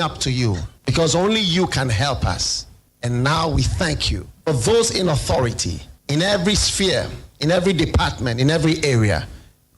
up to you because only you can help us. And now we thank you for those in authority, in every sphere, in every department, in every area.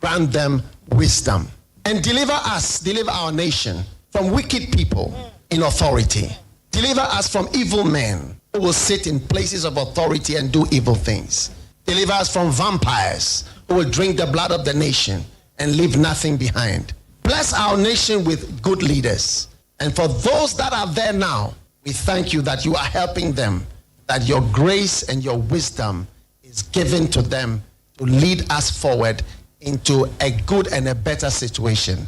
Grant them wisdom and deliver our nation from wicked people in authority. Deliver us from evil men who will sit in places of authority and do evil things. Deliver us from vampires who will drink the blood of the nation and leave nothing behind. Bless our nation with good leaders. And for those that are there now, we thank you that you are helping them, that your grace and your wisdom is given to them to lead us forward into a good and a better situation.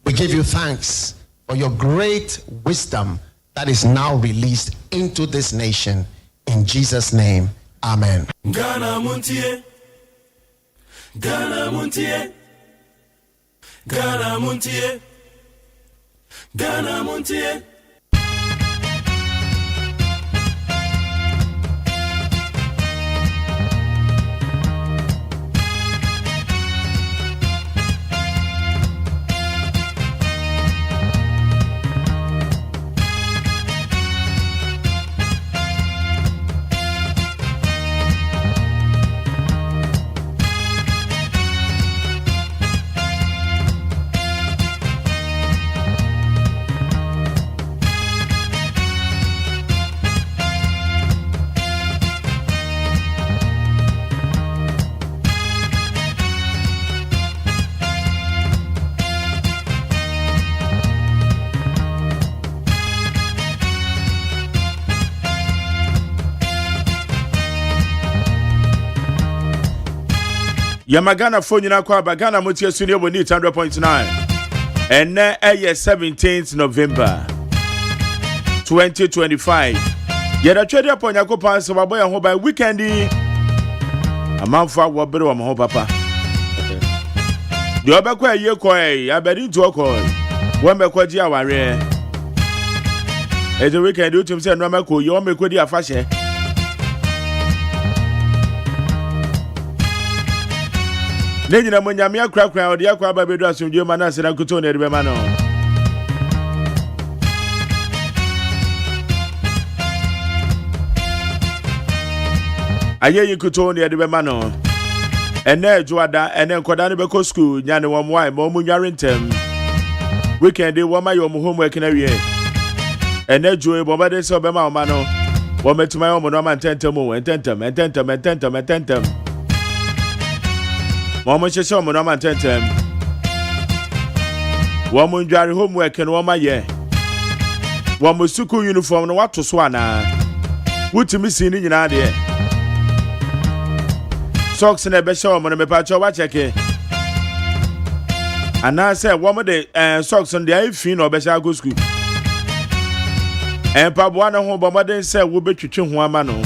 We give you thanks for your great wisdom that is now released into this nation. In Jesus' name, amen. Ghana Montie, Ghana Montie, Ghana Montie, Ghana Montie. Yamagana phone na kwa bagana Montie studio boni 100.9 and na 17th November 2025 yada twede upon yakopa se baboya ho by weekendi amanfa wo bere wo ho papa de obekwa ye koi abedi to koi wo mekwa ji aware e the weekend utum se no mekwa ye wo mekwa di afahye Nenya monyame akrakra odi akwa babedu asomdwe ma na asena kuto na eribe ma no ayeyi kuto na eribe ma no ene ejuada ene nkoda ne beko school nyane wo mwai ma omunware ntem weekend wo ma yo mu homework na wie ene joe bo bade se obema ma no wo metuma yo mo no ma tentem Mama shesha mo na mantentem. Wo mo ndware homework no ma ye. Wo mo suku uniform no wato so ana. Wutimi si ni nyina de. Socks na be show mo na me pa cho wa cheke. Ana say wo mo de socks on de ai fi na obesha go school. Pa bo na ho bo mo de say wo betwetwe ho ama no.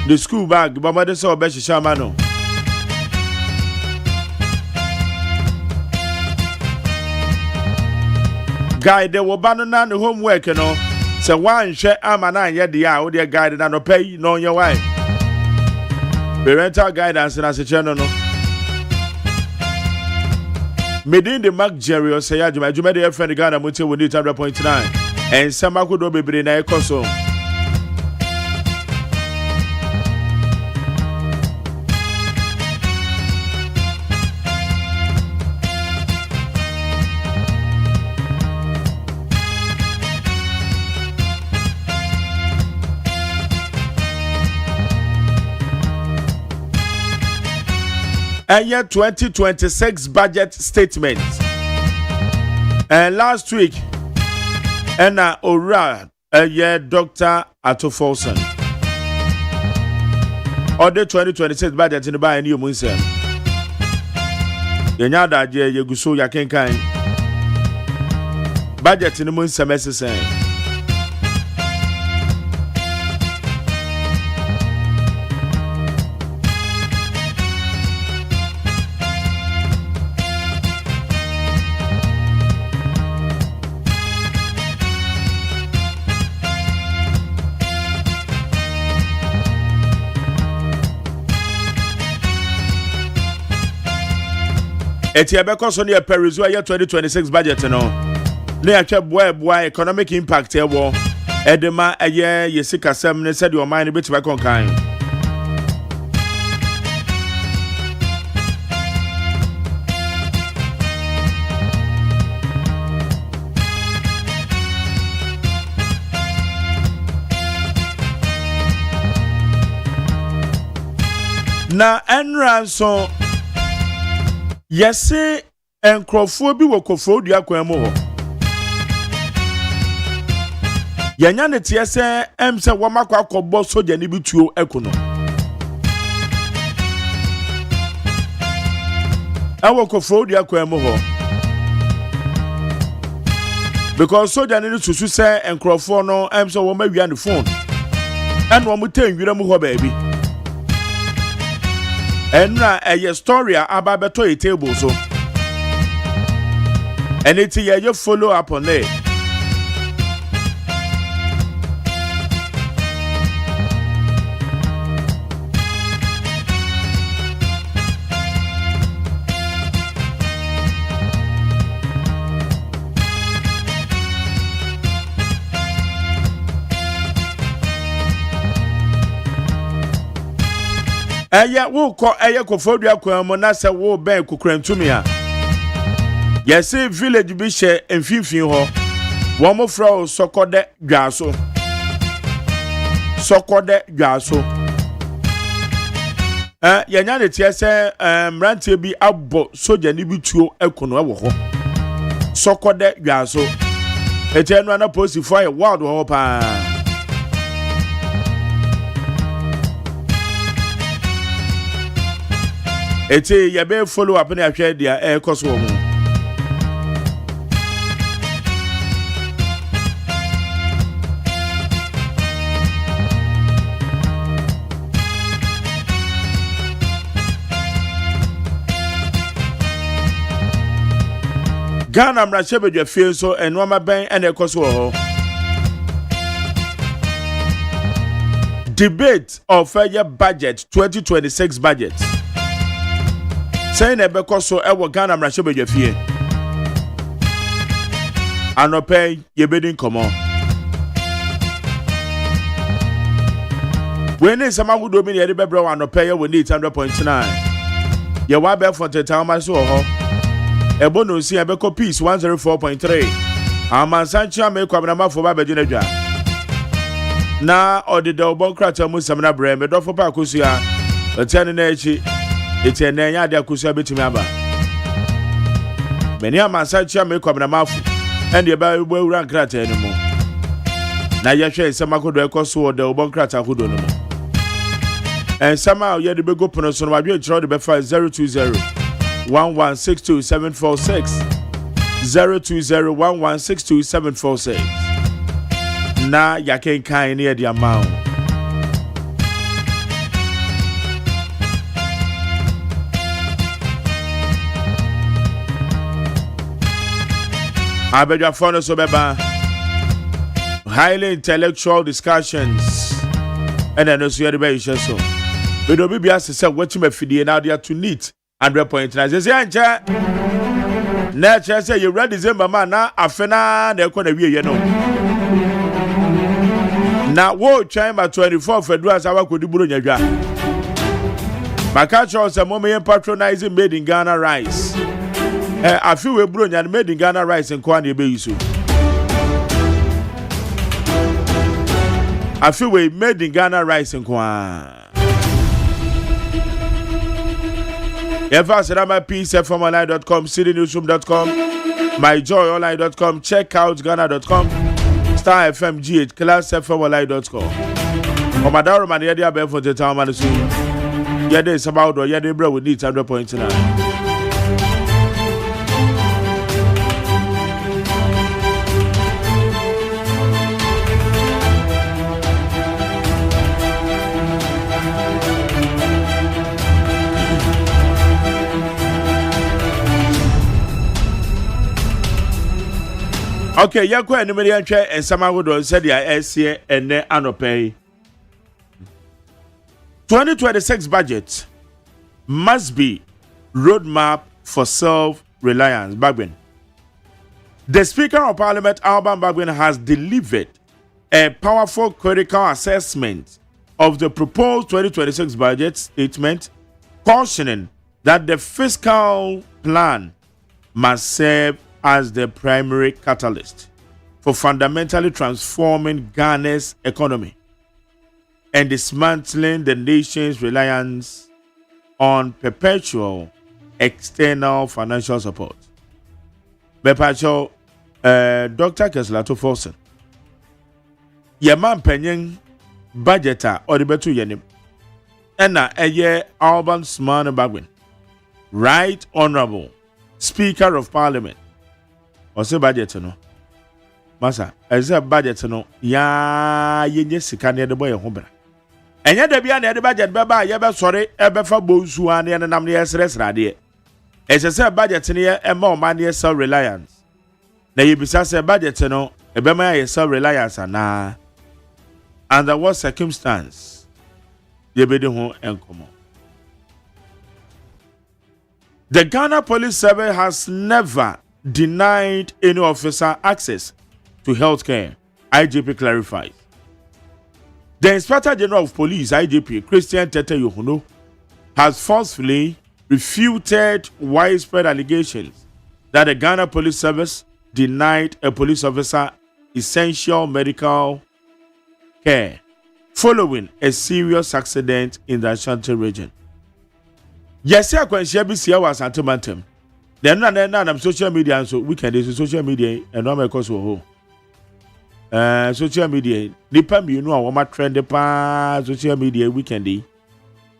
The school bag bo mo de say obesha ama no. Guide the wobano na the homework no se wan hwe amana anye de a wo de guide na no pay no your wife parental guidance na se che no medin the Mark Jerry o se ya juma de friend Ghana Montie woni 100.9 and samakodo bebre na ekoso and yet 2026 budget statement. And last week, and Ora, Dr. Atofolson. Or the 2026 budget in the buy new Munsem. Yanyada, Yaguso Yakenkai. Budget in the Munsem SSN. Eti abeko so ne perizu aye 2026 budget no ne atwa boa economic impact ewo edema eye yesika sem ne said your mind bit back on kind na enran so yesi enkrofo bi wokofo dua kwan mu ho yanya ne tie se emse womakwa akobọ soja ni bituo ekuno awo kofo dua kwan mu ho because soja ni susu se enkrofo no emse wo mawia ne phone ene wo mutan nwira mu ho baabi enra eye story aba beto e table so anything you follow up on it eye wo ko eye ko fodua kwa mo na se wo ben kukrantumi a yesi village bi hye emfinfin ho wo mo fra sokode dwaso yenya ne tie se mrantie bi abo soja ni bituo ekono ewo ho sokode dwaso etenu ana posi fo wild ho pa eti ya be follow up na ahwe dia koso wo mu Ghana mrachebedwa fie so enoma ben ene koso ho debate of a budget 2026 budget say na be koso ewo Ghana mrachebedwa fie anope yebedin komo when is sama gudo mi ye be bro anope ye woni 800.9 ye wa be for the town ma so ho ebono si abeko peace 104.3 amansanchi amekwabna mafo ba begina dwa na odide obonkrata mu samna bre me dofo pa akosua etiane na echi etiane nya ade akosua betimi aba meni amansanchi amekwabna mafo ende ba egbo ewura nkrata ene mu na yehwe samakodo ekoso ode obonkrata hodo no en sama ye de bego pono so no wadwe chiro de be 020 1162746 02011624746 na yaken kan ne de amount abedwa fono so beba highly intellectual discussions and then so you be so we do bibia se what you mafidie na they to neat 100.9 say ancha na cha say you ready December man na afena na ekọ na wiye no na wo China 24 February asawa kodi buro nyadwa maka cho say mom yen patronizing made in Ghana rice afi we buro nyad made in Ghana rice nko na ebe yiso afi we made in Ghana rice nko peacefmonline.com, citynewsroom.com, myjoyonline.com, checkoutghana.com, Star FM GH, classfmonline.com. Omadaro man yedi abe for the town man so. Yedi is about or yedi bro we need 100.9. Okay, yakwa enumere antwe ensama wodo said ya esie ene anope 2026 budget must be roadmap for self-reliance. Bagben. The Speaker of Parliament, Alban Bagbin, has delivered a powerful critical assessment of the proposed 2026 budget statement, cautioning that the fiscal plan must serve as the primary catalyst for fundamentally transforming Ghana's economy and dismantling the nation's reliance on perpetual external financial support. Bepacho, Dr. Keslato Forsen, Yaman Penyon budgeter or the betu yenim, and a year Alban Sman Bagwin, Right Honorable Speaker of Parliament, or say budget no. Masa, as a budget no, ya yenyesika near the boy hobra. And yet there be an budget baba, yaba sorry, ebe for bozuan and an amnias radi. As I said, budget near and more money self reliance. Na you besides a budget no, a bema self reliance and under what circumstance ye be the home and come on. The Ghana Police Service has never denied any officer access to healthcare, IGP clarifies. The Inspector General of Police, IGP, Christian Tete Yohuno, has forcefully refuted widespread allegations that the Ghana Police Service denied a police officer essential medical care following a serious accident in the Ashanti region. Yes, I can share this was antimantem. Then I'm social media, and so we can do social media and no make us home. Social media, nipa you know what my trend pa social media weekendy.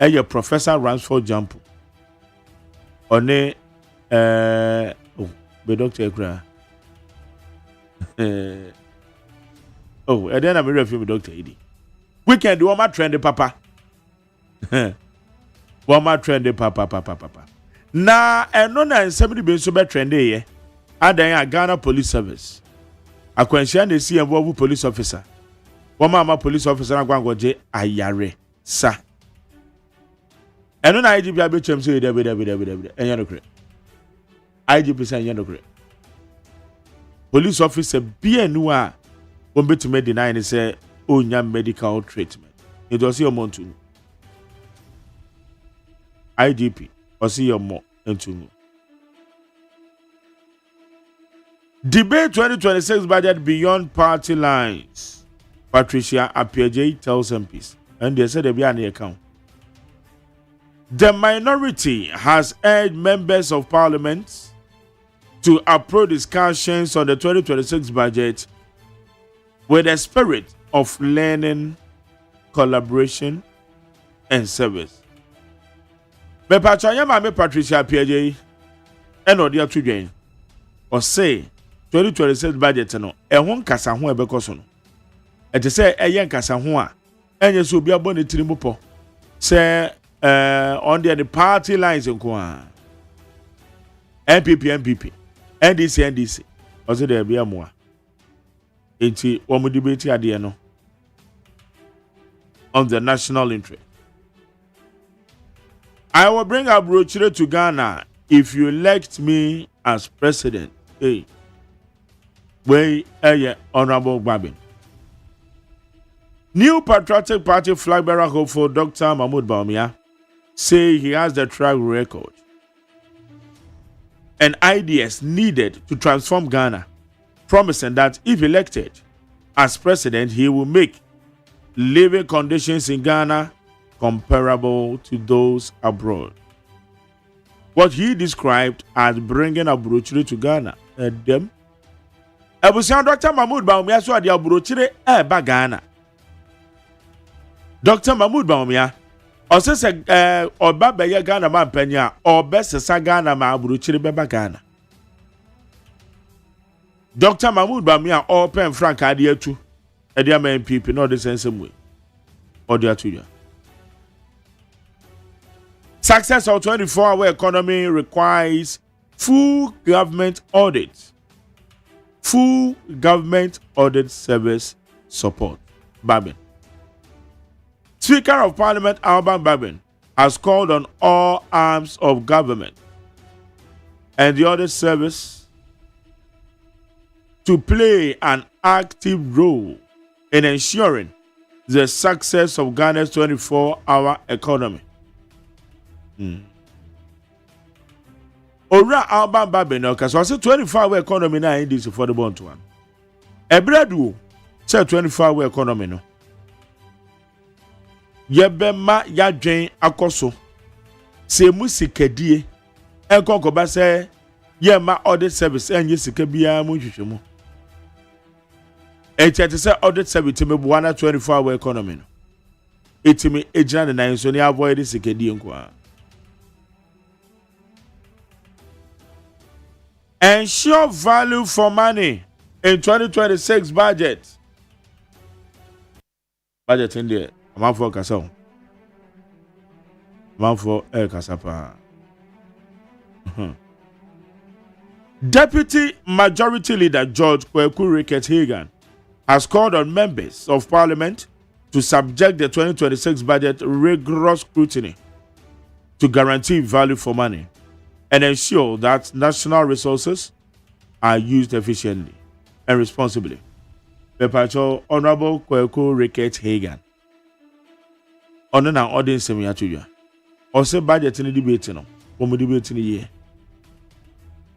Your Professor Ransford Jump. On the doctor cry. And then I'm a review with Dr. Edie. We can do my trend, papa. One more trend, papa. Na and somebody been so bad trendy, eh? And then a Ghana Police Service. A question they see a police officer. One mama police officer, I'm going to go ayare, sir. And then IGP, I bet you say, and you're no IGP say, you're no police officer, be a new one, won't be to me deny and say, oh, your medical treatment. It was your montu. IGP, or see your more into debate 2026 budget beyond party lines. Patricia Apiaje tells MPs, and they said they be on the account. The minority has urged members of parliament to approach discussions on the 2026 budget with a spirit of learning, collaboration, and service. Me Patricia Patricia PJ and Odia Tudwain or say 2026 budget no e ho nkasa ho ebekoso no e te say eye nkasa ho a enye so obi abone tirimupo say on the party lines nko a NPP NDC o say there be amoa enti wo mo debate ade no on the national interest. I will bring Abrochire to Ghana if you elect me as president. Hey, way Honorable Babin. New Patriotic Party flag bearer hopeful Dr. Mahmoud Bawumia say he has the track record and ideas needed to transform Ghana, promising that if elected as president, he will make living conditions in Ghana comparable to those abroad. What he described as bringing Abrochire to Ghana. Them. Ebusian Dr. Mahmoud Bawumia so adi Abrochire ba Ghana. Dr. Mahmoud Bawumia ose se oba beye Ghana ma panya obe sesa Ghana ma Abrochire beba Ghana. Dr. Mahmoud Bawumia open frank adi etu edi ama MPP no the same way. Odi atu. Success of 24-hour economy requires full government audit. Full government audit service support. Babin. Speaker of Parliament Alban Babin has called on all arms of government and the audit service to play an active role in ensuring the success of Ghana's 24-hour economy. Ora Alban Babino, because I said 24-hour economy now in this for the bond one. Ebredu said 24-hour economy no. Yebema yadwen akoso. Se musikadie. Enko koba se yema audit service enye sika bia mu hwehwemu. Echete se audit service me buana 24-hour economy no. Etimi ejina na nso ni avoid sikadie nko a. Ensure value for money in 2026 budget. Budget in there. I'm for Kasa. I'm for El Kasapa. Deputy Majority Leader George Kweku Rickett-Hagan has called on members of Parliament to subject the 2026 budget rigorous scrutiny to guarantee value for money and ensure that national resources are used efficiently and responsibly. Pepacho Honorable Kweku Rickett-Hagan. On na audience me atuya. O se budget ni debate no. Wo mu debate ni ye.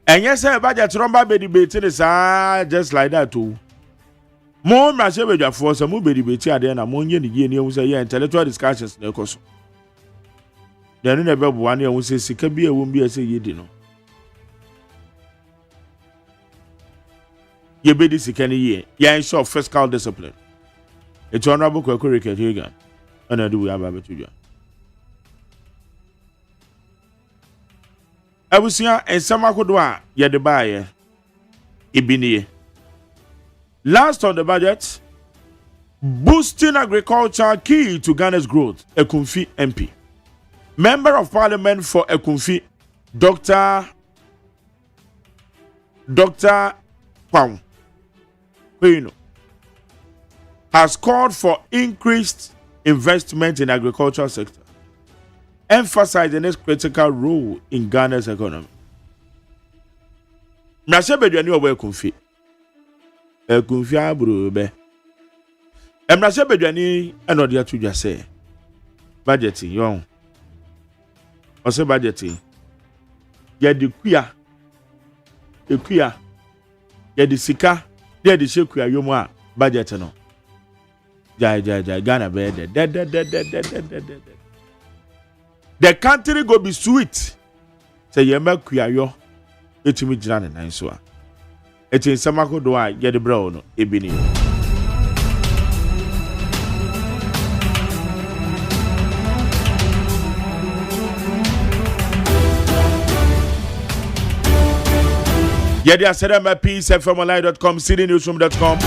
Enye se budget romba be debate ni sa just like that too. Mo mra se be dwafo so mo be debate ade na mo nye ni ye ni ehun se ye intellectual discussions na ekoso. Then na be bo ane ehun se sika bi ewon bi ase ye di no. Ye be di sika ni ye. Ya ensure fiscal discipline. It's Honorable Kweku Rickett-Hagan. And I do we have a better. I was here and some Akodwa Yadibaye Ibini. Last on the budget, boosting agriculture key to Ghana's growth, Ekunfi MP. Member of Parliament for Ekunfi, Dr. Pam Quino, has called for increased investment in agricultural sector, emphasizing its critical role in Ghana's economy. Mrashe bedwani obo Ekunfi abro be. Mrashe bedwani enode atudwa se budgeting yon. Ose budgeting. Ya di kuya. Ekuya. Ya di sika, ya di shekuya yomu a budget no. Jai Ghana be the country go be sweet. Say ye make kuyayo etimi jira ne nan so a. Etin samako do a ye de bra no ebini. Yedi asedema peacefmonline.com, citynewsroom.com,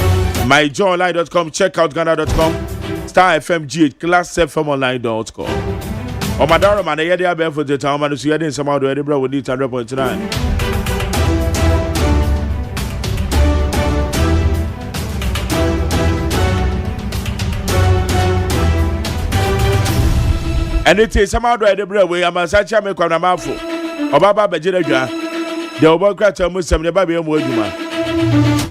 myjoyonline.com, checkoutghana.com, Star FM GH, classfmonline.com. O madaro man yedi abe for the town man so yedi somehow do Edinburgh with 100.9. And it is somehow do Edinburgh we amasacha me kwa na mafo. Obaba bejira dwa. The Obokrata Muslim the Baby Mwajuma.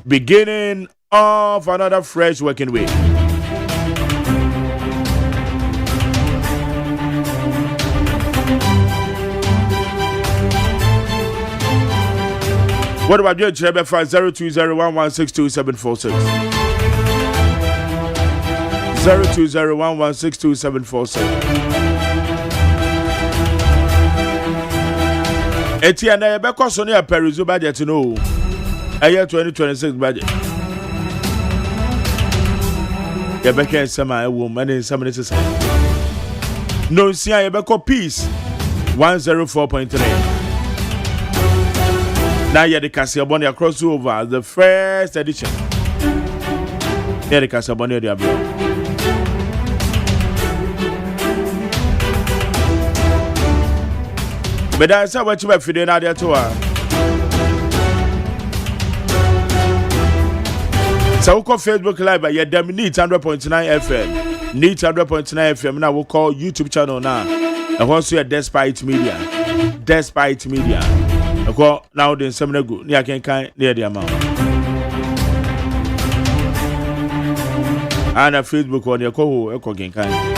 Beginning of another fresh working week. What about your Chebe 0201162746? 0201162746. Etiana Yabeko Sonia Perizu budget no. A year 2026 budget. Yabeka and Sama woman in some necessary. No, see Yabeko Peace 104.3. Now you're the Casaboni crossover, the first edition. Here the Casaboni Diablo. But I said what you were feeding out there to her. So, we'll Facebook Live by your damn neat 100.9 FM. Neat 100.9 FM. Now we'll call YouTube channel now. And also a Despite Media. Despite Media. I call now the seminar good. Near can near the amount. Ana Facebook on your co genkan.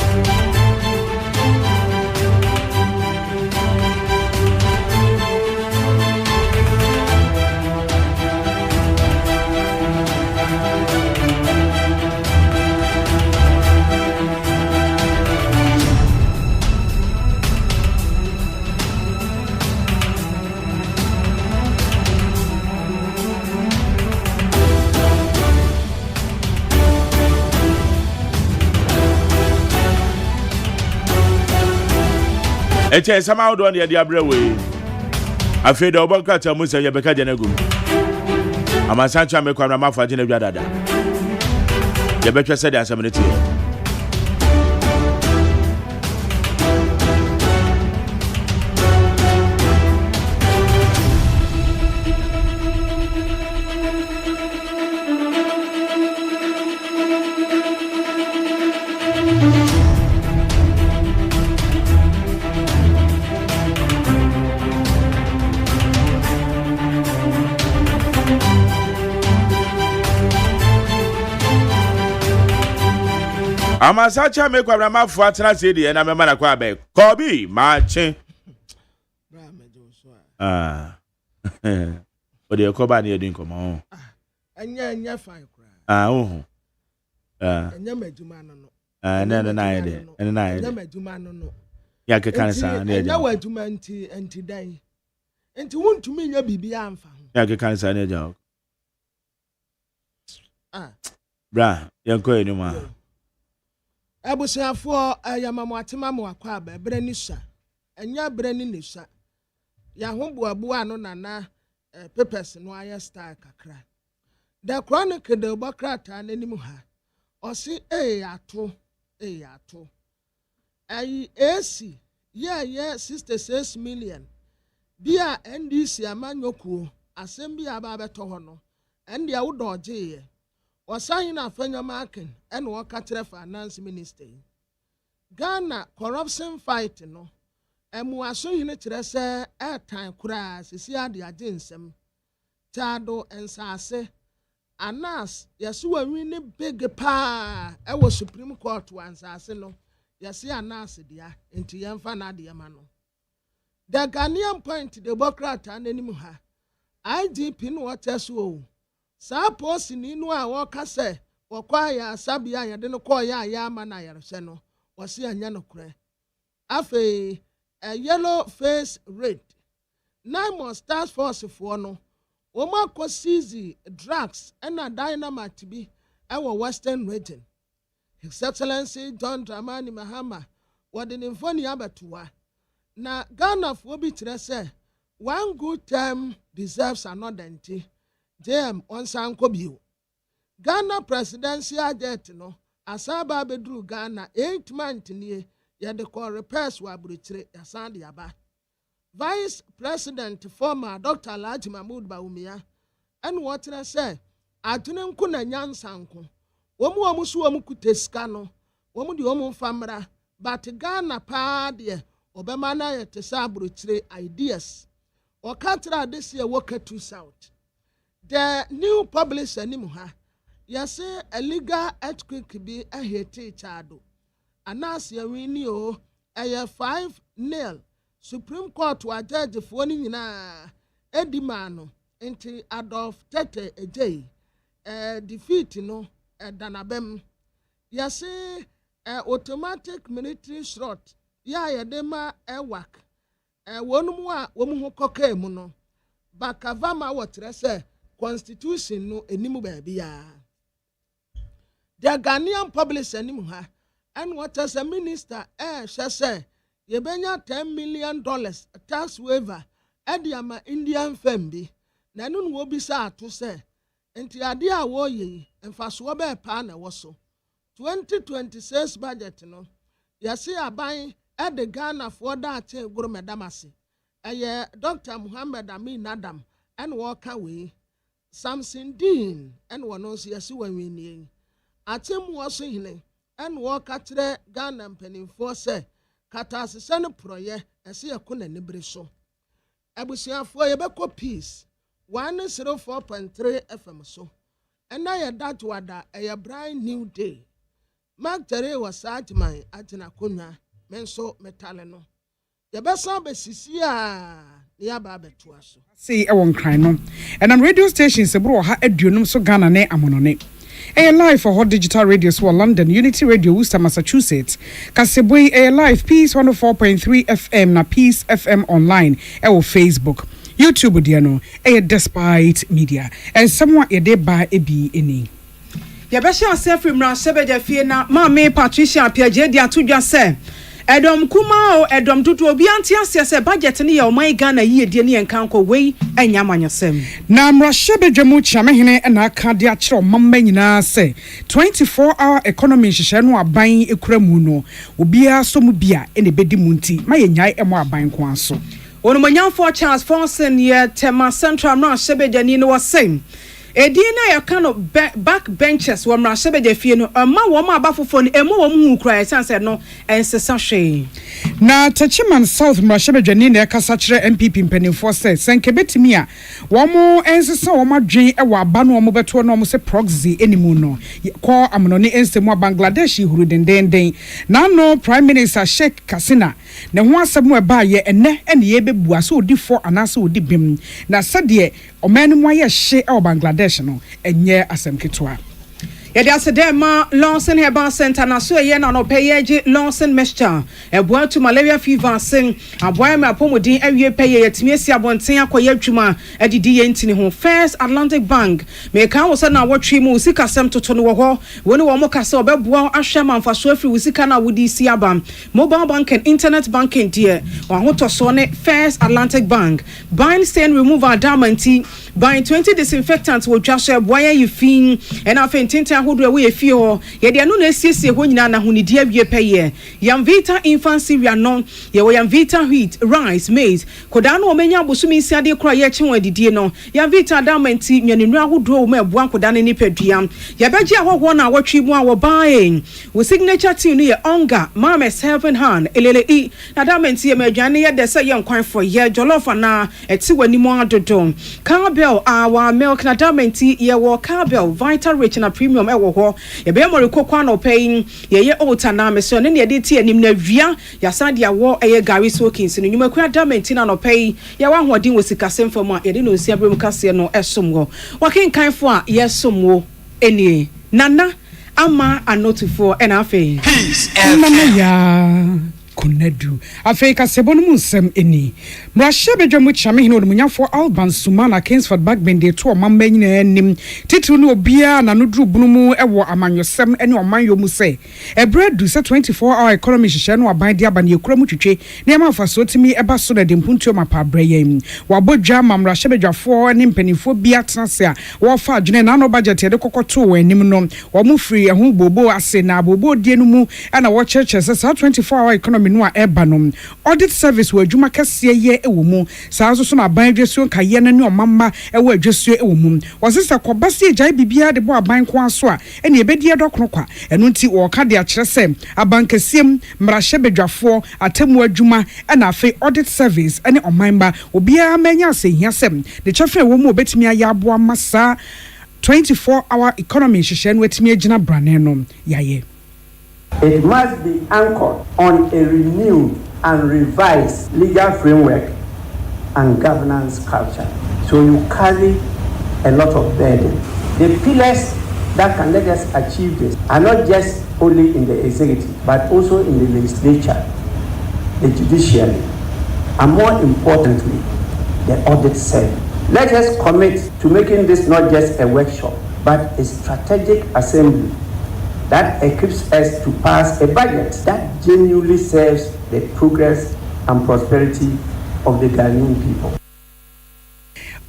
Eche somehow do the diabre way. Afei de obonka ta musa ye beka janagum. Amasancha me kwamra mafa jina dada. Ye betwa se de asamneti. Amasacha me kwabra mafu atena se de na me mana kwa be kobi ma che bra mejo so o de ko ba na edin komo anya fine kra anya majuma no na ide na ide anya majuma no ya ke kan sa na anya wajuma anti dan enti wontumi nya bibia amfa ya ke kan sa na ja bra ya ko eni ma Abusuafo ayamamwatema mwakwa aba ebre ni sha enya bre ni ne sha ya hoboabu ano nana papers no aye star kakra the chronicle de bokrata nanim ha osi ato ayi AC ye 66 million bia NDC amanyoku asem bia aba beto ho no ende a wodoje ye Wasahi na Fenya Markin and Wakatre Finance Minister. Ghana corruption fight no. Emuaso hine tirese airtime kura sisi ade agensem. Tado ensase anas yasu wini big pa ewo Supreme Court wansase no. Yasi anas dia enti yemfa na de ma no. The Ghanaian point the Democrat anenim ha. IGP no wateso Sa posi ni nu a woka se wokwa ya sabia ya de no ko ya ama na yarehye no wose anya no kure afi a yellow face red nine task force for no woma ko seize drugs and dynamite bi our western region His Excellency John Dramani Mahama wode ne mfoni abatoa na Ghana fo bi kire se one good time deserves another enti JM on Sanko Bio. Ghana presidential jet no asaba bedru Ghana 8 months ni ye de call repairs wa burichire yasande yaba. Vice President former Dr. Alhaji Mahmoud Bawumia and what I say atune nku na nyansanko womu so womu kuteska no womu di womu famra but Ghana pa de obema na ye te sa burichire ideas o katra this year work to south. The new publisher nimuha yase a legal earthquake be a hate chado anas ya wini o aya 5-0 Supreme Court wa judge for ni nyina edimano enti Adolf Tete ejei defeat no danabem yase automatic military shot ya yedema work wonum a womu ho koka mu no bakavama wotre se Constitution no enimu baabi ya. The Ghanaian publisher enimu ha and what as a minister say yebenya $10 million tax waiver ediama Indian family na nu wo bisa ato say enti ade a wo ye emfaso be pa na wo so 2026 budget no yase aban the Ghana for that guru medamase Dr. Muhammad Amin Adam and walk away Samson Dean and one knows yes when we need. Atem was in and walk at the Ghana penny for say, Catas send a proye and see a kuna nibreso. Abusia for a beko piece 104.3 FM so. And I that wada a brand new day. magtere was Agyeman agina konya menso metale no yebesa besisi a ya ba beto aso see e won kran no and on radio stations e bro ha aduonum so Ghana ne amonone a live for hot digital radio so London Unity Radio Worcester Massachusetts Kaseboy a live Peace 104.3 FM na Peace FM online e wo Facebook YouTube dia no a despite media and someone e dey ba e bi eni yebesha sefri mra sebeja fie na mama Patricia Apiaje dia tudwa se Edom kuma o edom tutu obi anti ase se budget ne ye o man Ghana yie die ne enkanko wei anya manyosem na mra shebedwemu chamehene na aka de akire mamma nyina se 24-hour economy hyehyɛ no aban ekuramu no obia so mu bia ene bedi munti ma ye nyai emo aban ko aso onumanyamfo Charles Fonsen ye tema central mra shebedani no wasem Edina ya kano back benches wa mrashebe de fie no ma wo ma abafofo no emu wo mu kura esanse no ensesa hwe na Tachiman South mrashebe dwani na yakasa kire MPP mpanimfo se senke betimi a wo mo ensesa wo madwen e wa aba no wo mo beto no mo se proxy enimu no ko amono ne ensemu Bangladesh huru dendenden na no Prime Minister Sheikh Hasina ne ho asemu e ba ye ene ye bebua so odi fo anase odi bim na sade omanu mo ye hye e Bangladesh no enye asem ketwa yede asedema Lawson Herbal Center na so ye na no payeji Lawson mixture eboa to malaria fever sing aboa me apomodin awie paye yetimi esi abonten akoye adwuma adidi ye ntini ho First Atlantic Bank me kan wo se na wotwe mu sika sem toto no wo ho woni wo mo kase obeboa ahwe manfaso afri wusika na wodi si aba mobile bank and internet banking die wa ho to so ne First Atlantic Bank bind stain removal diamond buying 20 disinfectants wo twase boa ye fin and afentinta hodo we efie ho ye de anu na esiesie ho nyina na honidi awie peye yam vita infancy no ye wo yam vita wheat rice maize koda no omenya bosumi siade kura ye kyenwa adidie no yam vita diamond nyanenu ahodo mo eboa koda ne nipadua ye beji ahoho na awotwe mu awo buying wo signature team ye onga mames heaven hand elele na diamond ye madwane ye de se ye nkwan for ye jollof na eti wani mo adodo Cowbell our milk na diamond ye wo Cowbell vital rich na premium wo ho ye be mo rekokwa no paying ye ota na me so ne ne de tie anim na wia ya sade awo eye gari soakins no nyuma kwa diamond na no pay ye wa hodin wo sikasem fam a ye de no si abrem kase no esom ho wakin kanfo a ye som wo enie nana ama anotufo ena afi peace ya Kunedu afeka sebono munsem eni mrahye bedwamu chame no munyafo Alban Sumana Kingsford Bagbende to omamba nyina anim titru no obia na no dru bunumu ewo amanyosem ene omanyo mu se ebredu se 24-hour economy hyehyɛ no aban de aba ne ekuramu twetwe ne amafaso timi eba so na de mpuntuo mapa abrayem wabodwa mamrahye bedwafo ne mpanifo bia tenase a wo fa adwene na no budget de kokoto wo anim no wo mu free ehun bobo ase na bobo die no mu ana wo churches se 24-hour economy no a ebanom audit service wo adwuma kase ye ewo mu saa so na aban dwesuo kaye na ne omamma ewo adwesuo ewo mu wasisa kwabase jai bibia de bo aban ko aso a ene ebedi edokno kwa eno nti wo ka de a kire se aban kasiem mrahye bedwafo atemu adwuma na afi audit service ene omamba obia manya se hia sem de chefe wo mu obetimi aya abo amasa 24-hour economy hyehyɛ no etimi agina brane no yaye. It must be anchored on a renewed and revised legal framework and governance culture. So you carry a lot of burden. The pillars that can let us achieve this are not just only in the executive, but also in the legislature, the judiciary, and more importantly, the audit service. Let us commit to making this not just a workshop, but a strategic assembly that equips us to pass a budget that genuinely serves the progress and prosperity of the Ghanaian people.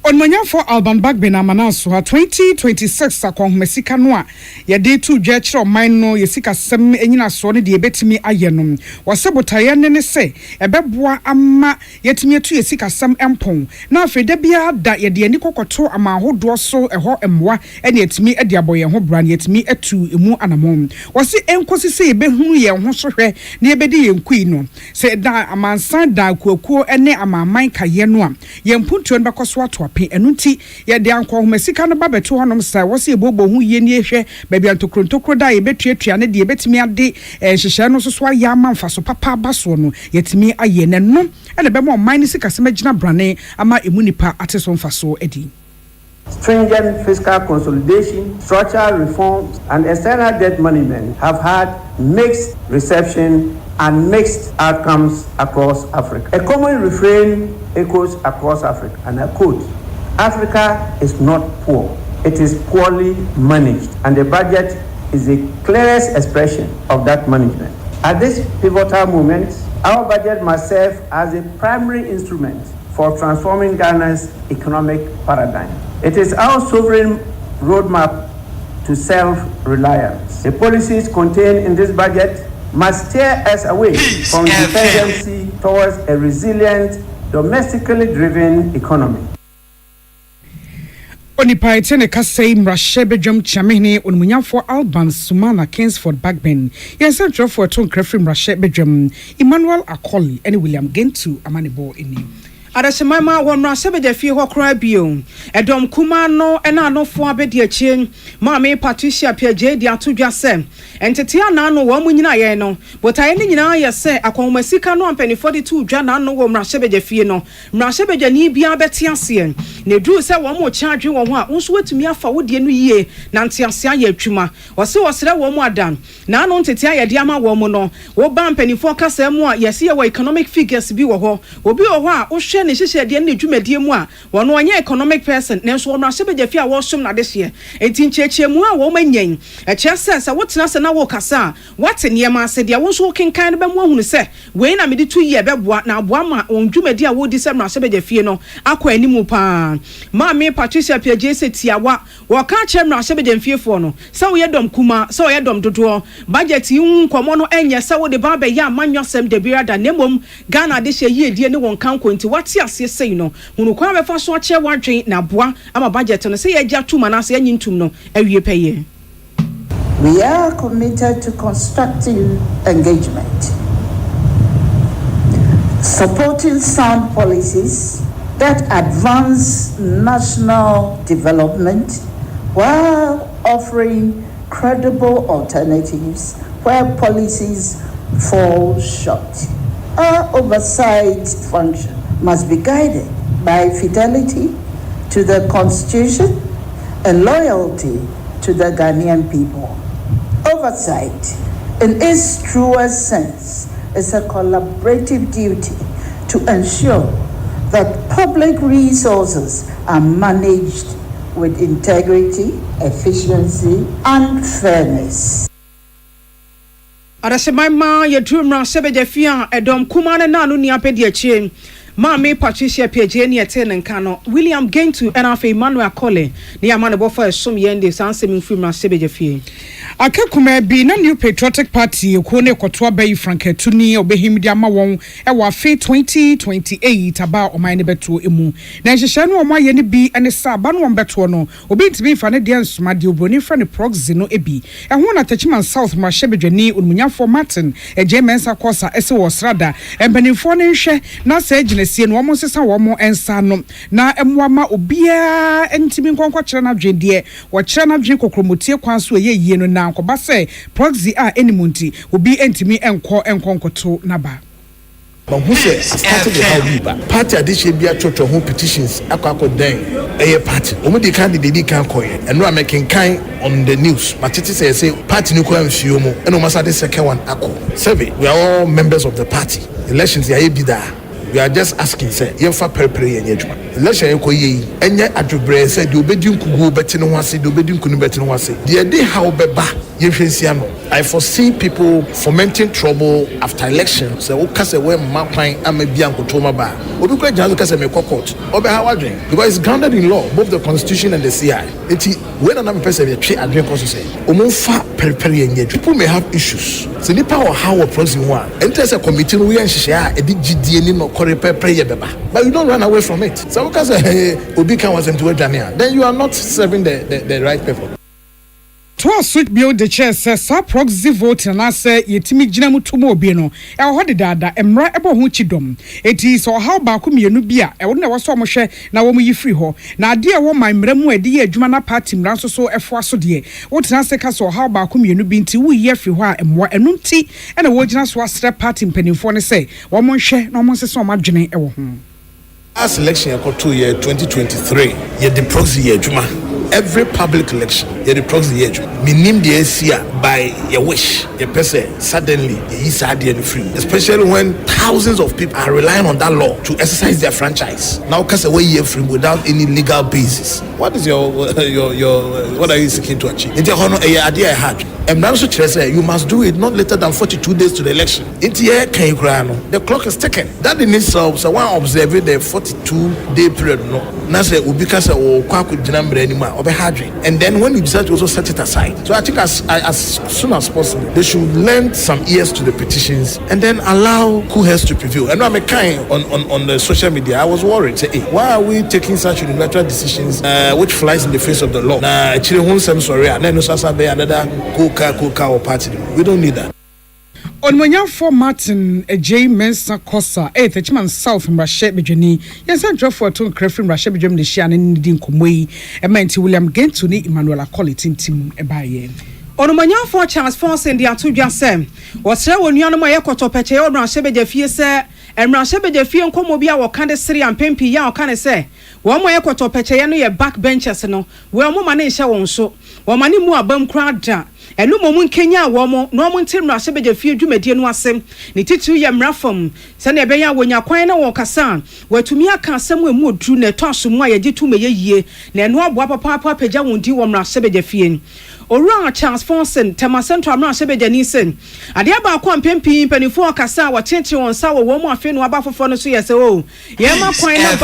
On manyafo Alban Bagbe na mananso 2026 akonhomesika no a ye de tu dwa kire oman no ye sika sem enyina so ne de ebetimi aye no wasebotaye ne se ebeboa ama yetimi etu ye sika sem empon na afeda bia da ye de ani kokoto ama hodo so eho emwa ene etimi ade aboye ho bra ne etimi etu emu anamon wase enkosi se ebehunu ye ho so hwe ne ebedi ye nkui no se da amansan da kuakuo ene amaman kaye no a ye mpuntuo no bekoso ato papi enunti ye de anko homasika no ba beto honom sai wo se bobo hu ye ni ehwe ba bia ntokro da ye betuatua ne de betimi ade hyehyɛ no so aya manfa so papa baso no yetimi aye ne no ene be mo man sika se magina brane ama emu nipa ateso mfa so edi. Stringent fiscal consolidation, structural reforms, and external debt management have had mixed reception and mixed outcomes across Africa. A common refrain echoes across Africa, and I quote, Africa is not poor, it is poorly managed, and the budget is the clearest expression of that management. At this pivotal moment, our budget must serve as a primary instrument for transforming Ghana's economic paradigm. It is our sovereign roadmap to self-reliance. The policies contained in this budget must steer us away from dependency towards a resilient, domestically driven economy. Onipa etene kasei mrahye bedwam chamehne onmunyafo Alban Sumana Kingsford Bagben yensa trofo to nkrafri mrahye bedwam Emmanuel Akoli ene William Gentu amanebo eni Adasemama wonra sebeje fie ho kra bio edom kuma no ena anofo abedi achi maame Patricia Piaje di atodwa se entete ana no wo munyina ye no botaye ni nyina ye se akomasika no ampani 42 dwa na no wo mra sebeje fie no mra sebeje ni bia beti ase ne dru se wo mo cha adwe wo ho a unso wetumi afa wodie no yie na ntiase aye atwuma wose wosere wo mo adam na no ntete aye de ama wo mo no wo ba ampani fo kasa mu a yesi ye wo economic figures bi wo ho obi wo ho a wo ne hyehyɛ de ne dwumadie mu a wono onye economic person ne so wono ahyɛbɛgya fi a wo som na de hye enti nkyɛkyɛmu a wo manyan ɛkyɛ sɛ wotena sɛ na wo kasa wate niema ase de wo so kenkan no ba mu ahunu sɛ wei na mede to yie bɛboa na aboa ma on dwumadi a wo di sɛ na ahyɛbɛgya fie no akɔ animu pa maame Patricia Piaje se tiawa wo ka kyɛ na ahyɛbɛgya fie fo no sɛ wo yɛ dom kuma sɛ wo yɛ dom dodoɔ budget yi nkɔmɔ no ɛnyɛ sɛ wo de ba bɛ ya amanyɔsɛm de biada nemom Ghana de hye yie die ne won kan konti wate ase sei no hunu kwa befa so ache wadwen na boa ama budget no say agya tuma na say anyi ntum no awie peye. We are committed to constructive engagement, supporting sound policies that advance national development while offering credible alternatives where policies fall short. Our oversight function must be guided by fidelity to the Constitution and loyalty to the Ghanaian people. Oversight, in its truest sense, is a collaborative duty to ensure that public resources are managed with integrity, efficiency, and fairness. Adasemama yedumra sebeje fia edom kumane na anu ni apedi achi maame Patricia Piaje ni etene nka no William Gentu and afa Emmanuel Akoli ni amane bofa esom yende sansem mfimra sebeje fie akakuma bi na New Patriotic Party ko ne kotoa bayi Franketuni obehim dia ma won e wa fe 2028 aba oman ne beto emu na hyehyɛ no omo aye ne bi ene sa ba no beto no obi ntimi fa ne dia nsoma de obroni fra ne proxy no ebi ho na Tachiman South ma hyebedwani onmunyafo Martin ejemensa kosa ese wo srada empanimfo ne hwɛ na sa agyinasie no omo sesa wo mo ensa no na emwama obia ntimi nkonkɔ kyerɛ na dwendie wo kyerɛ na dwen kokromotie kwan so yie no na nkoba se proxy a enimunti obi entimi enkonkoto naba. But who says started the how we ba party addition be a church home petitions akwa den a party omudi candidate kan koye and no making kind on the news but it say party no ko amfio mu and no masa the second one akọ survey we are all members of the party elections ya be there. We are just asking, say, Yefa Perpere and Yajma. Let's say, and yet at the breast said, you bedin kugu betin wasi, do bedin kunubetin wasi. The day how beba, Yefensiano. I foresee people fomenting trouble after elections. So, Okase, where Mapine and Bianco Tomaba, Obuka Jazuka and Mekokot, Obe Hawadrin, because it's grounded in law, both the Constitution and the CI. When another person will treat and drink also say, Omofa Perpere and Yajma. People may have issues. So, the power how a person one. Enters a committee, we and share a DGDN no. But you don't run away from it. So because Obi can was into a then you are not serving the right people. To switch build the chair says sa proxy vote na say yetimi gina mu to mo obi no. E ho de dada emra ebo ho chidom. Eti so how ba ko mienu bia e wo na wo so mo hwe na wo mu yi free ho. Na ade e wo man mra mu ade ye adwuma na party mra so efo aso de. Wo tena se ka so how ba ko mienu bi nti wo ye free ho a emwa enu nti e na wo gina so astre party mpanimfo ne say wo mo hwe na mo se so ma dwene e wo ho. As election got 2 year 2023, ye the proxy year juma. Every public election, ye the proxy year juma. Minim the SCA by your wish, your person suddenly is free. Especially when thousands of people are relying on that law to exercise their franchise. Now, cast away year free without any legal basis. What is your what are you seeking to achieve? In the honor a idea I had. And now you must do it not later than 42 days to the election. The clock is ticking. That in itself, so one observe the 42-day period. No, now say because and then when you decide to also set it aside. So I think as soon as possible, they should lend some ears to the petitions and then allow cool heads to prevail. And I'm a kind on the social media. I was worried. Say, hey, why are we taking such unilateral decisions which flies in the face of the law? Nah, actually, another or party. We don't need that. On Monyafo Martin J Mensa Kosa, Chairman South from Rashe Bejani, yes, I drove for 2 Crefin Rashe Bejam the Shan and Din Kumwe, and Menti William Gentuni, Emmanuel Quality Tim Ebaye. On Monyafo Charles Force and the Atuja Sam was there when Yanama Yakoto Peche or Rashe Bejafi say, and Rashe Bejafi and Komobia or Kande Siri and Pempi Ya or Kane say, one more Yakoto Peche no ye backbenchers no, where more money shall so, one money more bum crowd. Enu momun Kenya womo no mon tim rashe bejafi dwumadie no asem ne titu ye mrafam se na ebenya wonya kwan na won kasa watumi aka asem emu odru na to asomu a ye gitu meye yie na enu aboa papa pagya won di wo mrashe bejafi Ora Charles Fonsen tema central mrashe bejani sen ade aba kwa mpempi mpanifo akasa wa chenche won sa wo mo afi no aba fofo no so ye se o ye ma kwan na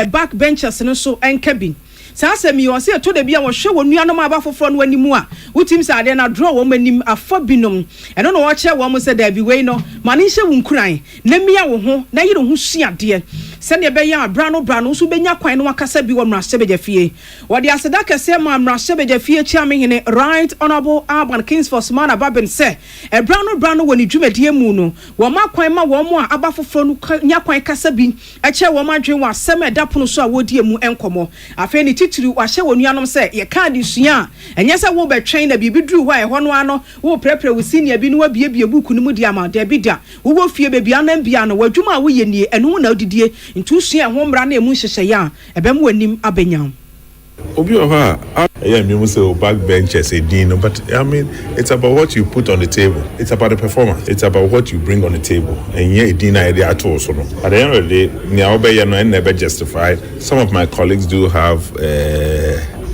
back benchers no so enkabi Sasa mi won se to de bia wo hwe wonu anom aba foforo no animu a wutim se ade na draw wo manim afa binom eno no wo che wo mo se da bi wei no mane hye wunkuran na mia wo ho na yire ho suade se ne be ya brano so benya kwan no akasa bi wo mrashe bejafie wo de aseda kese ma mrashe bejafie chia me hene Right Honorable Urban Kingsford Smana Babin se e brano woni dwumadie mu no wo ma kwan ma wo mo a aba foforo no nya kwan kasa bi e che wo ma dwen wa asem edapono so a wodi emu enkomo afa ni titiri wahye wonuanom se ye card sua enye se wo betwen na bibi duru hwa e ho no ano wo prepare wo senior bi no wabiebie buku no mu dia ma da bi da wo fie be bia na bia no wadwuma a wo ye nie eno na odidie ntu sua ho mra na emu hyehye ya ebem wanim abanyam Obi oha yeah me say backbenchers edin but I mean it's about what you put on the table, it's about the performance, it's about what you bring on the table and yeah edin idea at all so no at the end of the day nya obey no never justified. Some of my colleagues do have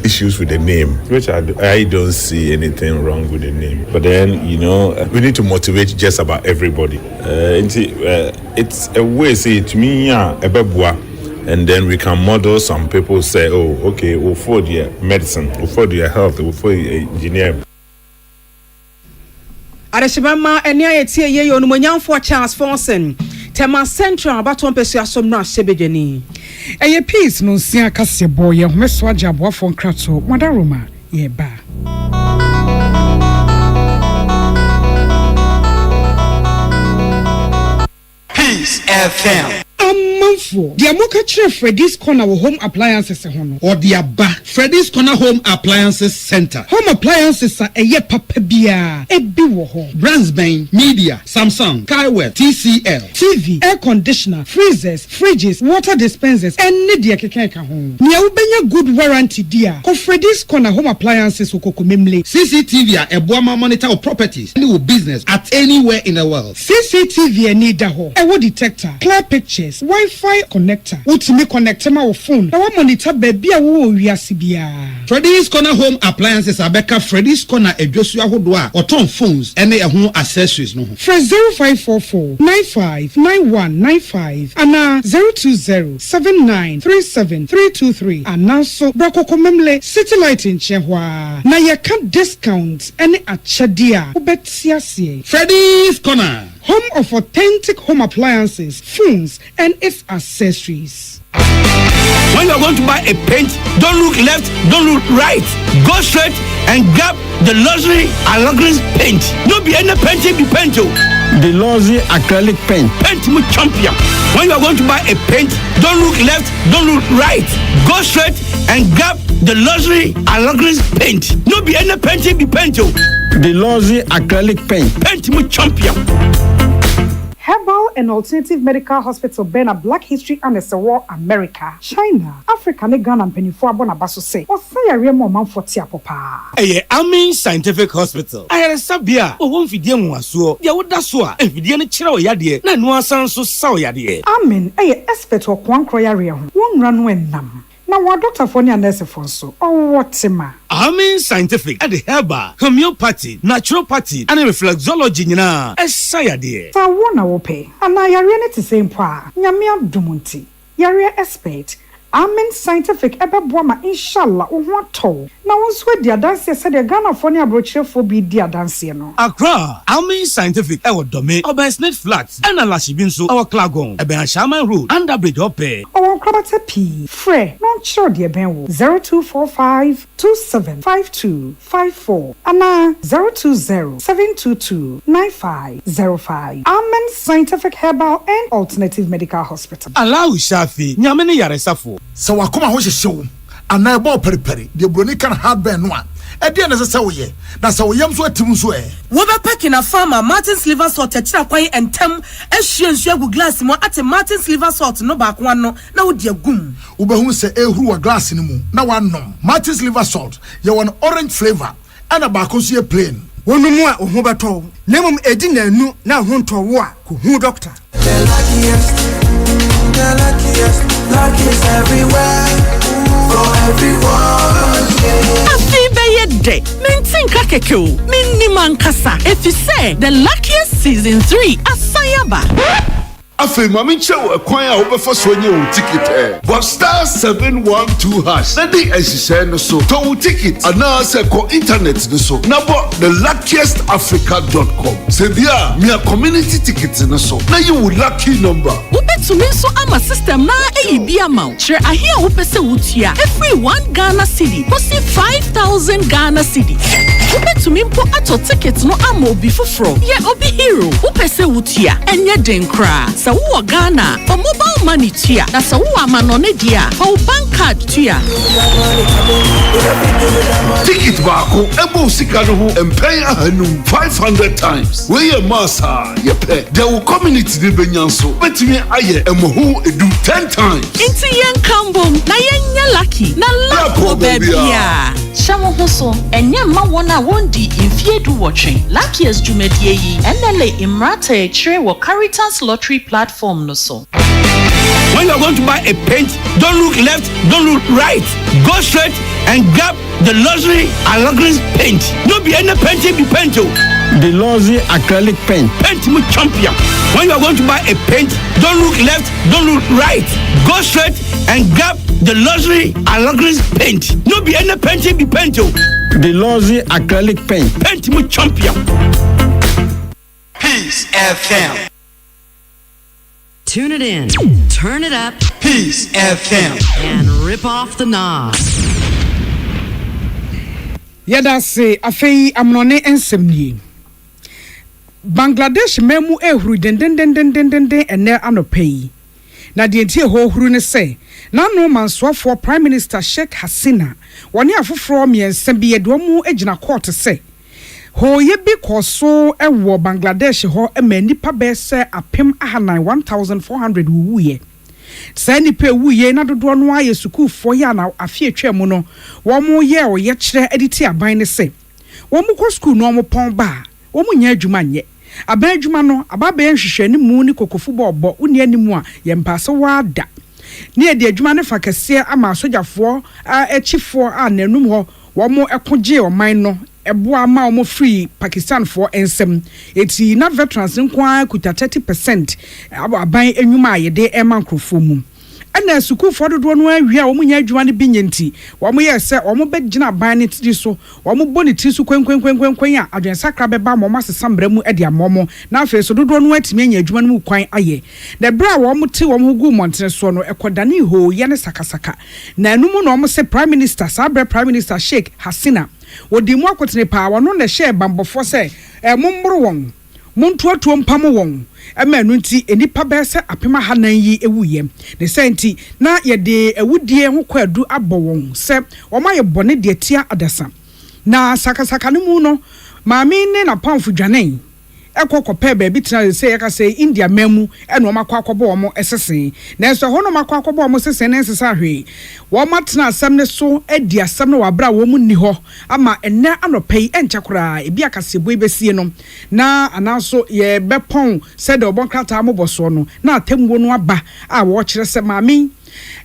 issues with the name, which I don't see anything wrong with the name, but then you know we need to motivate just about everybody. It's a way say to me ebeboa. And then we can model. Some people say, oh, okay, we'll afford your medicine, we'll afford your health, we'll afford your engineer. Arashibama enia etie ye yo numanyamfo Charles Fonsen tema central abaton pesu asomna sebejani eye peace no sia kase boy ye homeso agya boafo nkrato madaroma ye ba Peace FM Amanfo dia moka kire Freddy's Corner wo home appliances ho no or dia ba Freddy's Corner Home Appliances Center. Home appliances a eye papa bia ebi wo ho brands ben Media, Samsung, Kaiwell, TCL, TV, air conditioner, freezers, fridges, water dispensers any dia keka ho nia wo benya good warranty dia ko Freddy's Corner Home Appliances okoko memle CCTV a eboama monitor of properties any business at anywhere in the world. CCTV any da ho e wo detector clear pictures Wi-Fi connector. Ultimate connector ma wo phone. Na wa monitor baby a wo wiase bia. Freddy's Corner Home Appliances abeka Freddy's Corner edwosu ahodo a oton phones ene ehun accessories no ho. Fresh 0544 959195 ana 0207937323 ana so brakoko memle city light in chehwa. Na ye can discount ene achadia. Ubetia sie. Freddy's Corner home of authentic home appliances, phones, and its accessories. When you are going to buy a paint, don't look left, don't look right. Go straight and grab the luxury Allegris paint. No be any paint, be paint. The Luxury acrylic paint. Paint me champion. When you are going to buy a paint, don't look left, don't look right. Go straight and grab the luxury Allegris paint. No be any paint, be paint. The Luxury acrylic paint. Paint me champion. Herbal and Alternative Medical Hospital Bena Black History and the War America, China, Africa, ne Ghana and Penifua Bonabaso say, or say a real man for Tiapopa. Amin Scientific Hospital. I had a sabia, or one Fidian was so, Yawudasua, and Fidian Chiro Yadi, Nanua Sanso Sao Yadi. Amin, a expert or Quan Croyarium, one run when nam. Now, what Dr. Fonia Nurse Fonso, or what Sima? Amin Scientific at the herbal, homeopathy, naturopathy, and reflexology, Nina, as Sayadi. So, one I will pay, and I are in it the same pa, Yamia Dumunti, Yaria expert. Amen Scientific Ebabwama inshallah what to. Now once with the dance said the Ghana Fonia brochure for be dear dance no. Accra, Amen Scientific our domain or by Snake Flats and Alashibinso our Clagon, a Ben Shaman Road, under bridge ope. Our Krabata P. Frey, not sure dear Ben 0245 275254 Anna 020-722-9505. Amen Scientific Herbal and Alternative Medical Hospital. Allow Shafi, Yamini Yaresafo. So wakoma ho hyehyew ana ebo periperi de broni kan hardware no a e de na se woye na se woyam so atim so e wo be pack na farmer Martin's liver salt akira kwan entem ehwie nsu agu glass mo ate Martin's liver salt no ba kwa no na wo de agum wo be hu se ehuru wa glass ni mu na wanom Martin's liver salt ye won orange flavor ana ba ko so ye plain wonu mu a ohu beto na mum edi na anu na ho nto wo a ko hu doctor. Luckiest everywhere for everyone. Afi beye de mentin kakeke o minni mankasa efise the luckiest season 3 asayaba. Afi mami chew ekwan a obefa so nye o ticket but star 712 hash na dey ehise no so to ticket ana se ko internet no so na bo the luckiestafrica.com se bia me community ticket no so na you lucky number ubetumi so ama system na eyibi amount share ahia wo pese wutua every 1 Ghana cedi posi 5000 Ghana cedi ubetumi mpo ato ticket no ama obi foforo ye obi hero wo pese wutua enye den kra wo Ghana for mobile money tia na so wo amanone dia for bank card tia ticket baako ebo sika no ho empay ahanum 500 times we ye massa ye pay there will community de benyanso betimi aye emoho edu 10 times inti yen kambom na yen lucky na lapo bebia shawo hoso enye ma wona wondi infiedu watching luckiest jumedie yi enele imrata chire wo Caritas lottery platform no so. When you are going to buy a paint, don't look left, don't look right. Go straight and grab the luxury Allegris paint. No be any paint, be paint. The Luxury acrylic paint. Paint me champion. When you are going to buy a paint, don't look left, don't look right. Go straight and grab the luxury Allegris paint. No be any paint, be paint. The Luxury acrylic paint. Paint me champion. Peace FM. Tune it in, turn it up, Peace FM, and rip off the knob. Yada say afei amnone ensemni. Bangladesh memu ehuru den ene anopai. Na die ntie ho huru ne say na no mansoafo Prime Minister Sheikh Hasina woni afoforo miensa bi yedomu agina court say Hoye bi koso ewo Bangladesh ho nipa bese apem ahanan 1400 wuye. Sa nipa wuye na dodo no aye sukufo ya na afie atwam no wo mo ye o ye kire editi aban ne se. Wo mo ko school no mo pon ba, wo mo nya adwuma nye. Aban adwuma no ababa enhwehwe ni mu ni kokofu bobbo uni animu a ye mpase wada. Ni e de adwuma ne fa kese ama sojafo echifo a nanum ho wo mo ekoje oman no eboa ma omo free Pakistan for ensem eti na veterans nkwa kuta 30% aban enwuma ayede emankrofo mu ɛna sukuufo dodo no awia wɔn nya adwuma no bi nyenti wɔn yɛ sɛ wɔn bɛgyina ban ne tiri so wɔn bɔ ne tiri so kwenkwenkwenkwen a adwensakra bɛba wɔn asesa mbra mu de amɔmɔ na afei so dodo no atumi anya adwuma no mu kwan ayɛ na bra wɔn te wɔn ho gu mmɔntene so no ɛkɔdane ho yɛ ne sakasaka na anum na wɔn sɛ prime minister sabre prime minister Sheikh Hasina wɔdi mu akotene paa wɔn na hyɛ bambɔfo sɛ mommoro wɔn montuatuo mpam wɔn ɛma no nti enipa bɛɛ sɛ apema hanan yi ewuyɛ ne sɛnti na yɛde ewudie ho kwadu abɔ wɔn sɛ wɔn ayɛ bɔne de tia adasa na sakasaka no mu no maame ne na pamfo dwane ekokɔpɛ baabi tena sɛ yɛka sɛ India mamu ɛna wɔn akɔ akɔbɔ wɔn ɛsese na ɛsɛ hɔ no makɔ akɔbɔ wɔn sese ne nsesa hwee wɔn atena asɛm ne so adi asɛm no wabra wɔn mu ni hɔ ama ɛnɛ anɔpɛ yi ɛnkyɛ koraa ebi akasebo besie no na anaso yɛ bɛpɔn sɛ de ɔbɔn krataa mo bɔ so no na atemwo no aba a wɔkyerɛ sɛ maame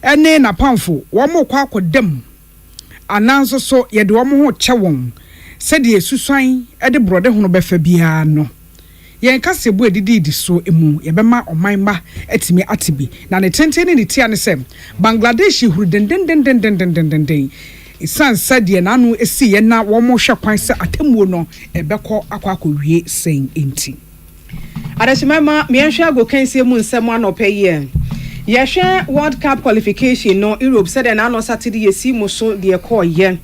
ɛne na pamfo wɔn kɔ akɔdam ananso so yɛde wɔn ho kyɛ wɔn sɛ de esusuan ɛde brɔde ho no bɛfa biara no yɛn kasebo edidi so emu yɛbɛma ɔman ma atimi atibi na ne tenten ne tia ne sɛ Bangladesh huru dendendendendendendenden isan sɛdeɛ nanu esi yɛn na wɔn hwɛ kwan sɛ atemuo no ɛbɛkɔ akɔ wie sɛn enti adashimama miɛhwɛ ago kansie mu nsɛm anɔpɛ yɛ yɛhwɛ World Cup qualification no Europe sɛdeɛ na ano Saturday yɛsi mu so deɛ kɔɔyɛ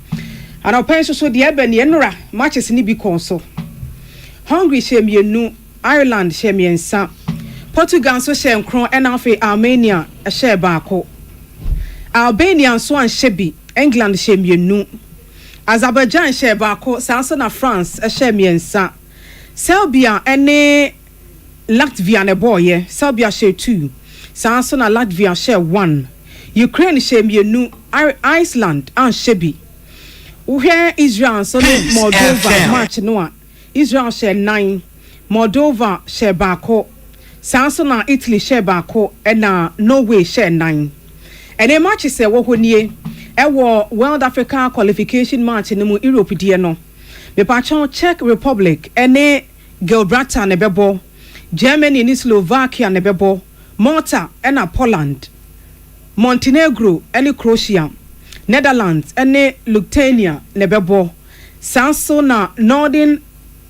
anɔpɛ so deɛ ɛbɛ ne enura matches ni bi kɔn so Hungary hyɛ Ireland hyɛ mmiɛnsa Portugal nso hyɛ nkron ɛna afei Armenia hyɛ baako Albania nso anhyɛ bi England hyɛ mmienu Azerbaijan hyɛ baako sanso na France hyɛ mmiɛnsa Serbia ɛne Latvia ne boye Serbia hyɛ 2 sanso na Latvia hyɛ 1 Ukraine hyɛ mmienu Iceland anhyɛ bi uhɛ Israel nso ne Moldova match no a Israel hyɛ 9 Moldova hyɛ baako sanso na Italy hyɛ baako ɛna Norway hyɛ 9 ɛne match sɛ wɔ hɔ nie ɛwɔ World Africa qualification match no mu Europe die no mepatchon Czech Republic ɛne Gibraltar ne bɛbɔ Germany ne Slovakia ne bɛbɔ Malta ɛna Poland Montenegro ɛne Croatia Netherlands ɛne Lithuania ne bɛbɔ sanso na Northern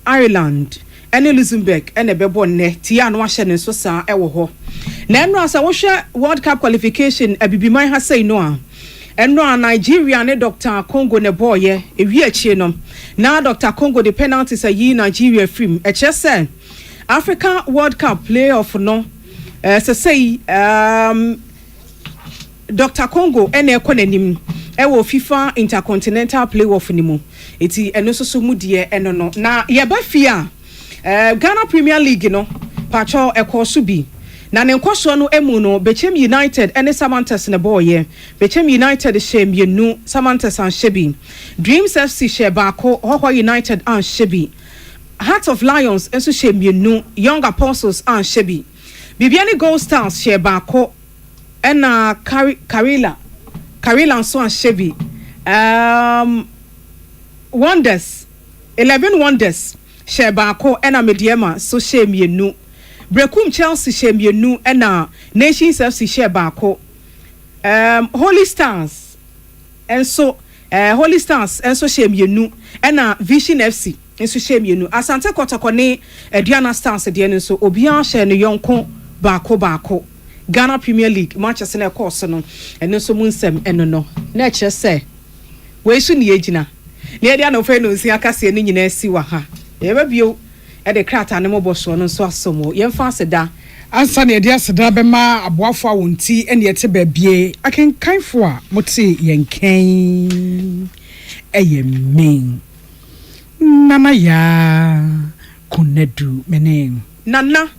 Ireland ene Luxembourg ene bebo ne tia no ahye ne so saa ewo ho na enro asa wo hwe World Cup qualification abibiman ha sei no a enro a Nigeria ne Dr. Congo ne boye ewi achie no na Dr. Congo the penalties ayi Nigeria film eche se Africa World Cup playoff no say Dr. Congo ene ekonanim ewo FIFA Intercontinental Playoff ni mu eti eno so mu de eno no na ye ba fia Ghana Premier League no pacho ekoso bi na ne nkoso no emu no Bechem United ene Samantas ne boye Bechem United shem yenu Samantas an shebi Dreams FC she baako Hoho United an shebi Heart of Lions enso shem yenu Young Apostles an shebi Bibiani Gold Stars she baako ena Karila nso an shebi Wonders 11 Wonders she baako ena Mediema so she mienu Brekum Chelsea she mienu ena Nations FC she baako Holy Stars enso Holy Stars enso she mienu ena Vision FC enso she mienu Asante Kotoko ne Aduana Stars de enso obian she ne yonko baako Ghana Premier League matches na course no eno so munsem eno no na kire se we su ne yegina ne dia no fe no nsi akase ne nyina si wa ha e ba bio e de krata ne mobo so no so asomo ye mfa aseda ansa ne dia aseda be ma aboafo a wonti ene yete ba bie akenkanfo a mote yenkan men nana ya kunedu menen nana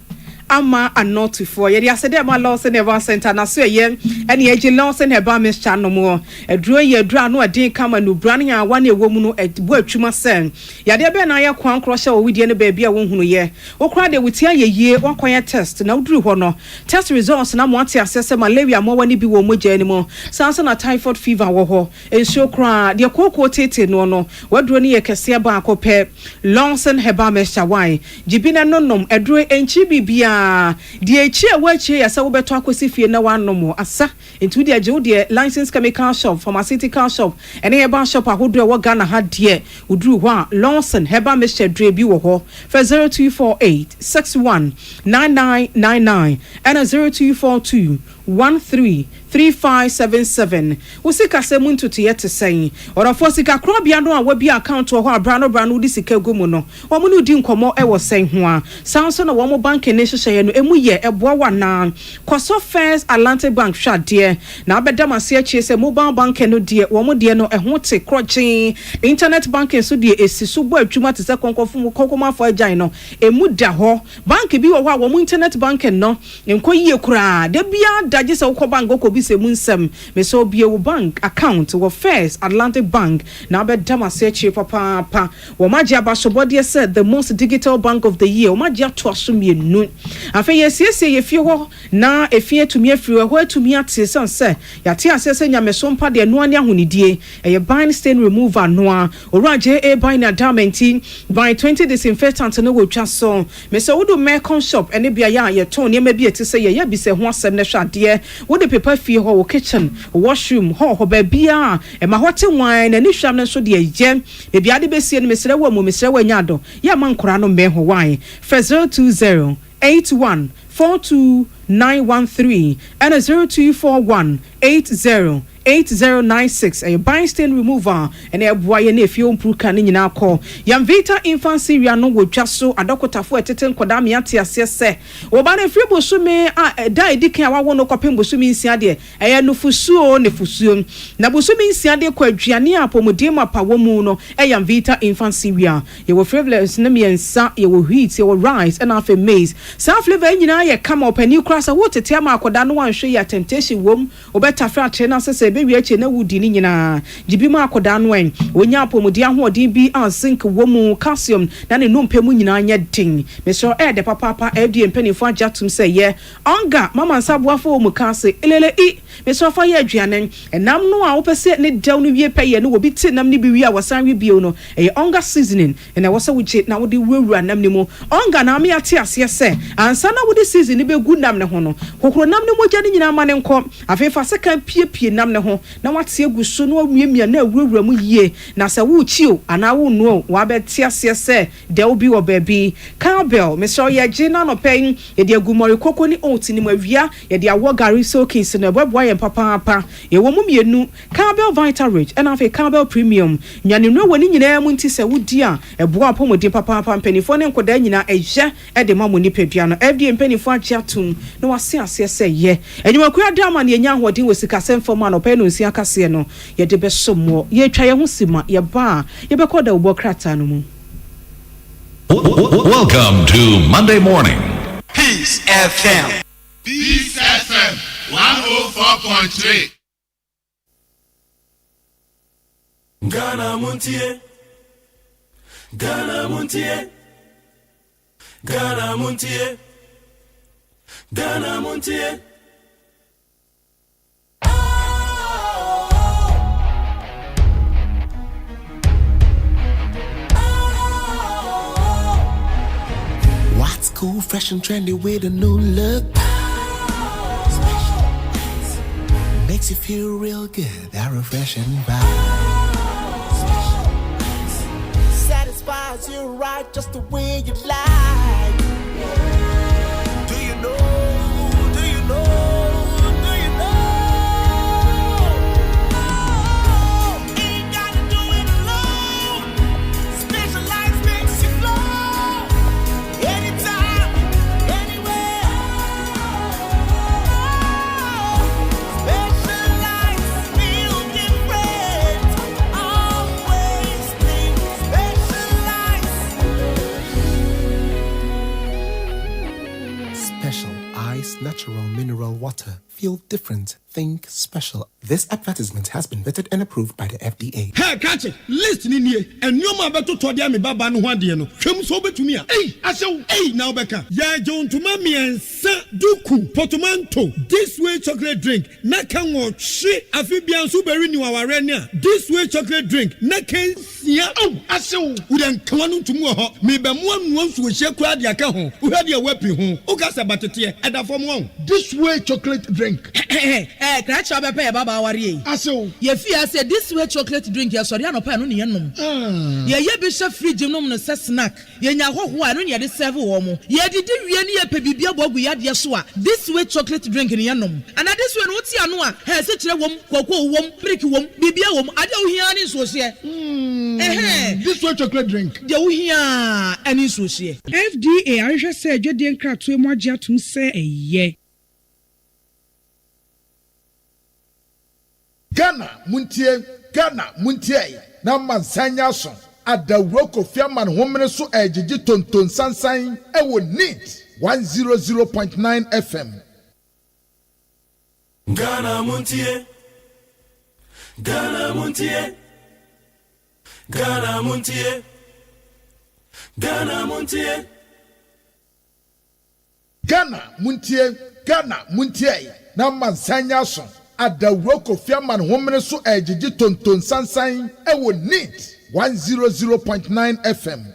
ama anotifo ye dia sede ma laws never center na so ye ene ye laws never miss channel mo eduro ye edura no adin kama no brane ya wane ewo mu no ebu atwuma sen ya de be na ye kwan kroshe o widie ne ba bia wo hunu ye okra de wutia ye yie wakoye test na uduru ho no test results na mo ate asese malaria mo wani bi wo mogya ni mo sansa na typhoid fever wo ho enso kra de kokko tete no no waduro ne ye kese ba akopɛ Lawson Heba Mesha wine jibina nonom eduro enchi bibia nyinaa die echi a wachi ya sa wo beto akosi fie na wanom asa ntu die agye de license chemical shop pharmaceutical shop ene heba shop ahodo e wo Ghana ha de uduru ho a Lawson heba mixture dre bi wo ho for 0248 61 9999 and 0242 133577 usika semu ntutu yete sɛn ɔrɔfo sika kro bia no a wabi account wɔ hɔ abrano di sika gumu no wɔn no di nkɔmɔ ɛwɔ sɛn ho a sanso na wɔn bank ne hyehyɛ no emu yɛ ɛboa wa na Koso First Atlantic Bank hwadeɛ na abɛda mase akyie sɛ mobile bank no deɛ wɔn deɛ no ɛho te krɔgyen internet banking so deɛ esi so bɔ adwuma te sɛ kɔnkɔmafo agyan no emu da hɔ bank bi wɔ hɔ a wɔn internet banking no nkɔ yie kura de bia daje se wo bank ko bi se munsem me so bie wo bank account wo First Atlantic Bank na be dama se chi papa wo magia basobode said the most digital bank of the year wo magia to asomenu afa yesiesie ye fie ho na efie tumi afiri ho atumi ate se yate asese nyameso mpa de no ani ahonidie eye bind stain remover noa oraje e bind adamenti by 20 disinfectant no wo twa so me so wo do mecon shop ene bia ya ye ton ne ma bi ete se ye bi se ho asem ne hwade wo de paper fie ho wo kitchen washroom ho babia e ma hote wan na ni hwam ne so de ye e bia de besie no mesere wo mu mesere wa nyado ya man kora no me ho wan 020 81 42913 and 0241 80 8096 a bind stain remover and a boy and if you improve can in our call Yamvita infancy no wo twaso adokotafo eteten koda me ate ase se oba na free bosume a dai dikan wa wono kopem bosumi nsia de eya no fusuo ne fusuo na bosumi nsia de kwa aduane apomode ma pawo mu no Yamvita infancy ye wo flavors na me nsa ye wo wheat ye wo rice and afa maize sa flavor nyina ye come up ani krasa wo tete ma akoda no wanhwe ya temptation wom obetafra atre na se be wiache na wudi ni nyina jibi ma akoda no en onya apomodi ahoodin bi an zinc womu calcium na ne nompemu nyina anya din me so de papa fd mpanifo ajatum se ye onga mama nsaboafo mu kase elele I me so fa ye aduane enam no a wo pese ne daw no wie peye no obi ti nam ne bi wi a wasan wi bio no onga seasoning na wo se wuche na wo de wura nam ne mu onga na me ate ase se ansa na wo de seasoning be gu nam ne ho no kokoro nam ne mogya ne nyina ma ne nko afefa seka pie nam ne ho na wate aguso no awiemia na awurawura mu yie na se wo chio ana wo no wa beti ase se de obi wo baby cowbell me so ye gina no pen ye de agumori koko ni oat ni mawia ye de awo gari soakings na beboa ye papa ye wo mumienu cowbell vital rich and afa cowbell premium nyane no woni nyina mu nti se wodi a eboa apomodi papa mpanifo ne nkoda nyina ehye e de mamoni pedua no fd mpanifo achiatum na wase ase se ye enyiwa ku adama ne nya hodin wosika semfo no pe no nsia kase no ye de besomo ye twa ye ho sima ye ba ye be koda ubo krata no mu. Welcome to Monday morning. Peace FM. Peace FM 104.3. Ghana Montie. Ghana Montie. Ghana Montie. Ghana Montie. What's cool, fresh and trendy with a new look? Makes you feel real good, that refreshing vibe. Satisfies you right just the way you like. Do you know? Do you know? Do you know? Ain't gotta do it alone. Specialized makes you flow. Anytime, anywhere. Specialized feel different. Always think specialized. Special Ice Natural Mineral Water Feel different. Think special. This advertisement has been vetted and approved by the FDA. Hey, catch it. Listen in here. And you ma beto to dia me baba no hwade no. Hwem so betumi a. Hey, asew. Hey, now beka. Ya jon to ma me ensa duku portmanteau. This way chocolate drink. Na kan wo hwe afibian so beri ni waware ni a. This way chocolate drink. Na kan sia. Oh, asew. Udan kwanu tumu ho. Me be mo anu nso hye kura dia ka ho. Uhade e wapi ho. Ukasa batete e da fom ho. This way chocolate drink. Crash up a baba worry. Aso, ye fear said this way chocolate drink, your soriano pan on the enum. Ye bishop free gymnum no snack. Ye nya ho no ye de serve womo. Ye did ye a pebibia bogu yad yaswa. This way chocolate drink in yanum. And at this one, what's yanua? Has such a wom, cocoa wom, pricky wom, bibia wom. I don't hear any so this way chocolate drink. You hear any so FDA, I just said, you didn't crack to more to say a ye. Ghana muntie na mansanya so adawro kofiaman homene so ejiji tonton sansan e wo neat 100.9 FM. Ghana muntie Ghana muntie Ghana muntie Ghana muntie Ghana muntie na mansanya so adawro kofiaman homene so ejiji tonton sansan e wo neat 100.9 FM.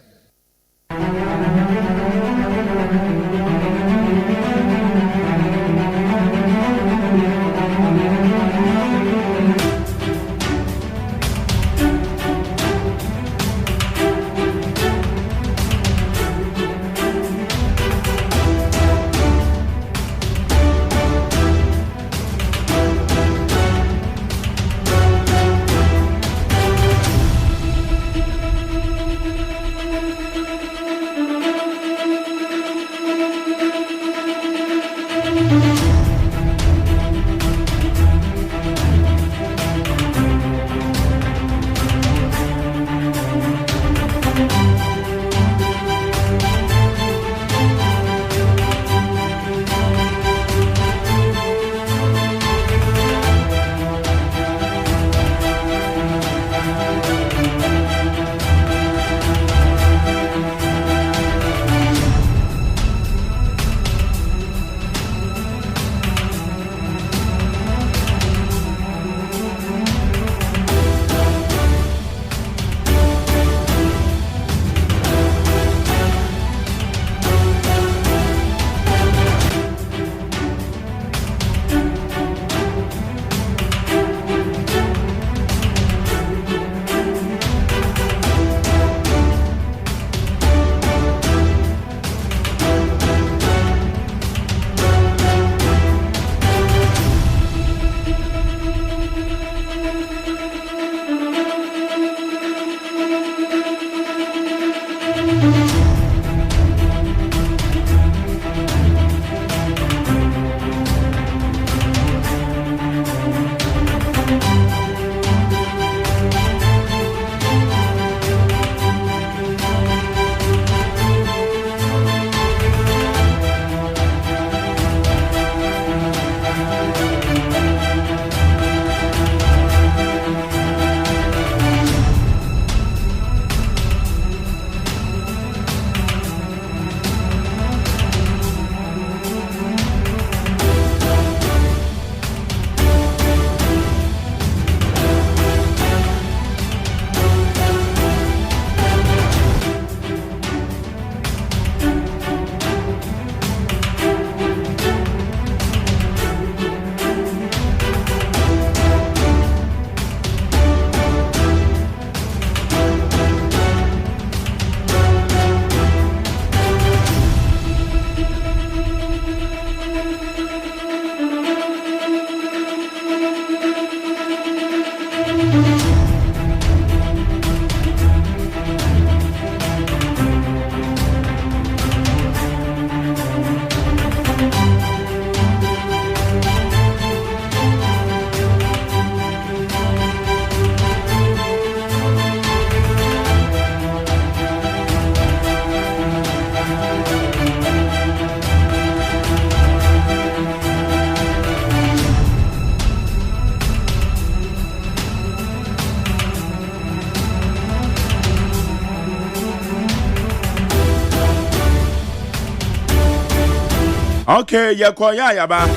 Okay, yakoya yaba.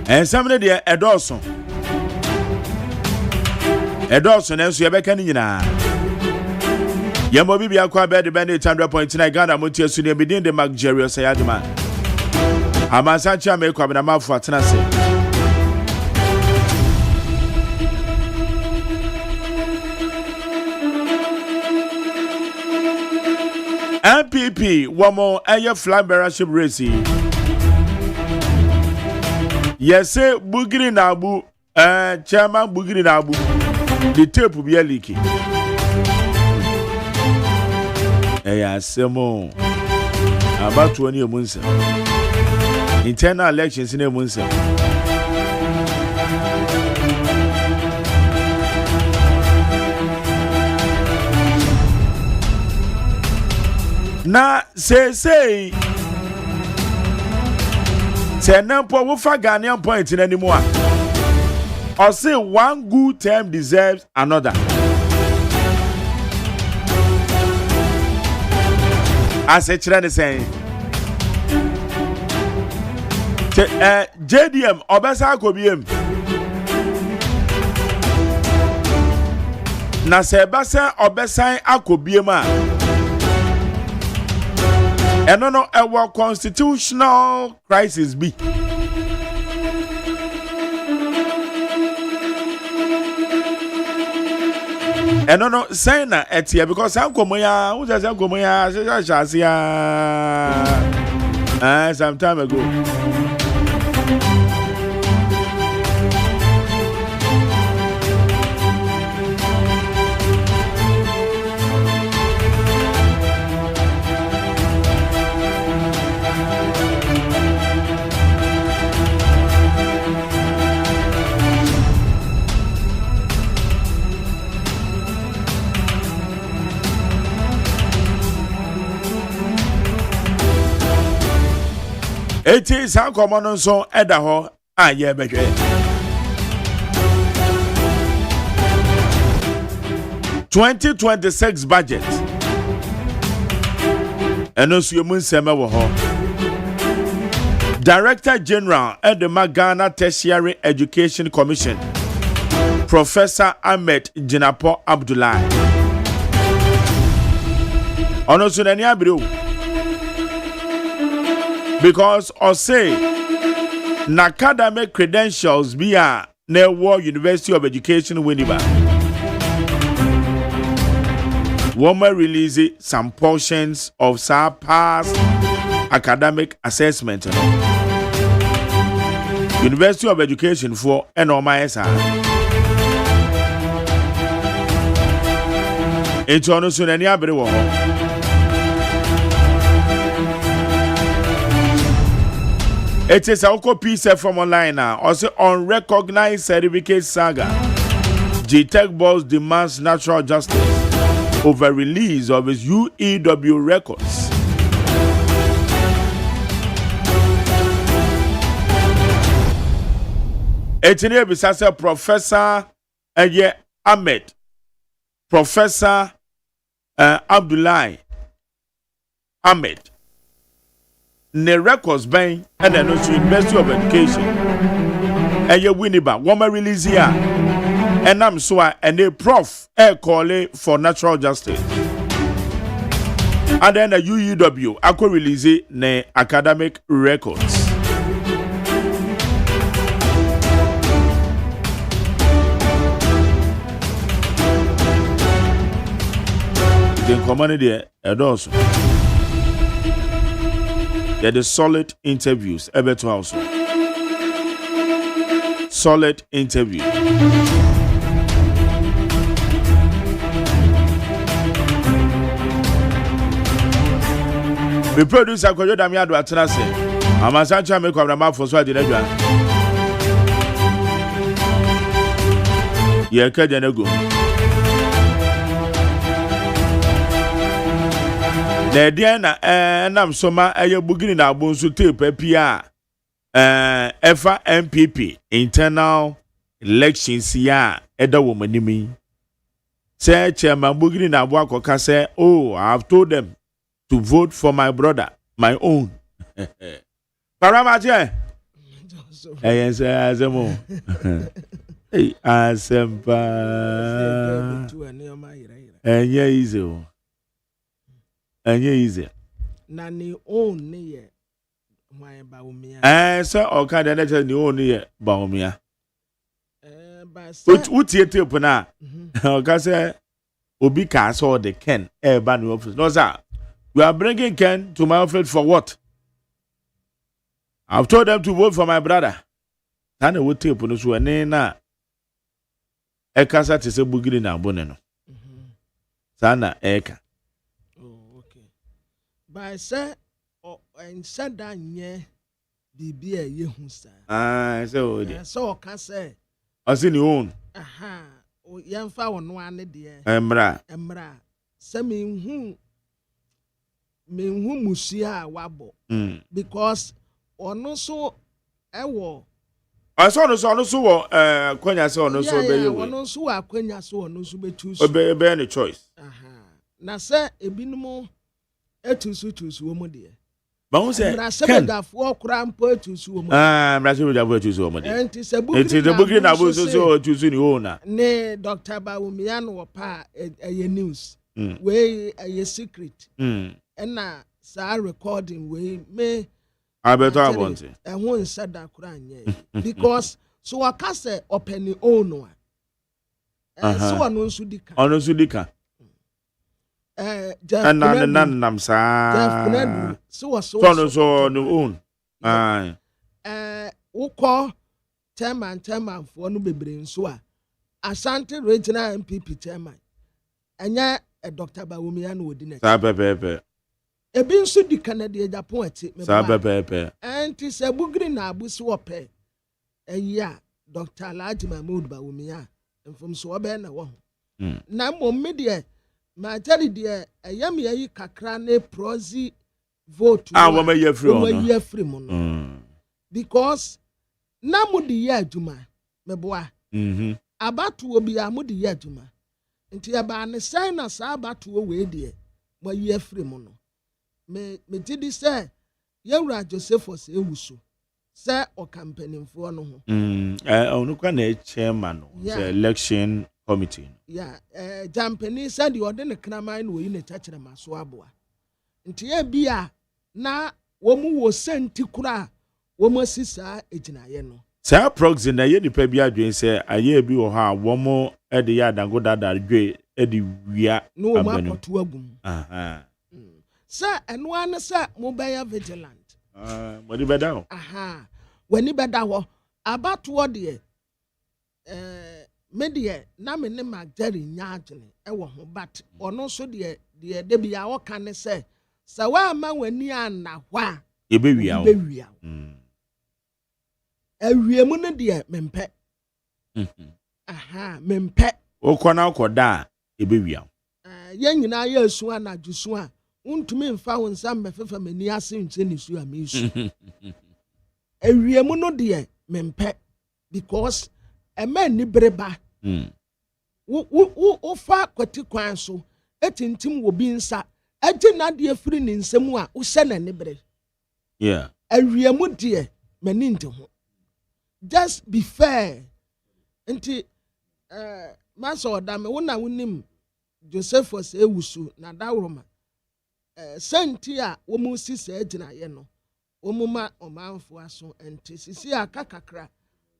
And somebody there Edorson. Edorson and so yabeka ni nyina. Yamo bibi akwa bed the bandit 100.9 Ghana Montie Sunia bedin the Magjerio OSEI AGYEMAN. Amasacha me kwa na mafu atena se. MPP wamo eye flag bearership race. Yes, Bugiri Nabu, Chairman Bugiri Nabu, the tape be a leaky. Semo about 20 months. Internal elections in a month. Na say Nampo will find Ghanaian point in anymore. Or say one good term deserves another. As a trend saying, JDM Obesa Kobiem na Sebasa Obesa Akobiema. And no our constitutional crisis be. And no say na etia because Sankomoya, who says Sankomoya, some time ago. It is how common so Edaho, ye better. 2026 budget. And also you mun sema wo ho. Director General at the Ghana Tertiary Education Commission, Professor Ahmed Jinapo Abdullahi. Ono sunani abiru. Because OSEI academic credentials be a War University of Education Winneba. Woman release some portions of some past academic assessment. University of Education for NOMISR. It's on Sunani Abriwo. It is a piece from online now. Also unrecognized certificate saga. GTech boss demands natural justice over release of his UEW records. Etine bisasa Professor Ahmed, Professor Abdullahi Ahmed. Ne records bang and then also University of Education. Winneba, woman release here. And I'm so and a prof call for natural justice. And then a UEW I could release ne academic records. The community and also. There are solid interviews. Everton also. Solid interview. The producer Koyo Damiado Atenase. Amasancha make up the map for so the yeah, Kajanego. The Diana and I'm soma a bugini na bonsu tape PA FA MPP internal elections ya Eda womanimi. Say Chairman Bugini na Wako say, oh, I've told them to vote for my brother, my own. Paramaje. Yes, Azemo. Hey, Asempa. And yeah, easy. And yeah, easy. Nani own near my Baumia. And so, all kind of letters, the only Baumia. What you tell Puna? Okay, say, Obika saw the Ken, ban office. No, sir. You are bringing Ken to my office for what? I've told them to vote for my brother. Tana would tell Puna so na. Eka to say bugiri na boneno. Sana eka. Oh, okay. But say, and said that ye be a yehusa. So can say. I seen you own. Aha. O yamfa won one dear. Emra. Say me musia wabo. Because ono so ewo. I saw no so kwanya so no so be you. Ono so akwanya so ono so betu so. Be any choice. Aha. Na say ebinumo etusu wo mo de. But who say Ken for crampo etusu wo mo. Mrase da etusu wo mo de. Enti se bugri na bo so etusu ni wo na. Ne Dr. Bawumia no pa eye news. We eye secret. Na sa recording we me I better want it. And one said that because so I can say open own one. So on Sudika. On Sudika. And none sa. So no own. Who call 10 man for no be so Ashanti Regional MPP chairman. And ya a Dr. Bawumia no dinner. Ebi nso di Canada Japan ati me ba anti se bugri na abusi wope eya Dr. Alhaji Mahmood Bawumia mfom so obe na wo na mom me de ma tell de eyam yayi kakra na proxy vote wo ma ye free no because na mu de ya adwuma me boa abatu obi amudi ye adwuma nti ya ba ne sign na sa abatu we de mo ye free mo no me did say Yawra Josephus ewuso say o campaigning for no ho onu kwa na chairman the election committee jampani said the order kraman no yi na chachira maso aboa nti ya bia na wo mu wo senti kura wo mo sisa ejinaye no say proxy na ye nipa bi adwen say aye bi wo ha wo mo e de ya dango dada dwe e de wia no ma potu agum Sir, and one sir, mobile vigilant. What do you better? Aha, when you better, about what dear, media, Namine Magdari Yajin, but or no so dear, Debbie, our can say, so why man when near na why? A baby, a reamuna dear, mempe. Aha, mempe. O kwana koda, a baby. Young and I, yes, one at Jusua. Untumi mfa won sam mefefa mani ase nche ni su amesu ewiemu no de mempe because a man ni breba wo fa kwati kwan so etintim wo bi nsa age na de afiri ni nsemu a wo hye na ne bre ewiemu de mani nte ho just be fair nti maso odame wo na wonim Josephus ewusu na dawroma senti a wo mu sisa agina ye no wo mu ma omanfo aso enti sisi aka kakra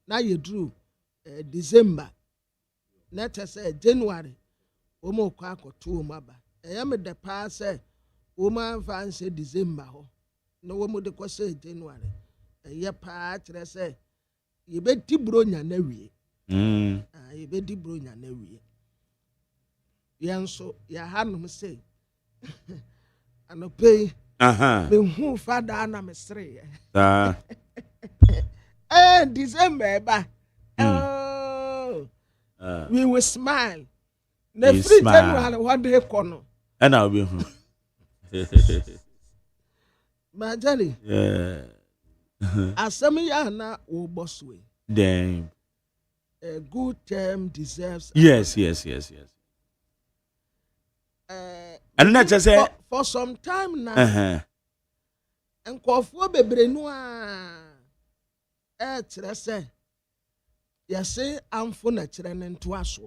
na yedru December na tese January wo mu kwa akoto wo maba me de pa se wo ma fa nse December ho no wo mu de ko se January pa kire se ye be dibro nya na wie ye be dibro nya na wie yanso ya hanum se anope me hu fada na mesre December ba we will smile na free January what dey kono and I'll be Majali asemi ya na wo bosswe damn a good term deserves yes and not just say for some time now. And Kofu Bebrenua say, yes, I'm for natural and to us.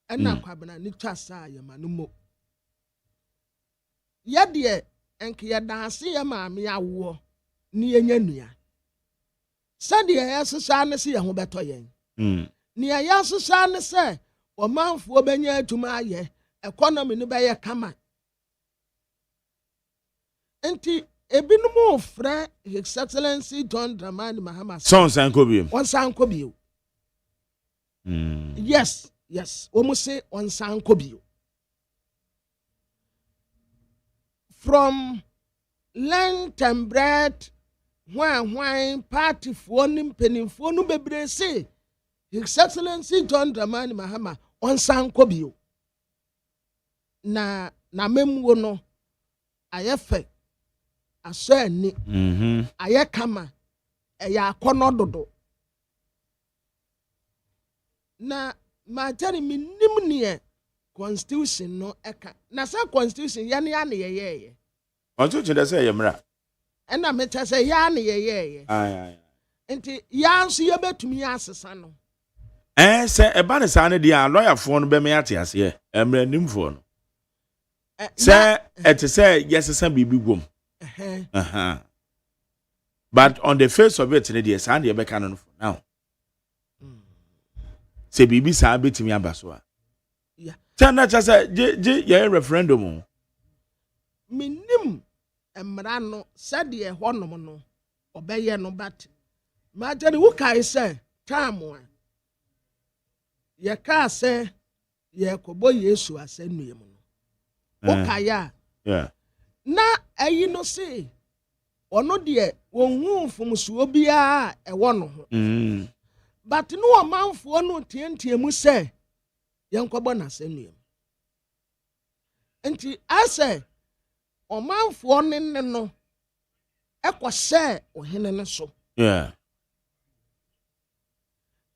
And now Quabana Nichasa Yamanumo. Yadia and Kia Dancy Mammy a war near Yenya. Sandy has a son, see a Hobetoyen. Near Yasu son, say, or man for Benya to my ye, economy no by a kama. Enti Ebinomo Fra, His Excellency John Dramani Mahama. Son Sankobium. One Sankobium. Yes, almost say on Sankobio. From Lent and bread, wine, party for him, penny for no bebre say, His Excellency John Dramani Mahama on Sankobio. Na memuono, I asɛ ni ayɛ kama ɛyɛ akɔnɔdodo na materi minim ne constitution no ɛka na sɛ constitution yɛ ne yɛyɛyɛ constitution dɛ sɛ yɛ mmra ɛna meta sɛ yɛ ne yɛyɛyɛ nti yɛ nso yɛbɛtumi asesa no sɛ ɛba ne saa ne deɛ a lɔyafoɔ no bɛmɛ ate aseɛ mmra nimfoɔ no sɛ ɛte sɛ yɛsesa biribi gwom. But on the face of it, the Sunday be canon for now. Say bibi sa betimi abasoa. Yeah. Tell na just say je referendum. Minim emra no said ye honom no obeye no but imagine who kai say time one. Ye ka say ye kobo Yesu asenuem no. Okaya. Yeah. Na ayi no say ono de wonhu mfomso bia e wo no ho but no omanfo no tientiemu say yenkobo na senuem enti ase omanfo ne no ekose ohene ne so yeah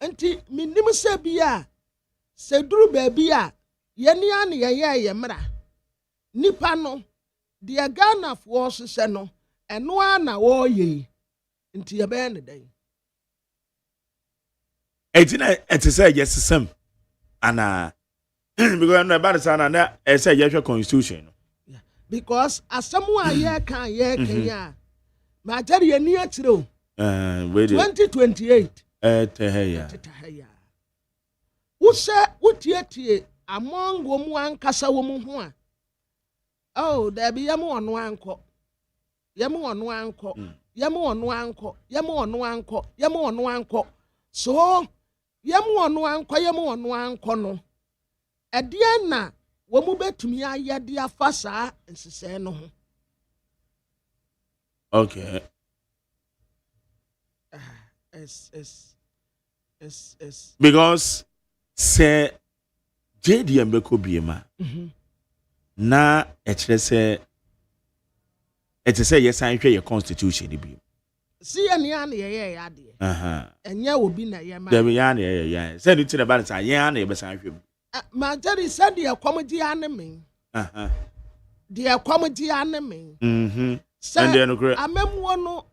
enti minim se bia se duru ba bia yene ane ye mra nipa no the Ghana force no and one hour ye into your band day. 18 to say yes, some and because I'm about to say, I say yes, your constitution. Because as someone ye can ya, my tell you near to 2028. Who said, what yet among woman Casa woman? Oh, there be yamu on one co. Yamu on one co. Yamu on one co. Yamu on one co. Yamu on one co. So, yamu on one co. Yamu on one cono. A diana, womu bet to me, I yet dear fassa, and say no. Okay. S. Because, say, JD and Beko Biema. Na etre say yes I hwe your constitution bi see any an ye ade enye obi na ye ma there be an ye say the thing about it say an e be san hwe ma jerry said the comedy anime the comedy anime and then amemwo no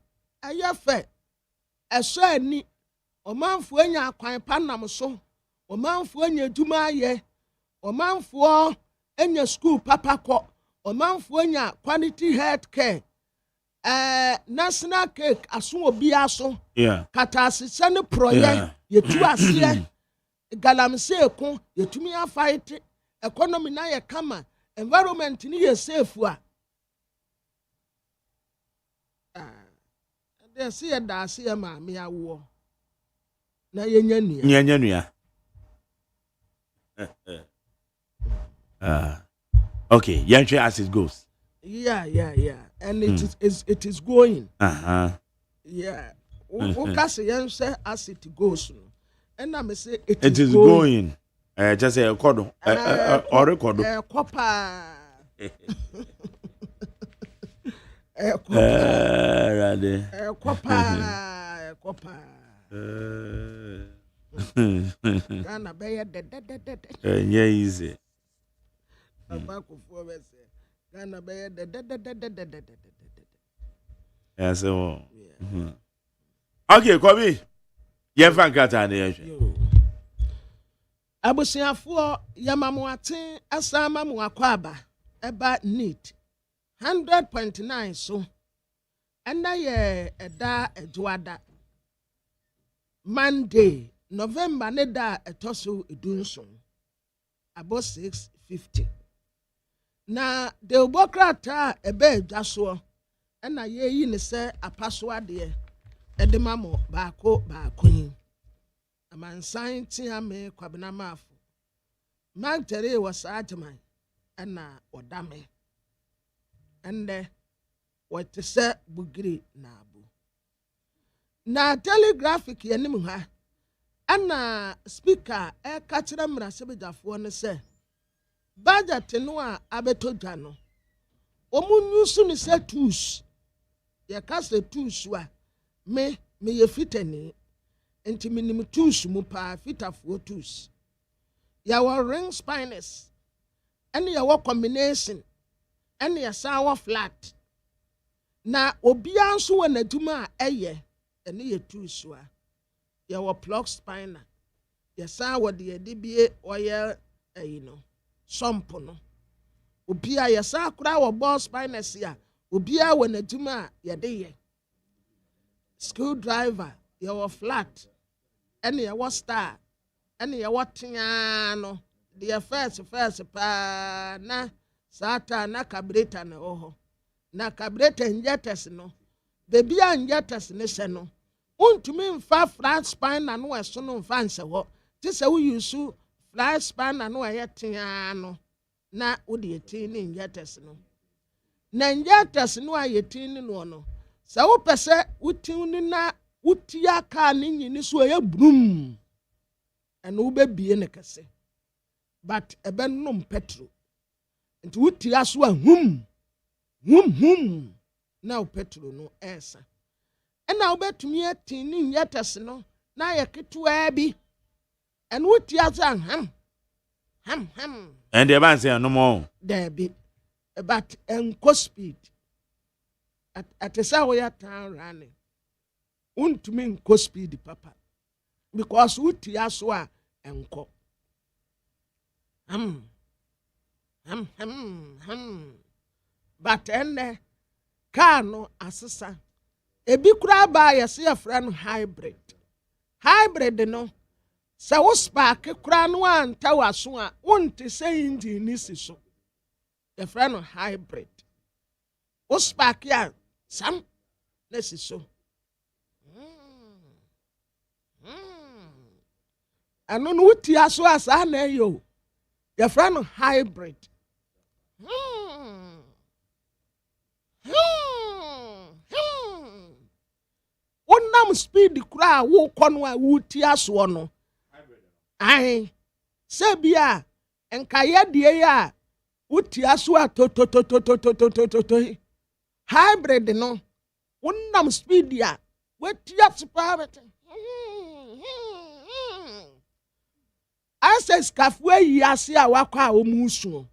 aye fe eso ani omanfo anya akwan panam so omanfo anya dwuma aye omanfo enya school papa ko omanfo enya quality health care national cake aso obi aso kata asese ne proye yetu ase galamse ko yetumi afight economy na ye kama environment ni ye safe a dey see da ase ma me awo na yenya nua okay, Yantre as it goes. Yeah. And it is going. Yeah. Ukase Yantre as it goes. And I say it is going. Just say a cordon. Or record. Copper. Copper. Yeah, easy. Ghana be de. Yeah, so. Okay, Kobe. Ye fan kata na ye. Abusiafo yamamu aten asama mu akwaba eba neat 100.9 so. Enda ye eda ejuada Monday November ne da etoso edunso about 6:50 na de obokrata ebe adwaso ena ye yi ne se apaso ade ede mamo baako yin amansan tia me kwabena mafo magtere was agyeman ena odame ende what say bugiri na abu na telegraphic yanim ha ana speaker e ka kire mrasebejafo ne se budget no a abeto dwa no omunyusu ne se tools ye ka se tools a me ye fitani enti minim tools mu pa fitafo tools ya wa ring spines ene ya wa combination ene ya sawa flat na obia nso wɔ n'adwuma a ɛyɛ ɛne yɛ tools a yɛwɔ plug spiner yɛsan wɔ de yɛde bie ɔyɛ ɛyi no sump no obia yɛsan akora wɔ ball spiners a obia wɔ n'adwuma a yɛde yɛ screwdriver yɛwɔ flat ɛne yɛwɔ star ɛne yɛwɔ tea no deɛ first paa na saata na carburetor na ɛwɔ na carburetor injectors no baby injectors ne se no untumi mfa flat spine no eso no mfa nse ho ti se we use flat spine no ayetia no na wo de yetin ne injectors no na injectors no ayetin ne no se wo pese wutin ni na wutia ka ne nyini so ye brum eno wo bebie ne kase but ebe no petrol nti wutia so ahum hum now petrol no esa ena obetumi atin ni yetes no na yeketua bi en wotia za ham and the man say no more there be but enko speed at say we are town running untumi enko speed papa because wotia so a enko ham but enne car no asesa ebi kura ba yesi afra no hybrid no se wo spark kura no anta waso a wonte se engine ni si so the friend no hybrid wo spark ya sam na si so ano no wuti aso asa na yo the friend no hybrid Wonam speed kura wo kono a wuti aso no ai se bia enka ye de ya wuti aso a to hybrid no wonam speed ya wuti aso pa bete access kafwe yi ase a wakwa a omusu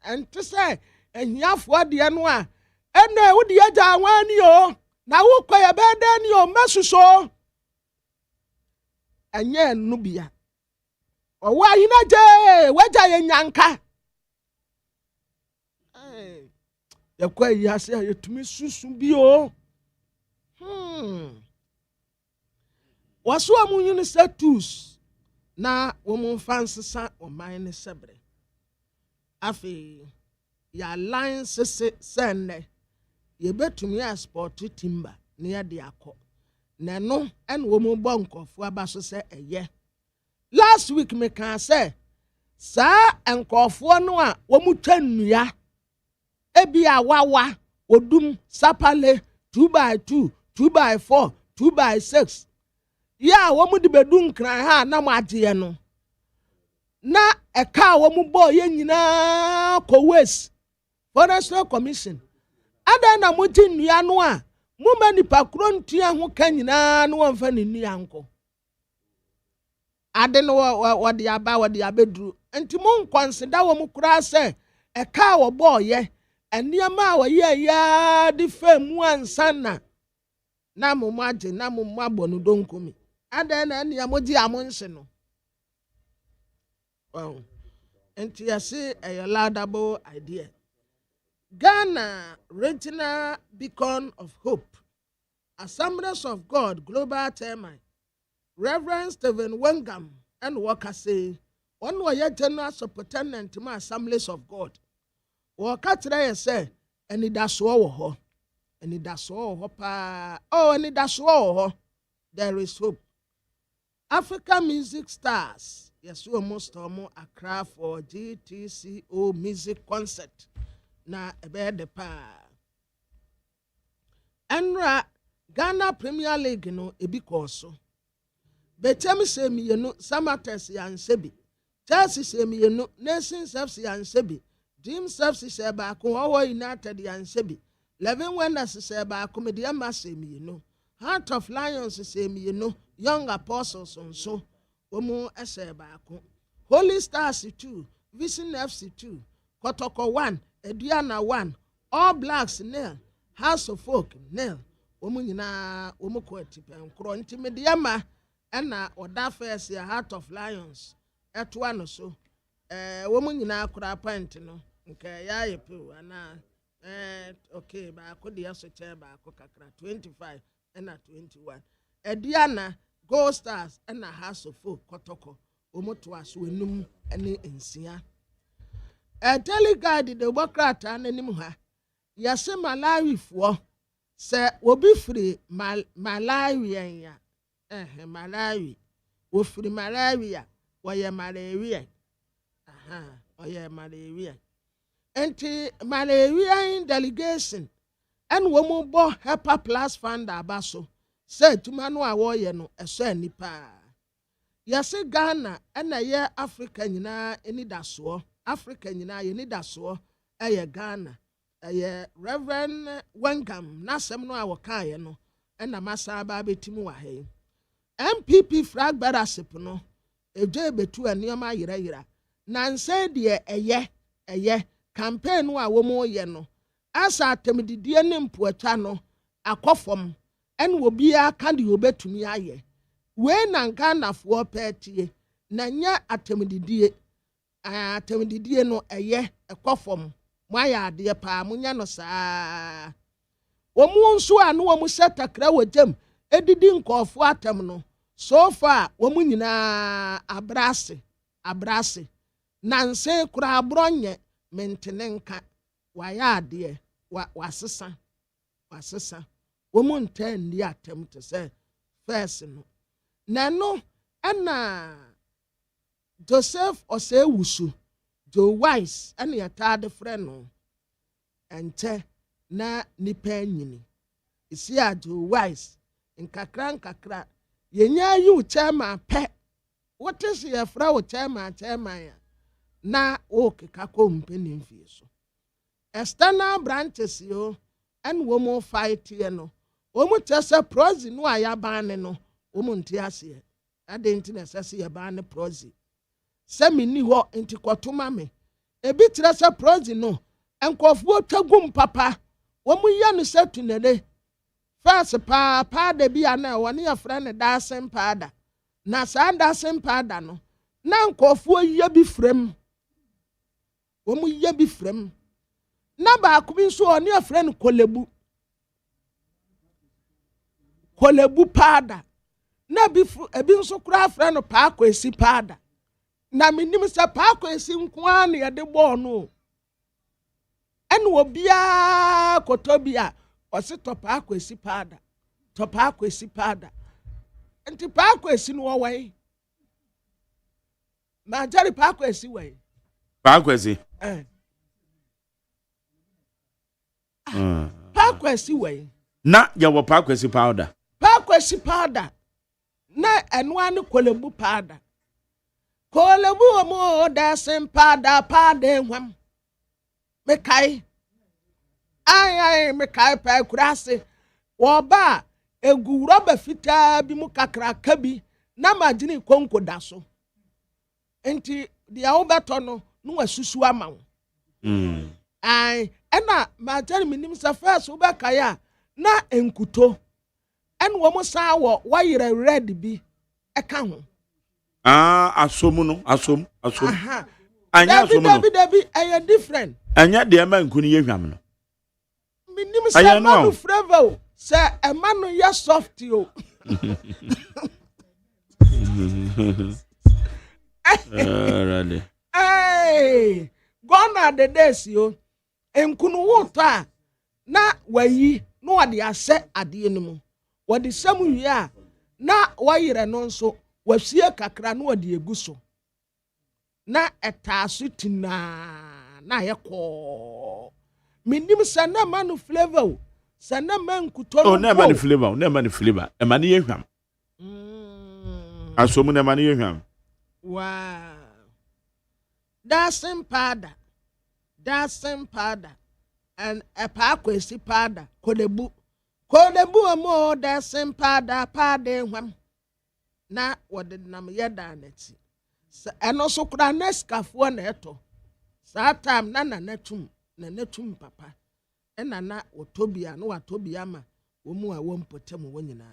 ente se ehiafo de no a ene wo de agya wani o na wo koye bede ni o mesuso anye nu bia o wa hina je waja ye nyanka ye koye ase ye tumi susu bi o waso amunyu status na wo mun fansesa o man ne sebre afi ya line sende ye betumi a sport timber ne ya de akọ na no en wo mu bo nkofo abaso se eye last week me kan say sa nkofo no a wo mu twanua ebi a wawa odum sapale 2x2 2x4 2x6 ya wo mu de bedun kran ha na magye no na eka wo mu bo ye nyina ko west Forestry Commission ada na muti nnua no a mu manipa kro ntua ho ka nyina no won fa ne nnua nko ade no wo de aba wo de abeduru enti mu consider wo mu kura se ɛka wɔ bɔɔyɛ ɛnneɛma a wɔyɛ ya de fam ansana na mo agye na mo abɔ no donkumi adan na nneɛma gye amonhye no wow enti yɛse ɛyɛ laudable idea. Ghana Regional Beacon of Hope, Assemblies of God Global Chairman, Reverend Stephen Wengam, and Walker say, one way general superintendent to my Assemblies of God. Walker today say, and it does so, and it does so, and it does so, there is hope. African music stars, yes, we almost Accra for GTCO music concert. Na ebe de pa enra Ghana Premier League no ebi koso betem se miyenu Samatex yansebi Chelsea se miyenu Nations FC yansebi Dreams FC se ba ko Owo United yansebi Eleven Wonders se ba ko Mediama se miyenu Heart of Lions se miyenu Young Apostles nso omu ese ba ko Holy Stars 2 Vision FC 2 Kotoko 1 Ediana 1, All Blacks 0, House of Folk 0. Womunyina womukweti penkro nti mediama na oda first ya Heart of Lions etwa no so womunyina akura point no nke ya yepe ana okay ba ko de so che ba ko kakra 25 na 21. Ediana Gold Stars na House of Folk Kotoko womuto aso enum ne ensia. Delegate the Bokrata nanim ha yase Malawi fo se obi free Malawi ya Malawi wo free Malawi ya woye Malawi oye Malawi enti Malawi delegation en wo mo bo Helper Plus Fund abaso se tuma no a wo ye no eso anipa yase Ghana na ye Africa nyina eni daso Africa nyina ye ni daso eye Ghana eye Reverend Wengam na sem no a wokae no na masa ba betimu wa he MPP flag bearership no eje betu anioma yira na nse de eye campaign no a wo mo ye no asa atemdidie ne mpoatwa no akofom en wo bia ka de obetumi aye we na Ghana fo petie na nya atemdidie atemdidie no eye ekofom mwaya ade pa munya no saa omu nso anu omu setakra wojam edidi nkofo atem no so far omu nyina abrase na nse kura abronye mentenenka waya ade wasesa omu nten ndi atem te se first no nano ana Joseph Osewusu Joe Wise and your tad friend no ente na nipa nyini isi a Joe Wise in kakra yenya yu chairman pe what is your frau chairman ya na o keka ko mpeni mfie so external branches yo and womo fight ye no womo tese prozi no ayaban no womo nti ase adenti na sese ye ban prozi semini ho enti kwotoma me ebi trese prozi no enkofuo twagum papa womu ya no setunele first pa da bi ana woni ya friend da sempada na sa da sempada no na enkofuo ya bi frem womu ya bi frem na ba ko bi so oni ya friend kolebu pada na bi ebi nso kura friend pa kwesi pada na minim se pa kwesi nkoa na ye de bo no en obia kotobia osi topa kwesi pada enti pa kwesi no wai na jari pa kwesi wai pa kwesi pa kwesi wai na ya wo pa kwesi powder na enwa ne kolebu powder kolebu mo da sem powder enwam mekai ai mekai pa kurase wo ba egu roba fita bi mu kakra kabi na magini konko da so enti dia wo beto no no asusu ama wo ai ena ma tell me nim sa first wo ba kaya na enkuto en wo mo sa wo wayere red bi eka ho asom no asom anya asom no Dabi aya different anya de ma nkuni ye hwam no minim sa ma flavor sa e ma no ya soft yo Hey, gone are the days yo. Enkunu wuta na wayi no ade ase ade enimu. Wode samu wi a na wayire no nso wasie kakra no ade eguso. Na etaaso tina na yeko. Minim sa na manu flavor. Sa na mankuto no. Oh, na manu flavor, na manu flavor. E mani ye hwam. Aso mu na mani ye hwam. Wow. Dancing powder. And a pakwesi powder. Kodebu mo dancing powder wham. Na wade nam yeda neti. And also kuda Nescafe na eto. Sa time na netum papa. Ena na otobia no watobia ma womu a wompotem wonyina.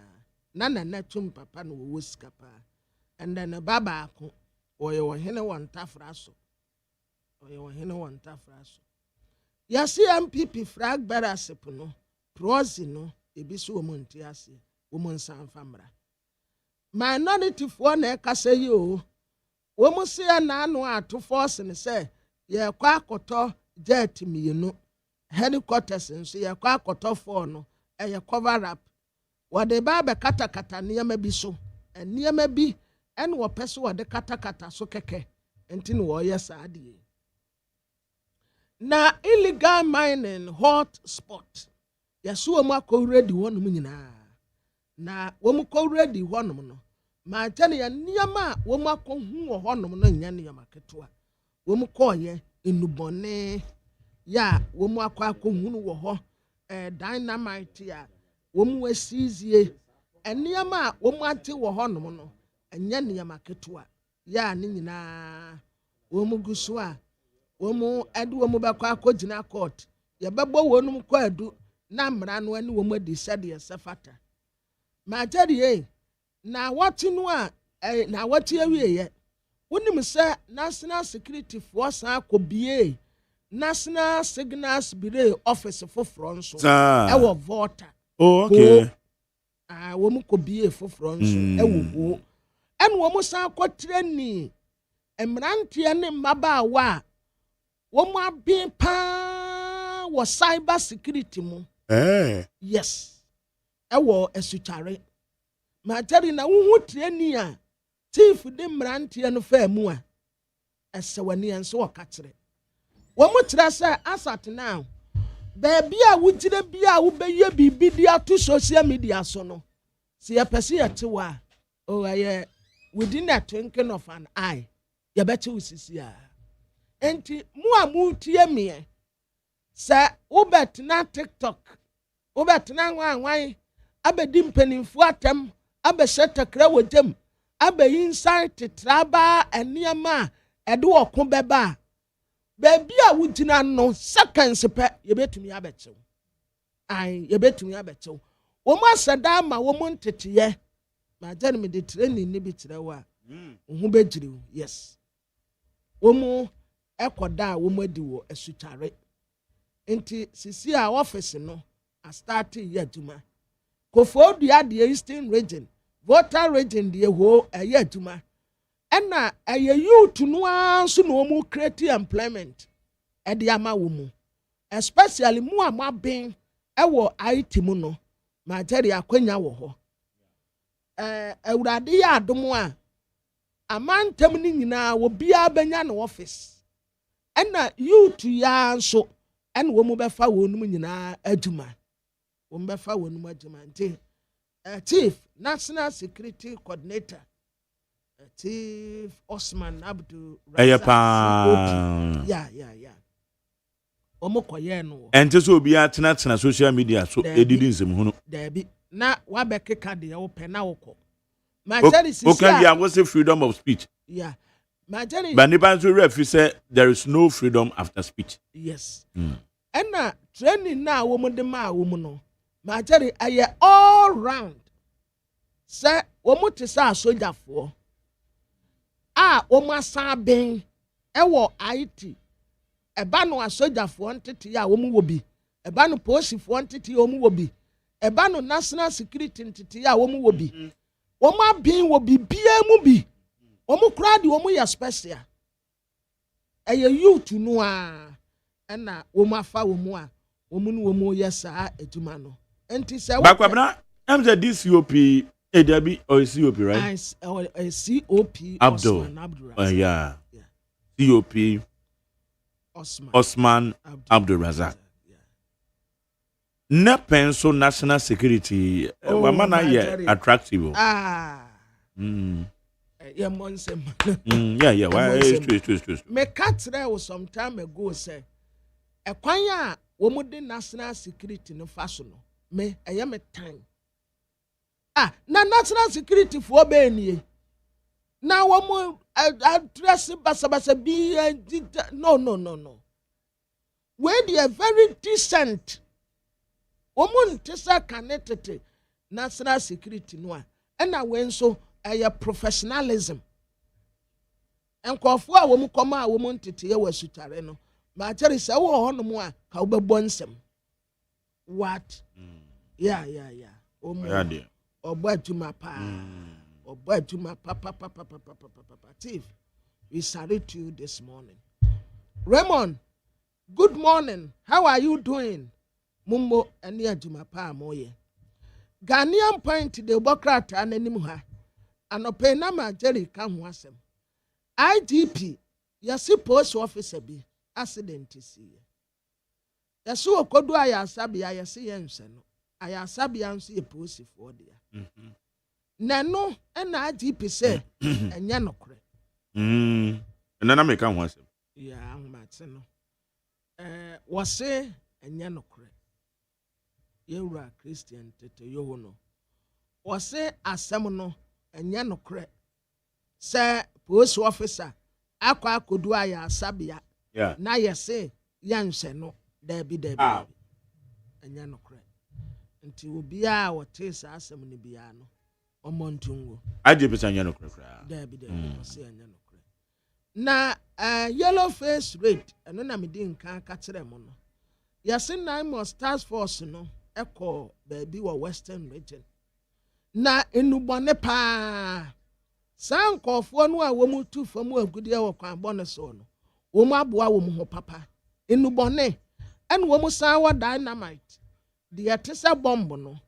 Na netum papa no wo skapa. And then a baba ako oye hene wanta fraso. Yasi MPP frag berasep no prozi no ebiso omonti ase womon sanfamra. Minority for na ekasa yi o. Womu se na anu ato force ne se ye kwa akoto jet mienu. Headquarters nso ye kwa akoto for no eye cover up. Wode ba be kata niyama bi so. Niyama bi en wo pese wode kata so keke. Enti no wo yes ade. Na illegal mining hot spot. Yasu omu akọ ready wonum nyina. Na womu kọ ready wonum no. Ma tane ya niyama womu akọ hu wo honum no nya niyama ketua. Womu kọ ye enubone ya womu akọ hu wo ho dynamite ya womu wasizie eniyama womu ate wo honum no nya niyama ketua. Ya ni nyina womu guso a womu adu womu bakwa akogina court ye bebo wonum kwa adu na mra no ani womu adi sade yesafata ma jari na watinu a na wati awiye wonim se national security force akobie national signals bureau office foforo nso ewo voter okay womu kobie foforo nso ewo ho en womu san kotreni emrantie ne mabaawa womu abin pa wo cyber security mu yes ewo esuchare ma tari na wo treni a chief de mrantie no fa mu a esewani enso wakatere womu tra se asat now baby a wugire bia wo beye bibi dia to social media so no se ya pese yetewa o aye within a twinkling of an eye ya beti usisi a enti mu a mu tie me sa ubet na TikTok ubet na nwan abedi mpanimfu atem abehyetakra wodem abe insight traba eniama edo okun beba baby a wugina no seconds pe ye betumi abechew ai ye betumi abechew wo ma sada ma wo mu ntetiye ma jani me de training ni bi tirewa hu bejiri yes wo mu ekoda wo mu adi wo asutare enti sisi a office no a start ye aduma kofo dua de Eastern region voter region de ho eye aduma ena eye youth no anso no mu create employment e de ama wo mu especially mu amaben ewo IT mu no ma jari akwanya wo ho awurade ya adom a amantam ni nyina wo bia benya no office ena youth ya nso en wo mu befa wonum nyina aduma wo mu befa wonum aduma nti chief national security coordinator Chief Osman Abdul Ayapa ya omo koye no ente so obi atena social media so edidi nsem hunu dabi na wabekeka de wo pe na wokọ ma tell sisi okay we say freedom of speech yeah Majari. But Nibanzu refi say there is no freedom after speech. Yes. And na training na woman de ma woman no. Majari aye all round. Say woman te sa soldier for. Woman sa ben ewo IT. Eba no soldier for entity ya woman wo bi. Eba no police for entity woman wo bi. Eba no national security entity ya woman wo bi. Woman bin wo bi bia mu bi. Woman crowd woman ya special. Eye youth no na woman fa woman a woman yes adwuma no. Enti say Bakwabna am say this COP Edabi or COP right? COP Abdul. Yeah. COP Osman Abdul Razak. Ne penso national security wamana ye attractive. Yeah, monsem. Yeah. Why? It's true. Me katre was some time ago say, a kwanya womude national security no fashion no. Me me time. Na national security for be na womu address basa be no. When they are very decent. Womun tesa connected national security no and na when so professionalism. Enkofo a wo mu koma a wo mu ntete ye wasutare no. Ma tell say wo ho no mu a ka wo bebo nsem. What? Yeah. Omo. Obo atuma pa. Obo atuma pa. Chief, we salute you this morning. Raymond, good morning. How are you doing? Mumbo eni atuma pa moye. Ghanaian point the Bokrata ananim ha. Anope na ma Jerry ka ho asem. IGP yasi post officer bi accident si. Yasi okodu ayasabia yasi yense no. Ayasabia nso ye post for dia. Nano na IGP say enya nokre. Nana me ka ho asem. Yeah, ahomate no. Wose enya nokre. Yewura Christian tete yoho no. Wose asem no enya nokre. Say police officer akwa akodu aya asabia. Yeah. Na yese yanse no debi. Enya nokre. Nti obi a wote sa asem ne bia no omontungo. Aje pesa enya nokre kra. Debi wose enya nokre. Na yellow face rate eno na medi nkan ka kire mo no. Yese 9 months task force no eko baby wa western region. Na enubone pa sankofo no a wo mu tu fam agudie wo kwan bone so no. Wo mu aboa wo mu ho papa. Enubone en wo mu san wa dynamite. The atesa bomb no.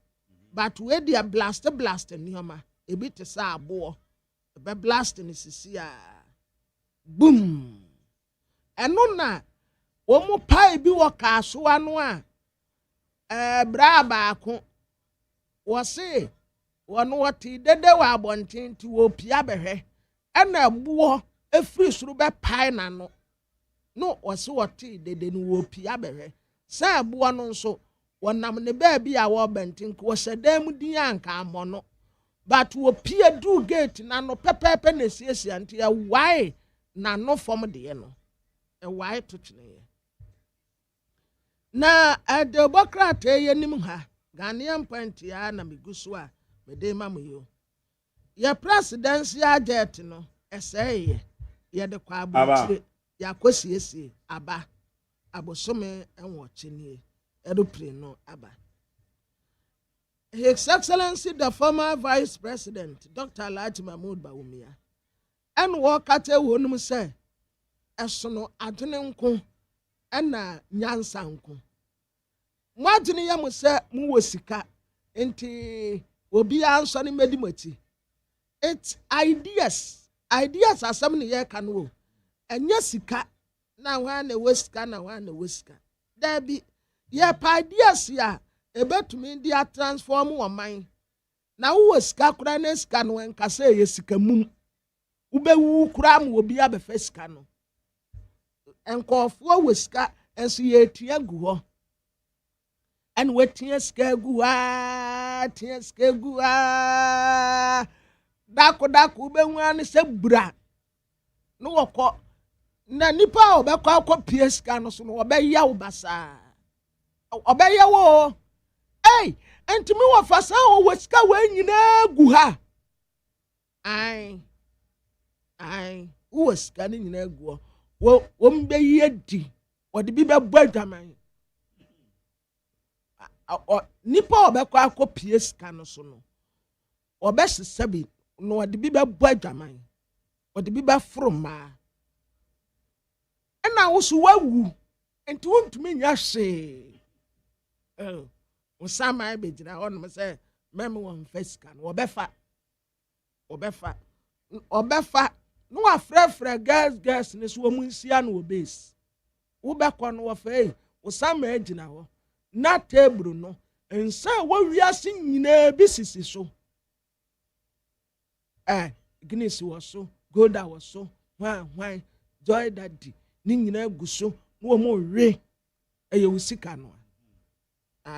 But we dia blast nioma. Ebi te sa abo. Be blast ni sisi a. Boom. Eno na wo mu pa ebi wo ka so anu a bra baako wo se wono woti dede wa abonten ti wo pia behwe ena buo efiri suru be pai na no wo se woti dede no wo pia behwe sa buo no nso wonam ne ba bia wo benten ko sedam din anka amono but wo pia du gate na no pepepe na siesia nti ya why na no form de no why to twene na Democrat yenim ha Ghanaian point ya na migusu a mede mamuyo ya presidential jet no eseye ye de kwa abotire ya kwasiesie aba abosome enwo chenie aeroplane no aba. His Excellency the former Vice President Dr. Alhaji Mahmoud Bawumia en wo kate wonum se esono adwene nko ena nyansa nko mwajini ya muse muwosika enti obi anso ni medimati it's ideas asem ne ye kan wo enya sika na wa na wosika na wa na wosika da bi ye pa ideas ya ebetumi dia transform wo man na wo sika kura na sika no enkasa ye sika mum ubewu kura mu obi abefa sika no enkofo wo sika enso ye tia gu ho and wetin skegu dako be nwa ni se bra no woko na nipa obekwa akopie sika no so no obeya wo basa obeya wo enti me wo fasa wo sika we nyina gu ha ai wo sika ni nyina gu wo mbe yedi wo de bi be adwaman nipa obekwa akopie sika no so no obesisabi no wo de bi be adwaman wo de bi be froma na wo so wawu enti wontumi nya hwe wo sama be gina on say mem won fasika no obefa no afrefre girls ne so mu nsia no obese wo bekọ no wo fa wo sama gina ho na table no nsa wo wiase nyina bi sisi so Guinness was so Golda was so why Joy Daddy ni nyina guso wo mo we wusika no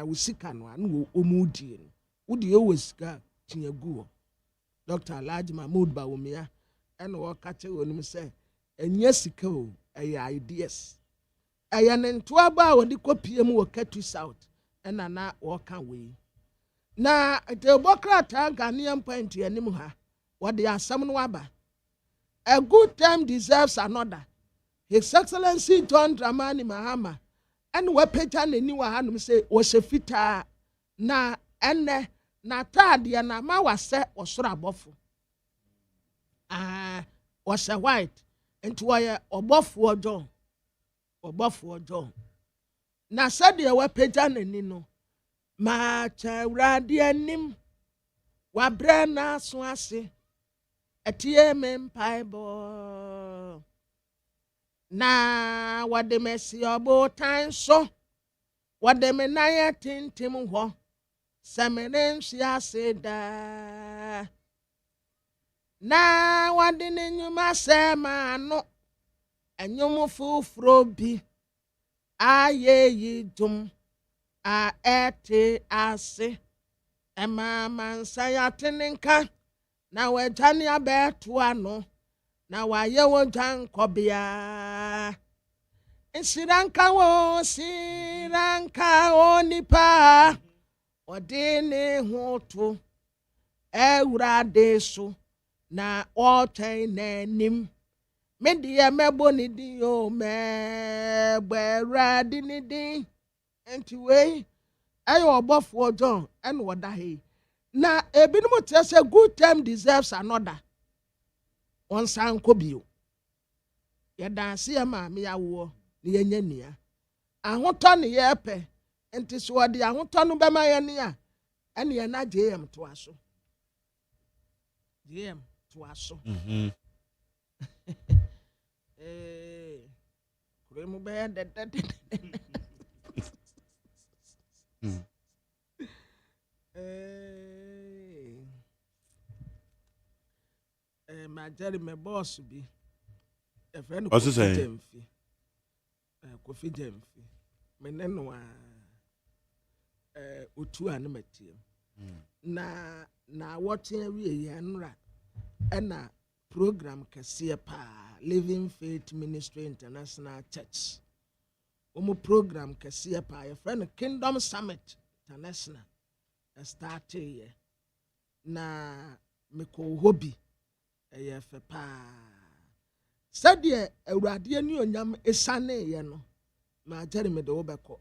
wusika no no omudi no wudi wusika tinyagu Dr. Alhaji Mahmood Bawumia ene wo kache wonim se enya sika o ideas nento aba wodi kopie mu wo Katu South ena na wo ka we na te bokrata Ghanaian point anim ha wodi asam no aba a good time deserves another. His Excellency John Dramani Mahama and we peja ne ni wa hanum say wo se fita na ene na tade na ma wase osoro abofo was a white into why obofo ojo na sade we peja ne ni no ma cha urade anim wa bre na so ase etie me mpaibo na wade mesi obo tan so wade me na ya tintim ho semenen sia seda na wade ne nyuma sema no enyum fufuro bi aye yidum a ete ase emama nsaya tinenka na wejani abetu ano na waye wo jan kobia siranka wo nipa odine hoto ewrade so na oten nanim media mebo ni di o meberade ni di enti we ayo obofo John en woda he na ebinumu tese good time deserves another on san kobio ya danse ya maame ya wo ne yenya nia ahoto ne ye pe enti so de ahoto no bema ye ne a ene ye na JM to aso JM to aso kuremu be de my Jerry, my boss be a friend of Kofi Jemfi. Menenwa utu animati. Na watching we yanra ena program kasiye pa Living Faith Ministry International Church. Omo program kasiye pa a friend Kingdom Summit International. Start here. Na meko hobby. Eyefe pa sadie awurade ani onyam esane ye no ma jere me de wo beko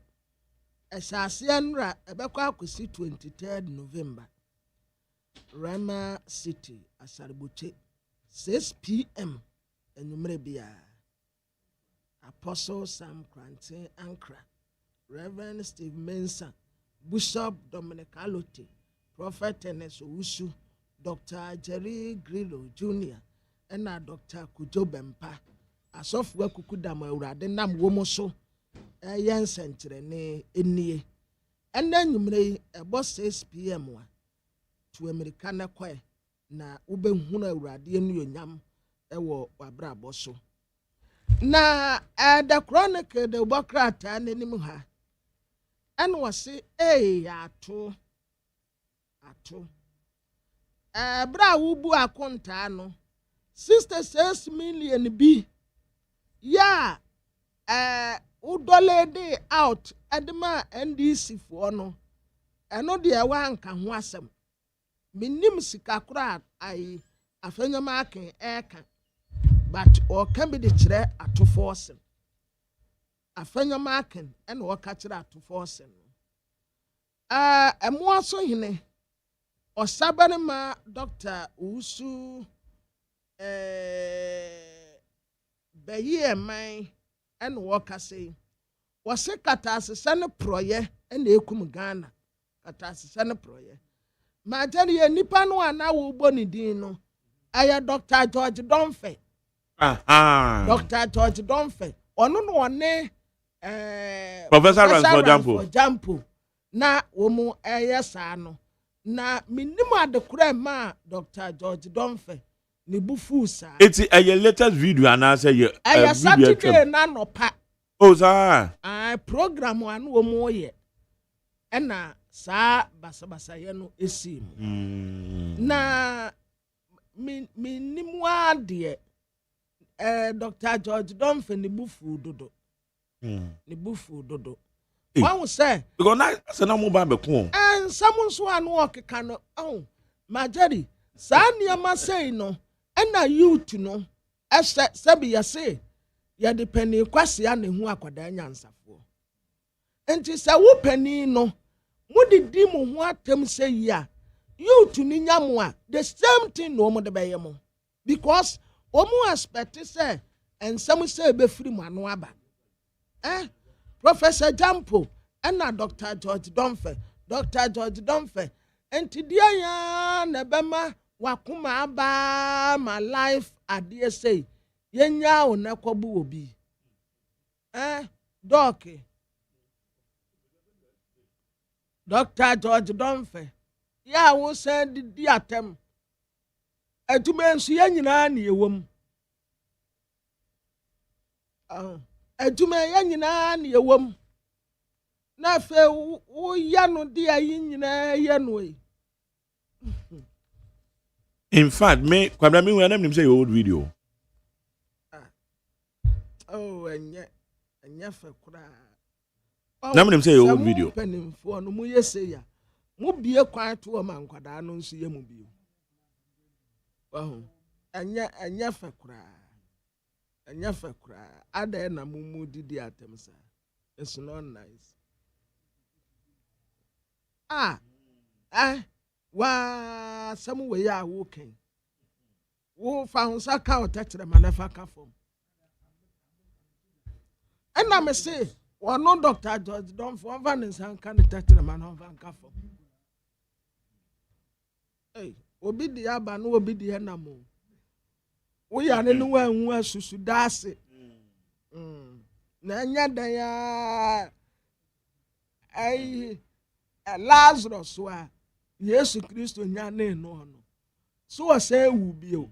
esase enra ebeko akosi 23rd November Rama City Asarbuche 6 p.m. enyumre bia Apostle Sam Krantin Ankra Reverend Steve Mensah Bishop Dominic Alote Prophet Enes Owusu Dr. Jerry Grillo Jr. and Dr. Kujo Bempa. As of Wakukudam Urade Nam Womoso, a young century ne enie. And then you may about 6 p.m. to Americana Quay na Ube Huna Radian Yam, ewo Wabra Bosso. Na the chronicle the Bokrat and Nimuha. And was say, ato. Bra ubu akonta no 66 million bi ya udole day out edema NDC for no eno de wa nka ho asem minim sika kura ai afanyama aken eka but o can be the kire atofo osem afanyama aken ena o ka kire atofo osem emo aso hine osabane ma Dr. Usu Baye man and waka say was a catassan proye and ekum Ghana catassan proye. My daddy and Nipano and now Bonnie Dino. I am Dr. George Donfe. Dr. George Donfe. Or no one Professor Rans for Jampo. Na womo ayasano. Na minima de crema Dr. George Donfe. Ni bufu sa. It's a latest video and I say a Saturday na no pa. Oh sir. Program one wo mo ye. Ena sa basa ye no esi. Na minimwa de Dr. George Donfe ni bufu dodo. Ni bufu dodo. One say because na say na mo ba be ko. And someone so an work can oh majori sa niama say no. Ena youth no sebi ya say ya de pani kwase ya ne hu akwada nyansafo enti se wo pani no mudi di mu hu atem say ya youth ni nyamo a the same thing no mo de beye mo because omo expect say ensam say be free mu anu aba Professor Jampo ena Dr. George Donfe enti dia ya na bema wakuma aba my life adie say yenya o na kwabu obi Dr. George Donfe ya wo send di atem aduma nso ya nyina na ewom aduma ya nyina na ewom na fe wo ya no di ayi nyina ya no In fact, me kwabra me when them say old video. Oh, and fa kura. Na me say old video. Penimfo no mu yese ya. Mu bie kwan to o man kwada no nso ye mu bio. Anya fa kura. Ada na mu didi atem sa. It's not nice. Wa some way ya walking. Wo found saka o tetre manafa ka form. And I may say, one no Dr. George don't for van is han kan tetre manafa ka form. Hey, obi di aba no obi di enamo. Wo ya ne no wan hu asusu dase. Na nya dan ya ai Lazarus wa Yesu Kristo nyane no so say wu bio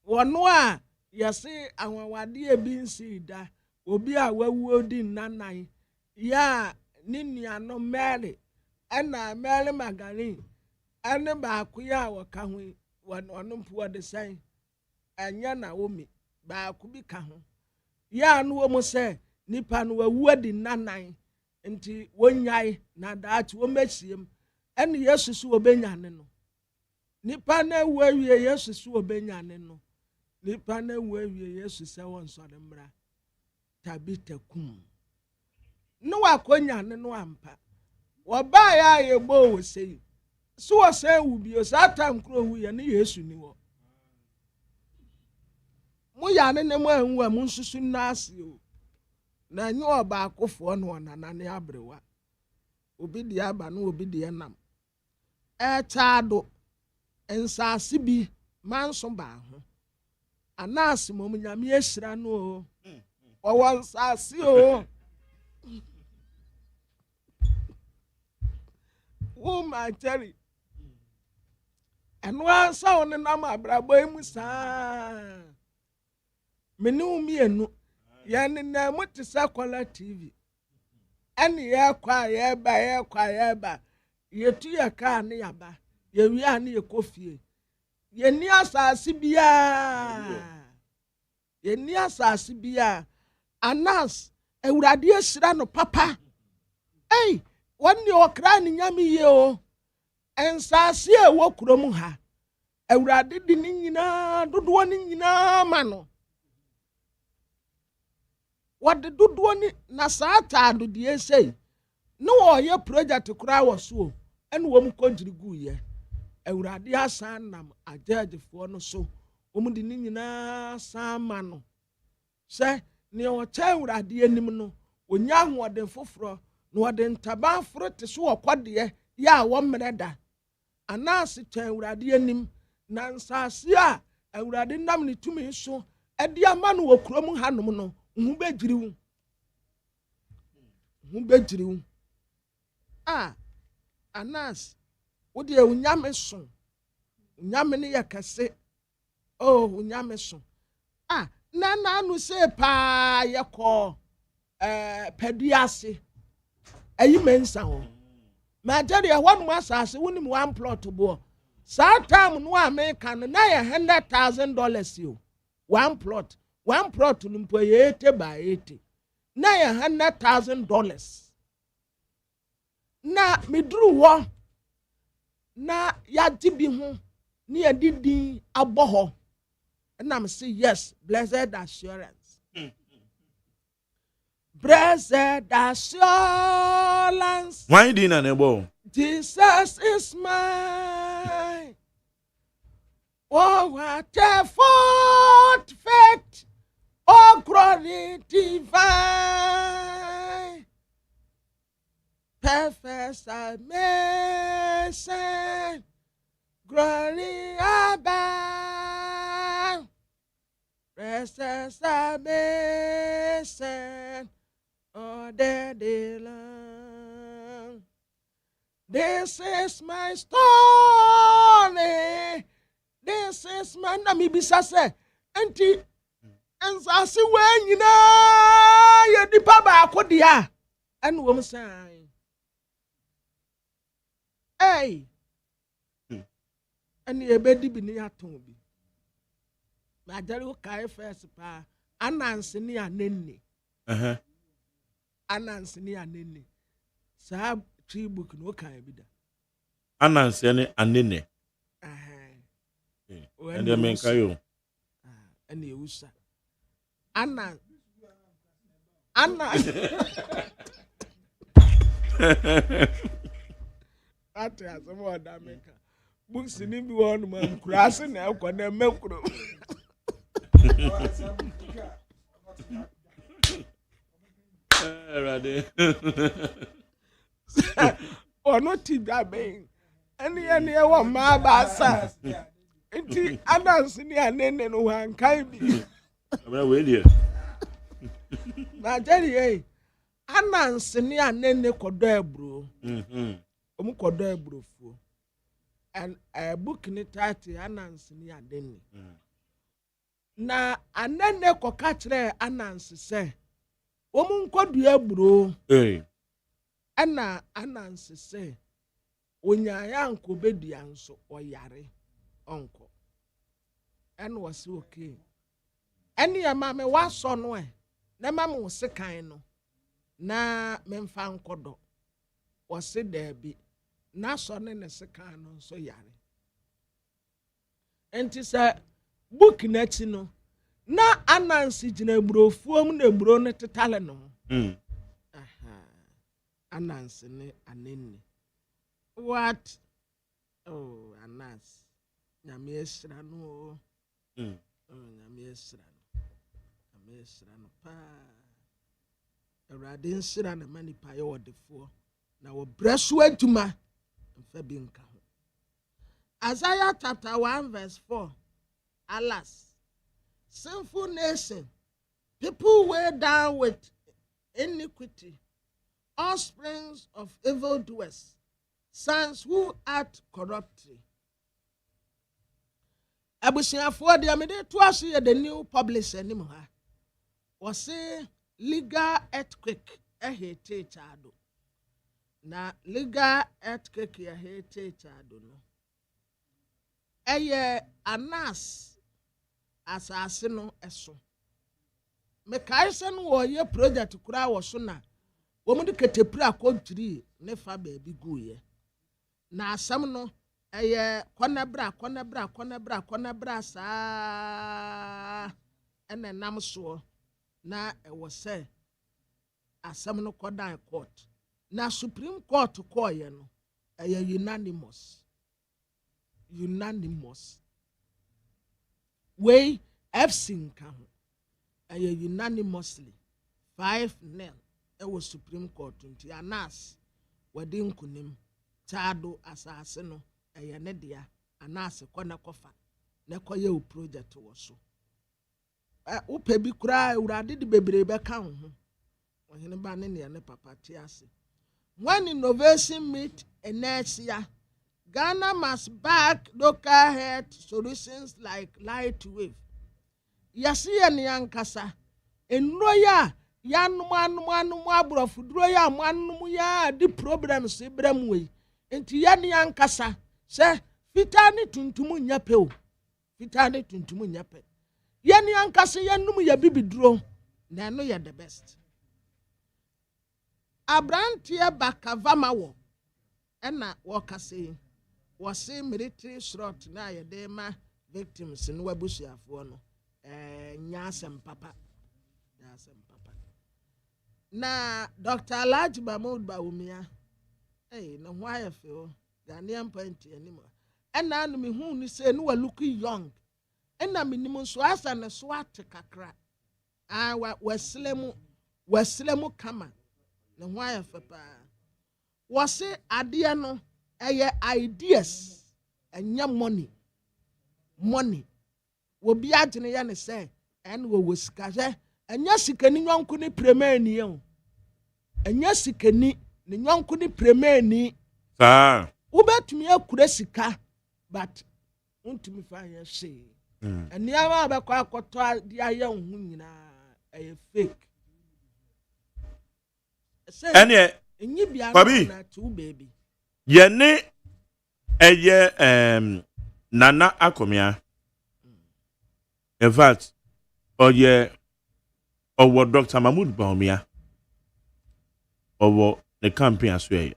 wono a yesi anwawade ebi nsi da obi a wawu odi nanan ya ni nuano Mary ena Mary Magdalene ene ba akuya waka ho wono mpo de san anya na omi ba akubi ka ho ya no wo mo say nipa no wawu odi nanan nti wonyai na daat wo mechiem ene Yesu su obanyane no nipa na wawie Yesu su obanyane no nipa na wawie Yesu se won so de mra tabita kum no wakonyane no ampa wo ba ya yebo wo sei so wo se wu bio sa time kro hu ye ne Yesu ni wo mu ya ne mu anwu a mu nsusu na ase o na nyo oba akofo no nanane abrewa obi di aba no obi di enam taado ensase bi manso ba ho anase mom nyame ehira no o wansase o wo ma teri eno ansa on nam abrabo emu saa menu mienu yani na mutisa kwala TV ani ya kwa ya ba yetu ya ka ne yaba ye wi ani ye kofie yɛni asase bia anas awurade ahyira no papa ei wɔne ɔkra ne nyame yie o nsase a ɛwɔ kurom ha awurade de ne nyinaa dodoɔ ne nyinaa ma no wɔde dodoɔ ne na saa taado deɛ sei ne wɔyɛ project koraa wɔ so ɛne wɔn kɔngyiri guiɛ awurade asan nam agyaagyefoɔ no so wɔn de ne nyinaa san ma no sɛ nea ɔkyɛ awurade anim no onya ahoɔden foforɔ na wɔde ntaban foro te so wɔ kɔdeɛ yɛ a wɔmmerɛ da anaase kyɛ awurade anim na nsase a awurade nam ne tumi so ɛde ama no wɔ kurom hanom no ho bɛgyiri wo anas wode unyame so unyame ne yɛ kɛse unyame so na anu se paa yɛkɔ pɛduase ayi mensa ho ma gyere ɛhɔ no asase wonim one plot bo saa time no America no na yɛ $100,000 yo one plot no mpo yɛ 80 by 80 na yɛ $100,000 na miduru hɔ na yagye bi ho ne yɛdidi abɔ hɔ and I'm say yes, blessed assurance. Blessed assurance. Why didn't I know? Jesus is mine. Oh, what a fort fact. Oh, glory divine. Perfect submission. Glory above. Precious submission. Oh, the day long. This is my story. This is my name. Bisase. Enti. Ensasi when you know you di papa kodia. And woman say, hey. And ye bedi bi ni aton bi. Ma jare wo kai first pa. Anansi ni anenne. Anansi ni anenne. Sa tree book no kan bi da. Anansi ni anenne. And the men kayo. And ye usa. Anna. Ate asemo odameka. Books ni bi won man kurase na akọ na mekuro. Ono ti da ben. Ene e wo ma ba sa. Enti adansi ni anene no han kai bi. Abra we dia. Na jeri anansi ni anene kodo ebro. Omu kodo ebro fu. And a book ni title anansi ni anene. Na anene ko ka kire anansi se. Omu nkodu ebro. Ana anansi se. Onyaya nko bedua nso oyare onko. And was okay. Any a mamma was so no na mamma was sekan no na memfa nkodo was se there be na so ne sekan no so yare enti say book na ti no na anansi gina burofuom na buro ne tetale no anansi ne aneni what oh anas nyame esra no nyame esra no pa awurade nsira na mani pa ye wodefo na wo breso aduma mfa bi nka ho Isaiah chapter 1 verse 4 alas sinful nation people weighed down with iniquity offsprings of evildoers sons who act corruptly. Abusiafo de amede to ase the new publisher nim ha was say legal earthquake hate chado na legal earthquake hate chado no anas asase no eso me kai se no wo ye project kura wo so na wo mu de ketepura akɔntiri ne fa ba bi guye na asam no kɔnabra saa ene nam so na ɛwɔ sɛ asam no kɔdan court na supreme court kɔɔyɛ no unanimous wey FC nka ho unanimously 5-0 ɛwɔ supreme court nti anas wɔde nkunim taado asase no ne dia anas kɔna kɔfa na kɔyɛ o project wɔ so wopɛ bi kura urade de bebree bɛka ho ɔhene ba ne papa te ase. When innovation meet inertia, Ghana must back local health solutions like light wave. Yasi ni yankasa. Enroya yanum abrofudro ya manum ya di problems ibrem we. Enti yani yankasa se fitani tuntumu nyape o. Fitani tuntumu nyape. Yani yankasa yanum ya bibidro. Na no ya the best. Abrantie bakavama wo ena wokase wose military slot na yede ma victims no wabusuafo no nyasem papa na Dr. Alhaji Mahmoud Bawumia na ho ayefe o Ghanaian point animo ena anu me hu ni say no wa look young ena minimum so asa ne so atekakra waslemu kama na ho ayefe pa wose ade no ideas enya money obi agene ya ne say en wo sika je enya sikani nyonko ni premier ni o enya sikani ni nyonko ni premier ni sa ubetumi akura sika but untumi fa ya she eni ama be kwa akoto di aye hu nyina fake ene enyi bia na tu baby ye ne Nana Akomia. In fact, or what Dr. Mahmoud Bawumia or the campaign as well.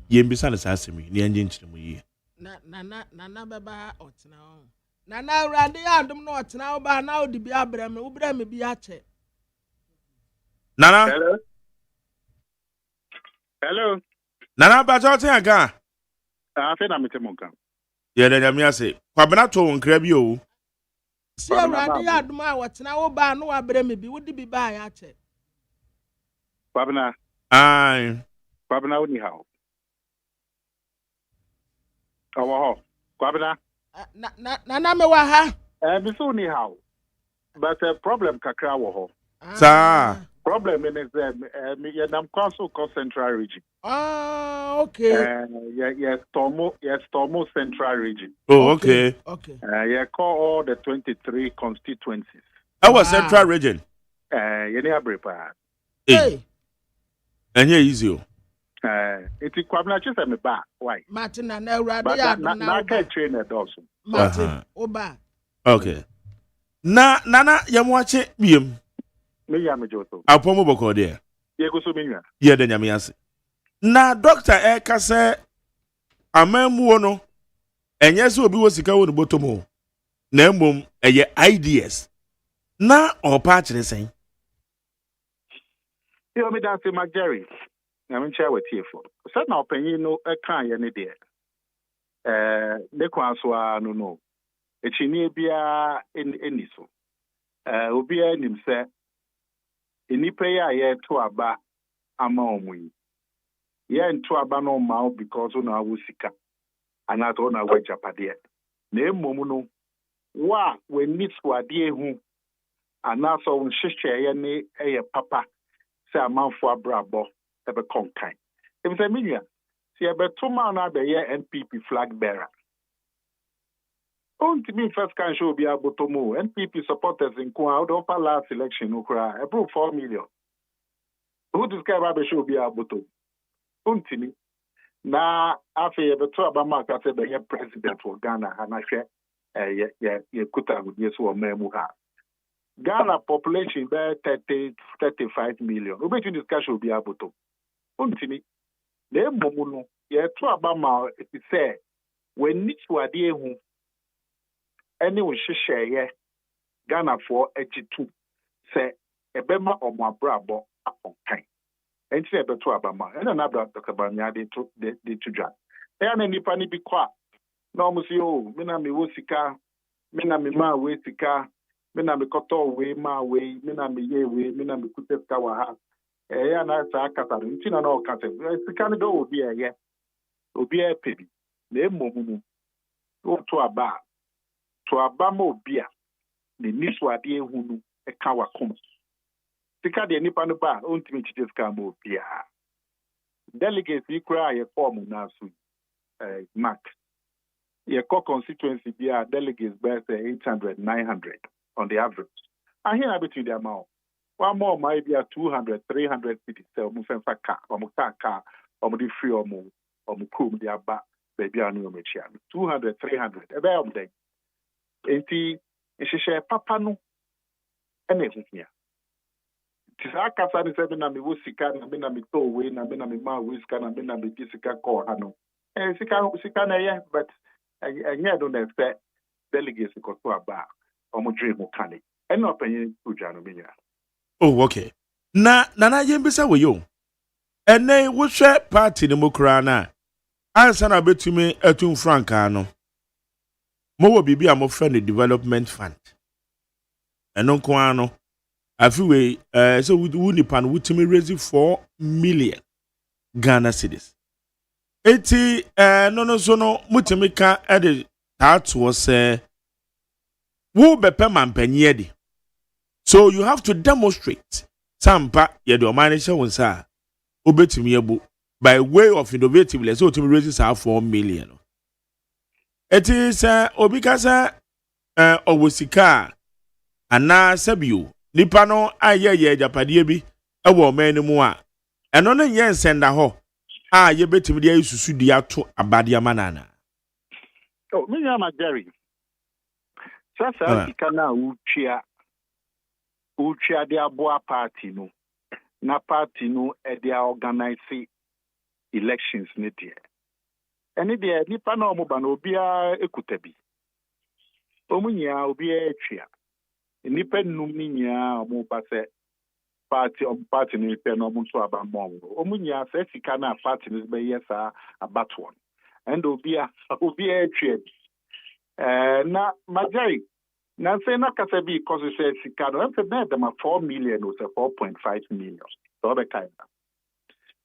Ye mbisa na sase mi ni anje nchire mu yi. Nana baba otena o. Nana urade ya adom no otena o ba na odi bi abrem wo brem bi ache. Nana. Hello. Nana ba jo ten aga. Afi na metemonka. Ye de nyame ase. Kwabena to nkra bi o. Si urade ya adom a otena wo ba no abrem bi wo di bi ba ya ache. Kwabena. Ai. Kwabena oni how. Awo Kwabena. Nana me wa ha. Me so ni how. But problem kakra wo ho. Sa. Problem is me nam council called Central Region. Okay. Yes, Tomo Central Region. Oh, okay. Okay. Call all the 23 constituencies. Our Central Region. Yeni abrepa. Hey. And here easy. It's Kwabena chese me ba. Why? Martin and Elradi ya na trainer also. Martin Oba. Okay. Nana yamwache biem. Me ya me joto. Apomo boko there. Ye go so me nwa. Ye de nyame ase. Na doctor ka se amamu no enye se obi wo sika wo no botomo. Na mbom eye ideas. Na opa kire sen. Yo me dan se Jerry. Na me share with you for. So na opanyin no kan ye ne de. Ne kwanso no. Echini bia eni so. Obi anim se enipa ya ye to aba ama omuyi. Ye nto aba no ma because no awusika. Anato na wa japade. Na emom no wa we meet wade hu. Anaso nhwehwe ye ne eye papa se amanfo abrabo ebe konkan. If say minua, si ebe to ma na be ye NPP flag bearer. On to me first can show be able to move. NPP supporters in Kwa out of last election ukra approved 4 million. Who describe Abe show be able to? On to me. na after yebeto abama ka say be president for Ghana na hwe ye kuta gudie so memu ha Ghana population be 35 million obetun discussion obi aboto ontimi na emomu no ye to abama it say when nit wade ehu ene wo hyehyeye Ghana for echitu say ebema omoabrabo akonkan enti ebeto abama ena na abra dokabanya de to dwa e na nipa ni bi kwa na omusi o me na me wo sika me na me ma we sika me na me koto we ma we me na me ye we me na me kute sika wa ha ya na sa akata nti na o kate sika ni do obi eye obi e pebi na emomumu o to aba ma obi a ne niso ade ehunu e ka wa kom sika de nipa no ba o ntimi chite sika ma obi a delegates ikra ye form na so mark your constituency there delegates by 800 900 on the average and here between the amount one more might be 200 300 cities so mo fenfa ka o mo ka o mo di free o mo kum dia ba baby anu o mechia 200 300 e be o dey enti ehihye papa no e na ehihia tisa kasa ni se na me wo sika na me na me to we na me na me ma we sika na me na me sika ko ha no sika na ye but and yet don't expect delegates to go about or dream mechanic. And not paying to Janomia. Oh, okay. Na yembisa we yo. And they would share party the Mokrana. Answer a bit to me etun francano. Mo bibi am friendly development fund. And on Kwano. I feel we so we nipan with me raise 4 million Ghana cedis. Eti no so mutimika ede that was wo bepe mampanyi edi. So you have to demonstrate sampa ye do manage wonsa obetimi ebu by way of innovativeness so to raise 4 million. Eti say obi kasa owosika ana sabio nipa no aye japade bi ewo man mu a eno no yen senda ho ye betimi dia isusu dia to abadia manana. Oh, me na Jerry. Sasa ikana uchia dia aboa party no. Na party no e dia organize elections ni dia. Eni dia nipa na omuba na obia ekutabi. Omunya obia etwia. Nipa num ni nya omuba se party ni pe no munso abamon omunya se sika na party ni be yesa abatwon and obia etwe na majai na se na kasa bi cause se sika no emfe na dem 4 million or 4.5 million so be kind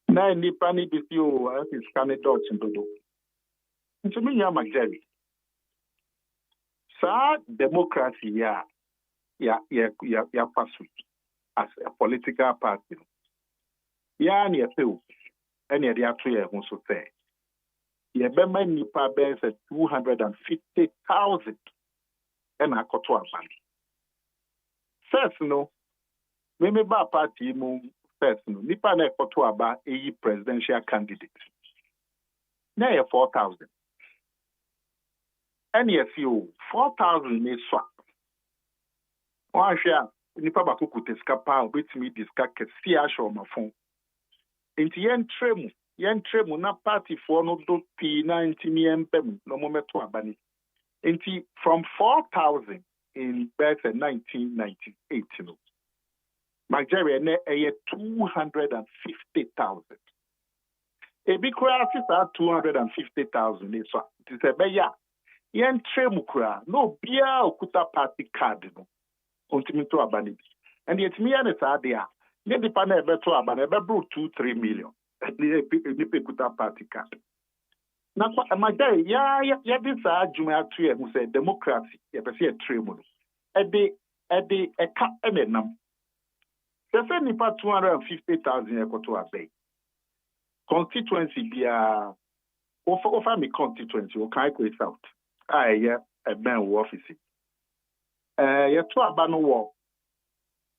na ni pani bi si o is candidate ndodo nti munya majai sa democracy ya pass as a political party. Ya ni efeu ene de ato ye ho so say. Ye be man nipa be 250,000 ena akoto abali. First no me ba party mu first no nipa na akoto aba eyi presidential candidate. Na ye 4,000. Ene ye feel 4,000 ni swap. Wa hwea nipa ba kukuta sika pa obetimi diska kesi a show ma fon enti yentremu na party for no do pi na ntimi empem no mometo abani enti from 4,000 in birth 1998 no Nigeria na 250,000 ebi kura sisa 250,000 is so it is a beya yentremu kura no bia okuta party card no ultimate abani and yet me and it's idea ne the panel beto abani be 2-3 million ni pekuta party card na my day ya this adwuma atu e say democracy ya be say tremu no e ka enenam se nipa 250,000 ekoto abey constituency bia offer me constituency o kai ko south yeah e ben wo office ye to aba no wo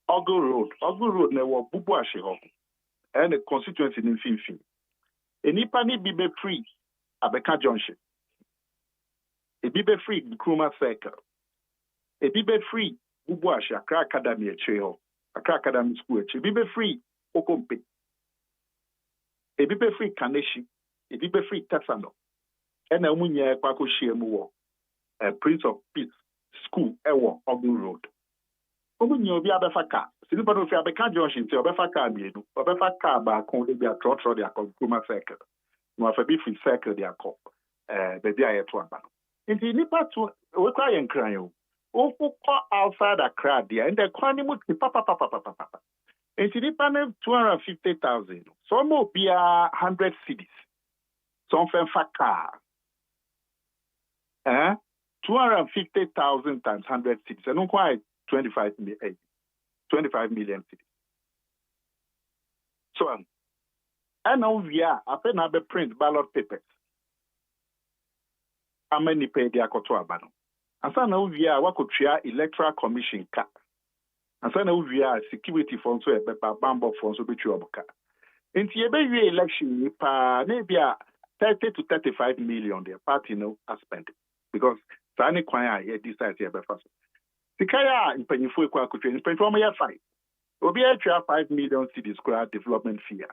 Ogle Road na wo bubu ahye ho and the constituency in finfin Enipa ni be free Abeka Junction. Be free Nkrumah Circle. Be free Bubuashi Accra Academy Echeho. Accra Academy School Eche. Be free Okompe. Be free Kaneshi. Be free Tasano. And a munye kwako shiemu Prince of Peace School ewo Ogun Road. Omunye obi abefaka. Sinipa no fi Abeka Junction ti obefaka bienu. Obefaka ba kon de bia trotro de akọ Nkrumah Circle. No afabi free circle de akọ. Baby ayeto aba. Inti nipa to we kwa yen kran yo. Ofu ko outside Accra there and the kwani mu ti papa. Inti nipa ne 250,000. So mo bia 100 cities. So fen faka. 250,000 times 100 cities. And quite 25 million cities. So and now we are after now print ballot papers. How many pay the akoto abano? And so now we are what could share electoral commission cut. And so now we are security funds so a bambo funds so between obuka. In the election, maybe 30 to 35 million their party no spent because Sani Kwaya here decides here first. Sikaya in Pennyfu Kwaku in Pennyfu 5. Obi 5 million cities square development fee.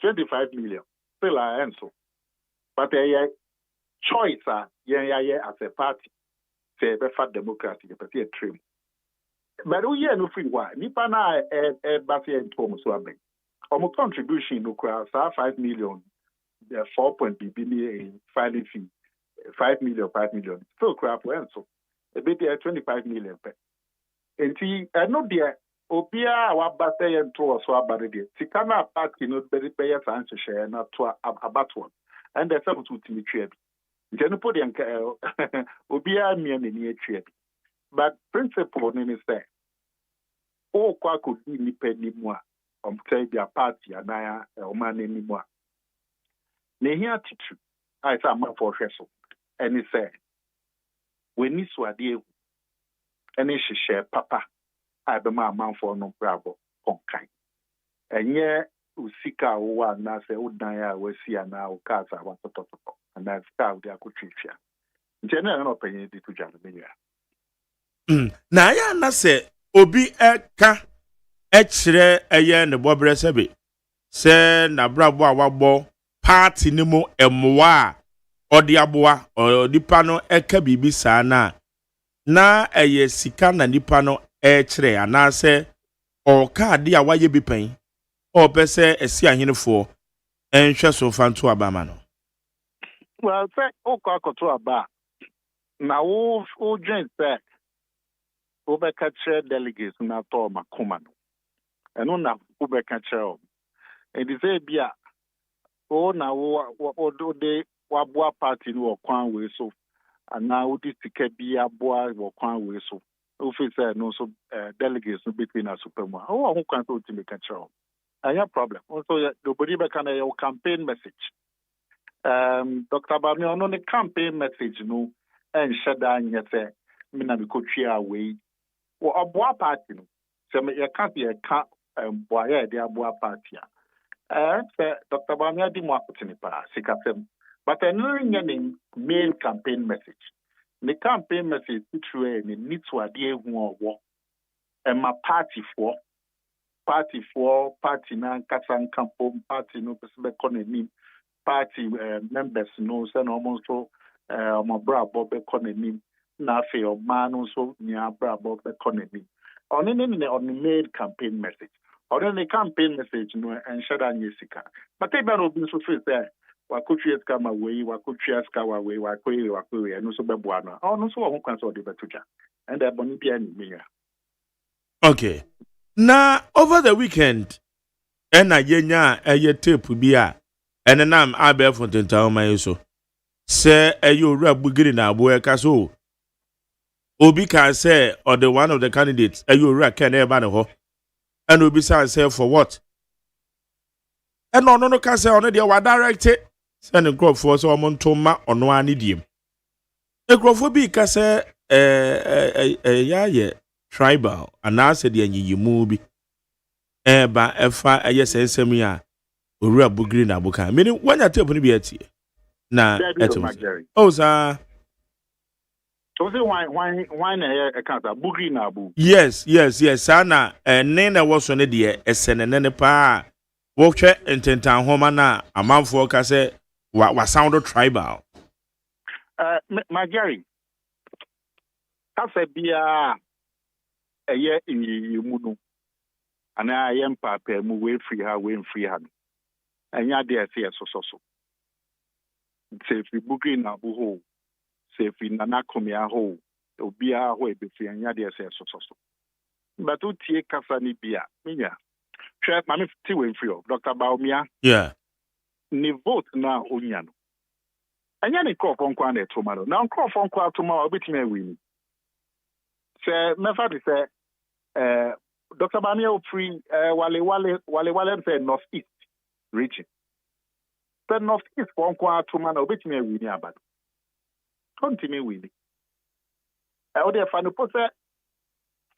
25 million. Still I answer. But a choice as a party. Say befa democracy, the party a trim. But we are no free why. Nipa na basi en tomu so aben. Omo contribution no crowd 5 million. 4 billion filing fee. 5 million. Still crap well so. A bit 25 million. And see, I know there Obia wa base and to so about it. Sikana party no very pay a fancy share not to about one. And there's some to me trade. You can put the Obia me and near trade. But principle is there. Oh, kwa could be ni penny more. Say their party and I man anymore. Nehia titu. I saw my for wrestle. And he said, when this were dear, and he share papa. I be my man for no bravo on kind. And yeah, Usika one na se udaya we see now casa want to talk about. And that's how they are good treat ya. General no pay the to Jan. Na ya na se obi eka echire eye ne bobre sebe. Se na brabo awabo party ni mo emwa odi aboa odipa no eka bibi saa na eye sika na nipa no echire anase o card ya waye bi pen o pese esi ahenefo enhwe so fanto abama no. Well, say o kwa koto aba na wo join say o be catch delegates na to makoma no eno na o be catch o e di say bia o na wo de wabua party no kwan we so ana wo di sika bia boa wo kwan we so o fi say no so delegates no between us supermo o ho kwan so ultimate catch o anya problem also nobody be can your campaign message. Dr. Bami ono ne campaign message no en sheda nyete me na be kotwia we wo aboa party no se me ye ka boa ye de aboa party se Dr. Bami adi mo akotini pa sikasem but eno nya main campaign message the campaign message true ni nitu ade ehu owo ma party na kasan campaign party no pese be konenim party members no say no almost so my brabo be konenim na fe o man so nya brabo be konenim on the main campaign message on the campaign message no and shada nyesika but e be no bi so free say wa kotwe ska ma we wa kotwe ska wa we wa koyi no so be boa no no so wo kwan so de betuja and the boni bia ni me. Okay, now over the weekend ena yenya eye tape bia enenam abe fontentan ma so se eyo ura bugiri na abo e ka so obi can say or the one of the candidates eyo ura can e ba ne ho and obi say for what and no can say on the wa direct send the crop for so omonto ma ono ani diem e crop bi ka say ya tribal and I said the yiyimu bi ba efa eye sensem ya Owura Bugri na Abuka. Meaning when you tape ni bi ati. Na etum. Oh sir. So say why na account Bugri na Abu. Yes. Sana ne na wo so ne de esene ne pa. Wo hwe ententan homa na amanfo ka se wa sound tribal. Magari. Kase bia eye mu no. Ana ayem papa mu we free ha. Anya de say so. Say fi Bugri na Abu ho. Say fi Nana Komia ho. Obia ho e be free anya de say so. But o tie kasa ni bia. Minya. Chef mami ti we free of Dr. Baumia. Yeah. Ni vote na onya no. Anya ne crop on kwa na tomorrow. Na crop on kwa tomorrow obetime win. Say mefa de say Dr. Baumia free wale say North East region. But North East on kwa tomorrow obetime win abad. Continue winning. I would have found a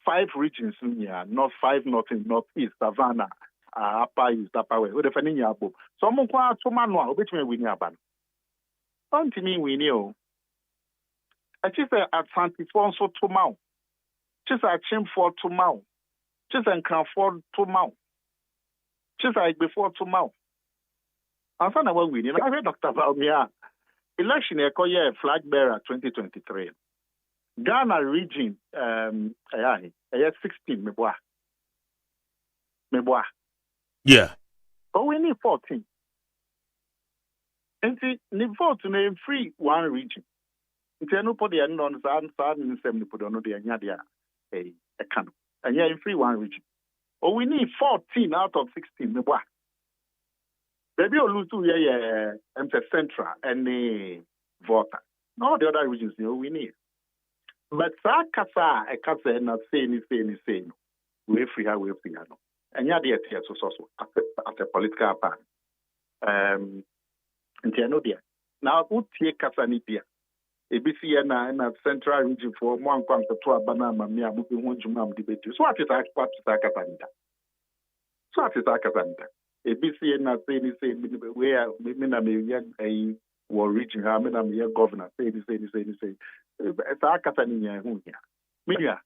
5 regions in here, North 5, North East, Savannah, Upper East, Upper West. Would have found in here. So I'm going to manual, which may win your band. Continue winning. I just say at Santifon so to mount. Just at Chimford to mount. Just and Cranford to mount. Just like before to mount. I'm saying about winning. I heard Dr. Valmia. Election year flag bearer 2023. Ghana region 16 meboa. Yeah. But we need 14. And the vote na free one region. Nti no put the end on san 7 put on the anya dia kano. And yeah in free one region. But we need 14 out of 16 meboa. Maybe you lose to Central and the voter. No, the other regions, we need. But Kasa, a Kasa, not say anything. We free her. And yeah, dear, so as a political party. And know dear. Now, who take Kasa Nipia? ABC and a central region for one comes to a banana, me, I'm moving one to mom debate. So what is Akasanta? So what is Akasanta? ABC and not say anything where women are a war region, how many am a governor, say. It's a Catania who here. Media,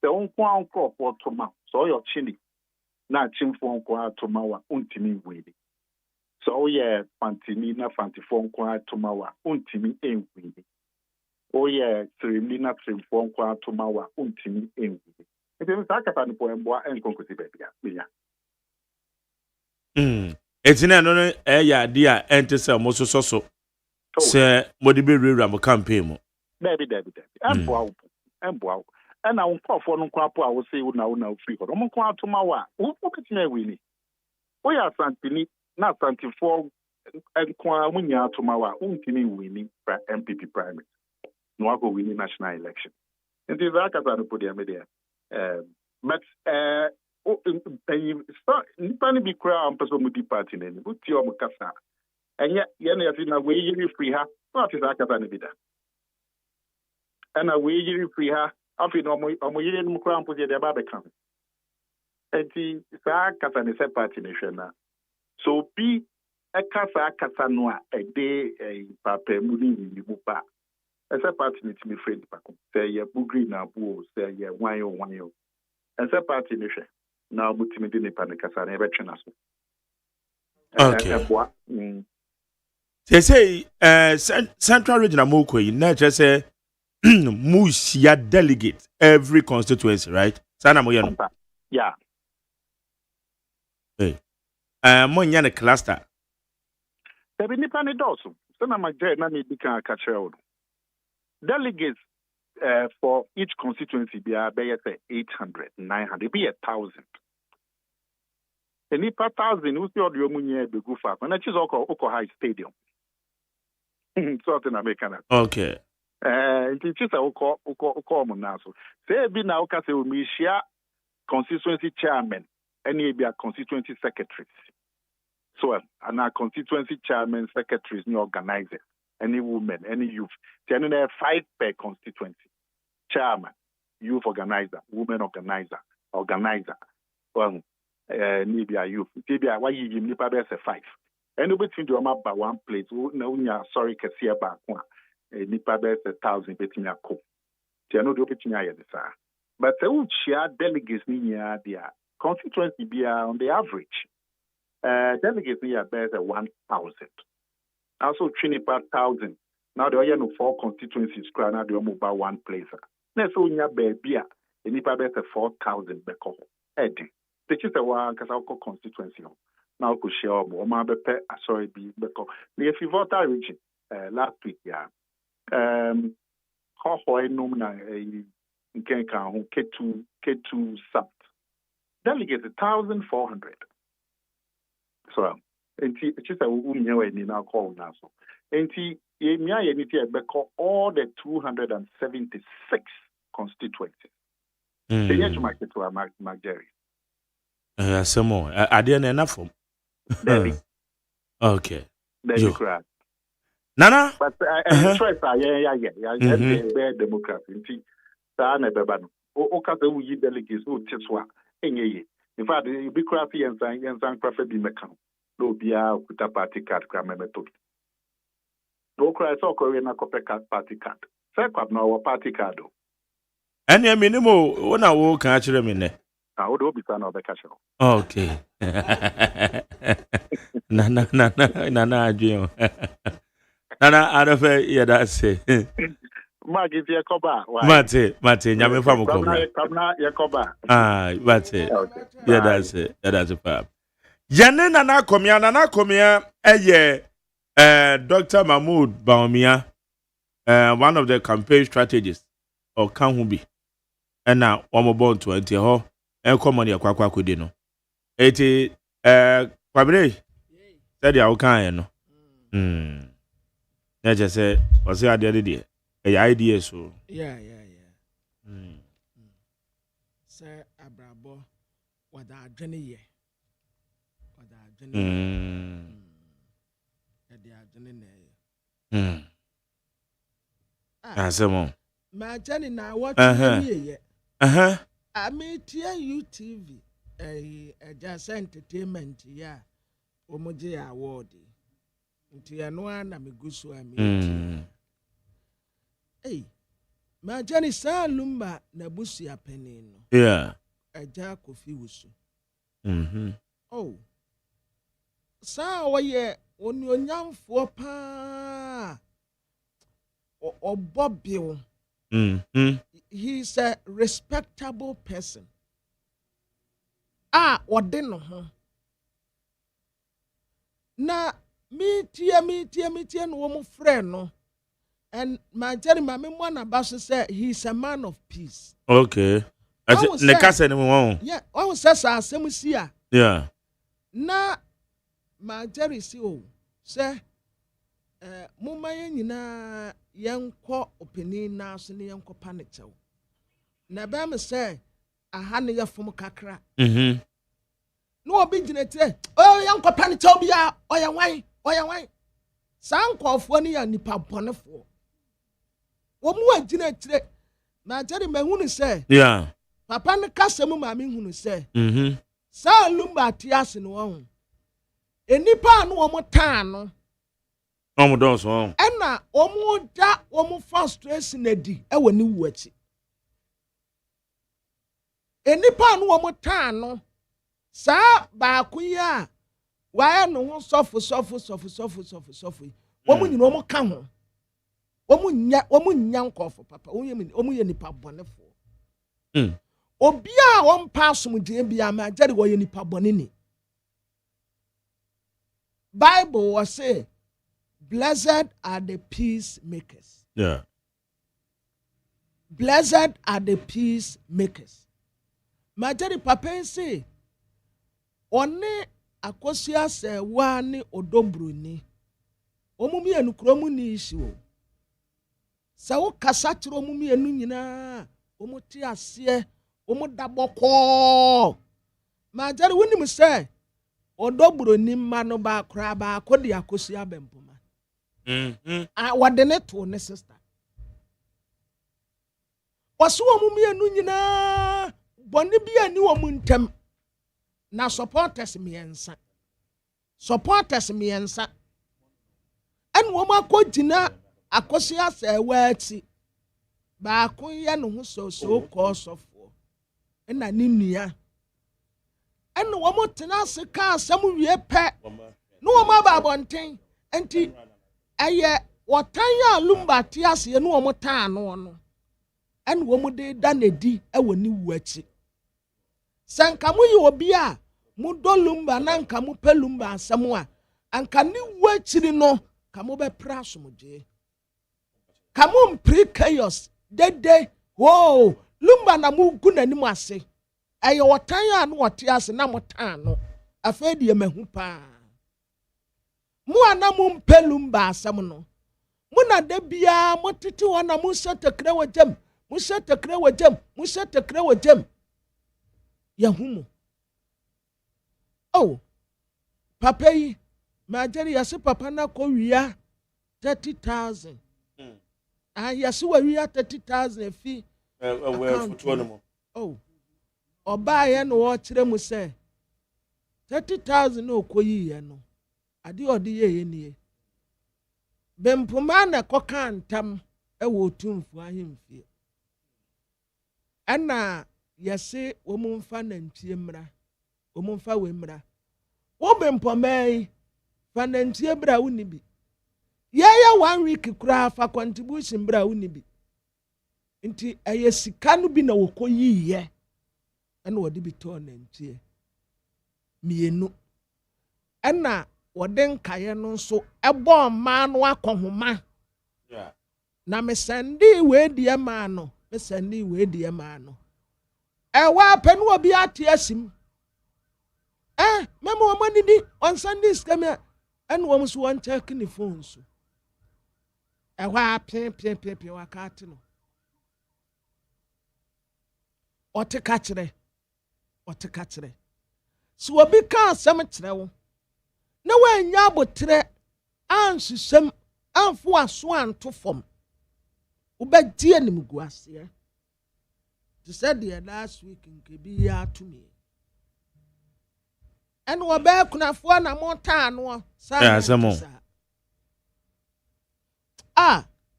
the own crown crop or tomato, so your chili, not chimphone qua tomawa, untimi weedy. So, yeah, Fantinina Fantifon qua tomawa, untimi ain't weedy. Oh, yeah, Trimina Trimphone qua tomawa, untimi ain't weedy. It is a Catani poem and conclusive baby. Etina no ya dia ente se mo so se modibe rewura mo campaign mo Debbie. Emboa. And I won't call for no crap. I will say, now free. I'm going to my who put me winning. We are Santini, not Santifo, and Quamunia to my Untini winning MPP primary. No, I go winning national election. And the Zakazan put the media. But, Nipani be crown person with the party name, but your Mukasa. And yet, in a way, you free her, what is Zakazan bidder? And a way you free her, I feel no more yen crown put the Barbican. And the Zakazan is a party nation. So be a Casa Casanua a day a paper moving in Bupa. As a party to be friend, say ye Bugri now, say ye 1 year. As a party nation. Now, Mutimidi Panicasa never chance. Okay. They say Central Regional Moko, not just say Musia delegate every constituency, right? Sana Moyano. Yeah. Hey. Moyana cluster. There be Nipani Dawson. Sana Majay Nani Bika Catcher. Delegates for each constituency be 800, 900, be 1,000. And if 1,000, who's the audio munye be go far? And that is Oko High Stadium. Something American. Okay. It is Oko Monaso. Say be now Kase Umishia constituency chairman, any be a constituency secretaries. So, and our constituency chairman, secretaries, new organizers. Any woman, any youth. Then there are 5 per constituency. Chairman, youth organizer, woman organizer. Well, maybe a youth. Maybe why you nipa be say 5. And we between the about one place. Na unya sorry kesi back one. Nipa be say 1,000 between a co. Ti ano do between aye this. But the share delegates ni ya dia constituency be on the average. Delegates ni ya be 1,000. Also Trinidad 1,000. Now there are no 4 constituencies. Now they are about one place. Now so unya be nipa be say 4,000 beko. Edi. The chiste wa nkasa ko constituency. Now could share or ma be pe sorry be beko. The Fivota region last week yeah. How no na K2 South. Delegates 1,400. So, and it's just a woman in our call now. So, and all the 276 constituencies. The year market to Mark Jerry. Some more. I didn't enough of okay. Nana? But I try, yeah, democracy. Sana Babano. Okata will you delegates who Tiswa, any. In fact, the big crafty and San Crawford be Macau. No beer with a party card, grammar method. No cry so Korean copy card party card. Second, no party card. And a minimum, when I walk, catch them in there. I would be son of the castle. Okay. Nana, Jim. Nana, I don't know, yeah, that's it. Maggie, Yakoba. Mate, Yami Famuko. Yakoba. Ah, that's it. Yeah, that's it. That's a pub. Yanin Nana Komia, Dr. Mahmoud Baumia, one of the campaign strategists of Kanhubi. And now, one more born 20 ho, and come on your Quaqua Kudino. 80, Quabre, said the Alcan. I just said, was the idea? The idea so. Yeah. Sir Abrabo, what our journey ye? What our journey? Some my journey now, what ye? I mean, UTV, a just entertainment, yeah, Omoji award. Until no one am good so I mean. Hey, my journey sa lumba na busia penino. Yeah. A jack of wusu. Oh. Sa waye on your young for pa or Bobbio. He's a respectable person. What then? Na me tia no woman friend no. And my Jerry, my one about to say he's a man of peace. Okay. Yeah, I was say yeah. Na my Jerry see say mumma nyina yenko opini na so ne yenko panic chow. Na ba me say aha ne yefom kakra. No obi ginete oh yenko panic chow bia oya wan sankofo ne ya nipa bonefo. Omu agina tire na Jerry mahunu say yeah papa ne kasem ma me hunu say sa lumba tiase no ho enipa no omo tan no omo don so ena omo da omo frustration adi e wani wuachi enipa no omo tan no sa ba kuya wa no ho sofu omo nyina omo ka ho omu nya nkofo papa omu ye nipa bonefo obi a won pasum je bia ma jare wo ye nipa bonene Bible was say blessed are the peacemakers. Yeah. Blessed are the peacemakers. Ma jare papa say one akosia se wa ni odombroni omu mi anu kromu ni issue sa wo kasa kiro mu mienu nyina wo muti ase wo mu daboko ma jare wonim se odoburo ni ma no ba kra ba akodi akosi abempoma wode ne to ne sister waso wo mu mienu nyina boni bia ni wo mu ntem na supporters miensa and woman kogyina akosi asa wati ba ko ye no ho so course of na ni nua and woman tena se ka asam wie pe no woman ba bonten enti aye wotan ya lumba ti ase no woman tan no and woman de da na di e woni wuachi sanka mu yi obi a mu do lumba na nka mu pe lumba asam a anka ni wuachi no ka mu be praso mu je ka mu pre chaos dede wo lumba na mu gu na ni mu ase aye wotan ya no wote ase na mo tan no afa die mahu pa mu ana mu pe lumba asam no mu na da bia mo tete wona mu setekre wajam yahumu oh papa yi majeri yase papa na ko wia 30,000 yase wa wia 30,000 fi oh oba ye no wo kire mu se 30,000 no koyi ye no ade odi ye nie bempoma na koka ntam ewo tumfu ahemfie ana yase womumfa nantie mra womumfa we mra wo bempomai fa nantie bra unibi yaya 1 week kura fa contribution bra unibi nti ayesika no bi na wokoyi ye ana wodi bi to nantie mienu ana woden kaye no so ebo ma no akohoma na mesandi we die ma no mesandi we die ma no ewa penu obi ate asim memo omani di on Sundays come and wo so one check ni phone so ewa pin wakati no ote ka kire so obi ka asem kire wo na wanya abotre ansisem anfo aso anto fom ubedi anim guase to said the last week in Kebia to me and we back na fo na montano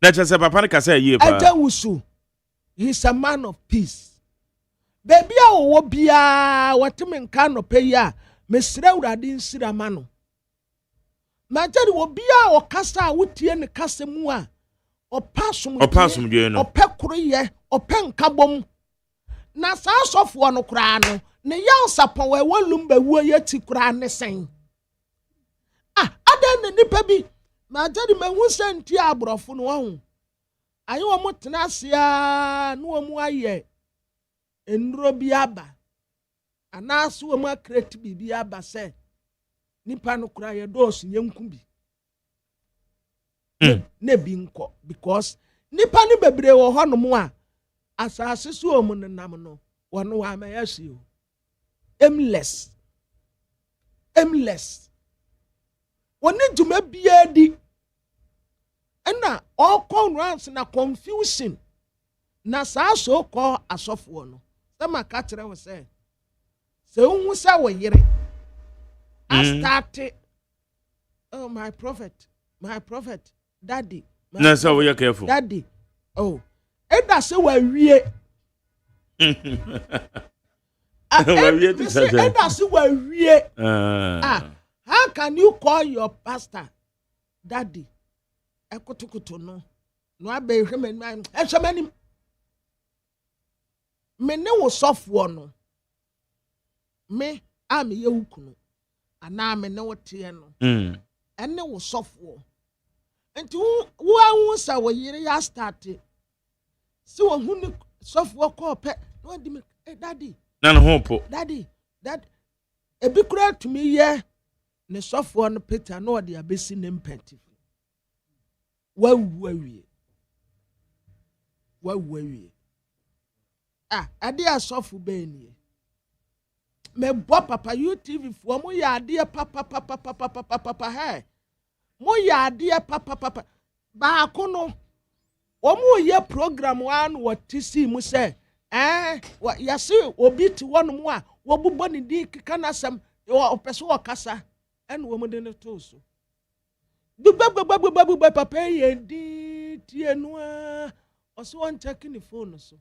na chese papa ne ka say ye pa Ajawusu he's a man of peace baby a wo bia watime nka no pe ya mesira urade nsira ma no majari wo bia o kasa wotie ne kasa mu a opasum je no opekroye openkabom na sa sofo no kra no ne yansapon we walumba wuo yati kra ne sen adan ne nipa bi majari mahu senti abrofo no ho ayi wo mutena asia no wo mu aye enro bi aba anaso wo mu akreti bi aba se nipa no kura ye dos nyenku bi ne bi nko because nipa ni bebre wo ho no mu a asase so omu nenam no wono wa mayasi o aimless woni djuma bia di na all conference na confusion na sa so ko asofo no sama ka kire wo se unhu sa wo yire I started oh my prophet daddy na so we careful daddy oh eda se wa wie eda se wa wie how can you call your pastor daddy ekotokoto no abe hwemani ehwemani me ne wo sofo no me am ye wukunu ana me ne wo tie no ene wo sofo enti wo anwu sa wo yire ya start si wo hunu sofo ko pe no di me daddy na no hopo daddy ebi kura to me ye ne sofo no Peter no de abesi ne mpenti wawie ade asofo be ni me bo papa UTV fo mo ya ade papa he mo ya ade papa ba ko no o mo ye program wan what see mu say yasi obi ti wonu mu a wo bubọ ni di kana sam wo peso wo kasa en wo mu de ne to so gbagbagbagbagbagba papa ye di tie no a oso on check ni phone so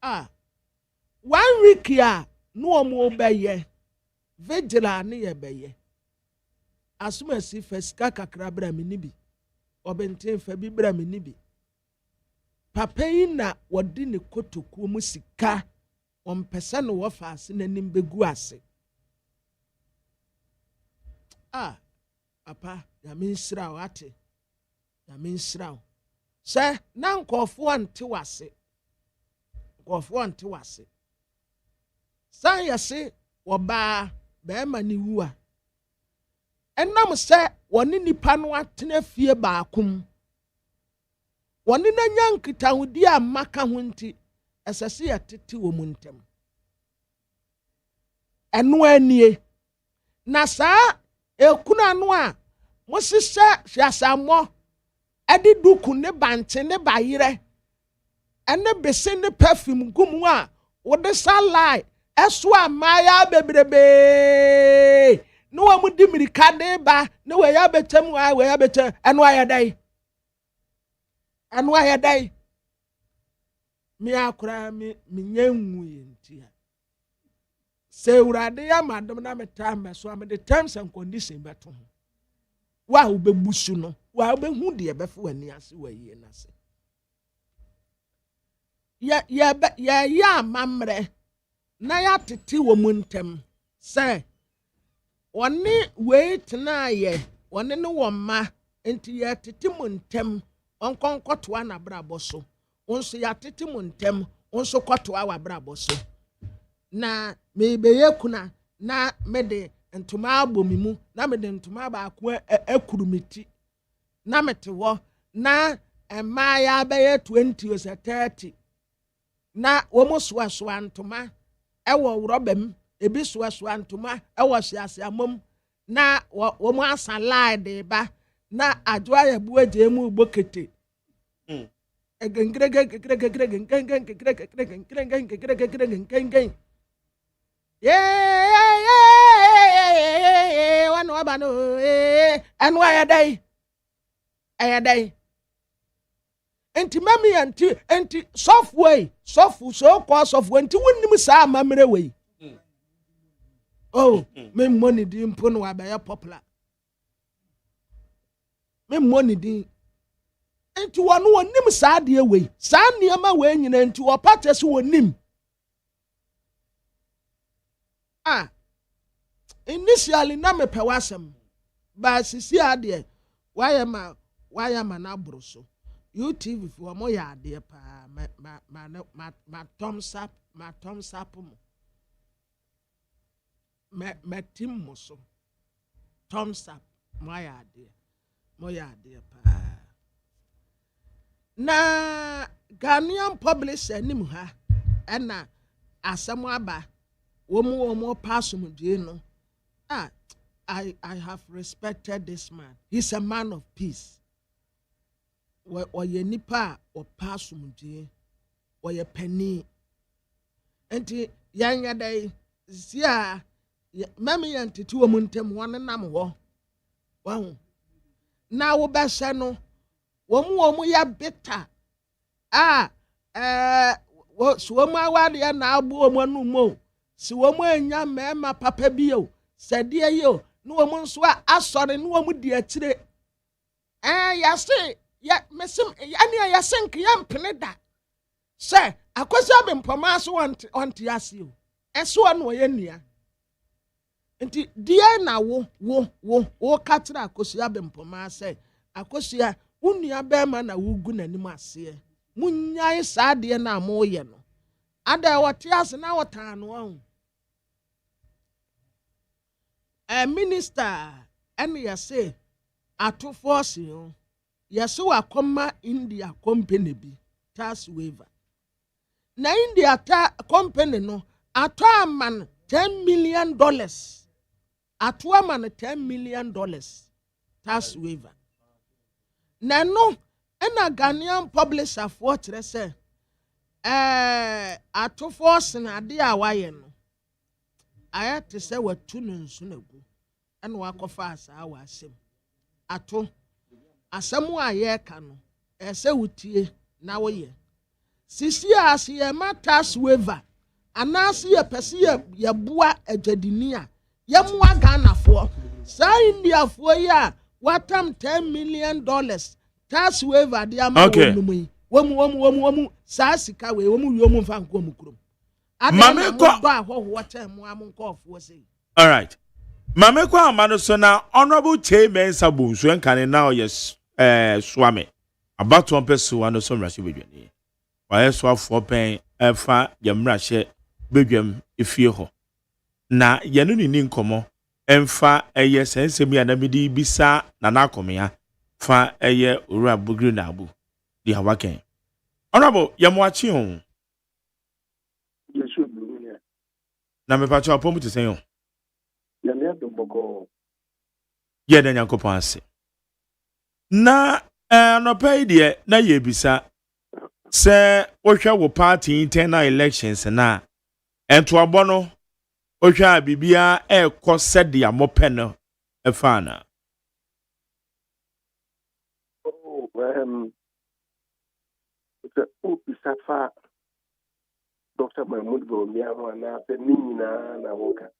1 week ya no omo beye vigila ne ye beye asuma si feska kakra bra me nibi obenten fa bi bra me nibi papa yi na wodi ne kotoku mu sika on pese no wo fa ase nanim begu ase papa ya min sra wate ya min sra se na nkofo ante wase san yase wo ba be ma ni wu a enam se woni nipa no atena fie baakum woni na nyankita hudi a maka ho nti esese ya tete wo muntem eno anie na saa ekuna no a mosise hwasamo ade duku ne bante ne bayire ene bese ne perfume gumu a wode salai eso amaya bebrebe no wa mudi mirika de ba ne we ya betem wa we ya betem eno ayadai mi akura mi nyenwu yentia se urade ya madam na metam so am the terms and conditions beto wa obebusu no wa obehu de ebefo ani ase wa yie na se ya mamre na ya tete wo muntem se woni wait na ye woni ne wo ma enti ya tete muntem onkonkotoa na brabo so onso ya tete muntem onso kotoa wa brabo so na mebeye kuna na mede ntoma abomimu na mede ntoma ba ko akurumiti na mete wo na ema ya beye 20 or 30 na wo mo soasoa ntoma ewo robem ebi soasoa ntoma ewo hyiase amom na wo mo asalade ba na adwa ya buaje mu bokete wanu abano anu ayadai enti mami enti software so ko software enti wonnim sa amamre we me money di mpo no abaya popular me money di enti wonu wonim sa de we sa niama we nyina enti wo pate so wonim initially na me pewasem ba sisi ade why am na bruso UTV for mo ya ade pa ma thumbs up mo me tim mo so thumbs up mo ya ade pa na Ghanaian publisher nim ha na asem aba womo passum die no I have respected this man. He's a man of peace. Or ye nipa or passum die or ye penny. Enti yanya day sia mami yanti tu omuntem wan nam wo. Wow. Na wo ba hye no womo ya bitter. Wo so mo awade na abu omo anu mo. Si womo anya mema papa bio. Sadia yo no wo nso asore no wo di akire yase ya mesim ane ya sink ya mpene da se akosi abempoma so onte yase o eso no ye nua nti die na wo katra akosi abempoma se akosi a unua bema na wugu nanim ase munyai sa de na mo ye no ada wote ase na wotan no ahụ minister and yase ato force yo yase wa koma India company bi tax waiver na India company no ato aman $10 million ato aman $10 million tax waiver na no ena Ghanaian publisher for kire say atofo senade a waye no aya te se watu no nsu na gu ena wakofa asa wa asem ato asemu a ye ka no ese wutie na wo ye sisi ase ye matas waiver anase ye pese ye boa adwadini a ye moa Ghanafo sa Indiafo ya watam $10 million tax waiver de ama wonum yi womu sa sika we womu yomu fa nko mukrum mame ko ba hoho tem am nkofo sei. All right, mame ko amano so na honorable chairman sabu so enkane now yes swame about one person one so mrashe bedwane wa so afo pen efa yamrashe bedwam efie ho na yenu ni nkomo emfa eye sensemi anamidi bisa na nakomea fa eye ora bugru na abu di hawaken honorable yamwachi on Yesu bluya na mepacho apomu te senyo ya me adomboko ye da nyankopon ase na no pay de na ye bisa se ohwa wo party internal elections na ento abono ohwa bibia ekosede amope no efana the Upisafa Dr. Mahmoud Gomiano and after Nina na woka.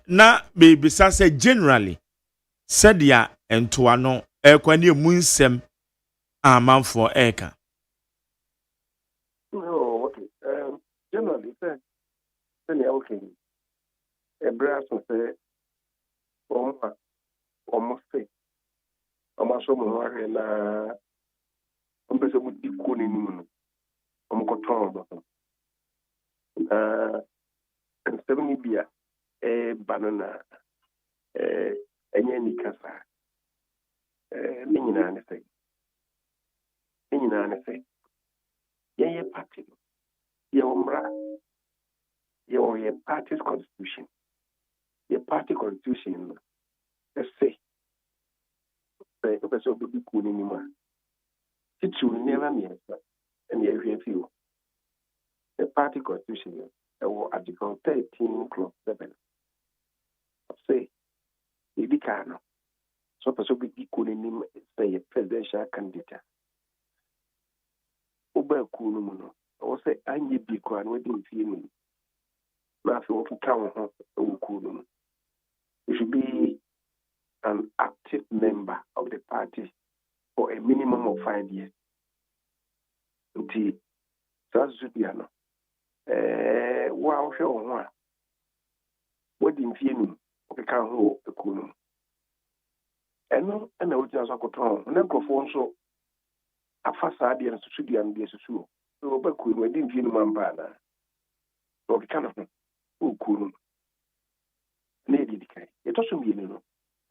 Na bibisa se generally said ya ento ano ekwani munsem amanfo eka. No, okay. Generally, say okay. A brass will say, almost say, almost so much, and I'm busy with the cooling. I'm control. And 70 beer, a banana, any casa, Nina, say, Nina, say, yeah, party. Your party's constitution. Your party constitution. Let's say, the person will be cool anymore. It will never be and you feel. The party constitution, Article 13, Clause 7. Say, if you can, so person will be cool anymore, say a presidential candidate. Oba cool, or say, I need to be cool and waiting for you. You should be an active member of the party for a minimum of 5 years. Until that's Zubiano. Wow, show what in Fienu, okay, can't hold the Kunum. And I would just go to an microphone so a facade and Sudian be a so. So, but we didn't feel Mambana. Okay, kind of. Ukunu. Lady decay. It also mean,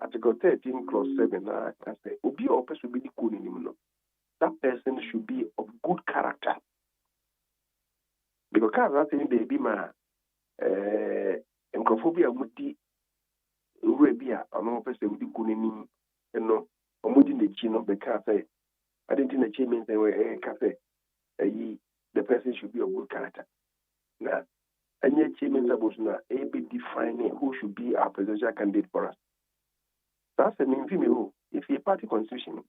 Article 13, Clause 7, I say, Obi or person be the Kunimino. That person should be of good character. Because that thing, baby, ma, encophobia would be Arabia, or person with the Kunim, and no, or moving the chin of the cafe. I didn't think the chairman they were a cafe. The person should be of good character. Now, and yet, Chairman Zabosna, be defining who should be our presidential candidate for us. That's an infamy. If a party constitution,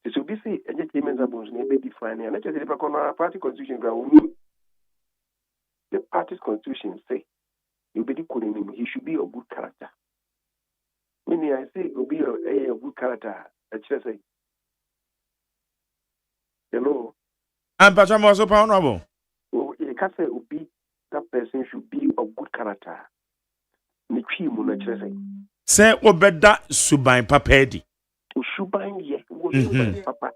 it should be say, and yet, Chairman Zabosna, be defining, and let us have a party constitution. The party's constitution say, you be calling him, he should be a good character. Meaning, I say, will be a good character. I just say, hello. And Pacham was so honorable. You can't say, will be. That person should be of good character. Say, Obeda Subain Papedi. Subain, yes, Papa.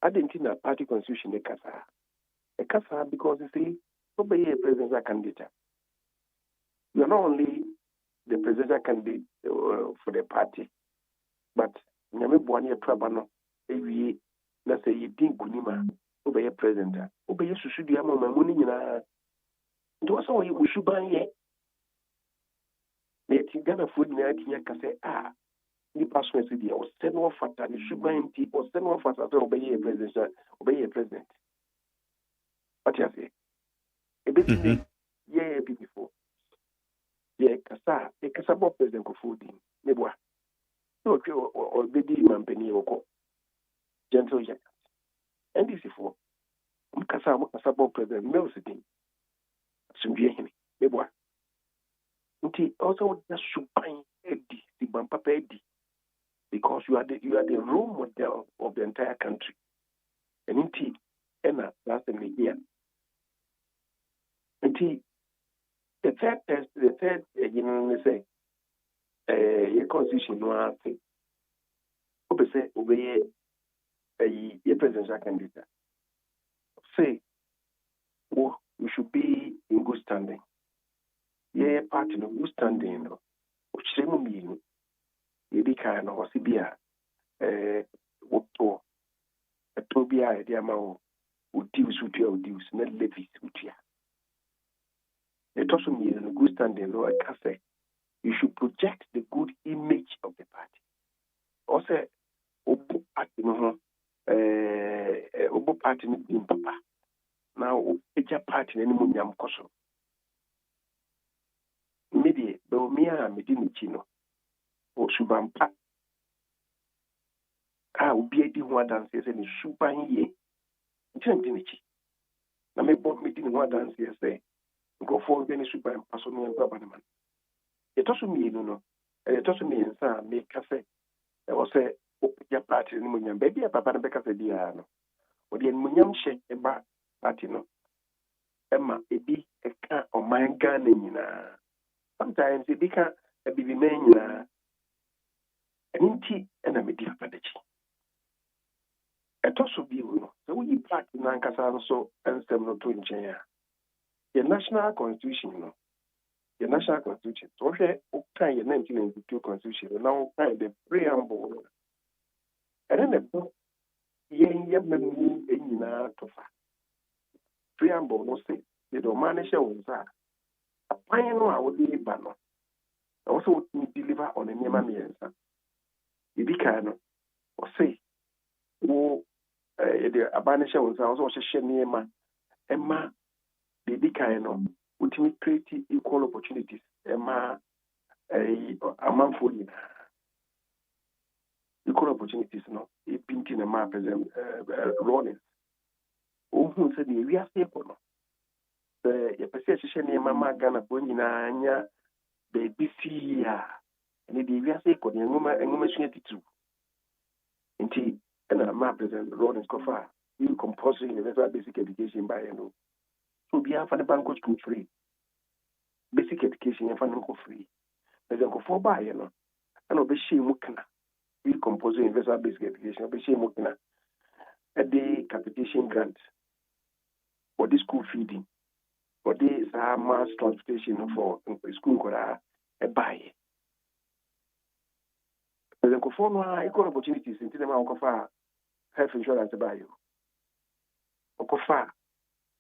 I didn't think that party constitution a casa because you see, nobody a presidential candidate. You are not only the presidential candidate for the party, but Nyame Buani Trabano, let's say you think Kunima. Obey a president, obey a Susudia Mamma Munina. It was all we should buy yet. Let Ghana food near Kase, nipa so esi dia o se no fata ni suban ti o se no fata so obeye president what you say ebetini ye before ye kasa bo president ko fodi meboa no twe o bedi mampani woko gentle jack ndc for mkasa bo president melsidin sumdie hini meboa nti also the suban edi the bampapa edi because you are the role model of the entire country and nti that's the media nti the third say your constitution no ase obese obeye your presidential candidate say we should be in good standing. Yeah, party no good standing no. Uchiremu minu. Yebi ka no wasibia woto etobia ediama o udius na levis utia. It also means in good standing no I can say you should project the good image of the party. Also obu party no obu party no bin papa. Now eja party no mu nyam koso. Midi do mia medini chino o subampa obi edi ho adanse se ni suban ye nti chi na me bo medini ho adanse se go for be ni suban paso no ngwa banaman etoso mi no etoso mi nsa me kafe e wo se o ja party ni mu nyam be papa na be kafe dia no o de mu nyam hye e ba party no ema ebi eka o man Ghana nyina. Sometimes it become a baby man, and a media padachi. A toss of you, so we practice Nankasa so and some not to engineer. The national constitution, the national constitution, so here, kind of 1992 constitution, now kind the preamble. And then the book, yen in preamble, no say, they don't manage your own. I know I would be a banner. Also, deliver on a Nema Miensa. If you can, or say, the Abanisha was also a Shema, Emma, the Dicano, ultimate create equal opportunities, Emma, a month for you. Equal opportunities, no, a painting a map as Rollins. Who said, we are stable. The perception in Mamma Gana Bonina, baby, see ya. And the Via Seco, the woman, too. Indeed, and a map is a road in Scofa. You composing universal basic education by no. So be a bank school free. Basic education and financial free. There's a for buy, you know. And obey she mukna. You composing universal basic education, obey she mukna. A day capitation grant. For the school feeding. For this mass transportation for school a buy. There's a conform equal opportunities in the health insurance buy you. Okofa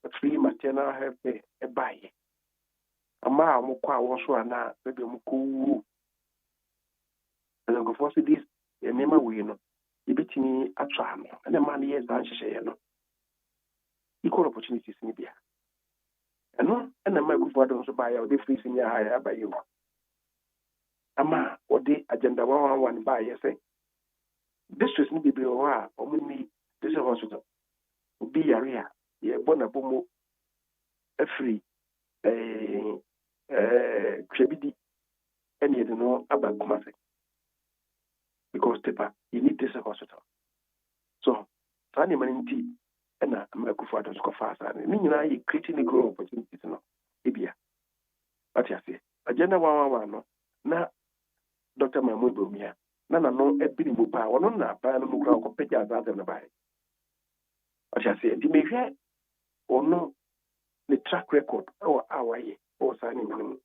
a free maternal health care a buy. A ma mukwa washo na maybe muku. There's a conform this a member we know. You bet me a tram and a man yes and share no. Equal opportunities in India. And a microphone also buy out the free senior higher by you. Ama or the agenda 111 by say. This was not be or only this hospital. Be area, ye bonabomo a free Krebidi any of the no about Kumasi. Because Tepa, you need this hospital. So, Fanny Maninti. And I'm a good father to fast. And meaning I creating a growth opportunities. No, Ibia. What you say? Agenda 111. Na Dr. Mahmoud Bumia. Nana no a bit of power. No, not by no crowd of Peja rather than a buy. What you say? The measure or no the track record or our or signing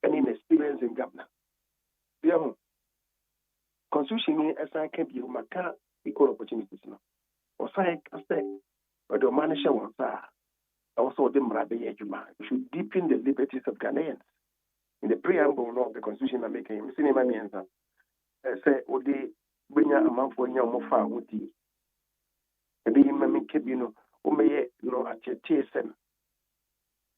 any experience in government. The constitution as I can be Maka equal opportunities. No. Or say, but the manager wants also the Mrabe Agyeman. You should deepen the liberties of Ghanaians. In the preamble of the Constitution, I'm making cinema means say odi benya amanfo nya mo fa hoti ebi mami kebino o meye no achetie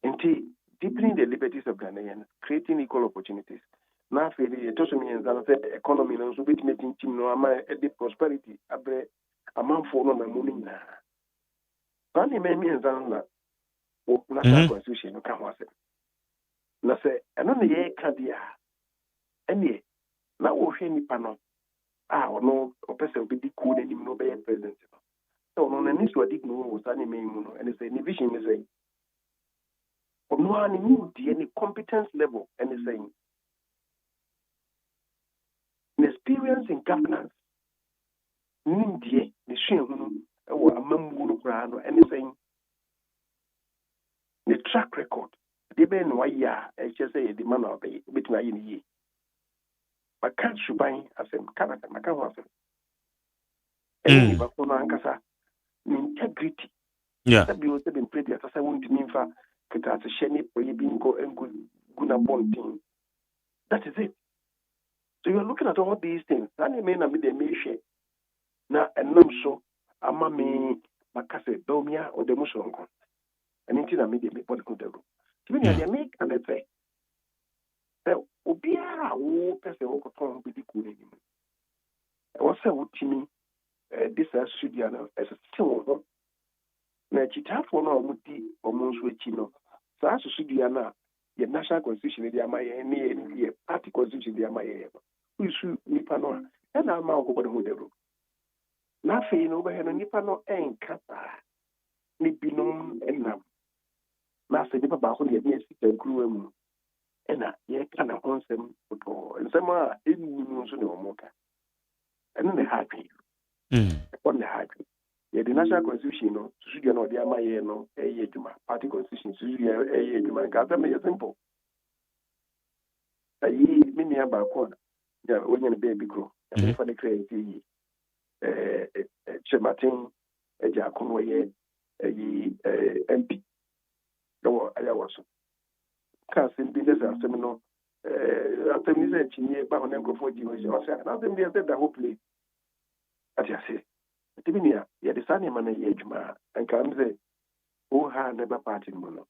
nti deepening the liberties of Ghanaians, creating equal opportunities. Now, for the Tosomi and the economy, and so bit making team no ama the prosperity abre amount for no money na. Bani me and Zanla, o national constitution no can was it. Na say, and on the year cadia, any na o heni pano. Or no, or person will be cool and no be president. So, no, and this was dig no was any mean, and it's a division is a no one any competence level and is saying experience in governance the anything the track record they been why just say the man of the between ye but can't you buy as a character and integrity that be also been pretty as I want to mean for a shiny or you being go and good thing. That is it. So you're looking at all these things. That may not be the mission. Now, and no so, ama me makase domia or the mushongo. And until I made the body good. To me, I make and I say, so, Obia, who person who come with the cool. I was saying to me, this is Sudiana as a still. Now, Chita for no muti or Monswechino. So, as Sudiana, the national constitution, the Amaya, party constitution, the Amaya. We should Nipano, and I'm out over the model. Nothing over here, Nipano ain't Kata, Nipinum and Nam. Master Nipa Bahon, yes, and grew and ye can have them and some are in no mocha. And then the happy. On the happy. The national constitution, no, should you know the Amaya, no, a yejuma, party constitution, should you a yejuma, gather me simple. A ye, many about corner. Yeah, when you're a baby grow, and for the crazy, Chematin, a Jaconway, a MP. No, I was. Casting business as seminal, after me said, Chinia, Bahonen for you, nothing there said that hopefully. As I say, Timinia, yet the sunny man, Yajma, and comes a who had never parted mono,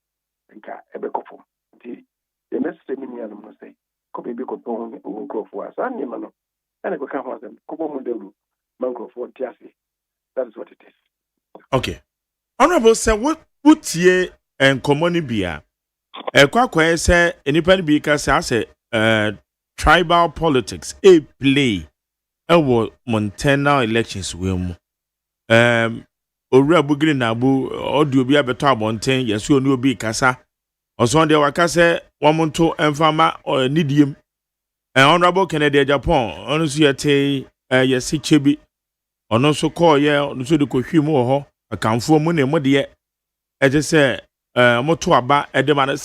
and car ever coffin. The next seminar must say. Copy because who go for us, and you know, and I go come with them. Copo Modelu, Mango for Tiasi. That is what it is. Okay. Honorable sir, what put ye and common beer? A quack say, independent because I say, tribal politics, a play, Montana elections will. Ora Bugri Nabu, or do be a better Montaigne, yes, you know, be Casa. Or so on the Wakase, Wamonto and Farmer or Nidium. An honorable Canadian Japan, honestly, yes, Chibi, or no so call ye, no so the Kohumo, a count for money, Modia. I just say, Motuaba, a demand,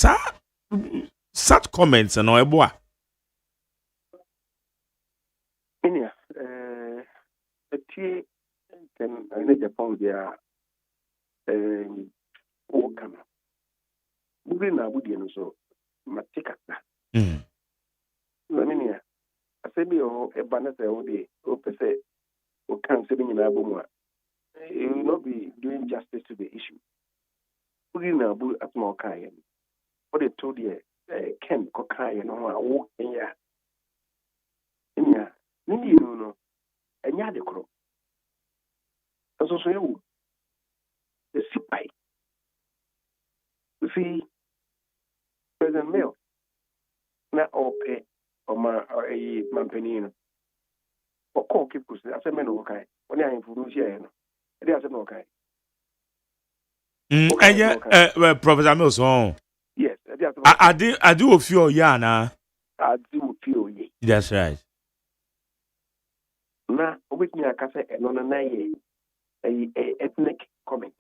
such comments and no boy. Minia, a tea can I need Japan there, Okama. Bugri Nabudian so, Matika. Minia. I say, a banner all day, open say, or can't say in Abuma. You will not be doing justice to the issue. Putting Nabu at Mokayan. What they told you, Ken Kokayan, or walk in ya. In ya, Nini, no, and Yadicro. As also you, the Sipai. You see, President Mill, not all pay. Or a Mampenino. Or call Kipus, as a man okay. When I am for Luciano, it is an okay. And yet, Professor Milson. Yes, I do feel Yana. I do feel ye. That's right. Now, with me, I can say, and on a ethnic comment.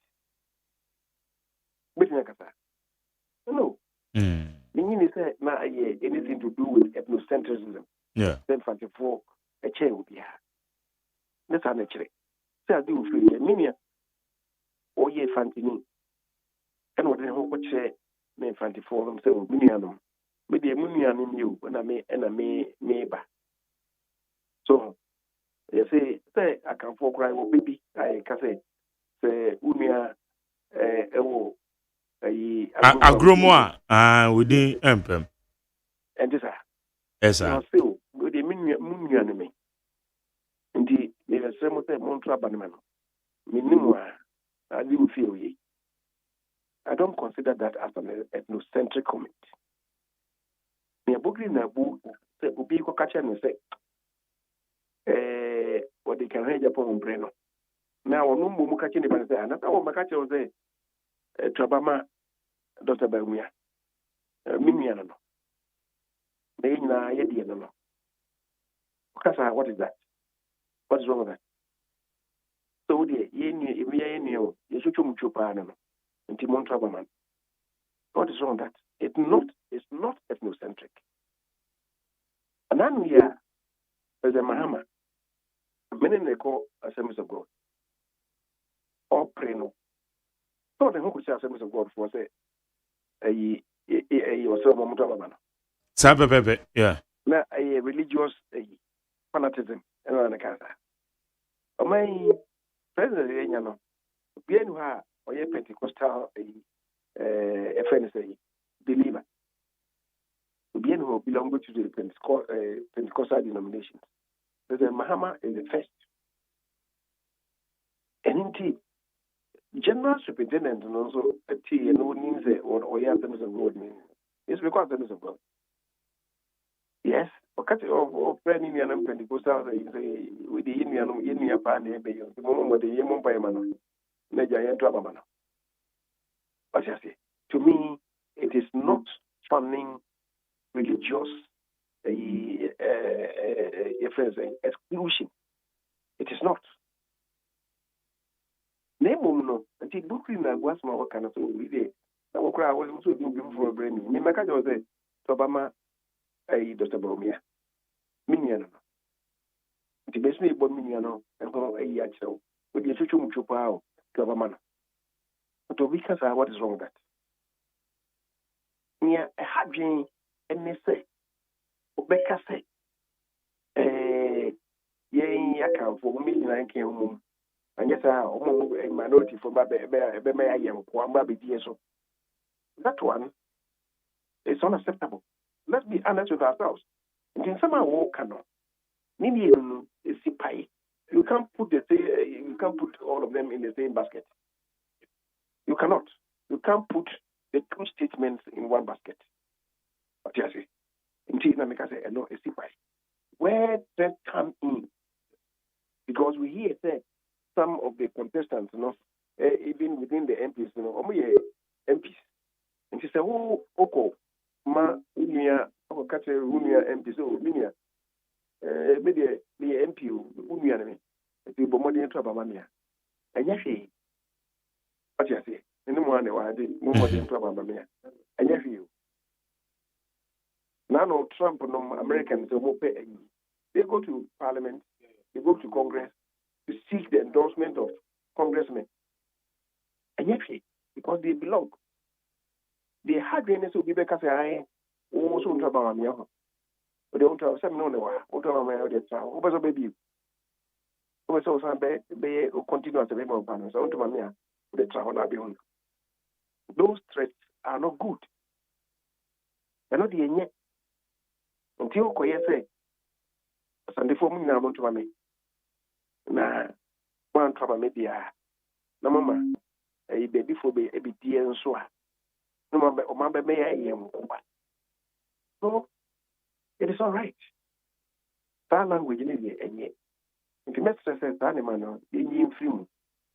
With me, I can say, no. Meaning is that now anything to do with ethnocentrism. Yeah. Then 44 a chair will be had. That's how naturally. So I do feel meaning or ye fantini. And what the whole chair may 54 themselves, Minianum. Maybe a Munian in you when I may and I may ba. So you say I can for cry or baby I can say unia ewo agromo within empem and this yes sir still with the munya enemy indeed they are some of them montra banman minimum I didn't feel ye. I don't consider that as an ethnocentric comment. Me abogri na bu say obi ko kacha no say what they can hear upon breno. Now onu mu kacha ni ban say anata wo makacha o say trabama Dr. Bawumia. Mimia no. Me na ye die no. Kasa what is that? What is wrong with that? So the ye ni e ye ni o ye chuchu mchupa no. Nti mon trabama. What is wrong with that? It's not ethnocentric. And I'm here as a Mahama. Many they call Assemblies of God. Or pray no. So the who could say Assemblies of God for say a yourself Momutabana. Sabe yeah. Now a religious fanatism and cancer. My president Yano, bien who are or a Pentecostal a friend say believer. Bien who belong to the Pentecostal denomination. President Mahama is the first. And indeed, General Superintendent and also a T and no means or yeah, Assemblies of God means. It's because Assemblies of God. Yes, because of planning and Pentecostal with the Indian Pan, the moment the Yemon Payman, Naja Trabamano. What I say, to me, it is not funding religious exclusion. It is not. Name no, until Brooklyn was my kind of we did. I was also doing before a brain. Nimaka was a Obama, a Dr. Bawumia. Miniano. The best me about Miniano and a yacho with the Chuchum Chupao, government. But to because what is wrong with that? Near a hadjin and they say, Obeka say, yea, account for 1 million came home. And yes, a minority for Baby, that one is unacceptable. Let's be honest with ourselves. In some walk cannot. Maybe a sipai. You can't put all of them in the same basket. You cannot. You can't put the two statements in one basket. But yes, indeed, I say no, a sipai. Where that come in? Because we hear say some of the contestants, even within the MPs, MPs. And she said, oh, Oko, ma, unia, Oko Kate, unia, MPs, oh, unia, maybe the MP, unia, if you bomb the Trabamania. And yes, what you say, in the morning, I did more than Trabamania. And yes, you. Now, Trump, no Americans, they go to Parliament, they go to Congress, to seek the endorsement of congressmen. And yet, because they belong, they had the NSO give a case, also to about me. But they want to have some no what about my other child? Who was a baby? Who was also be continue as a member of Parliament. So, to my mea, the travel not beyond. Those threats are not good. They're not the yet. Until Koya say, Sunday for me now, want to me. Na one trouble media. Na mama, a baby for be a bit dear and so. No mama, or mama may I am. So it is all right. That language in it, and yet. If you must say that man, in film,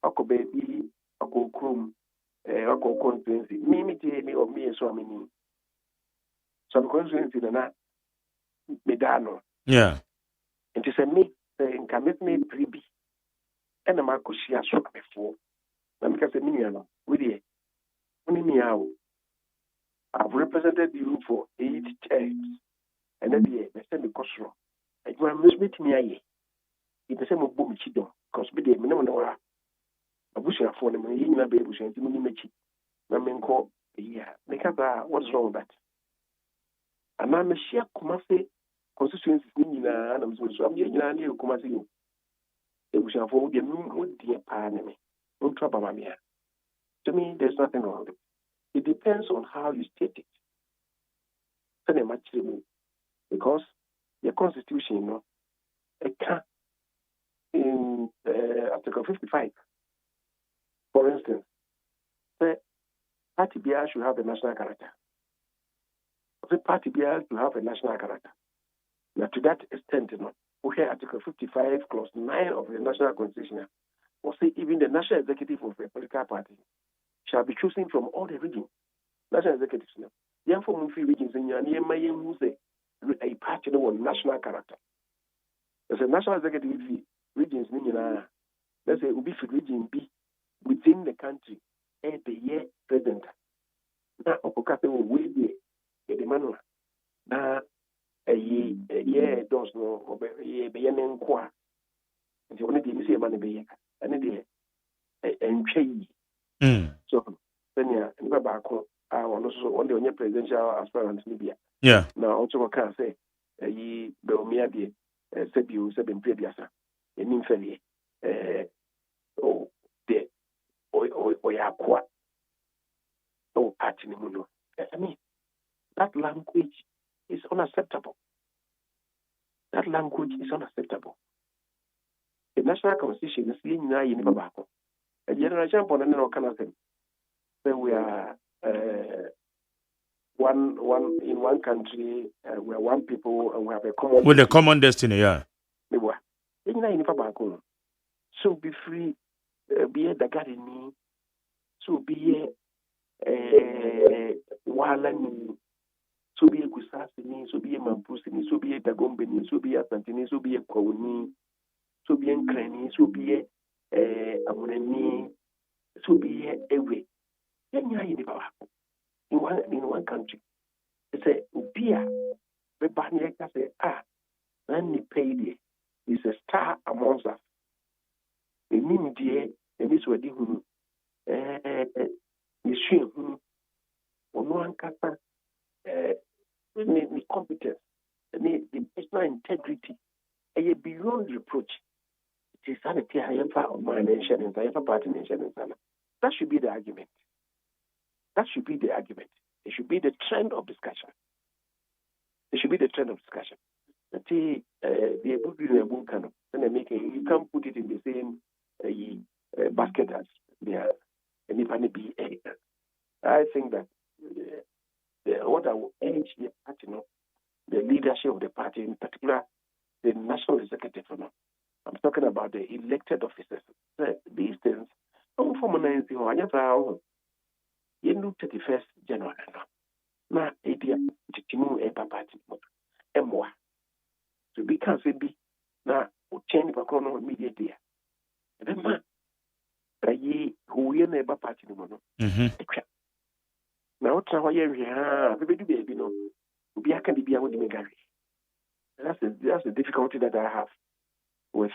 I could baby, I could chrome, I could constituency. Me or me so many. Some constituency than that. Medano. Yeah. It is a me. In commit me prebe, and a Marco she has struck before. Because a minion, with you, only I've represented you for 8 terms, and then the send the costume. I want to meet me. It's the same with Boom Chido, because be the minimum. I wish I for them, you may be able to make it. I mean, call, yeah, because what's wrong with that? And I'm a sheer Kumasi constituencies ni na na mso so am ye nyina na ekuma se yo ebushafo de mu de pa ne me no trouble ma me. To me there's nothing wrong with it. It depends on how you state it. Because the constitution, you know, it can in Article 55, for instance, the party BR should have a national character. The party BR should have a national character. Now, to that extent, you know, we have Article 55, Clause 9 of the National Constitution, or say even the national executive of a political party shall be chosen from all the regions. National executives, you know. Therefore, we feel regions in Yanyama who say a party with national character. As a national executive, regions, let's say, we feel region B within the country, and the year president. Now, Okaka will wait the manual. Now, a year does no, or a bayan qua. And you only did say money be and change. So, then, yeah, and go back home. I also one day presidential aspirant in Libya. Yeah. Now, also, I can say, ye Belmia, Sebu, Seven Prebiasa, and Infeli, oh, the Oyaqua, oh, Patinimuno. I mean, that language is unacceptable. That language is unacceptable. The national constitution is in Babaco. A generation upon another Canada. So we are. One in one country, we are one people, and we have a common with a common destiny. Yeah. So be free, be a Dagarini, so be a Walani, so be a Gusasini, so be a Mampusini, so be a Dagombini, so be a Santini, so be a Kowni, so be a Cranny, so be a Amunani, so be a way. In one country, they say, "Beer, the Banya say, Nanny paid is a star amongst us." The mean dear, the Miss Wedi who, the stream who, on one capa, the competence, the personal integrity, and beyond reproach. It is sanity. I am for my nation and I am for party nation and Sana. That should be the argument. That should be the argument. It should be the trend of discussion. It should be the trend of discussion. The book in a book and you can't put it in the same basket as the BA. I think that what I will urge the party, the leadership of the party, in particular the national executive, I'm talking about the elected officers. These things, don't formalize the 31st January. Now, idea to move a party. Emwa. So we can't say be now change the chrono immediately. Then, man, who we never party no more. Now, what's our area? Baby, baby, no. We are can be able to make That's the difficulty that I have with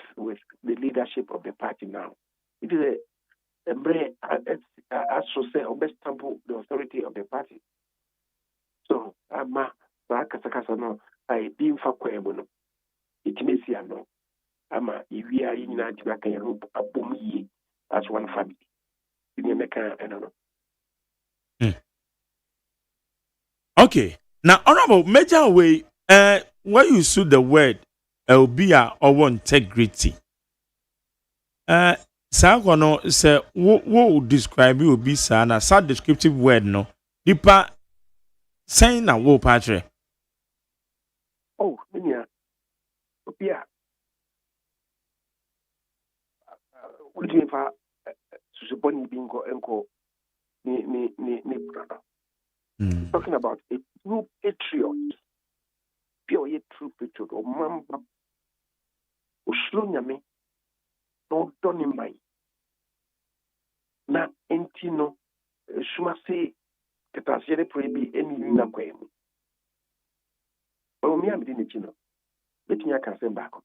the leadership of the party now. It is a very, as so say, best stamp the authority of the party. So, no, I being for Quabuno. It may see no. If we are in a boom ye as one family. In the Mecca, I don't know. Okay. Now, honorable major way, where you use the word Elbia or integrity. Sagono say what describe you be sana sad descriptive word no. Dipa saying na wo patre. Oh, minya. Opia. What do you mean for Susuboni bingo enko ni brother? Talking about a true patriot. Pure true patriot or mamba. Ushlunyame. No done in my. Na entino shumase ketasiere prebi eni na kwemu. But me am dini chino. Betinya kansen bako.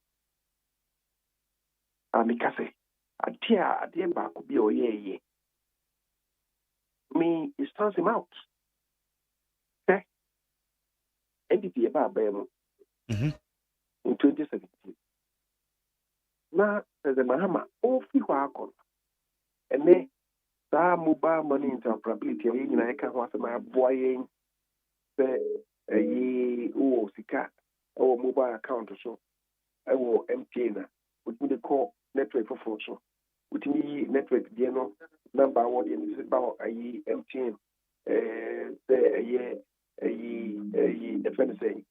Amikase. Adia bako bi oye. Me it stands him out. Okay? Entity about bemo. in 2017. Now, there's a Mahama, all FIHO and then that mobile money interoperability, I can have my boy a sika or mobile account or so. I will MTN, which we call network for so. Which me network, number one is about a MTN, a friend saying,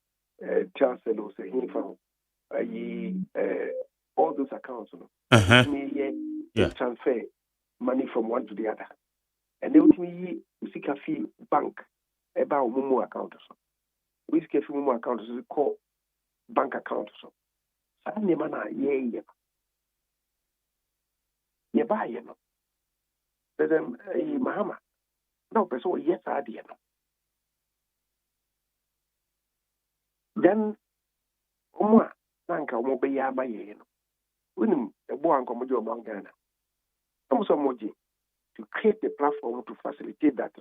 Chancellor or say, all those accounts, transfer money from one to the other. And then we seek a fee bank about Momo account. We seek a fee Momo account is called bank account. So, suddenly, man, ye buy you know. But then, Mahama, no, but so yes, I did. Then, Oma, Nanka, Mobeya, my you know. Winning a boy and Comojo Mangana. Almost to create the platform to facilitate that.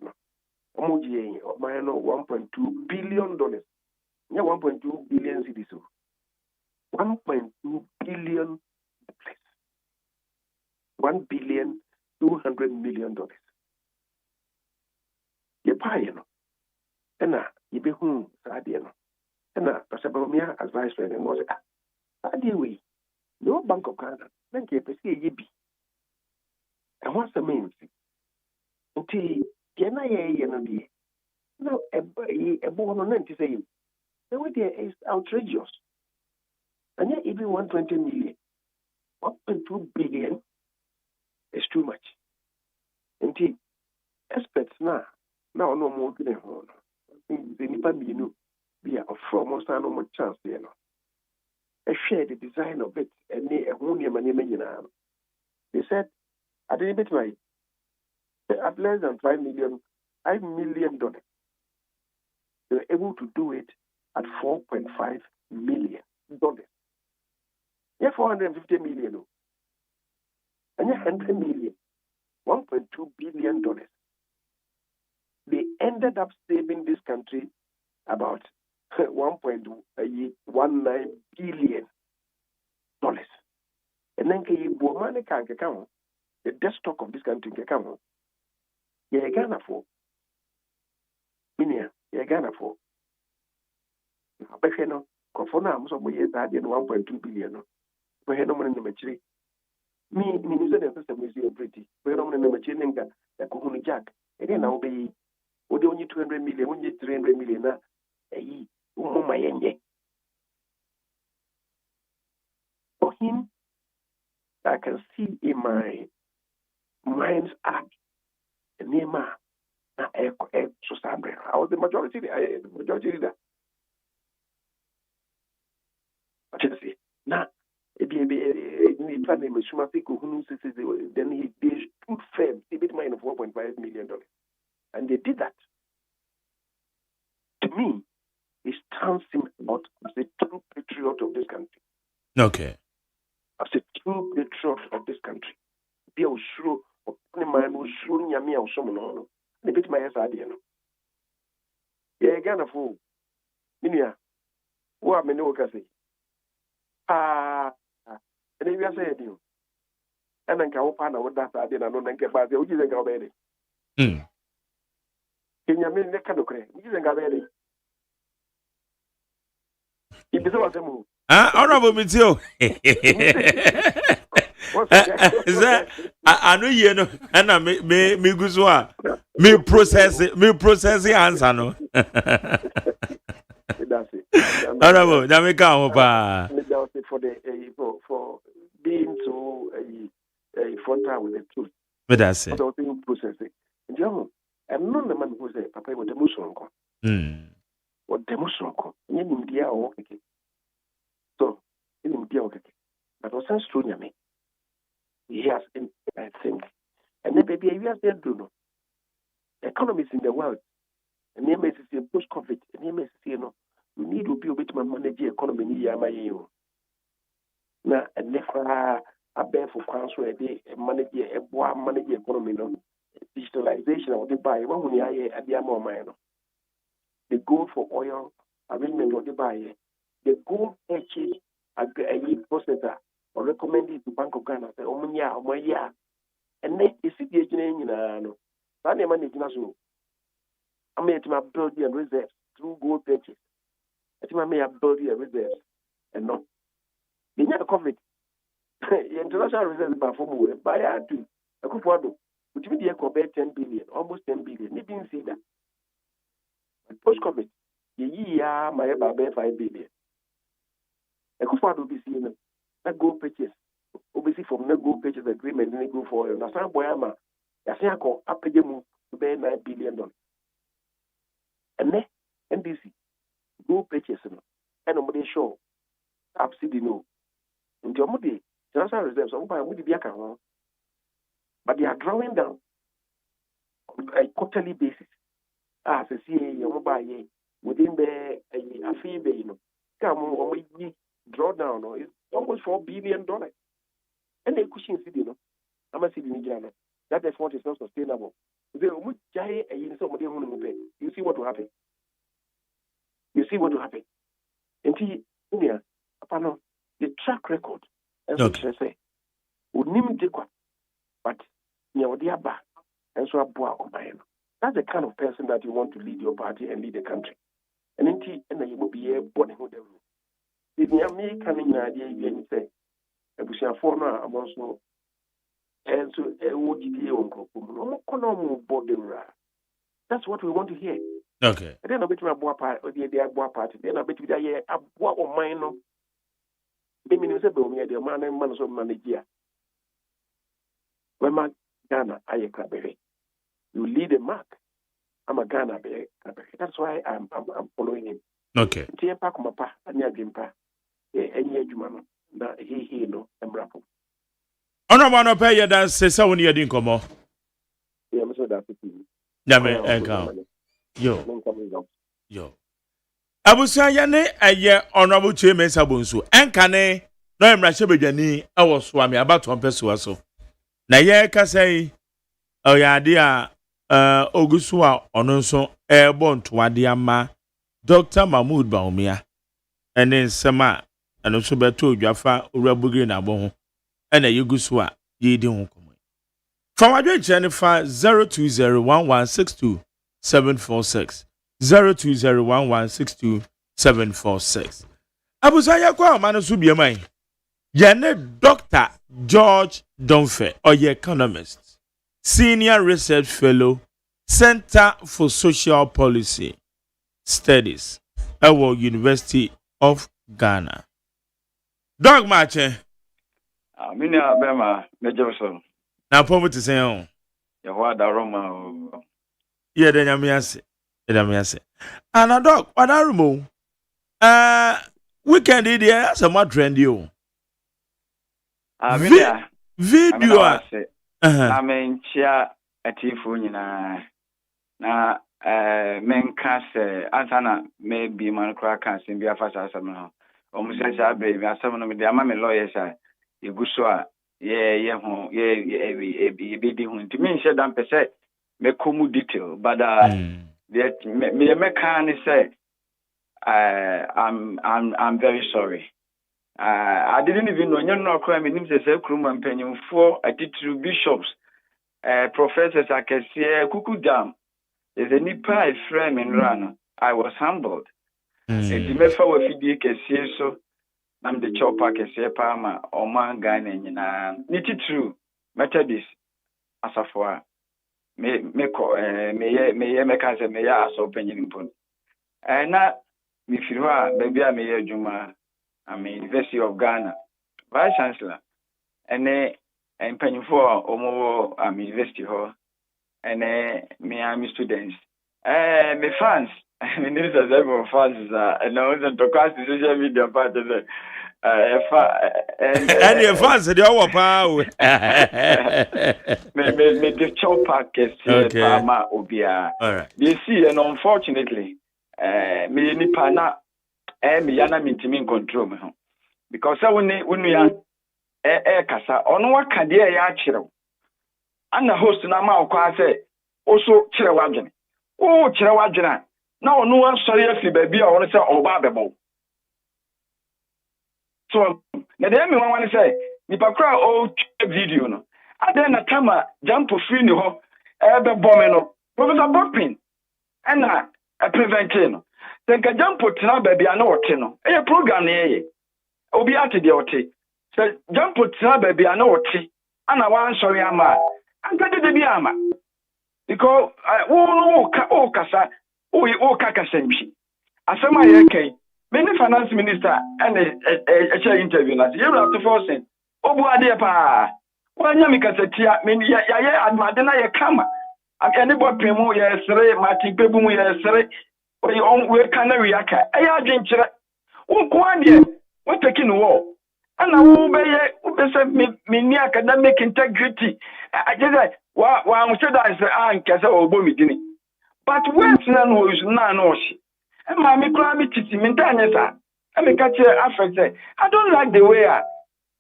Emoji or my $1.2 billion. Yeah, 1.2 billion cities. 1.2 billion. $1,200,000,000. You buy, and you be whom, Sadiano. And Pasabomia advice for them was we no Bank of Canada, then keep a CAB. And what's the means? Until Genaya, no, a born on 90 say, the way there is outrageous. And yet, even 120 million, 1.2 billion is too much. Until experts now no more than the Nipan, be a from almost no more chance there. I share the design of it and a money. They said, I didn't bet my at less than $5 million. They were able to do it at $4.5 million. Yeah, 450 million. And 100 million. $1.2 billion. They ended up saving this country about $1.19 billion. And then the desktop of this country can come. You're Ghana for. You're Ghana for. But you know, Kofona, I'm so much that 1.2 billion. But you know, in the machinery. Me, the system is pretty. We're on the machinery that Kuhuni Jack. And then I'll be only 200 million, only 300 million. For him, I can see in my mind's eye the name I was the majority leader. Now, then he stood firm, he bit mine of $4.5 million. And they did that. To me, it stands him out as a true patriot of this country. Okay. As a true patriot of this country. Be a sure of any man who's sure Yami or someone. They bit my ass idea. Yeah, Ghana fool. Minia, what may no say? And if you are saying, and then go find out that I didn't know then get by the Uji and Gabelli. Can you mean the Canocre? Uji and Gabelli. It is all the move. Honorable Mitio. Is that I know you know, and I me guzwa me process the answer no. That's it. Honorable, Jamaica Opa. For the for being so frontal with the truth. But that's it. Processing. And you I'm not the man who say Papa with the Muslim. What the Muslim in India or okay. So in India okay. But was true me. Yes, I think. And then baby you have said do no. Economies in the world. And the MSC post COVID, and the MSC you need to be a bit more manage the economy near my you. Now, and never a bear for council a day, manage a boy, manage the economy, digitalization of the buy, one when I at the amount of the goal for oil, arrangement of the buy, the gold hedges a processor or recommend it to Bank of Ghana. Say, Omunya, and then you see the agent in no. Sunday man is not so. I made my build and reserves through gold purchase. I may have built and reserves and not. The year COVID, international reserves by form by to a good one. Which means you could 10 billion, almost 10 billion. You didn't see that. Post COVID, the year my about 5 billion. A good one will be seen that gold purchase. Obviously, from the gold purchase agreement, then go for it. Now, some boy, I'm a call up to $9 billion. And then, NDC, gold purchase, and nobody show subsidy no. In the Omudi, international reserves, but they are drawing down on a quarterly basis. As a CA, within the AFIB, draw down, it's almost $4 billion. And they cushion city, I'm a city in Ghana. That effort is not sustainable. You see what will happen. You see what will happen. And India, the track record, as I say, would name but and so that's the kind of person that you want to lead your party and lead the country. And then you will be born in the room. If you are me coming in idea, you say, and we shall form a also, and so that's what we want to hear. Okay. And then I bet you a boa party, or the party, then I bet you that a boa or mine. Maybe you say, the man and man of manager. When Ghana, I a you lead a mark. I'm a Ghana. That's why I'm following him. Okay. Tia pa kumapa, anya jimpa. Any agyeman na he no embrapo. Honorable no pay that say so when you din komo. Yeah, me so that it. Nyame enka. Yo. Abusia ya ne aye honorable chairman sabonso. Enka ne no emrahye bedwani ewo so ame abato mpeso so. Na ye ka say oyade a ogusu a ono nso ebo ntwade ama Dr. Mahmoud Baumia ene nsema eno so beto odwafa owurabugire na abo ho ena yegusu a yedi ho komo from adwe chene fa 0201162746 0201162746 abusa yakwa amano so bieman yene Dr. George Donfe oye economist senior research fellow Center for Social Policy Studies at University of Ghana. Dog match. Minia Bema, Majorson. Now, Pomo to say, oh, Yawada Roma. Yeah, then Yamiase. And a dog, what I remove? Weekend idea, some more trendy. Video. I mean, chia a tifunina. Na menka se ansana maybe man crackers in be afasa asam o mo se sa baby asam no me dey ama me lawyer sa iguso a ye ho ye be di hu nti me nche dan pese me komu detail but me can say I'm very sorry. I didn't even know you know crime nim se kruma mpanyimfo atitru bishops professors akesie kukudam. Is a nipa frame in run. I was humbled. The mefa wa fidie kese so nam the chopper kese pa ma o man Ghana nyina. Niti true. Methodist asafo me ka se me ya aso panyin mpon. Na me firi ho a baby a me ya adwuma am University of Ghana. Vice Chancellor. Ene empanyimfo omo am University ho. And me students. My fans. My news as ever fans and I wasn't to cast the social media part of it. And your fans they all power. Me the chopper case Palma Obia. They see and unfortunately me ni pana me yana mintimin control me because I when ya kasa ono waka de ya akire and the host na ma okwa say also kire wadwene o kire wadwene na ono ansori afi baabi a won say oba bebo So na dem me wan say nipa kra o video no adan na tama jump free ni ho be bomb no Professor Bopin and a preventing no then ka jump tina baby ana wote no e program na ye obi ate de wote so jump tina baby ana wote ana wan sorry ama anka de bi ama because wo kasa wo kasa mbi asema ye kai many finance minister and a interview na you have to force it obu ade pa wanya mikasetia me ya admade na ye kama anybody pemo ye sere mati pebu mu ye sere we canary aka aya adwenkyere wo ko ade what taking war ana wo be ye wo be say me ni academic integrity I just wa am say that is nkese obo midini but when na no is na no shi e ma me kra me titi me ntanye sa e me ka che affect I don't like the way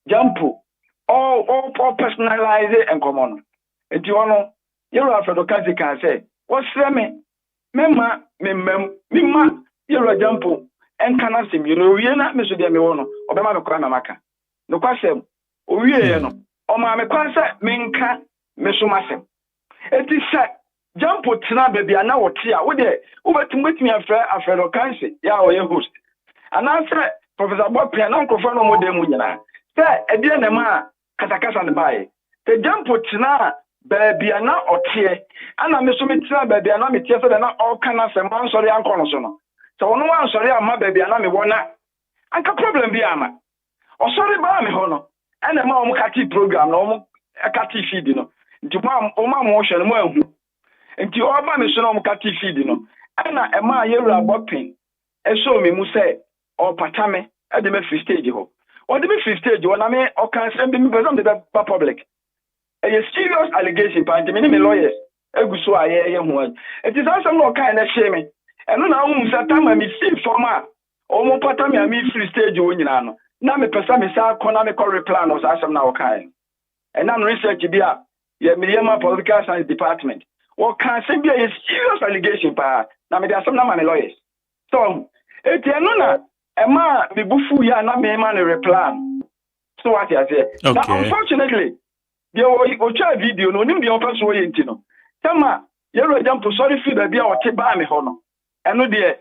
jump all personalize and common enti wono yero afedo kazi kan say wo sre me mema yero jump en kana sim you know wie na me so dia me wono obema me kra na maka no kwasem o wie no o ma me kwansa me nka me so masem eti se jump tina baby ana wote a wo de wo betumi afedo kan say ya o ye host anase Professor Bopin na nkofo no mo de mu nyina se ede na ma katakasa ne bae te jump tina baby ana otie ana me so metia baby ana metie so de na all kana se man sorry anko no so no so wono wan sorry ama baby ana me wona anka problem bi ama o sorry ba me ho no ana ma o mo kati program no mo kati feed no nti o ma mo hwe no mo ahu nti o ba me so no mo kati feed no ana e ma yewura Bopin e so me mu say o patame e de me free stage ho o de me free stage wona me o kan sem be me person de public a serious allegation pa me me lawyers eguso aye ho it is also no kind na shame and no na hu sa time me see forma o mo patame a me free stage wo nyina no na me pesa me sa kona me call reply no sa asem na o kan and na research bi a ye me yema political science department o kan sem bi a serious allegation pa na me dey asem na my lawyers so etieno na ema me bufu ya na me ma ne reply so what you say now unfortunately there o cha video no nim dey offer so ye ntino tema yero jump sorry fi da bia o te ba me ho no eno de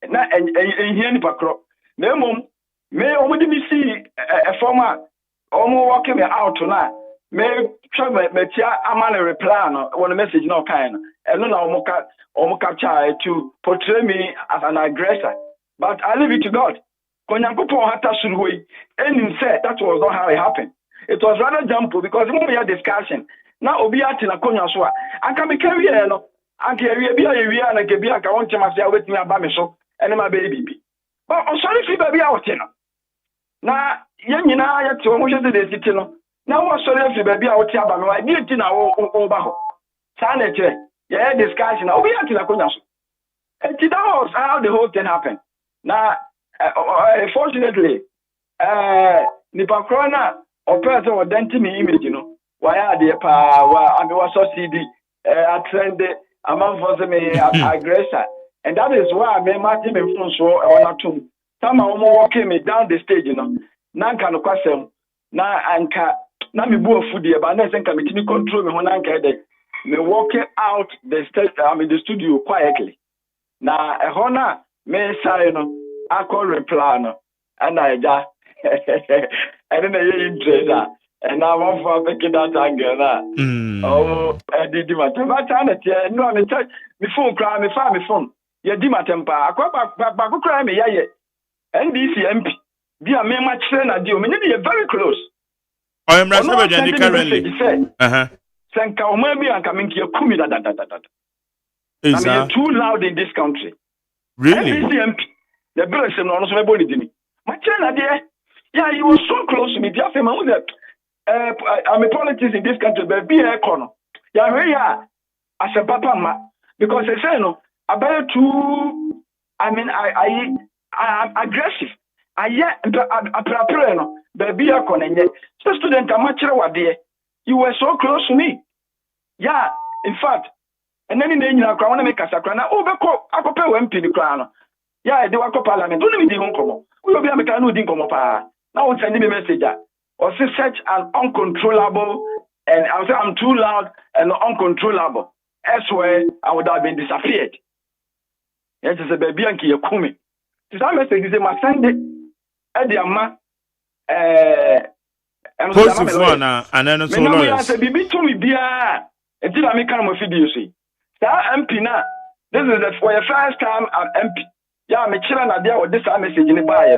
na ehia ni pakro na emom me o mo di mi see e former o mo work me out na me try me tia amana reply no one message no kind eno na o mo capture to portray me as an aggressor. But I leave it to God. Konyankopon hata surui. And said that was not how it happened. It was rather jump because when we had discussion, now obi ati na konya so a aka me carry no aka wi bia na ke bia ka won chema say wetimi aba me so ene ma baby. But on sorry fi baby out no. Na ye nyina ya te o mo hwese de city no. Na wo sorry fi baby out aba me wa bi enti na wo ba ho. Sa na che ye discussion obi ati na konya so. And that was how the whole thing happened. Now, fortunately, nipa corona or person or denti me image, you know. Why are they I mean, was so CD, I trend a man for me aggressor, and that is why I made my team in front so on a tomb. Some are walking me down the stage, you know. Nanka no question, na anka, na me bo food here, but I think I'm control me when anka me walking out the stage, I mean the studio quietly. Na ehona me say no akọ reply no and I ja and then you interest and I want for pick that angle na oh did my matter na no me touch me phone cry me fa me phone ye di matem pa akọ ba ko cry me ye NDC MP dia me ma chere na dia me dey very close I am Rasha Jandi currently senka o ma bi anka me nkie kumi da is too loud in this country. Really? The person no so me dini. Ma chere there. Yeah, he was so close to me. Just man who that I'm a politics in this country, but be a corner. Yeah, we are as a papa ma because I say no about too I mean I aggressive. I no but be a corner. So student am chere wa there. You were so close to me. Yeah, in fact and then in the end, I want to make a sacrana. Oh, I could pay one penny crown. Yeah, they were parliament. Don't let me do we will be a mechanic didn't come up. Now send me a message. Or say such an uncontrollable, and I would say I'm too loud and uncontrollable. Elsewhere, I would have been disappeared. Yes, it's a baby and Kiyakumi. To some message, they must send it at the Amma. Post of one, and then also lawyers. I Bibi to me, Bia, until I make kind of video. MP now, this is for your first time I'm MP. Yeah, my children are there with this message in the buy.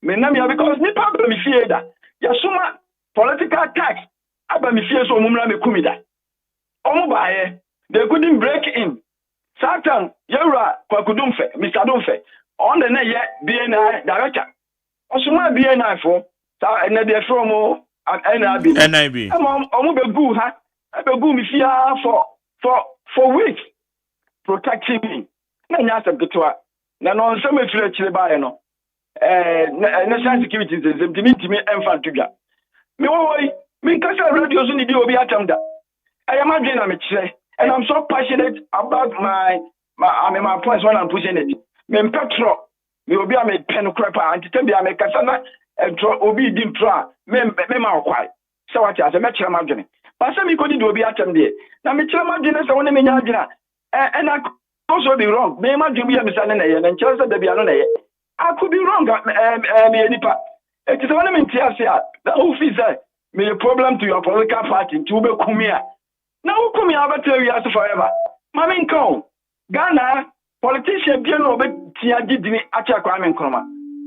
Because me problem me fear that. Yasuma political attacks. Aba me fear so mumra me kumida. Omo bae, they couldn't break in. Satan, Yara, Kwakudumfe, Mr. Dumfe, on the net yet BNI director. Osuma BNI for, and then they're from NIB. Omo Begu, ha? Begu me fear for weeks protecting me. Nanya Sabitwa. Nano some fletch by no. National security is to me enfant to ya. Me kasa radio so ni di obi atamda. I am again and I'm so passionate about my points when I'm pushing it. Me petro, me obi am pen crapper and tell me am kasa and obi dim tra me ma kwai. So what as a match imagine. But some me could do obi atam there. Na me imagine so when me nya and I also be wrong. Me imagine we am standing there and Chelsea dey be anona. I could be wrong, Nipa. It is one of my tears here. The officer may a problem to your political party to be Kumia. Now, Kumia, I tell you forever. Mammy, come. Ghana, politician, Piano, Tia Gidini, Acha Kwame Nkrumah.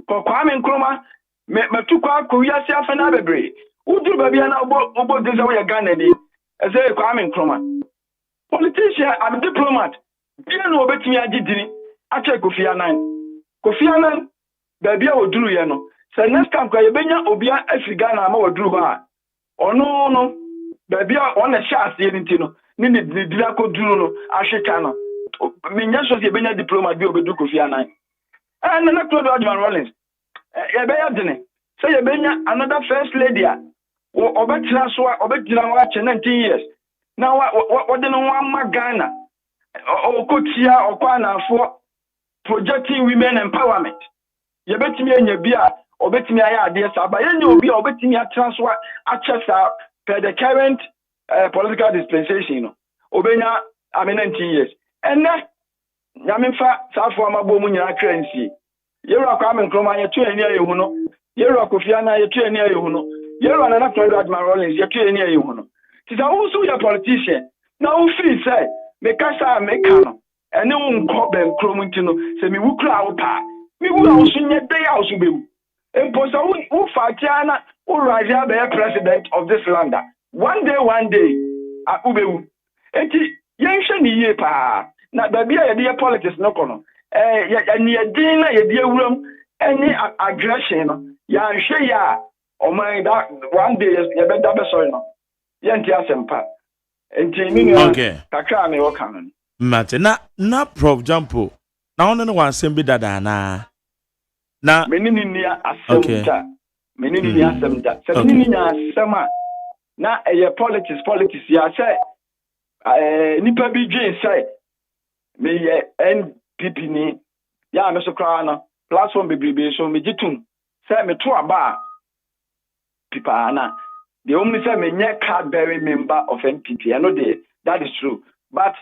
For Kwame Nkrumah, Metukwa, Korea, Self and Abebre. Who do Babiana about this way Ghana? As a Kwame Nkrumah. Politician, I'm a diplomat. Piano, Betia Gidini, Acha Kofi Annan. Kofi Annan, baby, I will do you know. So next time, Kayabenya, Obia, Afrigana, I will do her. Oh, no, baby, I want a shot, Yentino. Nini, the Dilako Druno, Ashikano. Minyas was a Benya diplomat, be do Kofi Annan. And then I told Adman Rollins. Yabayadine. Say Yabenya, another first lady. Obetraswa, Obetran 19 years. Now, what do you want Ghana? Or Kotia or Pana for projecting women empowerment. You bet me in your beer, or bet me I ideas, but you know, be or bet me a transfer at Chester per the current political dispensation. Obena, I mean 19 years. And that Yaminfa, South Former Bomunia currency. You're a common Chroma, you're 2 near you, no. You're a Kofiana, you're 2 near you, no. You're another Admiral Rollins, you're 2 near you, no. Tis also your politician. Now, free say, make us a mecano. And no one call them Cromantino, say me will crowd. Me will also net day out to be. And Posa who Fatiana who rise up the president of this land. One day, at Ube. And Yanshan ye pa. Not baby, a dear politics no kono. And ye dinner, ye dear room, any aggression. Yan share or mind that one day is your better soil. Yantia Sempa. And Timmy, Kakami or Canon. Mate na Prof Jampo na ono no wansem bi dada na menini ni asemta menini ni asemta se menini ni asema na politics ya say nipa bi dwen say me ye NPP ni ya me so kra na platform bebrebe so me gitum say me to aba pipa na the only say me nye card bearing member of NPP I know that is true but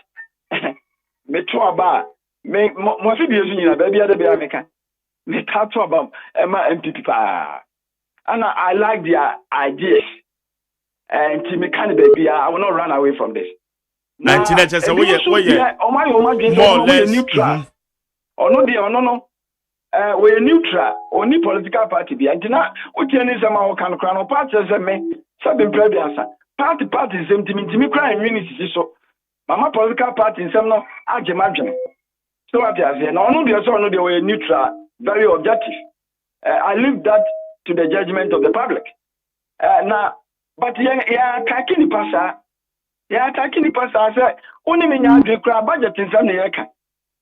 me to about me mo fi bi ezu nyina ba bia de bia me kan me ta to about Emma MPP pa and I like their ideas and to me kind of baby I will not run away from this 19 just we o my neutral or no dey no we neutral only political party bi antina o tie ni sama o kan kra no party say me sabe prebiansa party is intimi kra enwini so Mama political party in some no agyeman. So what I say, no they were neutral, very objective. I leave that to the judgment of the public. Now, but yeah, attacking the passer. Yeah, attacking the passer. I say, only me nyadwe kra budget in some yeka.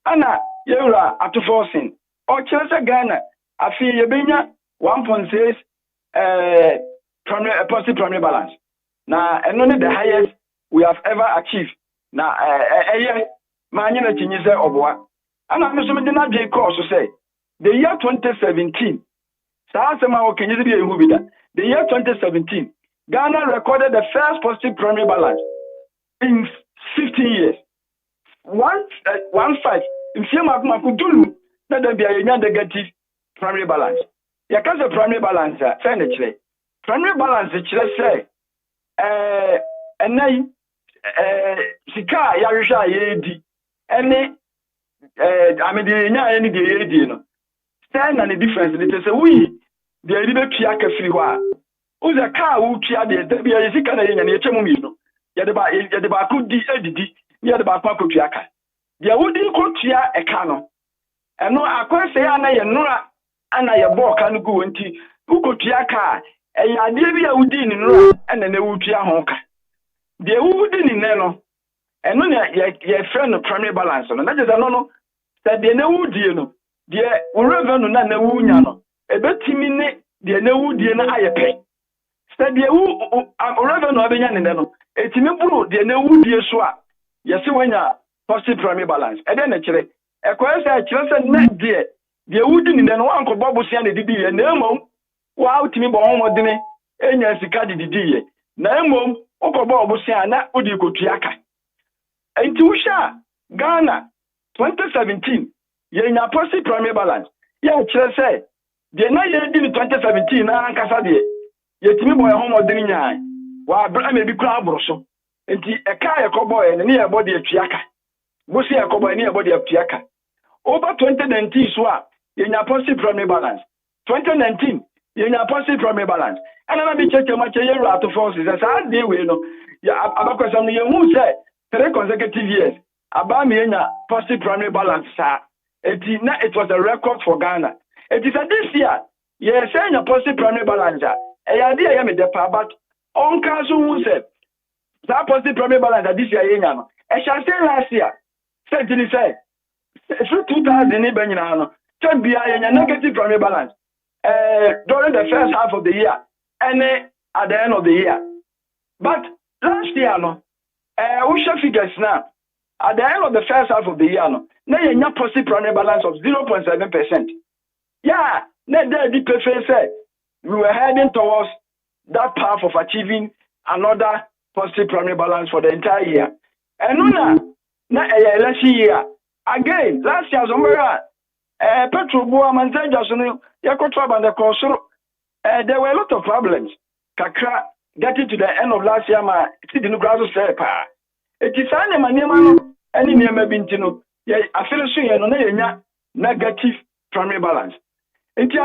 Ana, yura at forcing. Or Chelsea Ghana, I feel you benya 1.6 positive primary balance. Now, and only the highest we have ever achieved. Na manye na chinyize obwa ana me so me na dey course say the year 2017 The year 2017, Ghana recorded the first positive primary balance in 15 years. 1.5. If you have let there be a negative primary balance. You can't say primary balance, fairly. Primary balance, it's say, and then, Sika, Yarisha, Yedi, any, I mean, the AD, you know. Stand and the difference, it is a we, the little Piaka Friwa. Who's a car who Pia, the Sika and Yachamino, Yadaba could be edited, Yadaba Piaka. There wouldn't go to a cano. And no, I can't say Anna Anna ya bo kan go nti ukotua ka e ya de bia wudi ni no and na wutua honka de wudi ni ne no eno na ya friend primary balance no na just no say de na wudi no de revenue na wunya no e betimi ne de na wudi na ayepe say de revenue abenya ne no etimi buru de na wudi so a yesi wanya positive primary balance e de na kire e ko say kire say na de the wood in the one could bubble see and the D. No, wow, to me, Bomodine, and yes, the card the D. No, Uncle Bob Siana, would you go to Yaka? And to Ghana, 2017, you're in a positive primary balance. Yeah, say, the night in 2017, and Cassadi, yet me boy home of Dinia, while Bram may be crab or so. And a car, a cowboy, and near body of Tiaka. Bussy a cowboy near body of Tiaka. Over 2019, swap. In a positive primary balance. 2019, in a positive primary balance. And I'll be checking my chair out of forces. As I deal with, yeah, about some who said 3 consecutive years. About me in a positive primary balance, sir. It was a record for Ghana. It is a this year. Yes, saying a positive primary balance. A idea I am the power, but on council who said that positive primary balance this year. I shall say last year. Said to say, through 2000, can be a negative primary balance during the first half of the year and at the end of the year. But last year, we shall figures now. At the end of the first half of the year, now you have positive primary balance of 0.7%. Yeah, we were heading towards that path of achieving another positive primary balance for the entire year. And now, election year again. Last year, somewhere. Petrol Boam and Jason, Yakotrab and the Kosoro, there were a lot of problems. Kakra, getting to the end of last year, my city no grass sepa. It is an emanema, any name bintino. I feel so negative primary balance. It is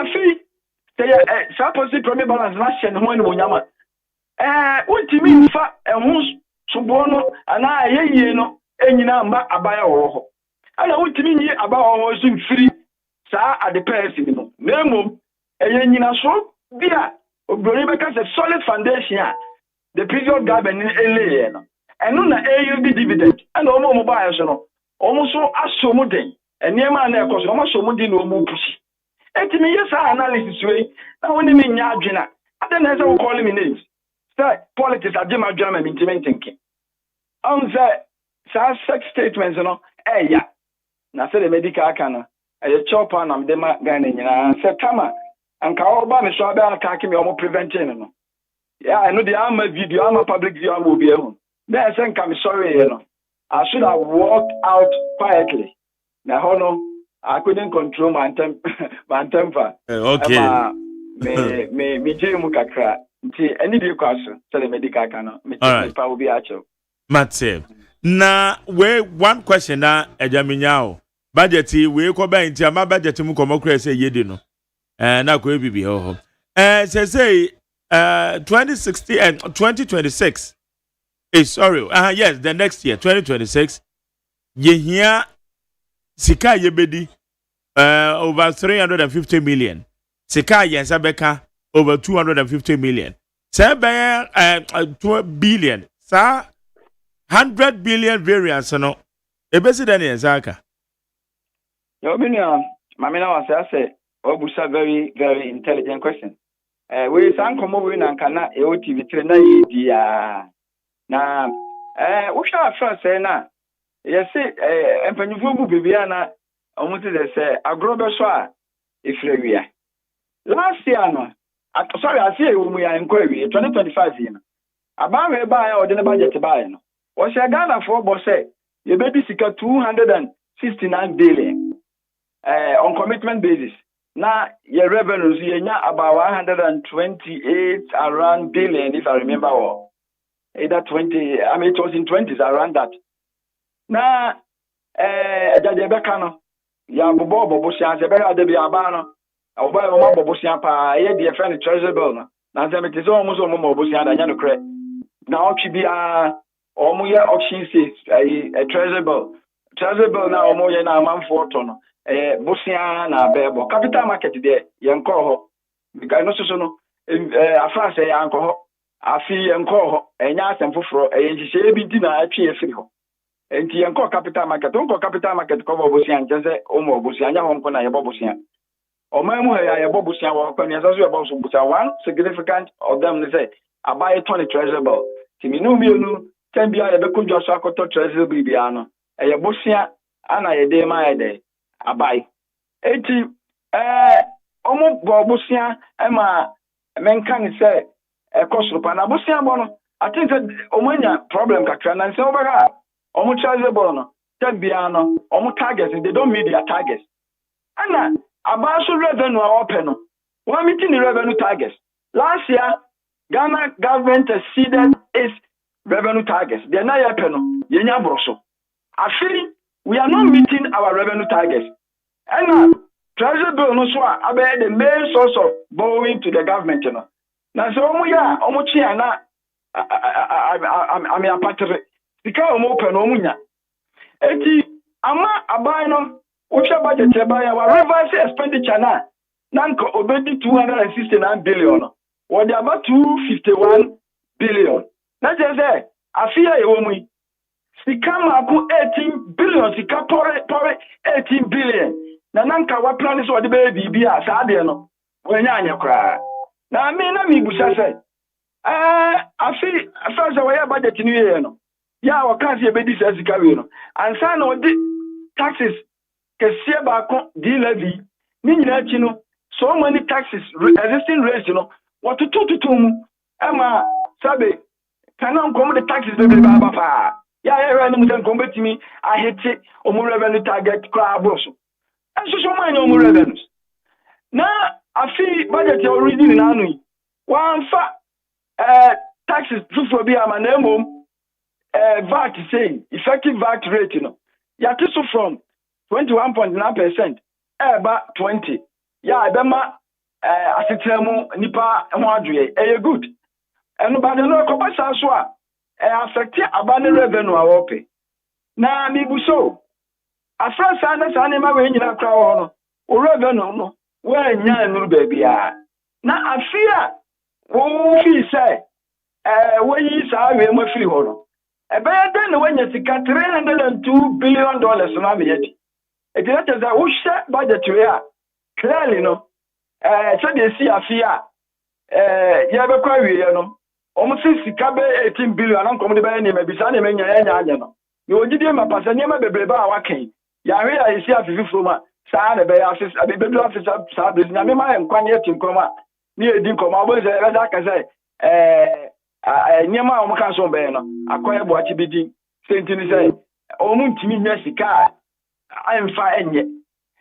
a positive primary balance last year, and one Wonyama. What do you mean, fat and who's Subono, and I, any number abaya or. And I want to mean about our free. At the person, Nemo, and you know, so, dear, because a solid foundation, the previous government in LA, and on the AUB dividend, and almost mobile, almost so as so mudding, and near my neck was almost so mudding no more pussy. And to me, yes, our analysis way, I want to mean Yajina, and then as I will call him names. Sir, politics are Jim German intimate thinking. On the such statements, yeah. Now, say the medical canna. A chopper and I'm the Ghana. Said, Kama, and Kaoba, Miss Rabel attacking me almost preventing. Yeah, I know the armor video, I'm a public view, I will be home. Then I think I'm sorry, I should have walked out quietly. Now, I couldn't control my temper. Okay. Me, Jim Kakra. Any new question, tell the medical canna. Me, will be at you. Matse. Na, we one question na, Ejaminyao. Budget we ko ba nti ama budget mu komokra say yedi no na ko bibi ho say 2016 and 2026 sorry yes the next year 2026 ye here sika ye bedi over 350 million sika ye sabeka over 250 million say be 2 billion sa 100 billion variance no ebesi den ye saka. Your opinion, Mamina was say, Obusa very, very intelligent question. We sang come over in Ankana, AOTV trainer, dear. Now, what shall I first say now? Yes, and when you go to Bibiana, almost they say, a grobber soir, if we are. last year no sorry I see we are in 2025 year about we buy or the budget buy no was a Ghana for boss say you be sika 269 billion on commitment basis. Now your revenues you about 128 around billion if I remember well. Either 20, I mean it was in 20s around that. Now Jajebekano ya bobo sia sebera de bia ba no oba o ma bobo sia pa ye de friend treasure bill no na se me te so mo bobo sia da nya no kre na otwi bia o mo ye auction says a treasure bill na o mo ye na amanfo to no bosia na bebo capital market de ye nko ho because no so no afa se ya nko ho afi nko ho enya asem foforo nhihye bi di na atwe efiri ho enti enko capital market ko bobosia nje o mo bobosia nya ho nko na ye bobosia o ma mu ya ye bobosia wo ko ne so ye bobosia one significant of them they say abai 20 treasure bill timi no mienu ten bia ye be kodwa so akoto treasure bill bia no ye bosia ana ye de ma ye de abai enti o mo bobosia e ma menka ni say e kosoro pa na bosia bo no I think that omanya problem kakra na nse obara omu chargeable no tembiano omu targets they don't meet their targets ana abaso revenue open no one meeting the revenue targets last year Ghana government exceeded its revenue targets they na yape no yenya broso afiri we are not meeting our revenue targets ana treasury bill no so abe the main source of borrowing to the government no na so omu ya omu chi ana I mean apatre sika o mo pe no munya eti ama abai no wo hwe budget e bai wa reverse expenditure na nanko obedi 269 billion no wo dey about 251 billion na je say afia e wo mu sika ma ku 18 billion sika tore 18 billion na nanka wa plan so de be bibia sa de no wo nya anya kra na me na mi busa say afi afasa wa ya budget ni ye no ya wa kan se be di sika we no ansa na odi taxes kesie ba ko di levy ni nyina chi no so many taxes existing rates no what to mu ama sabe kana nkom the taxes be ba fa ya ni mu nkom betimi ahete omu revenue target kra aboso enso so man omu revenues na afi budget already na anu one fa taxes for be amanemo VAT saying effective VAT rate you know ya so from 21.9% about 20 ya bema asetemu nipa ho adwe good eno ba no ko pasa so a affect abane revenue a wope na mi buso afransa na sa ne ma we nyina kra wo no o revenue no we nya nuru ba bia na afia wo fi say we sa we mo firi ho no ebe den no wanya sika $302 billion na me yedi e dey tell that we share budget we are clearly no so dey see afia ya be kwa we no omo sika be 18 billion na nkom de be ni me bisa na me nya anya no ye ogide ma pasa ni ma bebrebe a waken ya hwe ya isi afifi froma saa na be ya afis abi bedu afis saa be na me ma enkwanye etim kroma ni edi nkoma obo ze be da ka say nyema o mka so be no akoye bo achi bidi sentini say o mu ntimi nya sika amfa enye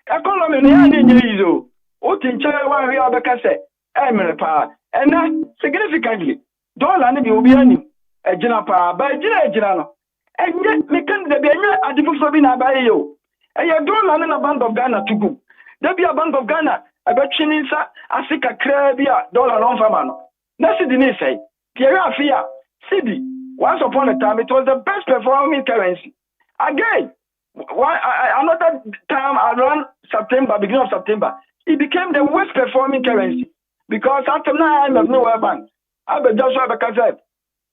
economy no ya na enye yizo o tinchere wa hwe abeka say emere pa ena significantly dollar ni bi obi ani ejina pa ba ejina no enye me kan de bi enya adifufo bi na ba yo eye dollar na Bank of Ghana tugu de bi Bank of Ghana abetwini nsa asika kra bi a dollar no fama no na sidi ni say Pierre Afia, Sidi, once upon a time, it was the best performing currency. Again, another time around September, beginning of September, it became the worst performing currency. Because after now, I'm of nowhere bank. I be just because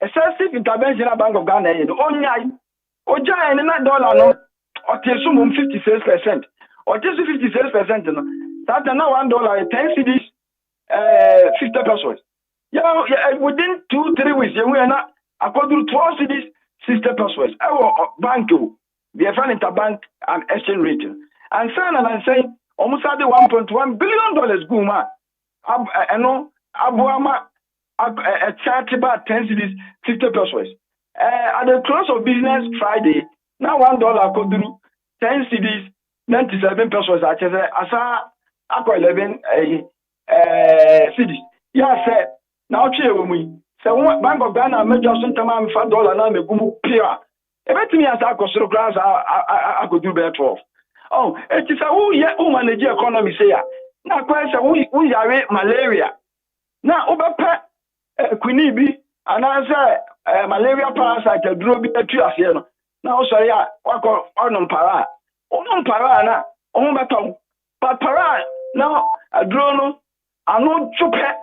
excessive intervention at Bank of Ghana, only Oja and that dollar, no, or Tesum 56%, or Tesum 56%, no. That's now $1, 10 cedis, 50 pesos. Yeah, within 2-3 weeks, we are not according to 12 cities, 60 pesos. Our bank, we are running interbank and exchange rate. And saying, almost at the $1.1 billion, Guma, eno abuama a chart about 10 cities 50 pesos. At the close of business Friday, now $1 could do 10 cities 97 pesos. I asa akwa 11 cities. Yeah, sir. Now cheer we. So Bank of Ghana major sometime $5 now me gumu pia. Ebetimi asa akosoro class I could do better 12. Oh, it is a who manage economy say ya. Na kwese who yare malaria. Na obepe kwinibi anase malaria parasite aduro bi atu ase no. Na o sori a wakọ onom para. Onom para na o beton. Para na aduro no anu chupe.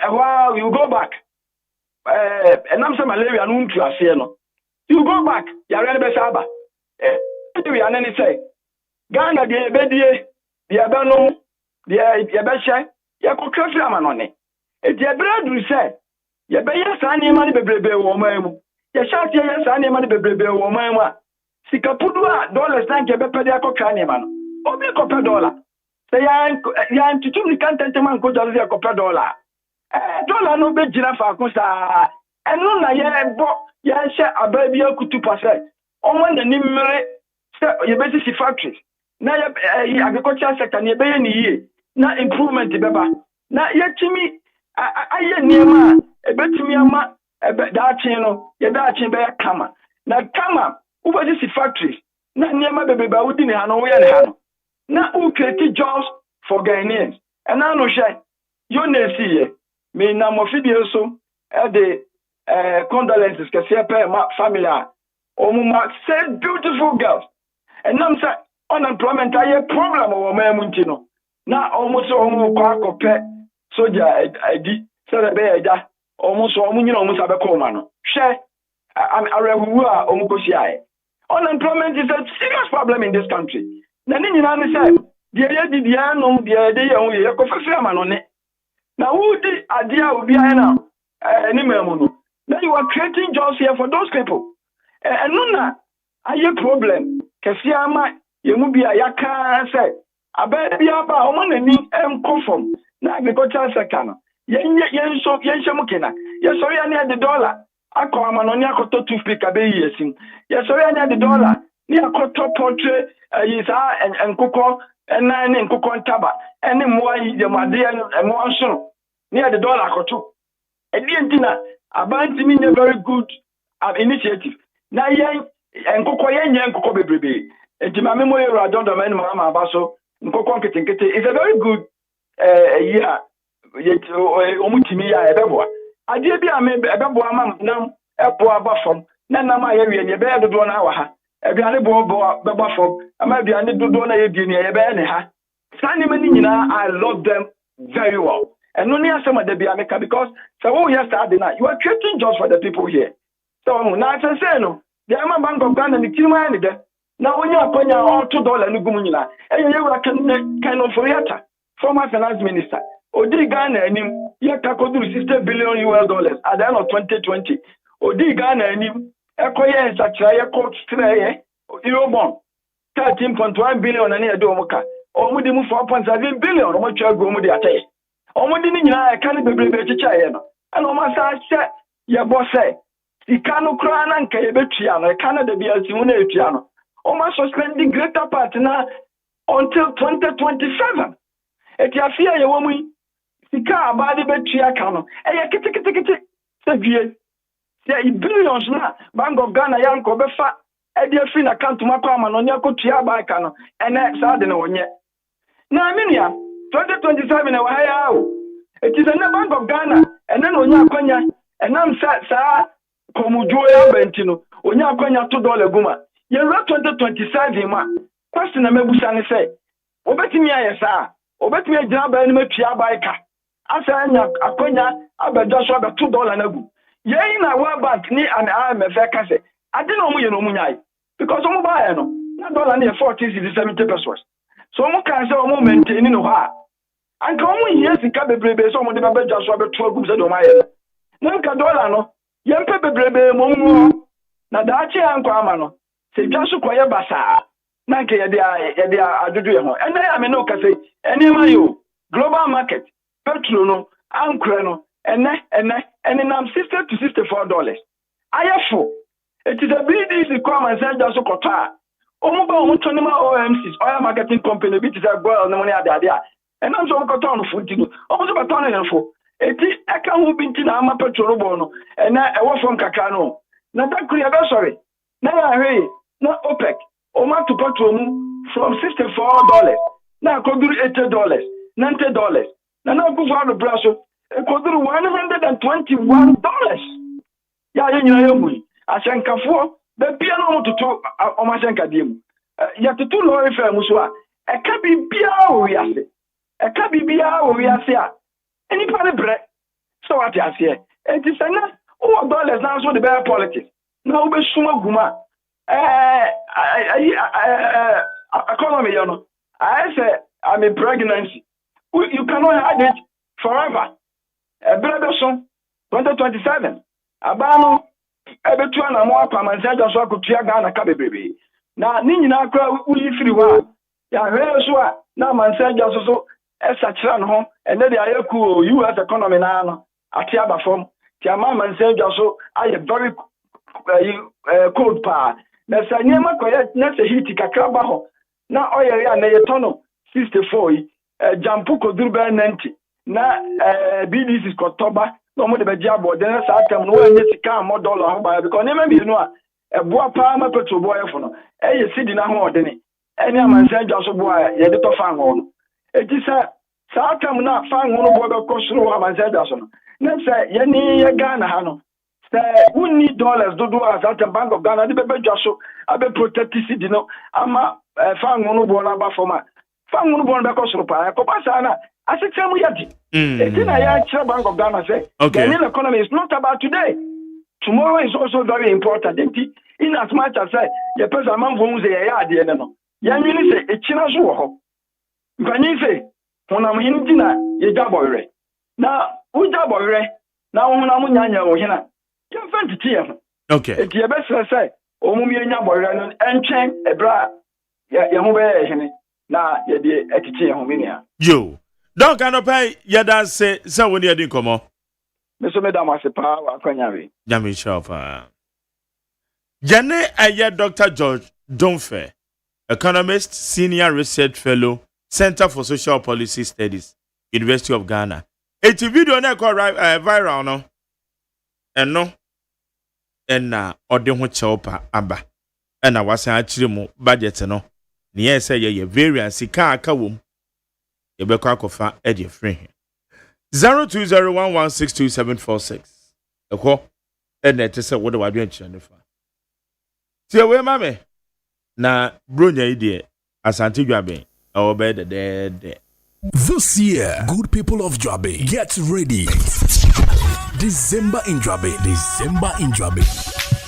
While you go back. Enam se malaria no ntu ase no. You go back, yare be saba. We anani say Ghana de bedie de abanom de yebehye yakokafri amanone e de bradu say yebeye sane ma ne bebrebe wo mamu ye shati ye sane ma ne bebrebe wo mamu a sikapudu a dollars na ke bepede akokra ne ma no obi kopɛ dollar say yan tutum kan tantama ko jalo ye kopɛ dollar dollar no be jira fa ko sa eno na ye bo ye hye ababi akutu pase omo na ni mmere say yebesi si factory na agricultural sector na ebe ni yie na improvement beba na yetimi aye niema ebetimi ama daachi no ye daachi be kama na kama ubodi si factories na niema bebeba wudi ne ha no wo ye ne ha no na u create jobs for Ghanaians and na no hye you na see ye me na mo fidie so the condolences ke se pe ma family omuma say beautiful girls and nam say unemployment aye problem o mamunti no na almost kwa akopɛ soja adi sɛ be eja almost nyina almost abɛkɔ ma no hwɛ arewu a omukosi aye unemployment is a serious problem in this country na ni nyina ne sɛ de ye di dia no de ye hu ye ko fafira ma no ne na wudi ade a obi aye na ni mamu no na you are creating jobs here for those people and no na aye problem kesi ama yemu bia yaka say abia ba o man ni enkonform na agricultural sector no yenso mukena yesori ani the dollar akọ amano ni akoto toothpick abeyi yesim yesori ani the dollar ni akoto portrait yisa enkokọ ena ni enkokọ ntaba eni mo yi de made mo anso ni the dollar akoto edi entina abanti mi very good initiative na yen enkokọ yen enkokọ bebrebe enti mame mo yero adondo mani mama abaso nkokọ nketenkete is a very good year yet omutimi ya ebeboa ade bi ame ebeboa mam nam eboa bafom na nam ayewie ne ebe dodo na wa ha aduane bo beba fom ama aduane dodo na ye die ne ebe ne ha sani mani nyina I love them very well and no near some of the biameka because so yesterday na you are creating jobs for the people here so na say no the Bank of Ghana ni kirima ne de na onye akonya $2 no gumu nyina yewura kind of reata former finance minister odi Ghana anim yeka koduru $60 billion at the end of 2020 odi Ghana anim ekoye nsachira ye court streye Eurobond 13.1 billion na ye de omuka omudi mu 4.7 billion omo twa go omudi ataye omudi ni nyina eka ne bebrebe chicha ye no ana omo sa hye ye bo se ikanu kra na nka ye betua no eka na de bia si mu na etua no almost suspending greater part now until 2027. If you fear your woman, sika abadi betua kano. Kiti. Say billions na Bank of Ghana yanko befa. Free account to makwa manonya ko tua ba kano. Sa de na wonye. Na minia 2027 na wahaya o. It is a Bank of Ghana and then onya akwanya. Enam sa komujo ya bentino. Onya akwanya $2 guma. Year 2027 ma question na mebusa ne say obetimi ayesa obetimi agina ba ni matua ba ka asa anya akonya abedo so be $2 na gu ye na World Bank ni an IMF ka say ade na omu ye no omu nyai because omu ba ye no na dollar na 40-70 pesos so omu kan say omu maintain no ha anka omu ye sika bebrebe so omu de ba ja so be to agu say do ma ye na nka dollar no ye mpe bebrebe momu na daachi anko ama no se jasu koye basa na nke ye dia adudu ye ho ene ya me no ka say ene ma yo global market petrol no ankre no ene nam $60 to $64. Ayefo it is a BDC come and send us kota omuba omutonima OMCs oil marketing company bit is a girl no money ada and I'm so kota on food no omuso baton na fo eti aka hu binti na ama petrol bo no ena ewo from kakra no na that kuya be sorry na ya na OPEC oma to petrol mu from $64 na koduru $80 $90 na go for the braso koduru $121 ya nyina yemu ashankafo be bia no mututu o mashanka diemu ya tutu lo efe muso a eka bibia o wiase a eni pa ne bre so what ya say enti sana o dollars na so the bear politics na o be suma guma economy you know I say I'm in pregnancy you cannot hide it forever brother son 2027 abano ebetu na mo akwa manzaja so akutua Ghana ka bebrebe na ni nyina akwa uyi firi wa ya hwe so a na manzaja so esachira no ho ene de ayeku US economy na no ati aba form ti ama manzaja so aye very cold pa na sanyema koye na se hiti kakra ba ho na oye ya na yetono 64 yi jampu koduru be 90 na BDC kotoba no mo de be jabo de na sa atam no wenye sika mo dollar ho ba because ne ma bi no a eboa pa ma petrol boy fo no eye sidi na ho de ne eni amansan dwa so boa ye de to fan ho no eti sa atam na fan ho no bo be kosoro amansan dwa so no na say ye ni ye Ghana ha no say we need dollars do as at Bank of Ghana de be dwa so abe protect sidi no ama fan ho no bo na ba fo ma fan ho no bo na be kosoro pa ko pa sa na asitemu yadi etina ya Bank of Ghana say the economy is not about today. Tomorrow is also very important. In as much as say the person man who say ya de no ya nyini say echina so wo ho nkwanyi say honam hin dina ye jaboyre na u jaboyre na honam nyanya wo hina ya fantiti ye ho eti ye be say omumi enya boyre no entwen ebra ye ho be hene na ye de etiti ye ho minia yo don't kind of pay yada say when you didn't come on. Mr. Madam was a power quanyari. Yami Shafa. Jane Aye Dr. George Donfe, economist, senior research fellow, Center for Social Policy Studies, University of Ghana. It's a video na called viral no. And na odehun chopa aba. And I was actually mo budget no. Niye say ye variance ka aka wom. Yebeko akofa edi free 0201162746 ekwo ene tese wo de wadwen chene fa tie we mame na bronya ide asante dwaben obe de This year, good people of Joabe, get ready. December in Joabe.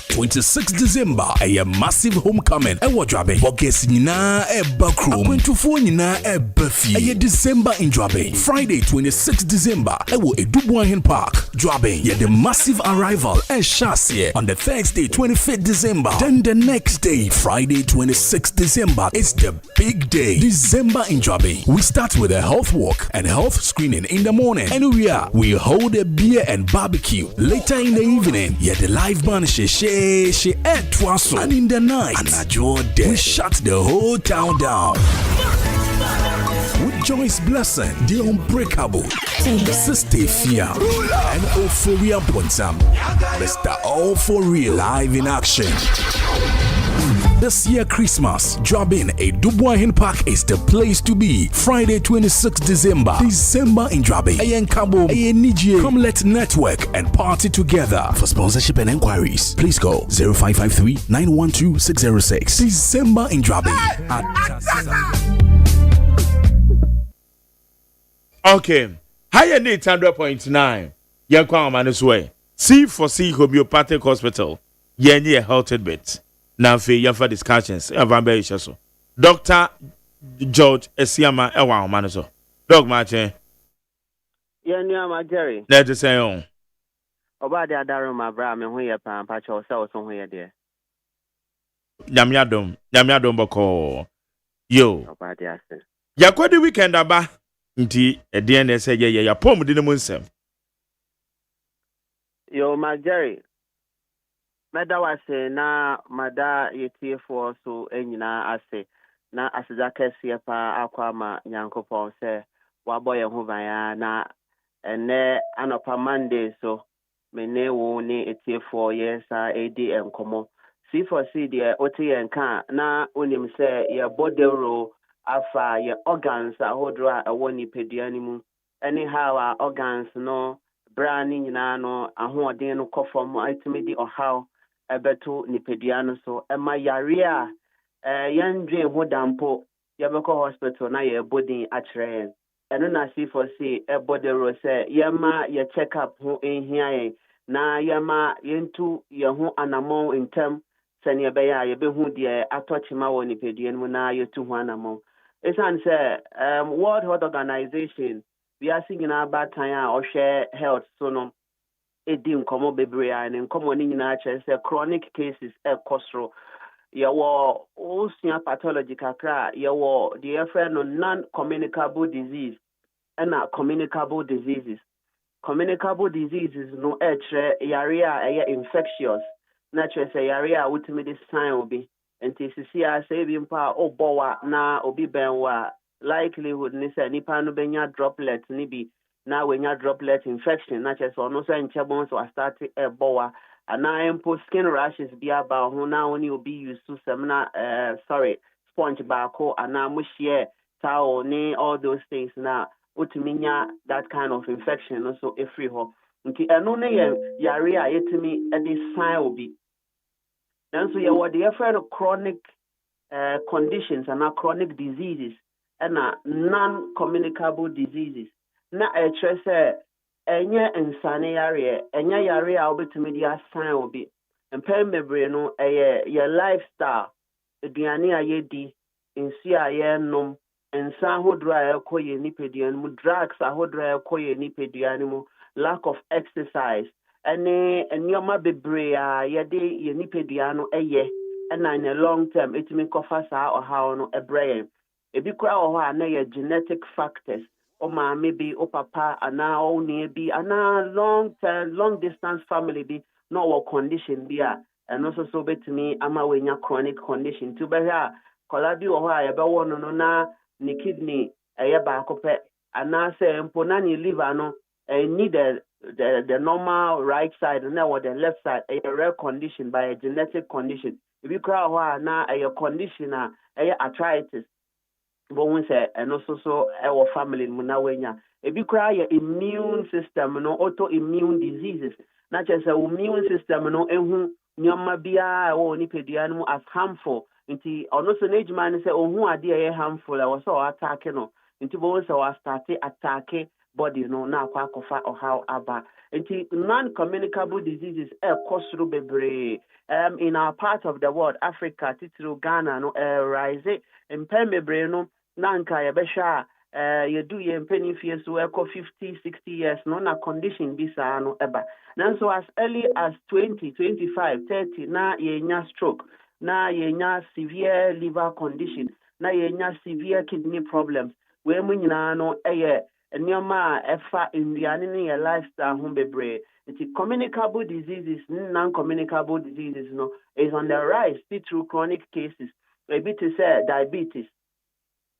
26 December, a massive homecoming. Ewa Joabe, August nina eba krom. Akwentufu nina eba fi. A December in Joabe. Friday 26 December, ewo Edubuahin Park, Joabe. Yeah, the massive arrival and chassis on the Thursday 25th December. Then the next day, Friday 26 December, it's the big day. December in Joabe. We start with a health walk and health screening in the morning. And we hold a beer and barbecue. Later in the evening, yeah, the live band she ate twice. And in the night, we shut the whole town down. With Joyce Blessing, the unbreakable, Sister Fia, and Euphoria Ponsam, Mr. All For Real live in action. This year Christmas, Joabin a Dubuahin Park is the place to be. Friday 26 December in Joabe. Ayen Kabo, Ayen Nije. Come let's network and party together. For sponsorship and enquiries, please call 0553-912-606. December in Joabe. Okay. Higher need 100.9. Yankwa Manuswe. C4C Homeopathic Hospital. Yenye Health Bit. Now for your discussions, so Dr. George Esiama Ewa Manaso. Dog Martin. Yeah, Jerry. Let us say on. About the other my bram and we are patch or so somewhere there. Yamiadom Boko. Yo. About the accent. Yakwa the weekend aba. nti ɛdeɛn na ɛsɛ yɛ yapom de ne mu nsɛm Yo, my Jerry. Meda wase na mada yetiefoɔ so nyinaa ase na aseda kɛseɛ paa akɔ ama Nyankopɔn sɛ wabɔ yɛn ho ban na ɛnɛ anɔpa Monday so mene wo ne etiefoɔ yɛsa edi nkɔmmɔ C4C deɛ ote yɛn ka na onim sɛ yɛbɔ dewro afa yɛ organs ahodoɔ a ɛwɔ nipadua no mu anyhow a organs no bra ne nyinaa no ahoɔden no kɔfam atumi di ɔhaw ebeto nipadua no so ema yare a yɛndwen ho dampo yɛbɛkɔ hospital na yɛbɔdin akyerɛ yɛn ɛno na C4C ɛbɔdero sɛ yɛma yɛ check up ho ehia yɛn na yɛma yɛntu yɛn ho anamɔn ntɛm sɛnea ɛbɛyɛ a yɛbɛhu deɛ atɔkyema wɔ nipadua no mu na yɛtu ho anamɔn ɛsan sɛ World Health Organization wiase nyinaa baatan a ɔhwɛ health so no edi nkomo bebree a ne nkomo ni nyinaa kyerɛ sɛ chronic cases ɛkɔsoro yɛwɔ osua pathology kakra yɛwɔ the yɛfrɛ no non-communicable disease ɛna communicable diseases no ɛkyerɛ yare a ɛyɛ infectious na kyerɛ sɛ yare a wotumi de sign obi nti sisi a sɛ ebi mpa a ɔbɔ wa na obi bɛn wa likelihood ni sɛ nipa no bɛnya droplet ni bi na wenya droplet infection na kyerɛ sɛ ɔno sɛ nkyɛbɔn so start ɛbɔwa ana mpo skin rashes bi aba ho na oni obi use semina sponge baako ana mo share towel ne all those things na utiminya that kind of infection no so every ho nti ɛno ne yare a yetimi ɛde sign obi then so yɛwɔ the different chronic conditions and chronic diseases and non-communicable diseases na ɛkyerɛ sɛ ɛnyɛ nsane yare ɛnyɛ yare a wobɛtumi de asan obi mpɛn bebree no ɛyɛ yɛ lifestyle aduane a yɛdi nsi a yɛnom nsa ahodoɔ a ɛkɔ yɛ nipadua no mu drugs ahodoɔ a ɛkɔ yɛ nipadua no mu lack of exercise ɛne nneɛma bebree a yɛde yɛ nipadua no ɛyɛ ɛna in a long term ɛtumi kɔfa saa ɔhaw no ɛbrɛ yɛn ebi kora wɔ hɔ a na yɛ genetic factors o maame bi o papa ana o nie bi ana long distance family bi no wo condition bi a eno so betumi ama wenya chronic condition to be a kola bi wo ho a yɛbɛwɔ no na ne kidney ɛyɛ baako pɛ ana sɛ mpo na ne liver no need the normal right side na or the left side a rare condition by a genetic condition if you cry ho na a condition a arthritis but when say and also so our family mu na wenya ebi kra your immune system no autoimmune diseases not just a immune system no ehu nyoma bia wo nipadua no as harmful nti ono so na ejuma say ohu ade e harmful e wo so attack no nti bo so start attack body no na akwa kofa or how aba nti non-communicable diseases kosuru bebre in our part of the world Africa titru Ghana no rise mpem bebre no nanka yebesha yedu ye mpeni fie so eko 50 60 years no na condition bisa no eba nanso as early as 20 25 30 na yenya stroke na yenya severe liver condition na yenya severe kidney problems we mu nyina no nneɛma a ɛfa nduane ne yɛ lifestyle ho bebree nti communicable diseases non-communicable diseases no is on the rise through chronic cases ebi te sɛ diabetes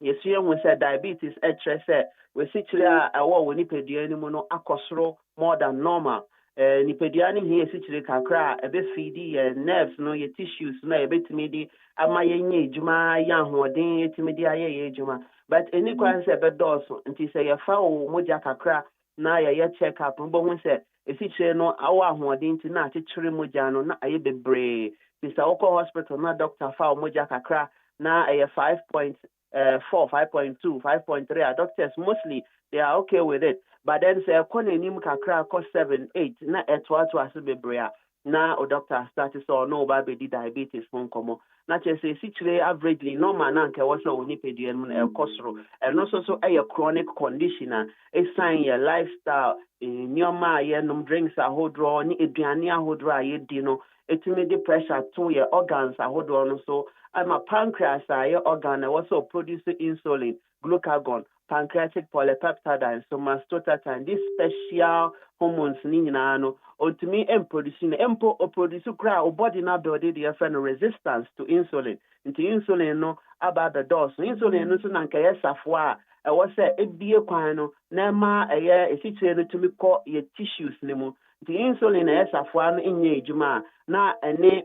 yɛsua hu sɛ diabetes ɛkyerɛ sɛ wɔsikyire a ɛwɔ wɔ nipadua no mu no akɔsoro more than normal nipadua no hi yɛsikyire kakra a ɛbɛfeedi yɛ nerves no yɛ tissues no a yɛbɛtumi de ama yɛnyɛ adwuma yɛ ahoɔden yɛtumi de ayɛ yɛ adwuma but any kwan sɛ ɛbɛdɔɔso nti sɛ yɛfa wo mogya kakra na yɛyɛ check up no bɛhu sɛ ɛsikyire no awɔ ahoɔden nti na akyekyere mogya no na ayɛ bebree nti sɛ wokɔ hospital na doctor fa wo mogya kakra na ɛyɛ 5.4 5.2 5.3 doctors mostly they are okay with it but then say n'anim kakra 7 8 na ɛtoato ase bebree na o doctor start so no ba be diabetes fon komo na che say sikyire averagely normal na nke wo so oni pedua no ekosoro eno so chronic condition a sign your lifestyle nyoma ye nom drinks ahodro ni aduane ahodro a ye di no etimi di pressure to your organs ahodro no so ama pancreas a your organ e also produce insulin glucagon pancreatic polypeptide, somatostatin, these special hormones ni nyinaa no ontumi produce kra o body na build the friend resistance to insulin. Nti insulin no about the dose. Insulin no so na nka yesafo a ɛwɔ sɛ ebie kwan no na ma ɛyɛ esitire no tumi kɔ ye tissues ne mu. Nti insulin na yesafo no nyɛ edwuma na ɛne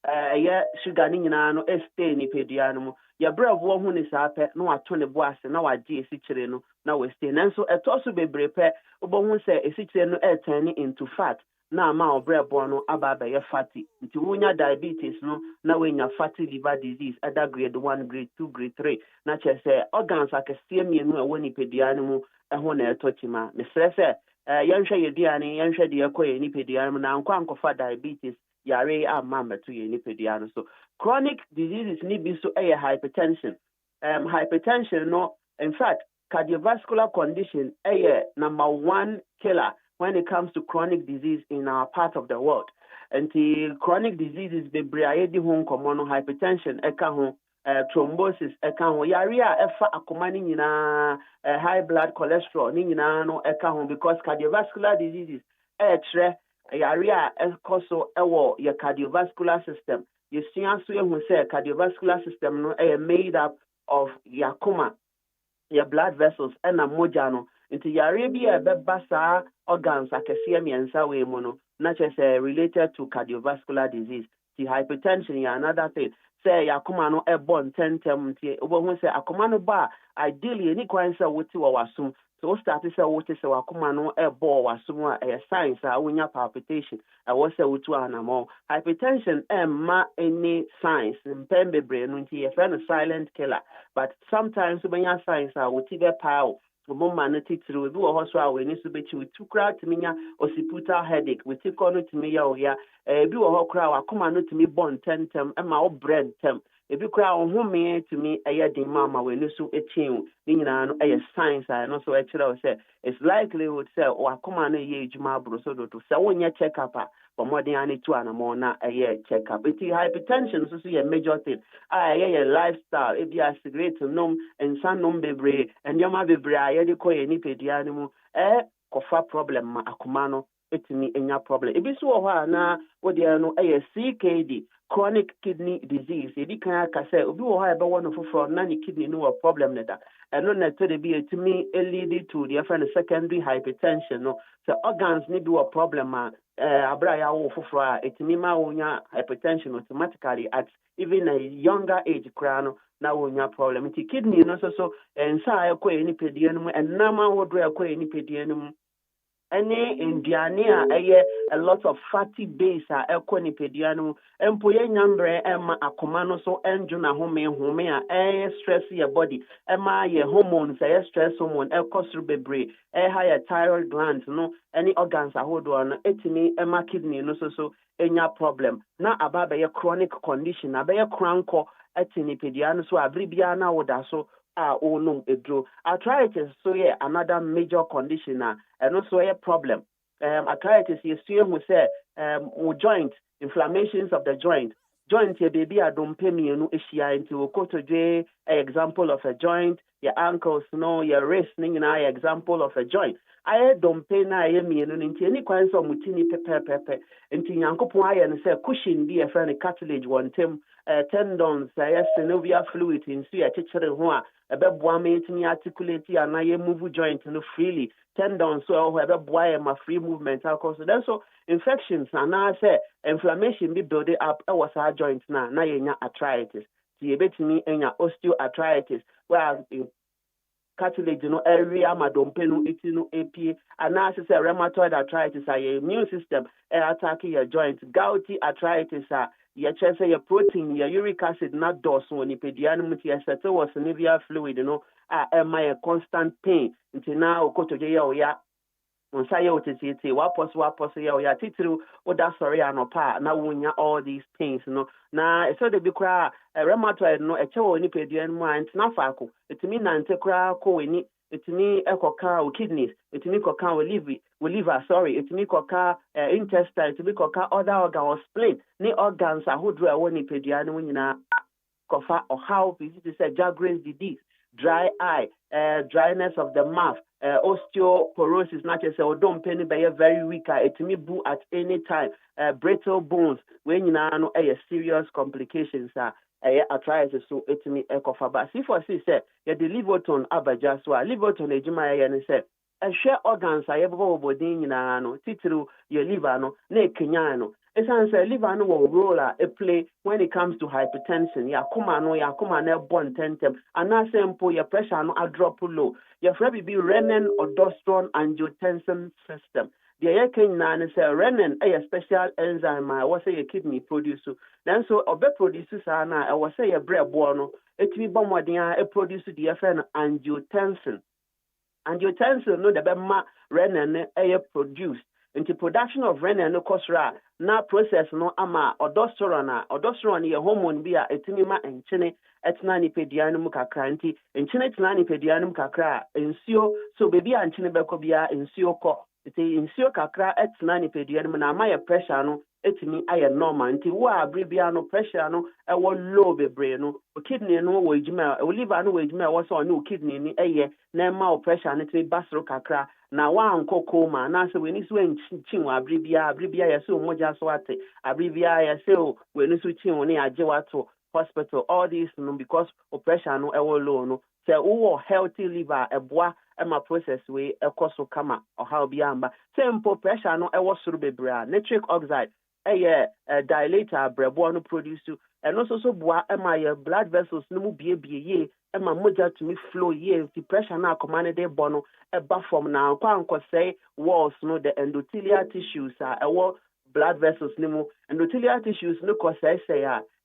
ɛyɛ sugar ni nyinaa no stay ni pedua no mu. Ya brɛvo ho ne saa pɛ na wato ne bo ase na wagye esitire no na we stay. Nanso ɛtɔ so bebree pɛ wobɛhu sɛ esitire no turn into fat. Na ama obrɛbo no aba be fatty. Nti wonya diabetes no na wenya fatty liver disease either grade 1, grade 2, grade 3. Na che say organs akɛseɛ mienu a woni pedua no mu ɛho na ɛtɔkyima. Mesrɛ sɛ yɛnhwɛ yɛduane yɛnhwɛ de ɛkɔ yɛ nipadua no mu na nkɔ diabetes yare amma mɛto yɛ nipadua no so. Chronic diseases ni bi so ɛyɛ hypertension. Hypertension no, in fact, cardiovascular condition ɛyɛ number 1 killer when it comes to chronic disease in our part of the world. Until chronic diseases bebree di ho nkɔmmɔ no, hypertension ɛka ho, thrombosis ɛka ho, yare a ɛfa akoma ni nyinaa, high blood cholesterol ni nyinaa no ɛka ho, because cardiovascular diseases ɛkyerɛ yare a ɛkɔ so ɛwɔ your cardiovascular system. Yɛsua so yɛhu sɛ cardiovascular system no ɛyɛ made up of yakoma, your blood vessels ɛna mogya no. Nti yare bi a ɛbɛba saa organs akɛseɛ mmiɛnsa wei mu no, na kyerɛ sɛ related to cardiovascular disease. Nti hypertension yɛ another thing. Sɛ yakoma no ɛbɔ ntɛntɛm nti wobɛhu sɛ akoma no ba ideally any kwan sɛ wote wɔ wasum. So we start to say what is our command wasuma a science wonya palpitation. I was say utu anamo. Hypertension ma any science mpembe brain unti a friend silent killer. But sometimes when your science would be power. Mama through do a hospital when it's be with 2 crowd to minya or siputa headache. We take on it to me ya do a whole crowd come on to me born 10 term and my bread term. If you cry on whom me to me a year mama when you so a team, a science and also actually say it's likely would say or come on a year jumabro so to say when you check up for more than any 2 and more na a year check up. It's hypertension so see a major thing. A lifestyle if you are cigarette num and some num bebre and your mother brea yedi ko any pedianimu kofa problem ma akumano etimi enya problem. Ebi so ho na wo de no CKD chronic kidney disease. Edi kan aka say obi wo ha ebe wono foforo na ni kidney no problem ne da. Eno na to de bi etimi lead to the friend secondary hypertension no. So organs ni bi wo problem abra ya wo foforo etimi ma wonya hypertension automatically at even a younger age krano na wonya problem. Ti kidney no so ensa ekọ eni pedie no and nama wodro ekọ eni pedie no any Indiania a lot of fatty base equinipediano and poye nyambre emma akomano so enjuna home stress your body emma ye hormones stress hormone cause bebre higher thyroid glands no any organs hold on etimi emma kidney no so enya problem na ababa ye chronic condition abaya cranko etinipediano so abribia na woda so edro. Arthritis so another major condition and also a problem. Arthritis is we say joint inflammations of the joint. Joint your baby don't pay me issue into kotoje example of a joint, your ankles no, your wrist example of a joint. I don't pay na me into any kinds of mutini pepe into yankopon and say cushion be a friend cartilage one term tendons synovial fluid in see a teacher who ɛbɛboa me ntumi articulate and I move joint no freely. Tendons so ɛbɛboa my free movement so then so infections and I say inflammation be build up was our joint na yenya arthritis. So yɛbɛtumi enya osteoarthritis where cartilage no area madompe no iti no apie and now say rheumatoid arthritis your immune system attack your joint. Gouty arthritis your chest your protein, your uric acid not dose when you pedianum was synovial fluid, a constant pain until now go to jail on say wapos ya titru or that sorry anopa na wunya all these things na so they be cry rheumatoid no a chewo ni pedianum and na fako it mean nante kra ko weni it mean ekoka kidneys it mean koka liver sorry it mean koka intestine it mean koka other organ or spleen ni organs ahodro a woni pedianum nyina kofa or how visit say Jagres disease dry eye, dryness of the mouth, osteoporosis, not just say, don't penny by very weak, it may boo at any time, brittle bones, when you know serious complications are. Arthritis, so it me ekofa. But see for see say the liver tone abaja so liver tone ejima ya ne say share organs a yebo body nyina no titiri your liver no na ekenya no esan say liver no will role a play when it comes to hypertension ya kuma na born tentem ana simple your pressure no a drop low your free be renin aldosterone angiotensin system. The Yakin is a renin, a special enzyme, I was say a kidney producer. Then so obe producers are now, I was say a bread buono, it be bombardia, a producer the FN angiotensin. Angiotensin, no, the bema renin, a produce. Into production of renin, no cosra, na process no ama, aldosterone, a hormone be a etinima and chine, etnani pedianum kakranti, and chine etnani pedianum kakra, ensure, so baby and chinebecobia, ensure co. It's insure kakra etnani pedianum na my pressure no etimi aye normal nti wo abribia no pressure no e wo low bebre no kidney no wo ejima liver no wo ejima wo so no kidney ni eye na ma pressure no timi basro kakra na wa anko coma na se we ni so enchin wo abribia ye so moja so ate abribia ye se we ni so chin wo ni ajewato hospital all this no because pressure no e wo low no say who healthy liver eboa ema process we ekoso kama or how biamba simple pressure no e wo suru bebra nitric oxide dilator brebo no produce and also so boa ema your blood vessels no mu ye ema moja to me flow ye the pressure na command de bono eba form na kwa nko say walls no the endothelial tissues are blood vessels no mu endothelial tissues no ko say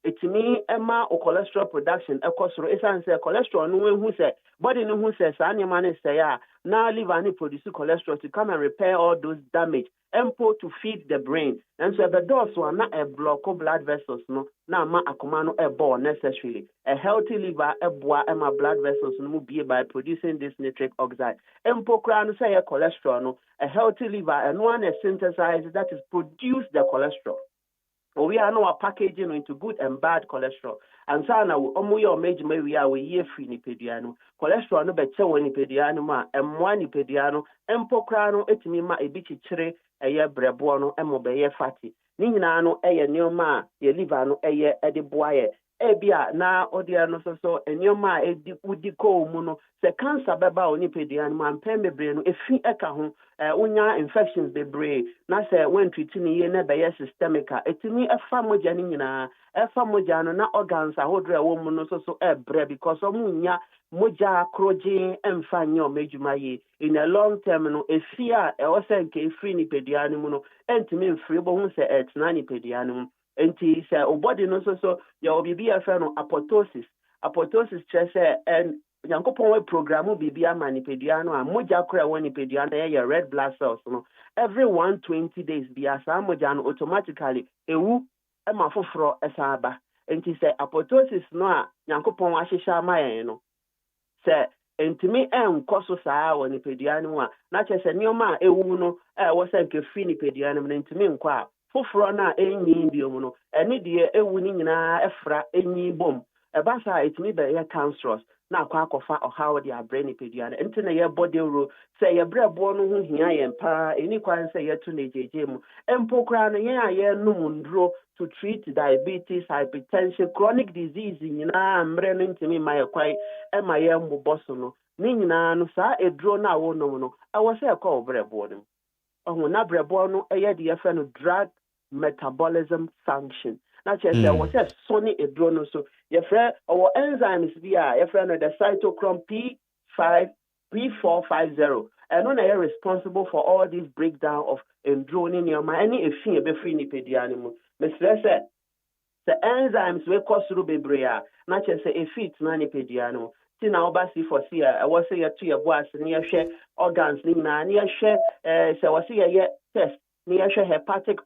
it me ema o cholesterol production ekosoro esan say cholesterol no hu say body no hu say sa anyama ne say now liver ni produce cholesterol to come and repair all those damage empo to feed the brain and so the dose one na a block blood vessels no na ma akoma no ebo necessarily a healthy liver eboa ema blood vessels no mu be by producing this nitric oxide empo kra no say cholesterol no a healthy liver and one is synthesized that is produce the cholesterol. We are now packaging into good and bad cholesterol. And so now, omuyo major we are we free nipediano. Cholesterol no beche when nipediano ma M1 nipediano empokrano etimima ebichi chire eye brebono emobeye fatty. Nina no eye neoma ye liver no eye ediboye. Ebia na odiano so enyoma edi udiko muno se cancer beba onipediano ma mpembe breno efi eka ho unya infections bebre na se when treating ye na be systemic etimi efa moja ni nyina efa moja no na organs ahodre wo mu no so ebre because omunya moja kroje emfa nyo mejuma ye in a long term no efia e wo se nke free ni pediano mu no entimi free bo hu se etna ni pediano enti se obody no so ya obibi afa no apoptosis chese and Yankopon we programu bibia manipediano a moja kura woni pediano ya red blood cells no every 120 days bia sa moja no automatically ewu e mafoforo esaba enti se apoptosis no a Yankopon ahihya mayen no se entimi enkoso saa woni pediano a na chese nioma ewu no wo se nke free ni pediano no entimi nkwa a foforo na enyi biom no eni de ewu ni nyina efra enyi bom eba sa etimi be ya cancerous na akwa akofa how they are brain pediana enti na ye body ro say ye brebo no hu hia ye mpa eni kwan say ye to na jeje mu empokra no ye num ndro to treat diabetes hypertension chronic disease nyina amre no ntimi ma ye kwai e ma ye mboboso no ni nyina no sa edro na wo no no awo say call brebo no ohu na brebo no ye de ye fe no drug metabolism function na chese was a sony edro so your friend our enzymes via your friend the cytochrome P450 and on are responsible for all this breakdown of endrone in your mind any efin be free ni pedianimu Mr. said the enzymes we cause through bebrea na chese efit na ni pedianimu ti na obasi for see I was say to your boss near share organs ni na near share so was see test near share hepatic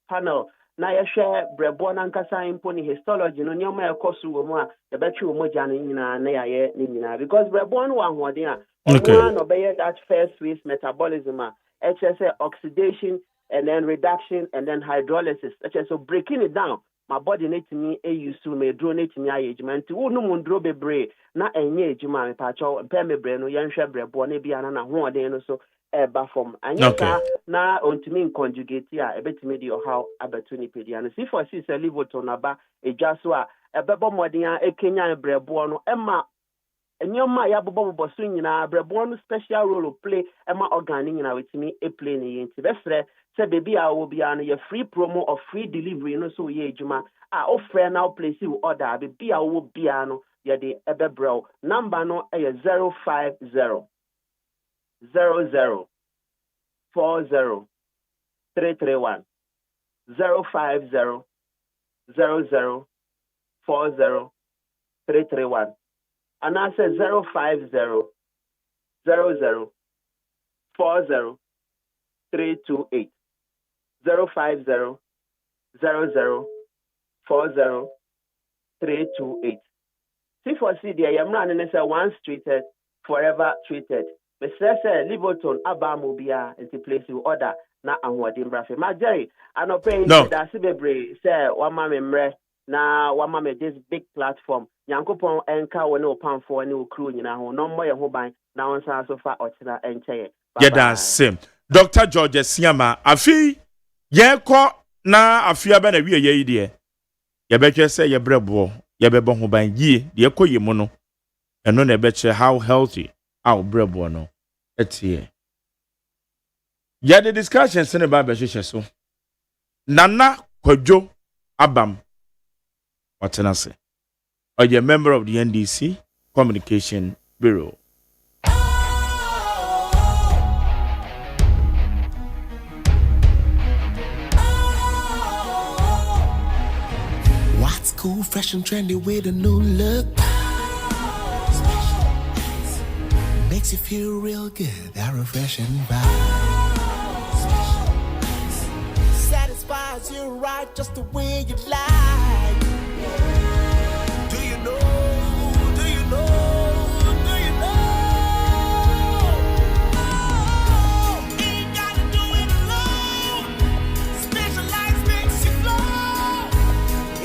panel na ya share brebo na nkasa impo ni histology no nyoma ekosu wo mu a de betwe wo moja no nyina na yaye ni nyina because brebo no wa hoden a one no be that first phase metabolism a HSA oxidation and then reduction and then hydrolysis so breaking it down my body need me a use to me draw it me agement to no mundro be brave na enye ejuma me pacho pe me bre no yenhwe brebo na bia na ho oden no so eba from anyesa na ontimi conjugate a ebetimi di how abetu ni pedia no si for si se live to na ba edwa so a ebebo modin a ekenya brebo no ema enyoma ya bobo so nyina brebo no special role play ema organ nyina wetimi e play ni yenti befre se baby a wo bia no ye free promo or free delivery no so ye ejuma a offer now place you order baby a wo bia no ye de ebebro number no e 050 00 40 331 050 00 40 331 and I say 050 00 40 328 050 00 40 328. C4C there, I'm running as a once treated, forever treated. Mr. Liverton, Abamobia, and the place you order, na Amwadin Brafe. My Jerry, I no paying that Sibebre, say, one mammy mre, na one mammy this big platform. Yankopon and cow no pound for a new crew, you know, no more who buy now on so far or tina and chair. Yeah, that's same. Dr. George Siama, afi, ye ko na afia ba na wie ye ide. Ye betwe say ye brebo, ye bebo ho ban yie, de ko ye mu no. Eno na betwe how healthy our brebo no. Etie. Ya the discussions in ba behwehwe so. Nana Kwadwo Abam. Watenase. Are you a member of the NDC Communication Bureau? What's cool, fresh and trendy with a new look? Makes you feel real good, that refreshing vibe. Satisfies you right just the way you like. Do you know? Do you know? Do you know? Oh, ain't gotta do it alone. Specialized makes you flow.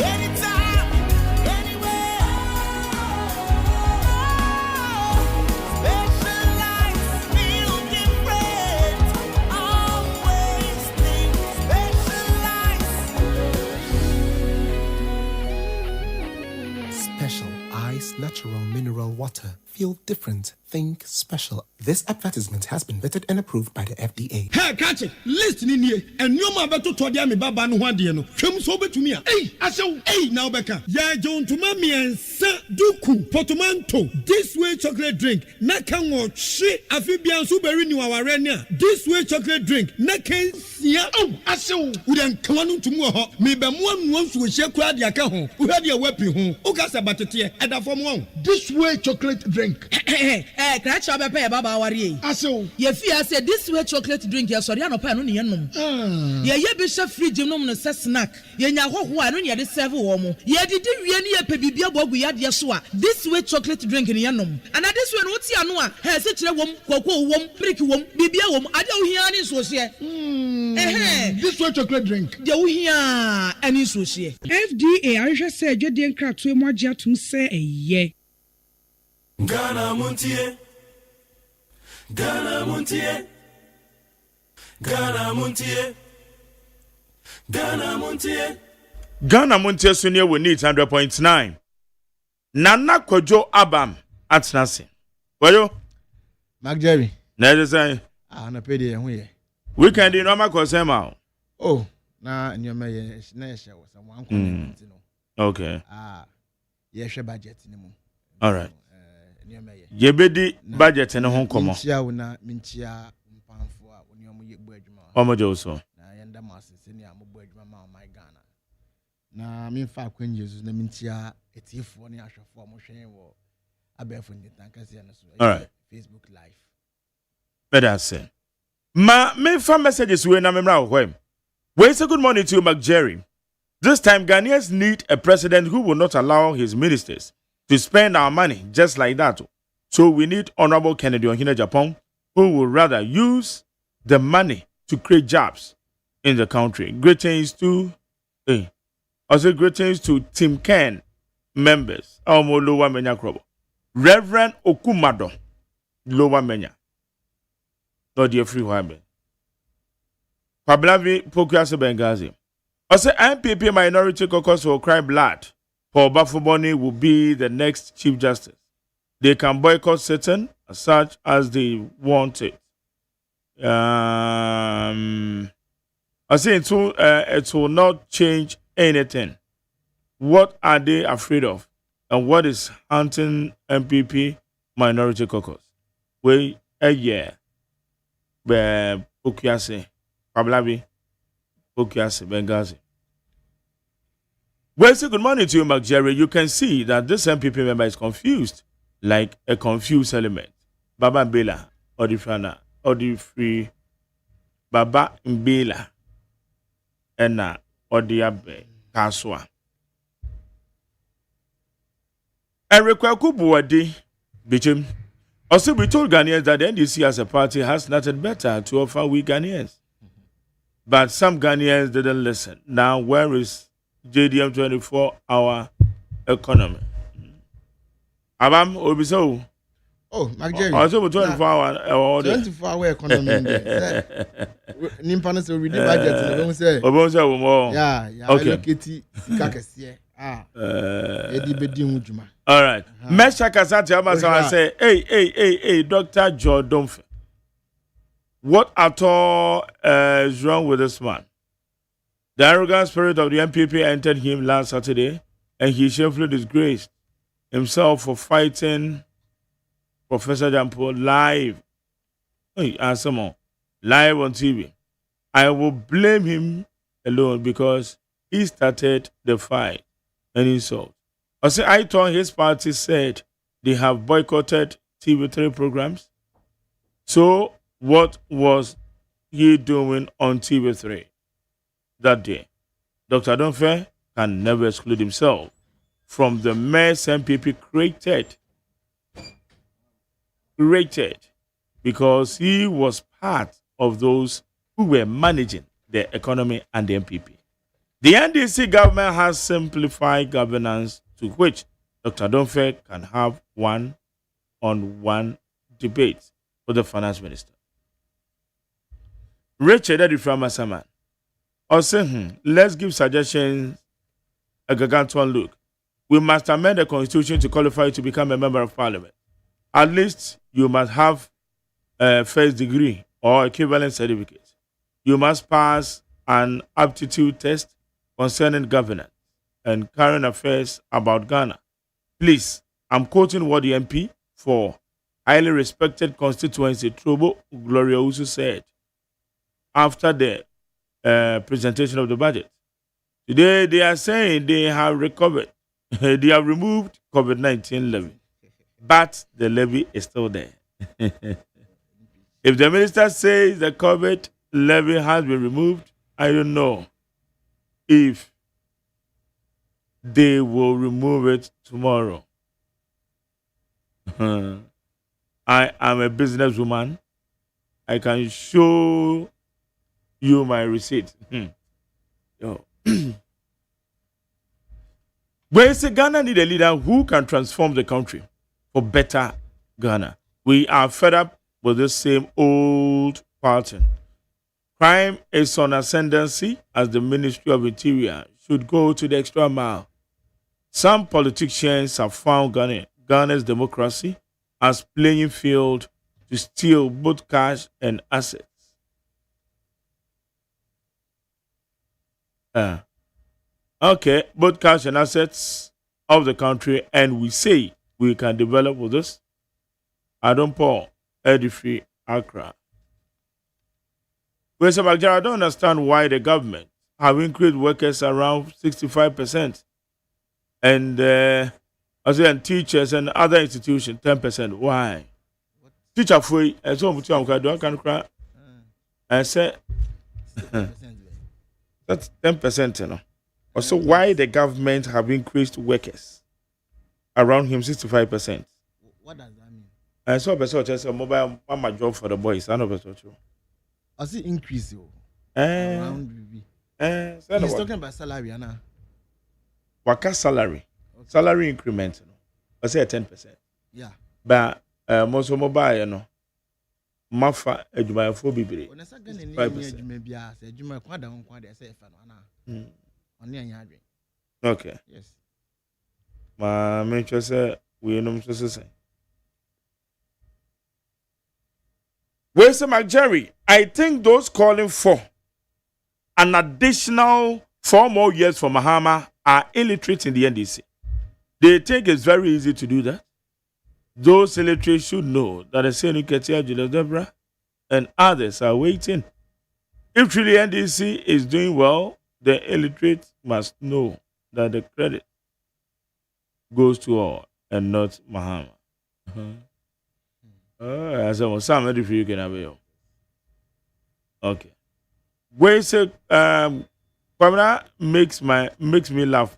Anytime, anywhere. Specialized feel different. Always think Special Ice Natural Mineral Water. Feel different. Think special. This advertisement has been vetted and approved by the FDA. Hey, catch it. Listen in here. And you ma beto to dia me baba no hwade no. Hwem so betumi a. Hey, asew. Hey, now beka. Ya John to ma miensa duku potomanto. This way chocolate drink. Na kan wo hwe afibian so beri ni waware ni a. This way chocolate drink. Na kan sia. Oh, asew. Udan kwanu tumu ho. Me be mo anu so hye kura dia ka ho. Uhade e wapi ho. Ukasa batete. Eda fom ho. This way chocolate drink. Crash up a baba worry. Aso, ye fear said this way chocolate drink, yes, or no pan on the enum. Ye bishop free genome no snack. Ye nya ho no ye de serve womo. Ye did we a pebibia bogu yad yaswa. This way chocolate drink in yanum. And at this one, what's yanua? Has it a wom, cocoa wom, pricky wom, bibia wom, I don't hear any so this way chocolate drink. You hear any so FDA, I just said, you didn't crack to more jet to say a ye. Ghana Montie, Ghana Montie, Ghana Montie, Ghana Montie. Ghana Montie Senior will need 100.9. Nana Kwadwo Abam at Nancy. Well, Mark Jerry. Never say, na pay the way. Weekend in Roma Cosema. Oh, na in your mayor, Nesha was someone. Okay. Yes, budget anymore. All right. Yebedi budget and a home come on. Minchia, Pamfua, when you're Budgman. Omojoso. I end the mass, senior Budgman, my Ghana. Now, I mean, 5 when you use the Minchia, it's if one year for motion or a barefoot in the tankers. All right. Facebook Live. Better say. Ma, me from messages when I'm around when. Well, say good morning to you, McJerry. This time, Ghanaians need a president who will not allow his ministers to spend our money just like that. So we need Honorable Kennedy Ohene Japan, who would rather use the money to create jobs in the country. Greetings to Also, greetings to Team Ken members. Omo Lower Menya Krobo. Reverend Okumado Lower Menya. Not the free one. Pablavi Pokuase Bengazi. Also, MPP Minority Caucus will cry blood. Paul Bafuboni will be the next Chief Justice. They can boycott certain as such as they want it. I say it will not change anything. What are they afraid of? And what is hunting MPP Minority Caucus? We a year. Pokuase, Pablavi, Pokuase, Bengazi. Well, say good morning to you, Mark Jerry. You can see that this MPP member is confused, like a confused element. Baba Mbela, Odifana, Odifree, Baba Mbela, Ena, Odiabe, Kaswa. Eric Kwakubuwadi, Bichim. Also, we told Ghanaians that the NDC as a party has nothing better to offer we Ghanaians. But some Ghanaians didn't listen. Now, where is JDM 24-hour economy? Abam, Obiso. Oh, Mark Jerry. Also, 24-hour. 24-hour economy. Nimpano say we the budget. We say. Obonse more. Yeah. Okay. Allocate sikakesiye. Edi bedi unjuma. All right. Mesha Kasati Amasa say, hey, Dr. Jordan. What at all is wrong with this man? The arrogant spirit of the MPP entered him last Saturday, and he shamefully disgraced himself for fighting Professor Jampo live. Live on TV. I will blame him alone because he started the fight and insult. I thought his party said they have boycotted TV3 programs. So what was he doing on TV3 that day? Dr. Donfe can never exclude himself from the mess MPP created because he was part of those who were managing the economy and the MPP. The NDC government has simplified governance to which Dr. Donfe can have one-on-one debate with the finance minister. Richard Adiframa also, let's give suggestions a gargantuan look. We must amend the constitution to qualify to become a member of parliament. At least you must have a first degree or equivalent certificate. You must pass an aptitude test concerning governance and current affairs about Ghana. Please, I'm quoting what the MP for highly respected constituency Trobo Gloria Usu said after the presentation of the budget. Today, they are saying they have recovered. They have removed COVID-19 levy, but the levy is still there. If the minister says the COVID levy has been removed, I don't know if they will remove it tomorrow. I am a businesswoman. I can show you my receipt. Where is Ghana need a leader who can transform the country for better Ghana? We are fed up with the same old pattern. Crime is on ascendancy as the Ministry of Interior should go to the extra mile. Some politicians have found Ghana's democracy as playing field to steal both cash and assets. Okay, both cash and assets of the country, and we say we can develop with this. I don't pour Edifree Accra. I don't understand why the government have increased workers around 65%, and teachers and other institutions 10%. Why? Teacher free and so much I can cry. I said that's 10%, you know. Also, why the government have increased workers around him 65%? What does that mean? I saw a just a mobile mama job for the boys. I know better too. I see increase around BB. He's talking about salary, Anna. waka salary increment no I say 10%. Yeah. But most of mobile you know mafa adwumayɛfoɔ bebree. Onesa gane ni adwuma bia sɛ adwuma kwada ho kwada sɛ efa no ana. Ɔne anya adwen. Okay. Yes. Ma me twa sɛ we nom so sɛ. Where's McJerry? I think those calling for an additional 4 more years for Mahama are illiterate in the NDC. They think it's very easy to do that. Those illiterate should know that the Senate Ketia Julius Debra and others are waiting. If truly NDC is doing well, the illiterate must know that the credit goes to all and not Mahama. I said, well, some of you can have it. Okay. Where say Pamela makes me laugh.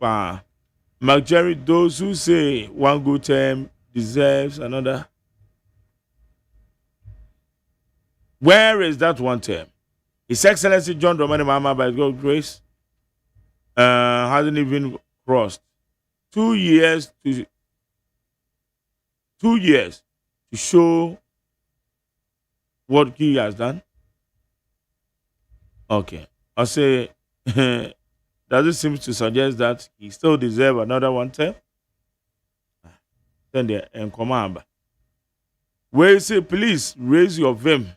McJerry, those who say one good term deserves another. Where is that one term? His Excellency John Dramani Mahama, by God's grace, hasn't even crossed 2 years to show what he has done. Okay. I say, does it seem to suggest that he still deserves another one term? Then they in command. Where you say, please raise your vim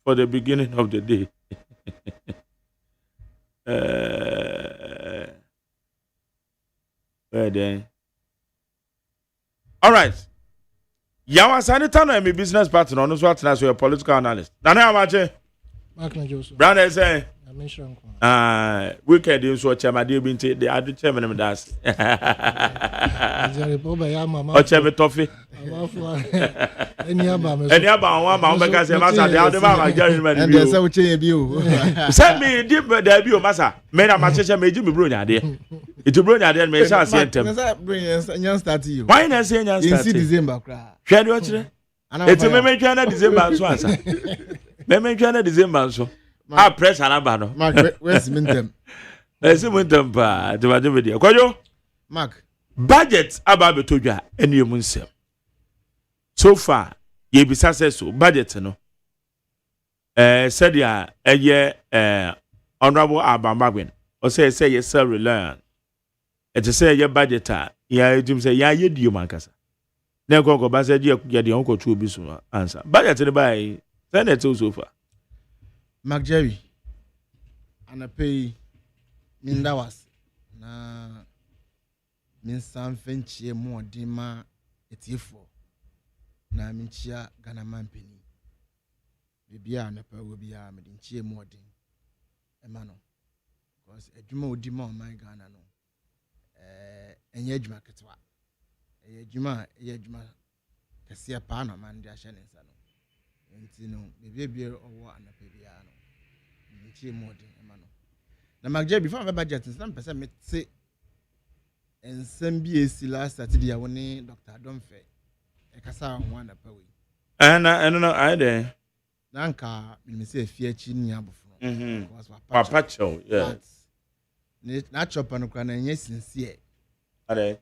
for the beginning of the day. Where then? All right. Yawa Sanita no my business partner no so atena so your political analyst. Nana amache. Mark na Joseph. Brother say. Weekend in so chairman dey bin the other chairman me das. O chairman toffee. Any aba one ma be ka say masa dey out ma Jerry man. And dey say we change bi o. Send me deep there bi o masa. Me na ma cheche me ji me bro nya dey. It bro nya dey me say asentem. Na say bring yan start you. Why na say yan start? In December kra. Hwe dey o kire. Eti me twa na December so ansa. Me twa na December so. Press anaba no. Mark, where's Mintem? Where's Mintem pa? Dibadibidi. Kwajo? Mark. Budget aba betodwa ene emu nsem. So far, ye bi success budget no. Said ya eye honorable Abambagwen. O say ye self reliant. It say ye budget ya edim say ya ye dio mankasa. Na go ba say ye de onko tu obi so answer. Budget ne bai Senate so far. McJerry, and I pay Mindawas na Minsan Fenchie more dima etifo na Minchia Ghana Mampini. Bibia na pa will be a Medinchie more din. Emano, because a Juma Dima on my Ghana no. And Yejma Ketwa. Yejma Cassia Pana man, their Shannon Sano. And baby or what and a babyano. More than Emano. Now, McJerry, before my budget, some person may say, and some BAC last Saturday, I want Dr. Domfe, a Cassa one a power. And I don't know either. Nanka, we say, fear chinia before. Papacho, yeah. Not chop on a crown and yes, sincere.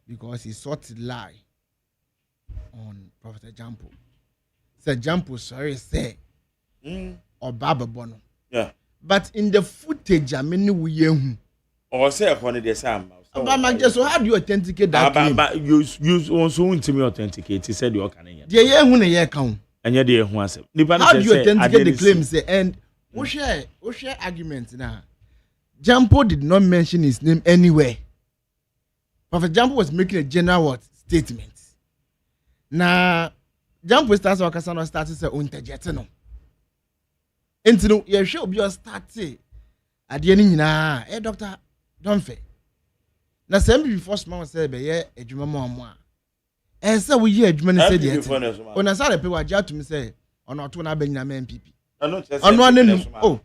Because he sought lie on Prophet Jampo. Said Jampo, sorry, say, or Baba Bono. Yeah. But in the footage, I mean, we or say upon the Sam. But so how do you authenticate that? But you also want to me authenticate. He said you're canning. The year when a year count. And yet, dear, once. How do you authenticate the claims? And we share arguments now. Jampo did not mention his name anywhere. Prophet Jampo was making a general statement. Now, Jampo starts or Cassano started to say, Unterjetano. And no, you should be your start at the end. Doctor, don't fail. Now, some before small said, be a Juma Mamma. And so we hear Juma said, when I saw the people, I just to me say, or not to have been a man PP. On one end, oh,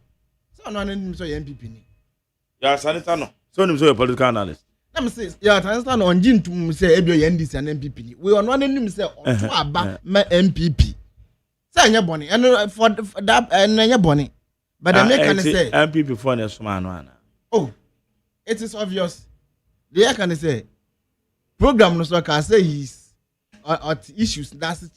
so no one so MPP. Yeah, Sanitano. So, you so a political analyst. Let me say, yeah, I understand on Jim to say, NDC and MPP. We are not in him say, or my MPP. Say your bonny, and for that, and your bonny. But I make say MPP for the man. Oh, it is obvious The I can say program no so can say he's at issues that's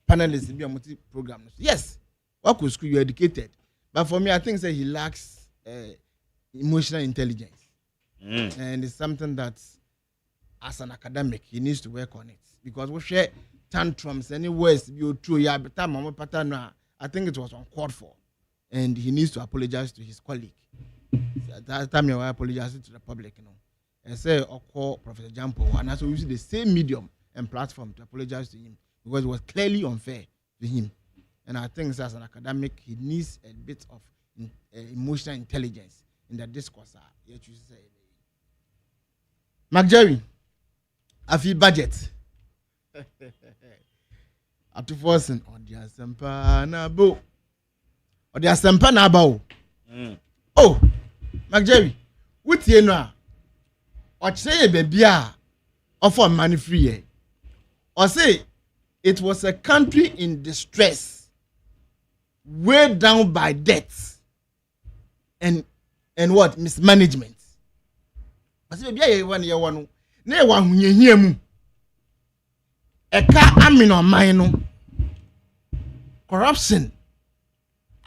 panelists be a multi program. Yes, what could school you educated, but for me I think say he lacks emotional intelligence, and it's something that as an academic he needs to work on it because we share tantrums anywhere you true yeah but time pattern I think it was uncalled for, and he needs to apologize to his colleague. At that time you apologize to the public, you know. And say or call Professor Jampo and also use the same medium and platform to apologize to him because it was clearly unfair to him. And I think as an academic, he needs a bit of emotional intelligence in the discourse. McJerry, I feel budget. Up to forcing on the Asempa Nabo. Or the Asempa Nabo. Oh, McJerry, what you know? Or say baby offer money free. Or say it was a country in distress, weighed down by debts and what mismanagement. I say baby one year one. Ne one here mu. Eka amino mine corruption.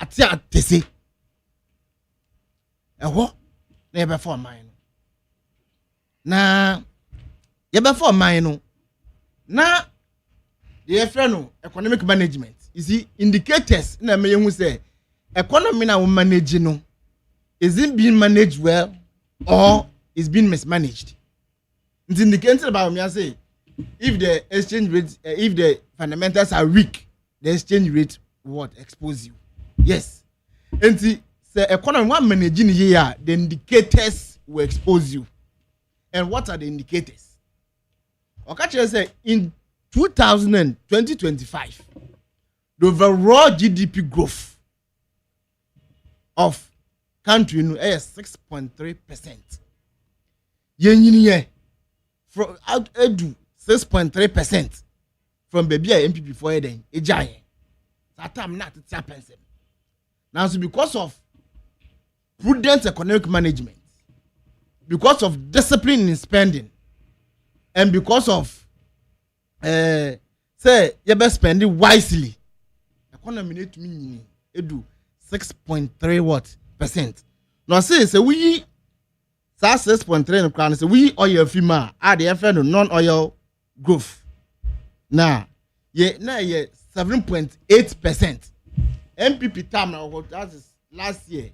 Atia tese. Eho na ebe for mine. Na yebe for mine na the friend economic management. You see indicators na me hu say economy na we manage no is it being managed well or is being mismanaged. It's indicating about me I say if the exchange rate if the fundamentals are weak the exchange rate what expose you. Yes. And the economy one managing here the indicators will expose you. And what are the indicators? Okay, say in 2025, the overall GDP growth of country is 6.3%. Yenye from out edu 6.3% from baby MPP for eden ejaye. That time not it happens. Now so because of prudent economic management, because of discipline in spending, and because of say you best spend it wisely, economy need to mean edu 6.3 what percent. Now say we 6.3 no crown say we oil fima add the friend non-oil growth. Now ye 7.8%. MPP term now that is last year,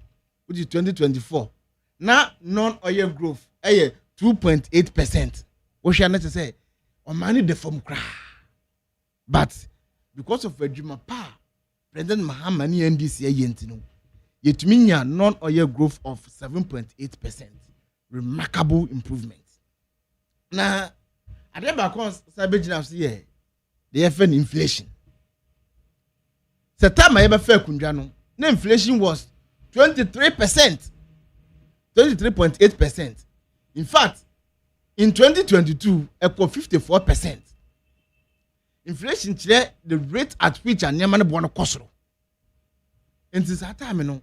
which is 2024. Now non-oil growth 2.8%. What shall I say? On money the form cry. But because of Ejima Pa, President Mahamani NDC yentino, yet mean non-oil growth of 7.8%. Remarkable improvement. Now, at the back on Sabajina here, they have inflation. The time I ever felt Kunjano, the inflation was 23%. 23.8%. In fact, in 2022, equal 54%. Inflation today, the rate at which a Nyaman Bono Kosro. And since that time, no,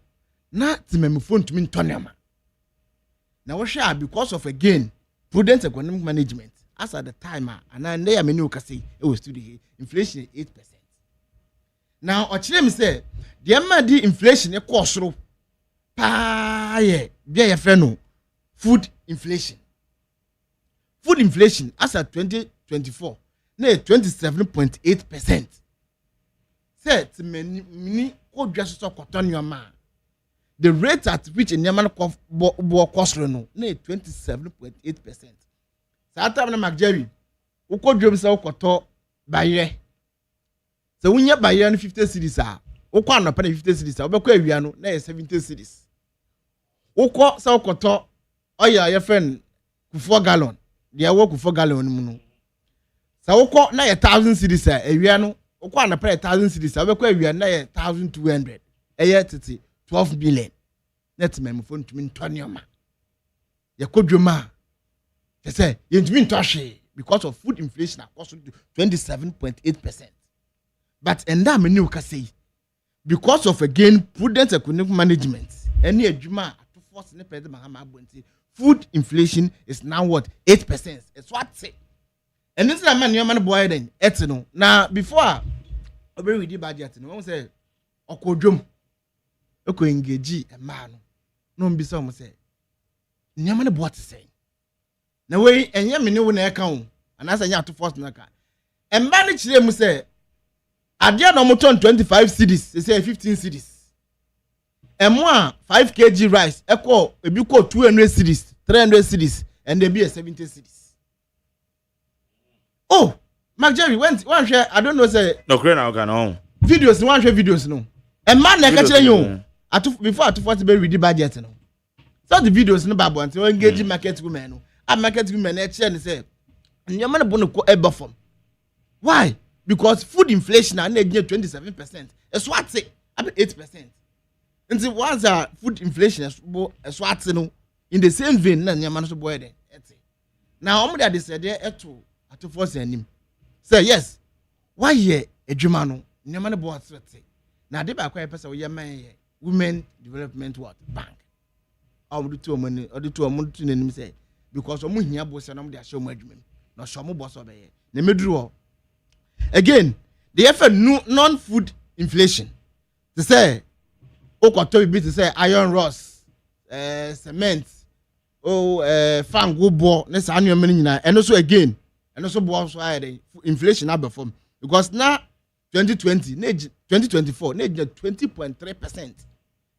not to me phone to me Tonyama. Now, what shall because of again prudent economic management, as at the time, and I know I mean, you can say it was to the inflation 8%. Now, Ochilem say, the MD inflation a Kosro. Yeah, be friend food inflation. Food inflation as at 2024, near 27.8%. Say to many could just stop cotton your man. The rate at which a Yaman cost no near 27.8%. Satam na McJerry, who could dream so cotton by year. So when you buy 50 cities are, who can't pay 50 cities, I'll be 70 cities. Oko sa okoto oya your friend ku 4 gallon dia wo ku 4 gallon mu no sa oko na 1000 cedis a ewia no oko ana pay 1000 cedis a obekwa ewia na 1200 eye tete 12 billion net mem phone to me ntonioma ye kodwoma they say ye ntumi ntoshe because of food inflation across 27.8%. But enda me new ka say because of again prudent economic management any adwuma force ne pede mahama abonti food inflation is now what 8%. It's what say. And this is a man, your man boy then. Etino. Now before we did budget, no one say okodrum. Oko engage a man. No be some say. Your man boy say. Now we and your me no na account. And as I have to force na car. And manage them say. Adia no moton 25 cedis, they say 15 cedis. And one 5 kg rice, equal if you call 200 cedis, 300 cedis, and there be a 70 cedis. Oh, Mark Jerry, one share, I don't know, say no crane can on videos, one share videos, no. And man, I catch you. Before I took 40 baby with the budget, no. So the videos no bad one, so engage market women. I market women, and say, and your man bonno ko ever form. Why? Because food inflation and 27%. It's what say about 8%. And so once food inflation is what in the same vein, na nyama so boy there. Now I'm that said there at force him. Say yes. Why ye adwuma no nyama no boy say. Now dey ba kwa person we man women development what bank. I do two money or do two money to name say because omo hia boss na mo dey show mo adwuma. No show mo boss obeye. Na meduru. Again, the effort non-food inflation. To say, to say iron rods, cement, fan go bo, and also again, and also inflation now perform because now 2020, 2024, 20.3%.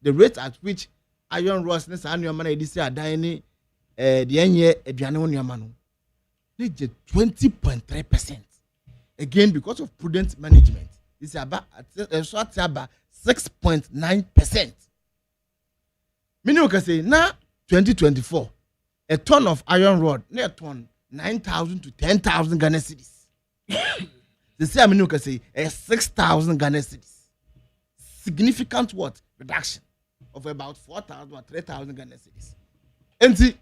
The rate at which iron rods this annual money this year dying the year a 20.3%. Again, because of prudent management, it's about 6.9%. Meaning, we can say now 2024, a ton of iron rod, near ton 9,000 to 10,000 Ghana cedis. The same meaning we can say 6,000 Ghana cedis. Significant what reduction of about 4,000 or 3,000 Ghana cedis. And see,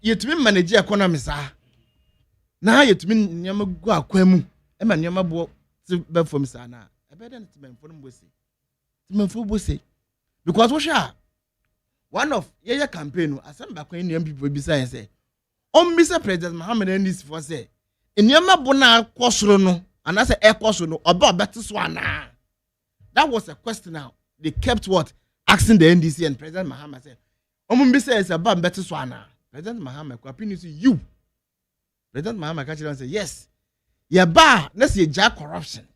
you to manage the economy, sir. Now you to me nyama go akwemu e ma nyama bo ti be from sana e be den ti men fo bosi because we sha one of your campaign asem ba kwan nyam people bi say Mr. President Muhammad Enis for say nyama bo na kwosoro no ana say e kwosoro no oba better so ana. That was a question now they kept what asking the NDC and President Muhammad said Mr. say about better so ana. President Muhammad ko opinion you President Mahama Kachira say yes. Yaba na se ja corruption.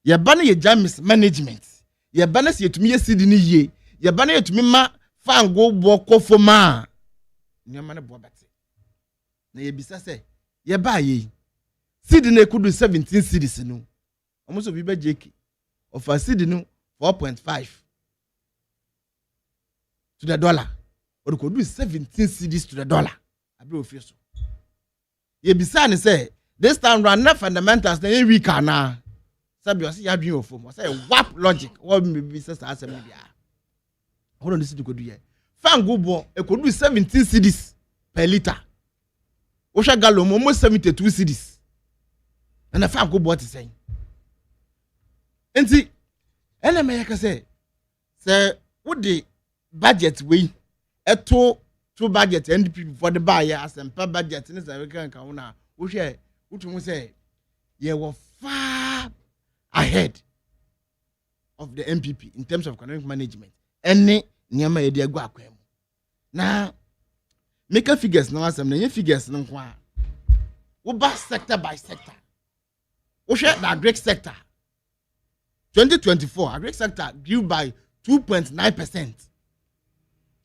Yaba na ye ja mismanagement. Yaba na se yetumi yesidi ni ye. Yaba na yetumi ma fango bo kofoma. Nyama na bo bate. Na ye bisa say yaba ye. Sidi na kudu 17 cedis no. Omo so bi ba jeki. Of a sidi no 4.5 to the dollar. Or could do 17 cedis to the dollar. Abi ofieso. Ye bisa ni say this time run na fundamentals na weak na sabi o say ya dwen ofo mo say wap logic what me be say asem bia hold on this to go do here fan go bo e ko do 17 cedis per liter o sha gallon mo almost 72 cedis and the fan go bo what is saying enti ene me yaka say what the budget we eto to budget NDP for the buyer as and per budget in the can count. We share, which we say, you were far ahead of the MPP in terms of economic management. Any Nyama idea go akwem. Now, make a figures no some new figures no kwa. We back sector by sector. We share the agri sector. 2024 agri sector grew by 2.9%.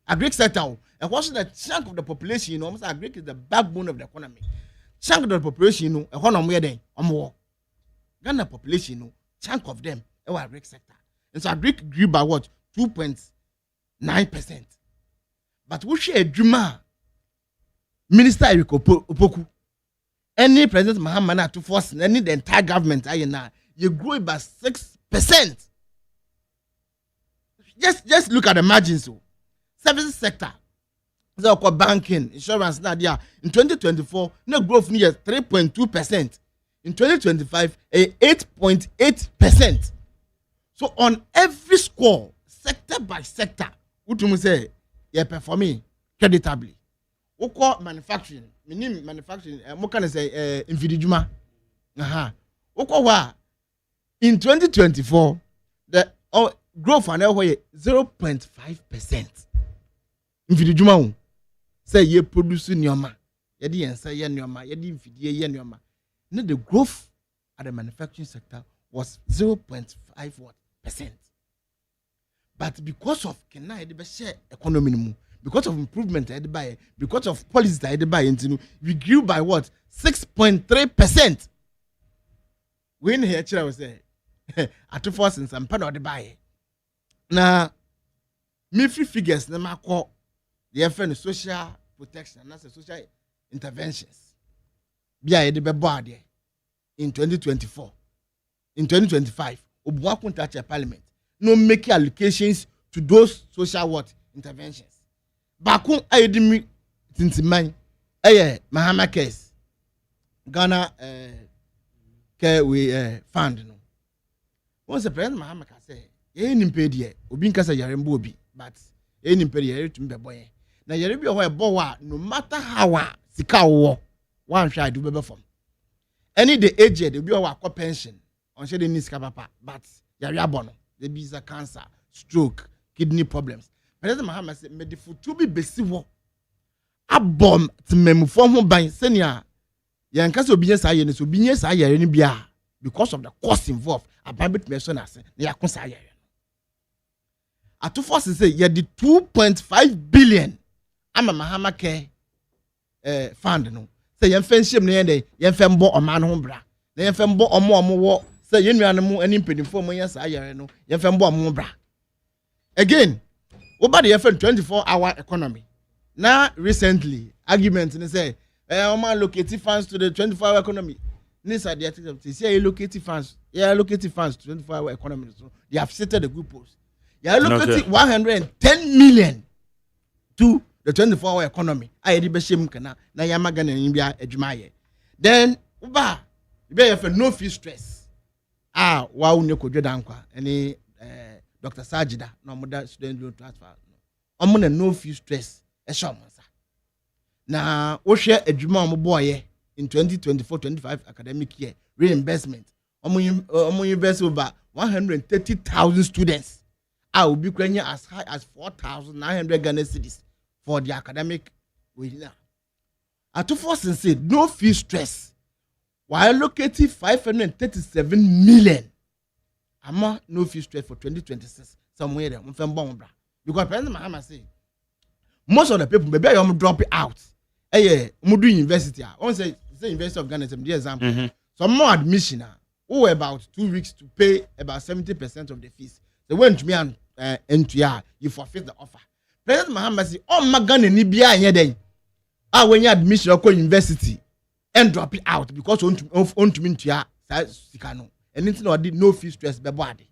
Agri sector. And what's the chunk of the population, almost agree is the backbone of the economy. Chunk of the population, a one on where they are more. Ghana population, chunk of them, our agri sector. And so agri grew by what? 2.9%. But we share a Juma Minister Eriko Opoku. Any President Mahamana to force any the entire government, you grow by 6%. Just look at the margins. Services sector. So banking, insurance, now there in 2024, no growth near 3.2%. In 2025, 8.8%. So on every score, sector by sector, what you say, ye performing creditably. Woko manufacturing, minim manufacturing, mo can say infidijuma. Woko wa in 2024 the growth and 0.5%. Infidijuma say ye produce nyoma, ye di yensa ye nyoma, ye di infidie ye nyoma. No, the growth at the manufacturing sector was 0.5%. But because of economy, because of improvement, because of policies, we grew by what? 6.3%. When here, I was there. At first, in some part of the buy. Now, me free figures, na ma call the FN social protection, that's a social interventions. Bia the body in 2024. In 2025, Obuakun touch a parliament. No make allocations to those social what interventions. Bakun ayedimi tintiman Mahama case. Ghana care we fund no. Once the president Mahama say, ye nimpedi ye, obi nkasa yarembo obi, but ye nimpedi ye tumbe boye. Na yarebi ho ebo no matter how sika wo, wan hwa adu bebe fam. Any the aged obi wa akọ pension on shade ni sika papa, but yare abono. There be cancer, stroke, kidney problems. President Mahama said, "Me the to be besiwo. Abom to memu form ho ban senior. Yan kase obiye sa ye ne so obiye sa ye ni bia because of the cost involved. Abambit mention as na yakon sa ye. Atu force say ye the 2.5 billion ama Mahama care fund no. Say yen fenshim ne yen yen fembo oman ho bra. Na yen fembo omo wo say yen nuanemu ani mpedifo mo yen sa ye no yen fembo omo bra. Again, over the 24-hour economy. Now, recently, arguments and say, man, locative funds to the 24-hour economy. This are the activities. Yeah, locative funds. Yeah, locative funds to 24-hour economy. So they have settled the group post. Yeah, locative 110 million to the 24-hour economy. I did beshim kana na yamagan and India ejmaye. Then, uba, you better have no fee stress. Wow, nyoko jodankwa. Any Dr. Sajida, no more student loan transfer. I'm on no fee stress. Now, we share a dream boy in 2024-25 academic year reimbursement. I'm invest over 130,000 students. I will be going as high as 4,900 Ghana cedis for the academic year. At 2 force and said no fee stress. While locating 537 million. Ama no fee stress for 2026 somewhere there because President Mahama say most of the people maybe I drop it out mudu university on say University of Ghana the example some more admission who about 2 weeks to pay about 70% of the fees they went to me and NTR you forfeit the offer. President Mahama say my Ghana ni bia anya den when you admission or university and drop it out because on to me NTR sikano. And it's not no fee stress be body.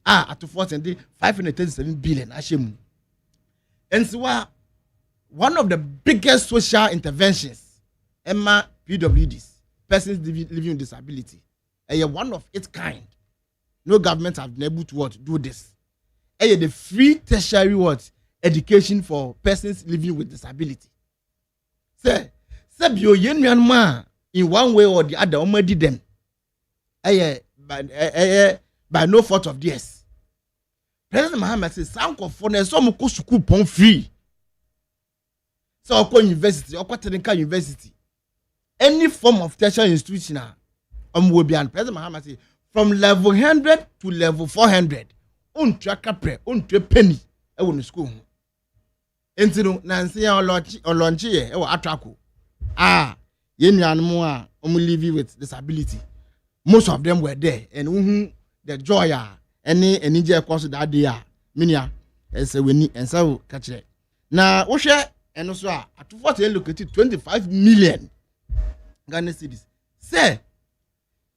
At 537 billion ashemu. And so one of the biggest social interventions, Emma PWDs, persons living with disability, one of its kind. No government have been able to do this. The free tertiary education for persons living with disability. Say bio yen in one way or the other, already them. By no fault of theirs. President Mahama says, "Some conformers, some go school pon free. So, university, or technical university, any form of tertiary institution, will be on." President Mahama says, "From level 100 to level 400, on track on penny, I will school." Entino Nancy or launch here, or atraco. Yen animal, live with disability. Most of them were there, and the joy any joy course that day minia as we need and so catch it. Now we share and also at 40 located 25 million Ghana cedis. Say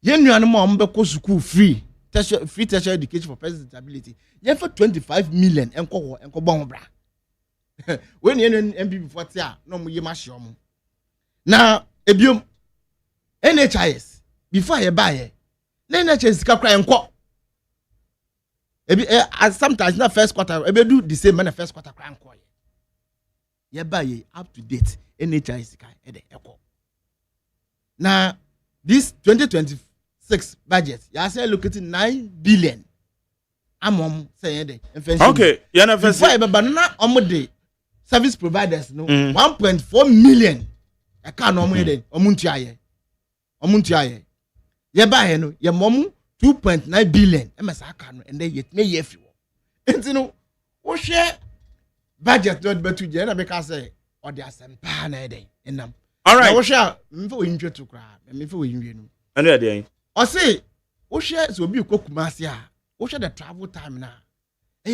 yen animal mbeko school free tertiary education for persons with disability. Yen for 25 million enko bon bra. When yen MPP 40 no mo yema shiomo. Now ebiom NHIS before you buy it, then NHS can cry and quote. Sometimes not first quarter, do the same man first quarter cry and quote. ye up to date NHI sika e de eko. Now this 2026 budget ya say allocating 9 billion. Amom say de. Okay, ya na first. Before banana omode service providers no 1.4 million. I can't no more de omuntuaye. Omuntuaye. Ye ba he no ye mom 2.9 billion. E mesa aka no and yet me ye fi wo. Enti no wo share budget not betu je na because say or the asempa na de enam. All right. Na wo share mfa wo yinhwe to kra. Me mfa wo yinhwe no. Anu ya de. O say wo share so bi kokumase a wo share the travel time na.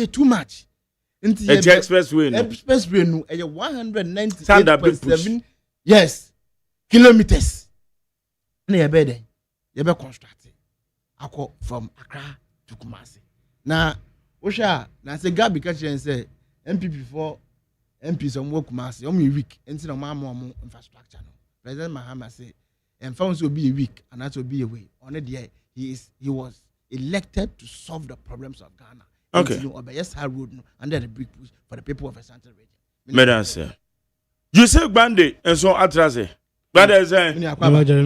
Too much. Enti ye expressway no. Expressway no 198.7 yes kilometers. Na ye be de. Ye be construct akọ from Accra to Kumasi. Na Osha na say Gabi catch and say MPP for MPs on work Kumasi on week enti na ma infrastructure no. President Mahama say and found to be a week and that will be a way. On the day he was elected to solve the problems of Ghana. Okay. Yes, hard road no, under the big push for the people of the Central region. Madam sir. You say Bande and so atrase. Bande is now budget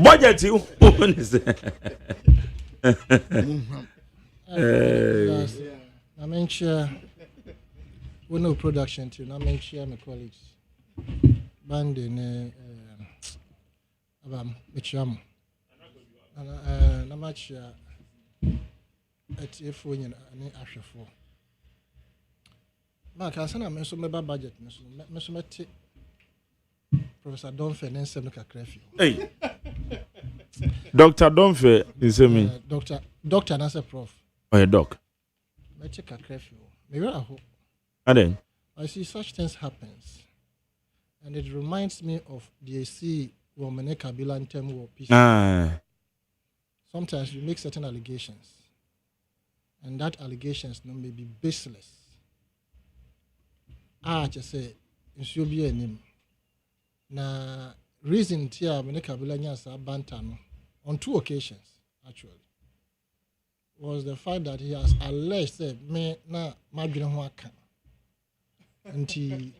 budget I make sure we know production too. I make sure my colleagues band in about Micham and I make sure at if we need any action for. Mark, I said I'm so budget. Professor Donfe and then hey, Dr. Donfe is me. Doctor, and I said Prof. Oh, a doc. I check a curfew. Maybe I hope. And then I see such things happens, and it reminds me of the AC Womane Kabila and Tem War peace. Sometimes you make certain allegations, and that allegations may be baseless. Just say it should be a name. Na reason tia Womane Kabila nyasa bantano on 2 occasions actually was the fact that he has alleged that me na madwene ho aka. Nti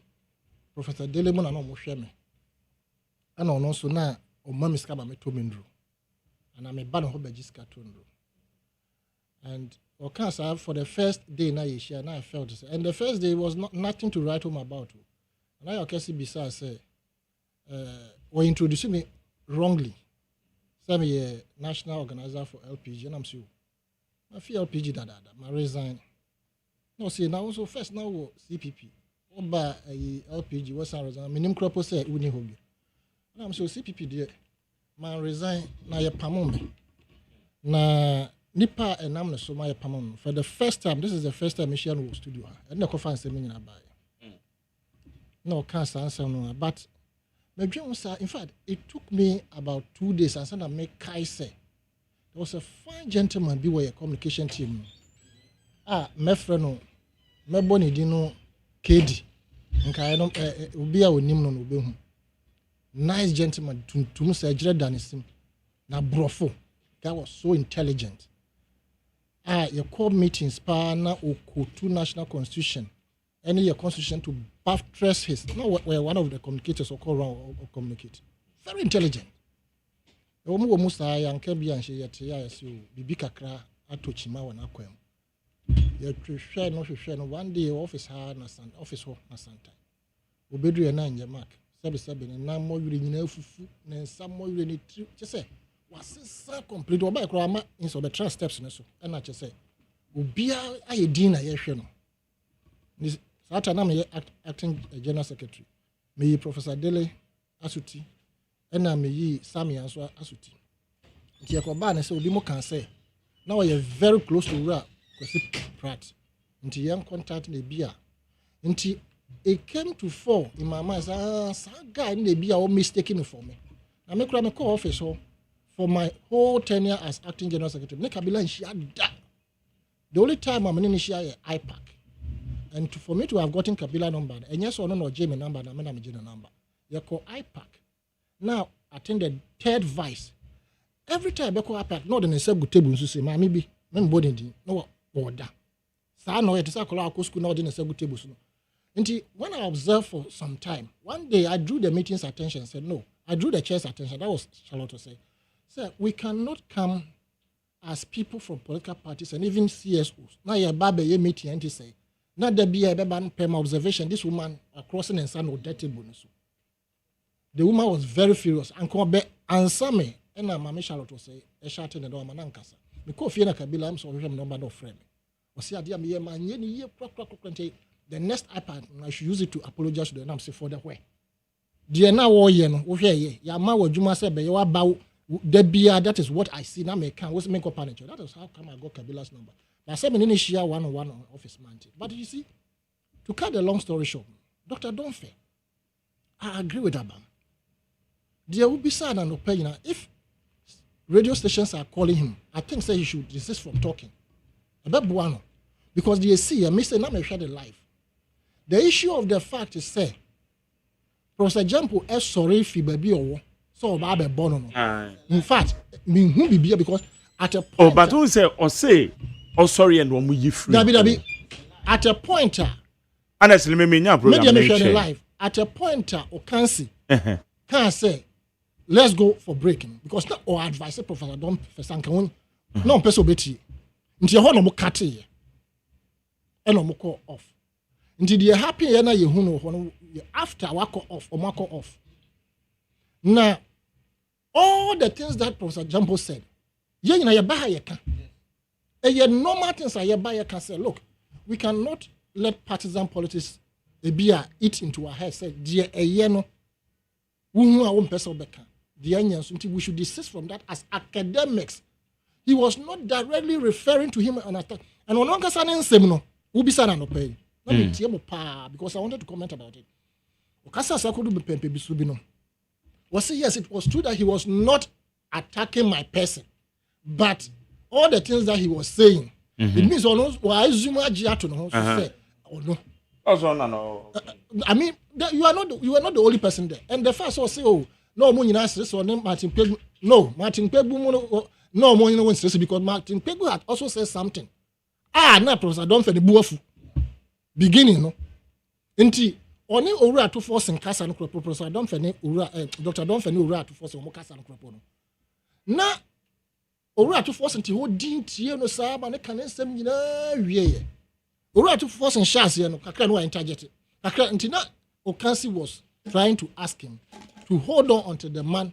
Professor Delemon na no mo hwe me. Ana ono so na o mami ska ba me to me ndru. Ana me ba no ho ba jiska to ndru. And o cancer for the first day na ye share na I felt this. And the first day was nothing to write home about. And I okesi bisa say or introduce me wrongly. Say me a national organizer for LPG and I'm so I feel LPG that I resign. No, see now also first now CPP. Oba LPG was a resign. Minim crop say uni hobby. And I'm so CPP there. Man resign na ye pamome. Na nipa enam so my pamom. For the first time, this is the first time Michigan will studio. And the conference seminar by. No cancer answer no, but my dream was in fact it took me about 2 days and I make Kai say. There was a fine gentleman be with a communication team. My friend, my bonny dino KD. Nka no obi a onim no obi hu. Nice gentleman to me say jere danisim. Na brofo. That was so intelligent. Your core meetings pa na okotu national constitution. Any your constitution to buttress his. No, where one of the communicators or call around or communicate. Very intelligent. Omu musa yanke bi anhye yete ya so bibi kakra atochima wana kwam. Ye hwehwe no one day office ha na san office ho na santa. Obedu ye na nje mark. Sebe na mo yure nyina fufu na nsa mo yure ni tri. Che se wasesa complete oba ekro ama inso the trust steps na so. Na che se obia ayedin na ye hwe no. Ni sata na me acting general secretary. Me Professor Dele Asuti ena me yi Sami anso asuti nti yakoba na say obi mo kan say now we are very close to where Kwesi Pratt nti yan contact na bia nti it came to fall in my mind say guy na bia o mistaken for me na me kura me call office for my whole tenure as acting general secretary me Kabila nshia da the only time I'm in nshia IPAC and for me to have gotten Kabila number and yes or no Jamie number na me na me number you call IPAC. Now, I think the third vice, every time beko apart no dey say go table so say ma me bi me body din no order saa no it say kola akọ school no dey say go table so no nti when I observed for some time one day I drew the meeting's attention said no I drew the chair's attention that was Charlotte to say sir we cannot come as people from political parties and even CSOs now your baba ye meeting and say not there be a beba observation this woman crossing and son with that table so the woman was very furious and come back answer me and Mama Charlotte say e shouting the door manankasa me ko fie na kabila am so hwem number no frame o say ade am ye man ye ni ye kwakwakwakwa the next iPad I should use it to apologize to the nam say for the way the na wo ye no wo hwe ye ya ma wadwuma say be ye wa ba the bia that is what I see now me can was make up panic that is how come I got Kabila's number but I said me share one-on-one on office Montie but you see to cut the long story short Dr. Donfe I agree with Abam there will be sad and opinion if radio stations are calling him I think say he should desist from talking about Buano because they see and me say na me share the life the issue of the fact is say Professor Jampo is sorry fi baby owo so ba be born no in fact me hu bibia because at a point but who say sorry and one you free dabi at a point honestly me nya program me share the life at a point o can see can say let's go for breaking because not or advice Professor Don Fesanka no person beti nti ho no mo kate ye e no mo call off nti the happy ye na ye hu no ho no after wa call off or ma call off now all the things that Professor Jambo said ye nyina ye ba ha ye ka ye normal things ye ba ye ka say look we cannot let partisan politics eat into our head say dear ye no who are one person beka the onions until we should desist from that as academics. He was not directly referring to him on attack. And on one person same no, who be sana no pay. Let me tell you because I wanted to comment about it. Okasa sakudu be pempe bisubino. Was yes, it was true that he was not attacking my person, but all the things that he was saying, it means almost why Zuma Giato no say oh no. Also no. I mean, you are not the only person there. And the first was say oh. No money in stress or Martin Pegu. No, Martin Pegu no money no stress because Martin Pegu had also said something. Na Professor Don for the buafu. Beginning no. Enti oni owura to force in kasa no Professor Don for ni owura Dr. Don for ni owura to force o mo kasa no kropo no. Na owura to force nti ho din tie no saa ma ne kan nsem nyina wie ye. Owura to force in chance ye no kakra no interject. Kakra nti na Okansi was trying to ask him to hold on until the man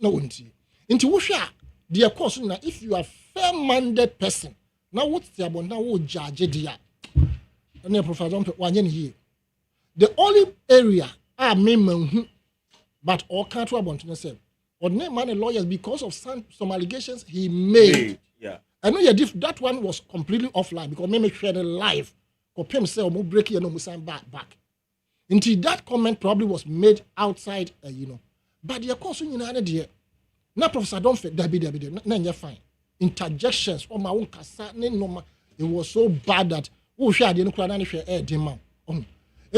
no unti. Into wusha the course now if you are fair-minded person now what's the about now wo judge dia. And Professor Wanyen here. The only area I mean but all can't about to say or name man lawyers because of some allegations he made. Yeah. I know that one was completely offline because me share the live. Ko pem say o mo break here no mo sign back. Until that comment probably was made outside, But the course you know, na Professor Donfe, dabi, fine. Interjections on my own kasa, it was so bad that who share the no share air demand. And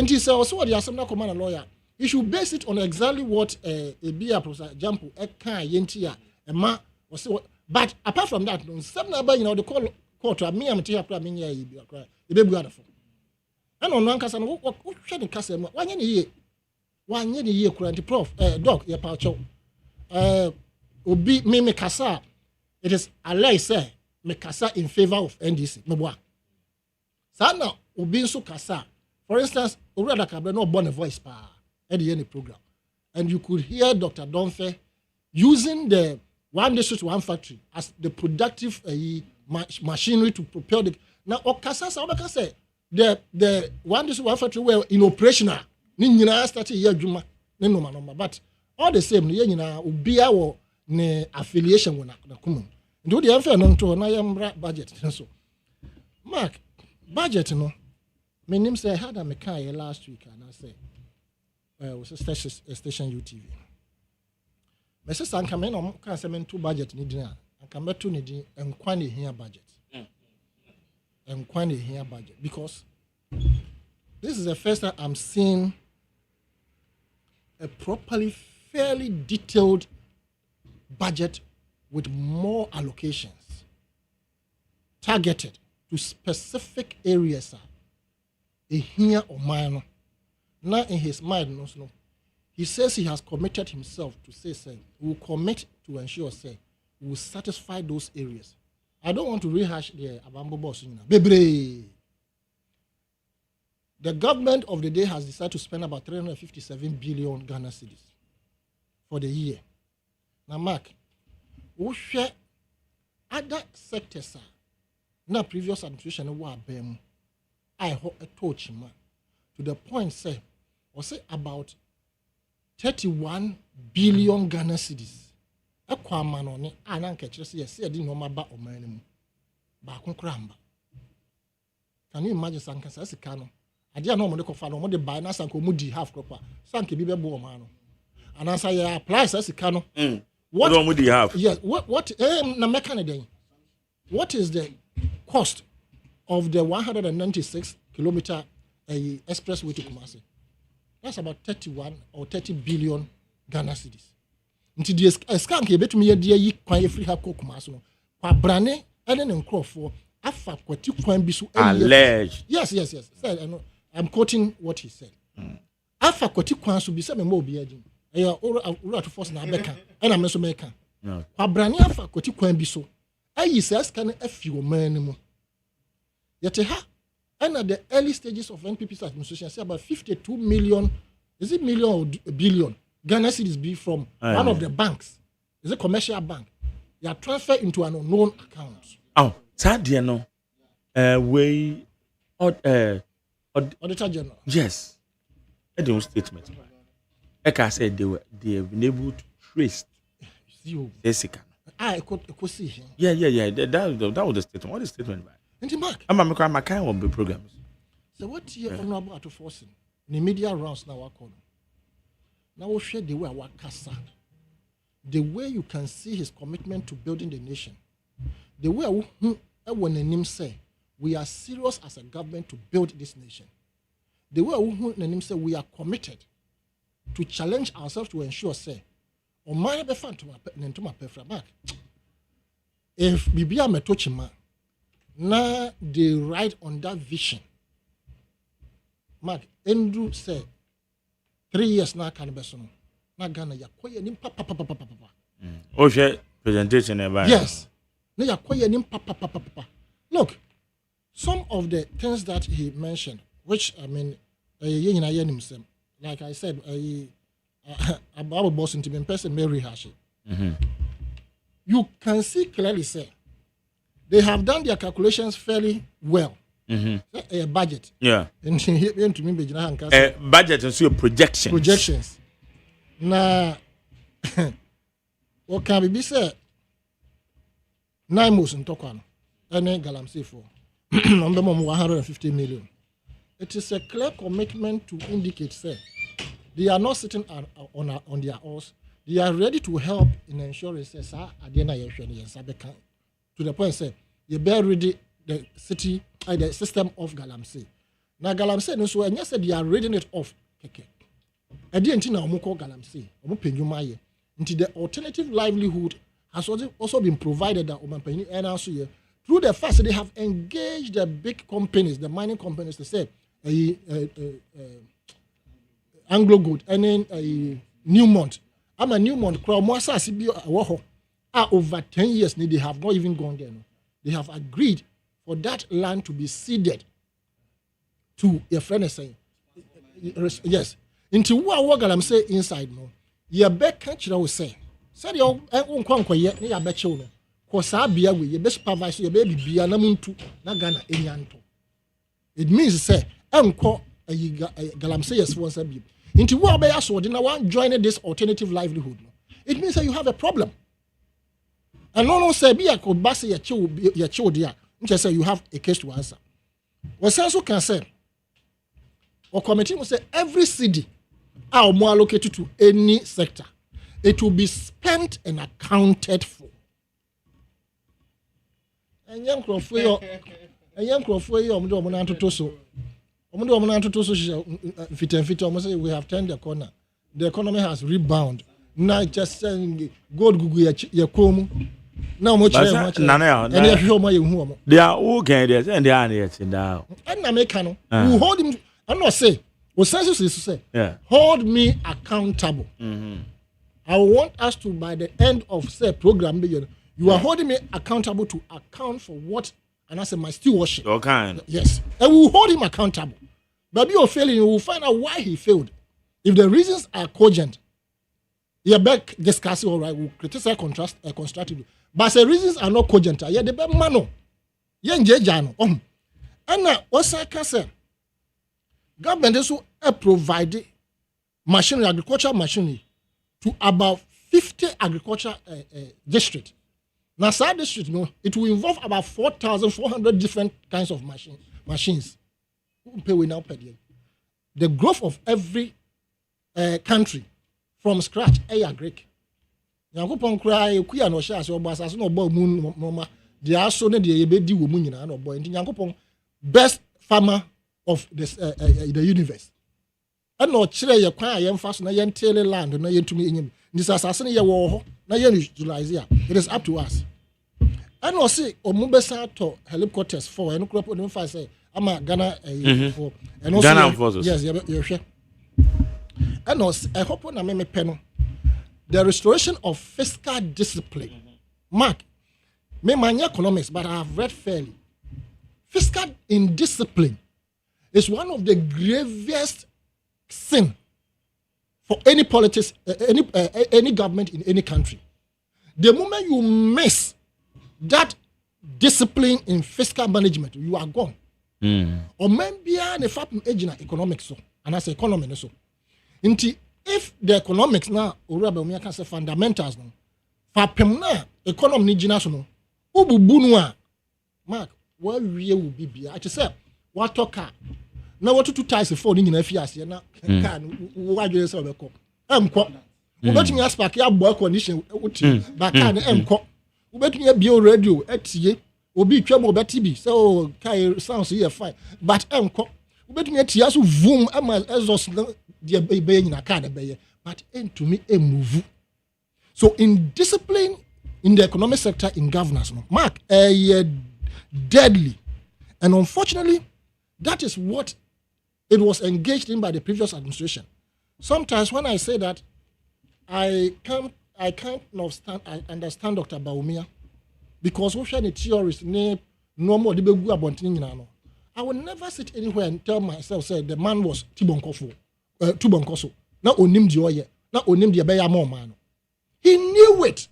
he said also the assembly command lawyer, you should base it on exactly what a Professor Jampo can yentia and ma was but apart from that, some the court to me am tia pra me you be good for. And on one case, and what should the case? One year, current prof, dog, your poucho. Obi me kasa. It is Allah say me kasa in favor of NDC. No boy. Sana obi so kasa. For instance, Urada Kabra no born a voice pa at the end program, and you could hear Dr. Donfe using the one district one factory as the productive machinery to propel the now. Okasa sa say. The one this one factory were in operational. Ni nyina started here juma ne number but all the same ni nyina obia wo ne affiliation wo na common. Ndo the enfe no nto na yambra budget so. Mark budget no. My name say I had a mechanic last week and I say was a station UTV. My sister and come in on can say men two budget ni dinner and come back to ni din enkwane here budget. And quite here budget because this is the first time I'm seeing a properly, fairly detailed budget with more allocations targeted to specific areas. Here or minor. Now in his mind, no, he says he has committed himself to say, we will commit to ensure, we will satisfy those areas. I don't want to rehash the Abambo boss. Bebre. The government of the day has decided to spend about 357 billion Ghana cedis for the year. Now, Mark, we share other sectors. Now, previous administration were bem. I hope a touch man to the point about 31 billion Ghana cedis. A man on it, and I catch us yes, I didn't know my back or my name. Back on cramba. Can you imagine Sanka says a canon? I didn't know what the buy now Sanko Moody half cropper. Sanki Biba Bomano. And as I apply as a canon. What would you have? Yes, what is the cost of the 196 kilometer expressway to Kumasi? That's about 31 or 30 billion Ghana cedis. Until the skank a bit me dear ye quite free have cook maso. Kwa brane and then crop for afa kwati kwan bisu alleged. Yes. Said I'm quoting what he said. Afa kwati kwan so bi se me mo bi agin. Ora to force na beka and I'm so make. Kwa brane afa kwati kwan biso. Ayi se scan afi o man mu. Yete ha and at the early stages of NPP's administration say about 52 million, is it million or billion? Ghana cedis be from one of the banks. It's a commercial bank. They are transferred into an unknown account. Oh, Sadia no. Auditor General. Yes. I don't statement. Like I said, they have been able to trace Jessica. I could see him. Yeah. That was the statement. What is the statement by? I'm a my kind of the programs. So what you honorable to forcing the media rounds now are calling. Now we'll share the way our casa, the way you can see his commitment to building the nation, the way when the name say we are serious as a government to build this nation, the way when the name say we are committed to challenge ourselves to ensure say, or my be fan to my perfect mark. If Bibia Metochima now they ride on that vision, Mark Andrew said. 3 years now can be so. Na Ghana ya koye nim papa. Oh, presentation about. Yes. Na ya koye nim papa. Look, some of the things that he mentioned, which I mean, like I said, about boss into me person may rehash it. You can see clearly say they have done their calculations fairly well. A budget. Yeah. And to me, budget and so projections. Now, what can be said? 9 months in Tokwan, and then Galamsey for 150 million. It is a clear commitment to indicate, say, they are not sitting on their oars. They are ready to help in ensuring, say, to the point, say, you bear ready the city, the system of Galamsey. Now Galamsey no so and yes they are reading it off. Okay. I didn't know Omoko Galamsey. Omopenyumaye. Until the alternative livelihood has also been provided that Omopenyu and also here through the fact that they have engaged the big companies, the mining companies to say Anglo Gold and then Newmont. I'm a Newmont crowd more over 10 years they have not even gone there. No. They have agreed for that land to be ceded to your friend is saying. Yes. Into what I'm saying inside no. You bet catch will say. Said your uncle yet near bet you no. Cause I be away, your best supervisor, your baby be an amuntu, Nagana Enyanto. It means say, uncle a Galamsey yes once a bit. Into what by us would one join this alternative livelihood. It means that you have a problem. And no say be a could bass your child dear. Just say you have a case to answer. What also can say, or committee will say every city are more allocated to any sector. It will be spent and accounted for. And young crop for you, we have turned the corner. The economy has rebound. Now just saying, God Google your Now much Nana, and you show my home. they are all candidates and they are yet now. And I make who hold him. I'm not say. What census is to say, hold me accountable. I want us to, by the end of say program, you are holding me accountable to account for what, and I say my stewardship. Your kind. Yes, and we will hold him accountable. But you're failing, you will find out why he failed. If the reasons are cogent, you're back discussing, all right, we'll criticize constructively. But the reasons are not cogent. Yeah, the best man, yeah, Jano. And now, what's I can say? Government also provided machinery, agricultural machinery, to about 50 agricultural districts. Now, South district, it will involve about 4,400 different kinds of machines. The growth of every country from scratch, Greek. They are so the best farmer of this, the universe. And no chile ya kwa ya fast na yen tele land na yen tumi enyim. This assassin ya wo ho na yen utilize ya. It is up to us. And no say omubesa to helicopters for and crop on fa say ama Ghana for and also Ghana forces. Yes, you hwe. And no I hope na me pe no. The restoration of fiscal discipline. Mark, me mania economics, but I have read fairly. Fiscal indiscipline is one of the gravest sin for any politics, any government in any country. The moment you miss that discipline in fiscal management, you are gone. Or maybe ne fap agent economics so, and as economy so. If the economics now, or we can say fundamentals no, fapem na economy ni jina so no, ububunwa, Mark, what we will be. I just say, what talk? Now what two ties for in FIAS na can why you say be ko emko ubetumi aspark ya boy condition uti ba kan emko ubetumi bio radio etie obi twam obeti bi so kai sounds here fine but emko ubetumi etie so voom ama exhaust de be nyina kan be but entumi emove. So in discipline in the economic sector in governance Mark deadly, and unfortunately that is what it was engaged in by the previous administration. Sometimes when I say that, I can't understand Dr. Baumia because we share theories no more I will never sit anywhere and tell myself say the man was Tubonkoso. Now onim di oye, now onim di abeya more man. He knew it.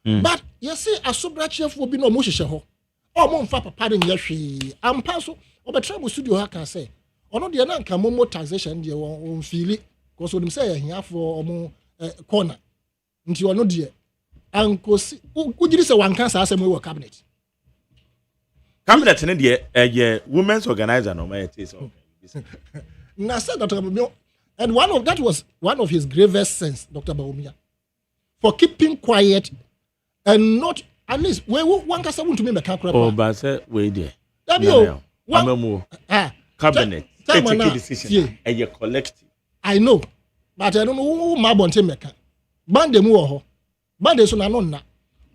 But you see, a sobra chef will be no mushisha ho. Oh, mon fa papa den yahwe. Ampa so obetra mo studio ha can say. Ono de na nka momo taxation de on feel because onim say here for omo corner. Nti ono de ankosi ugiri se wan kan sa asem we cabinet. Cabinet ne de women's organizer no my it so. Na said Dr. Baumia, and that was one of his gravest sins, Dr. Baumia, for keeping quiet and not at least one can say to me oh but say we there. Cabinet take a decision a collective. I know, but I don't know who my bonte meka. Bande mu ho. Bande so na no na.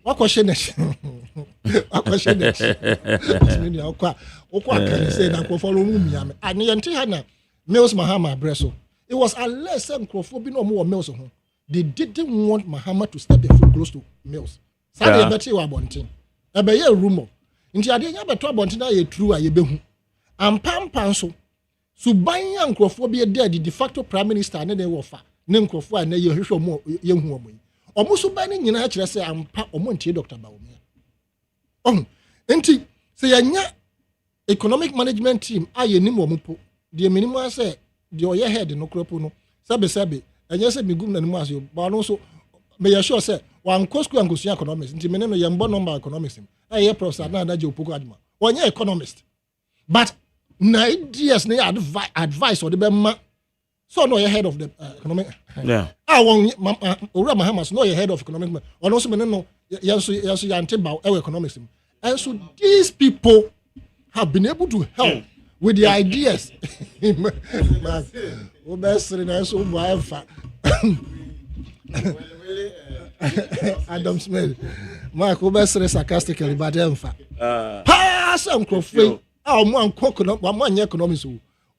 What question is? What question is? Ni akwa kan say na ko follow mu mi am. Ani yente ha na Mills Mahama breso. It was unless some crofo no more Mills ho. They didn't want Mahama to step a foot close to Mills. Sabe better wa bonte. E be ye rumor. Nti ade nya beto bonte na ye true a ye behu. Ampampan so Subanya nkrofo bi de facto prime minister ne dey wofa ne nkrofo a na ye hwehwe mo ye hu omo yi omo suban ne nyina kire se ampa omo ntie Dr. Baumia enti se yanya economic management team a ye nim omo po de minimum say de oye head no kropo no sabe anya se migum na nimu aso ba no so me ya sure say wan kosku ankosu economics enti me ne no ye mbo number economics ye professor na adaje opoko aduma onye economist but na ideas na advice or the bema so no you head of the economic won Ora Mahamas no you head of economic or also me no yes yante ba economics and so these people have been able to help with the ideas o best na so bo Adam Smith Marco Bessere sarcastically, but emfa. Pass and crofrey. Our one coconut, one economics.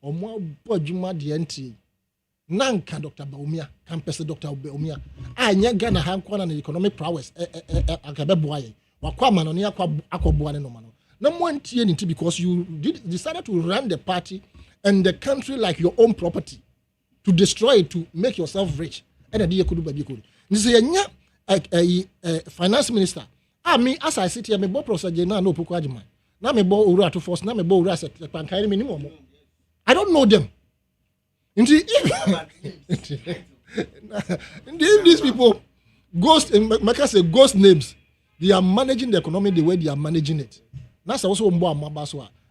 Or more Bojuma DNT. Nanka Dr. Baumia, Campus Dr. Baumia. I Gana Hankwan and economic prowess. Akabebuaye. Wakwaman on Aquabuan no mano. No one TNT because you decided to run the party and the country like your own property. To destroy it, to make yourself rich. And a dear could be good. This is a finance minister. Me, as I sit here, me bo procedure na no Poko Agyeman. Na me bo ura to force, na me bo ura set pankari minimum. I don't know them. These people, ghost names, they are managing the economy the way they are managing it. That's also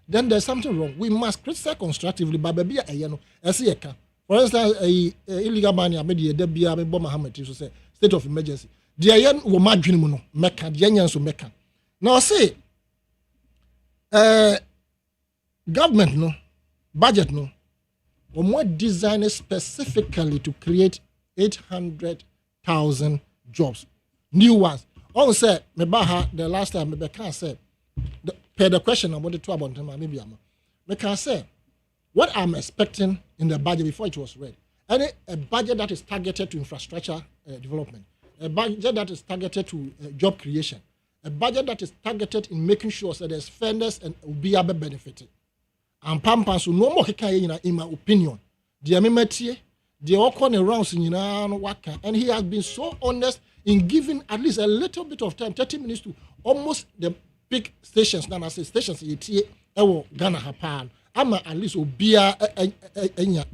then there's something wrong. We must criticize constructively, but baby, for instance, illegal money, I made the Debia, Mohammed, to say state of emergency. The Ayan will margin mono, Mecca, the Anyans will Mecca. Now say, government no, budget no, or more designed specifically to create 800,000 jobs, new ones. On say, Mebaha, the last time, Mebeka said, per the question about the 12 about maybe Mebeka say, what I'm expecting in the budget before it was read, a budget that is targeted to infrastructure development, a budget that is targeted to job creation, a budget that is targeted in making sure that there's fairness and will be benefited. And Pampan so no more in my opinion. The Amimetie, the Okon around and he has been so honest in giving at least a little bit of time, 30 minutes to almost the big stations, now I say stations Ghana Hapan. I'm at least Obia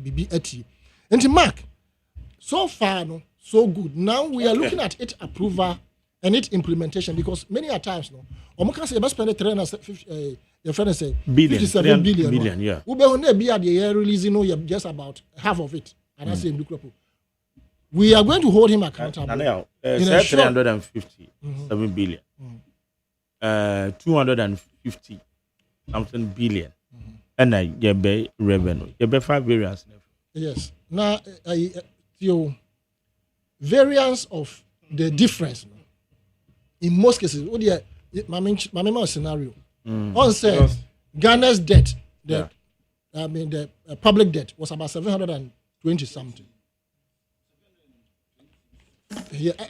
Bibi Eti. And Mark, so far no, so good. Now we are looking at its approval and its implementation because many a times no, Omoka say must spend 57 billion. Yeah. Ube one be at the year releasing no just about half of it. And I say we are going to hold him accountable. Now, 357 billion. 250 something billion. And I get revenue. You be 5 variants. Yes. Now, your variance of the difference in most cases. What do my scenario? On say Ghana's debt, I mean the public debt was about 720 something.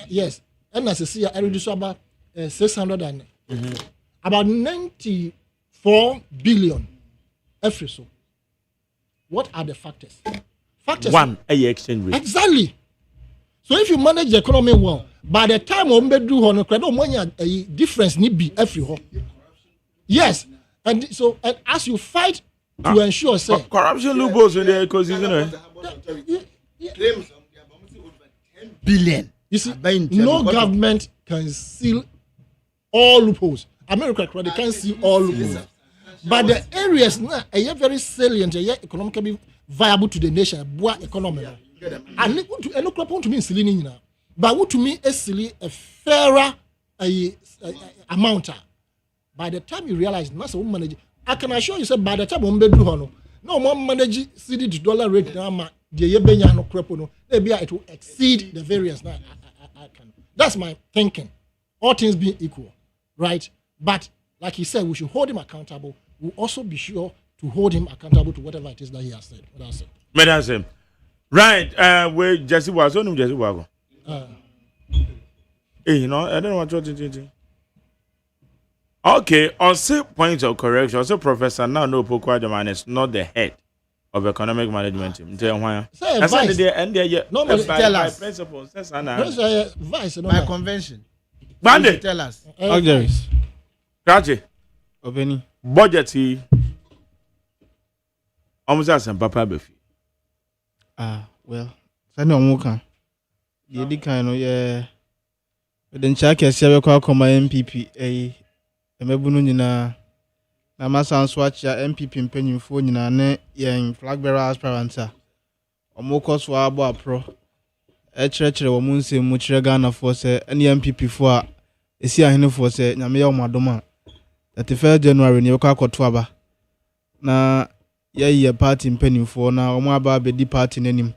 Yes, and as I see, I reduce about 600 and about 94 billion. Every so. What are the factors? Factors. One, a exchange rate. Exactly. So if you manage the economy well, by the time we do a difference need be every home. Yes, and so and as you fight to ensure, say corruption loopholes in the ecosystem. Billion. You see, no government can seal all loopholes. America can seal all loopholes. But the areas now are very salient, economically viable to the nation, economy. And look to me silly now. But what to me is silly a fairer amount. By the time you realize not a manage, I can assure you, say by the time no one manage CD to dollar rate now, the Yebenya no crepo maybe it will exceed the variance. Now I can. That's my thinking. All things being equal, right? But like he said, we should hold him accountable. We'll also be sure to hold him accountable to whatever it is that he has said. That's it. Right. Where Jesse was on him, Jesse Wago. Hey, I don't know what you're thinking. Okay, on some point of correction, also Professor now no Poko Agyeman is not the head of economic management team. Tell why? That's why they normally tell us. Principles. That's vice. By convention. Bandit. Tell us. Okay. Kachi. Obeni. Budget he. Almost as a papa befi. Well. Sani omuka. Yedi kind of yeah. Then check your come MPP emebunu nyina na masa swatch ya MPP mpanyimfo nyina ne yen flag bearer aspirant a omokoso abo apro ekyerɛkyerɛ wɔ mu nsɛm mu kyerɛ Ghana fo sɛ ne MPP fo a esi ahene fo sɛ nyame yɛ omadom a 31 January ne yɛkɔ akɔto aba na yɛyɛ party mpanyimfo na ɔmo aba abedi party nanim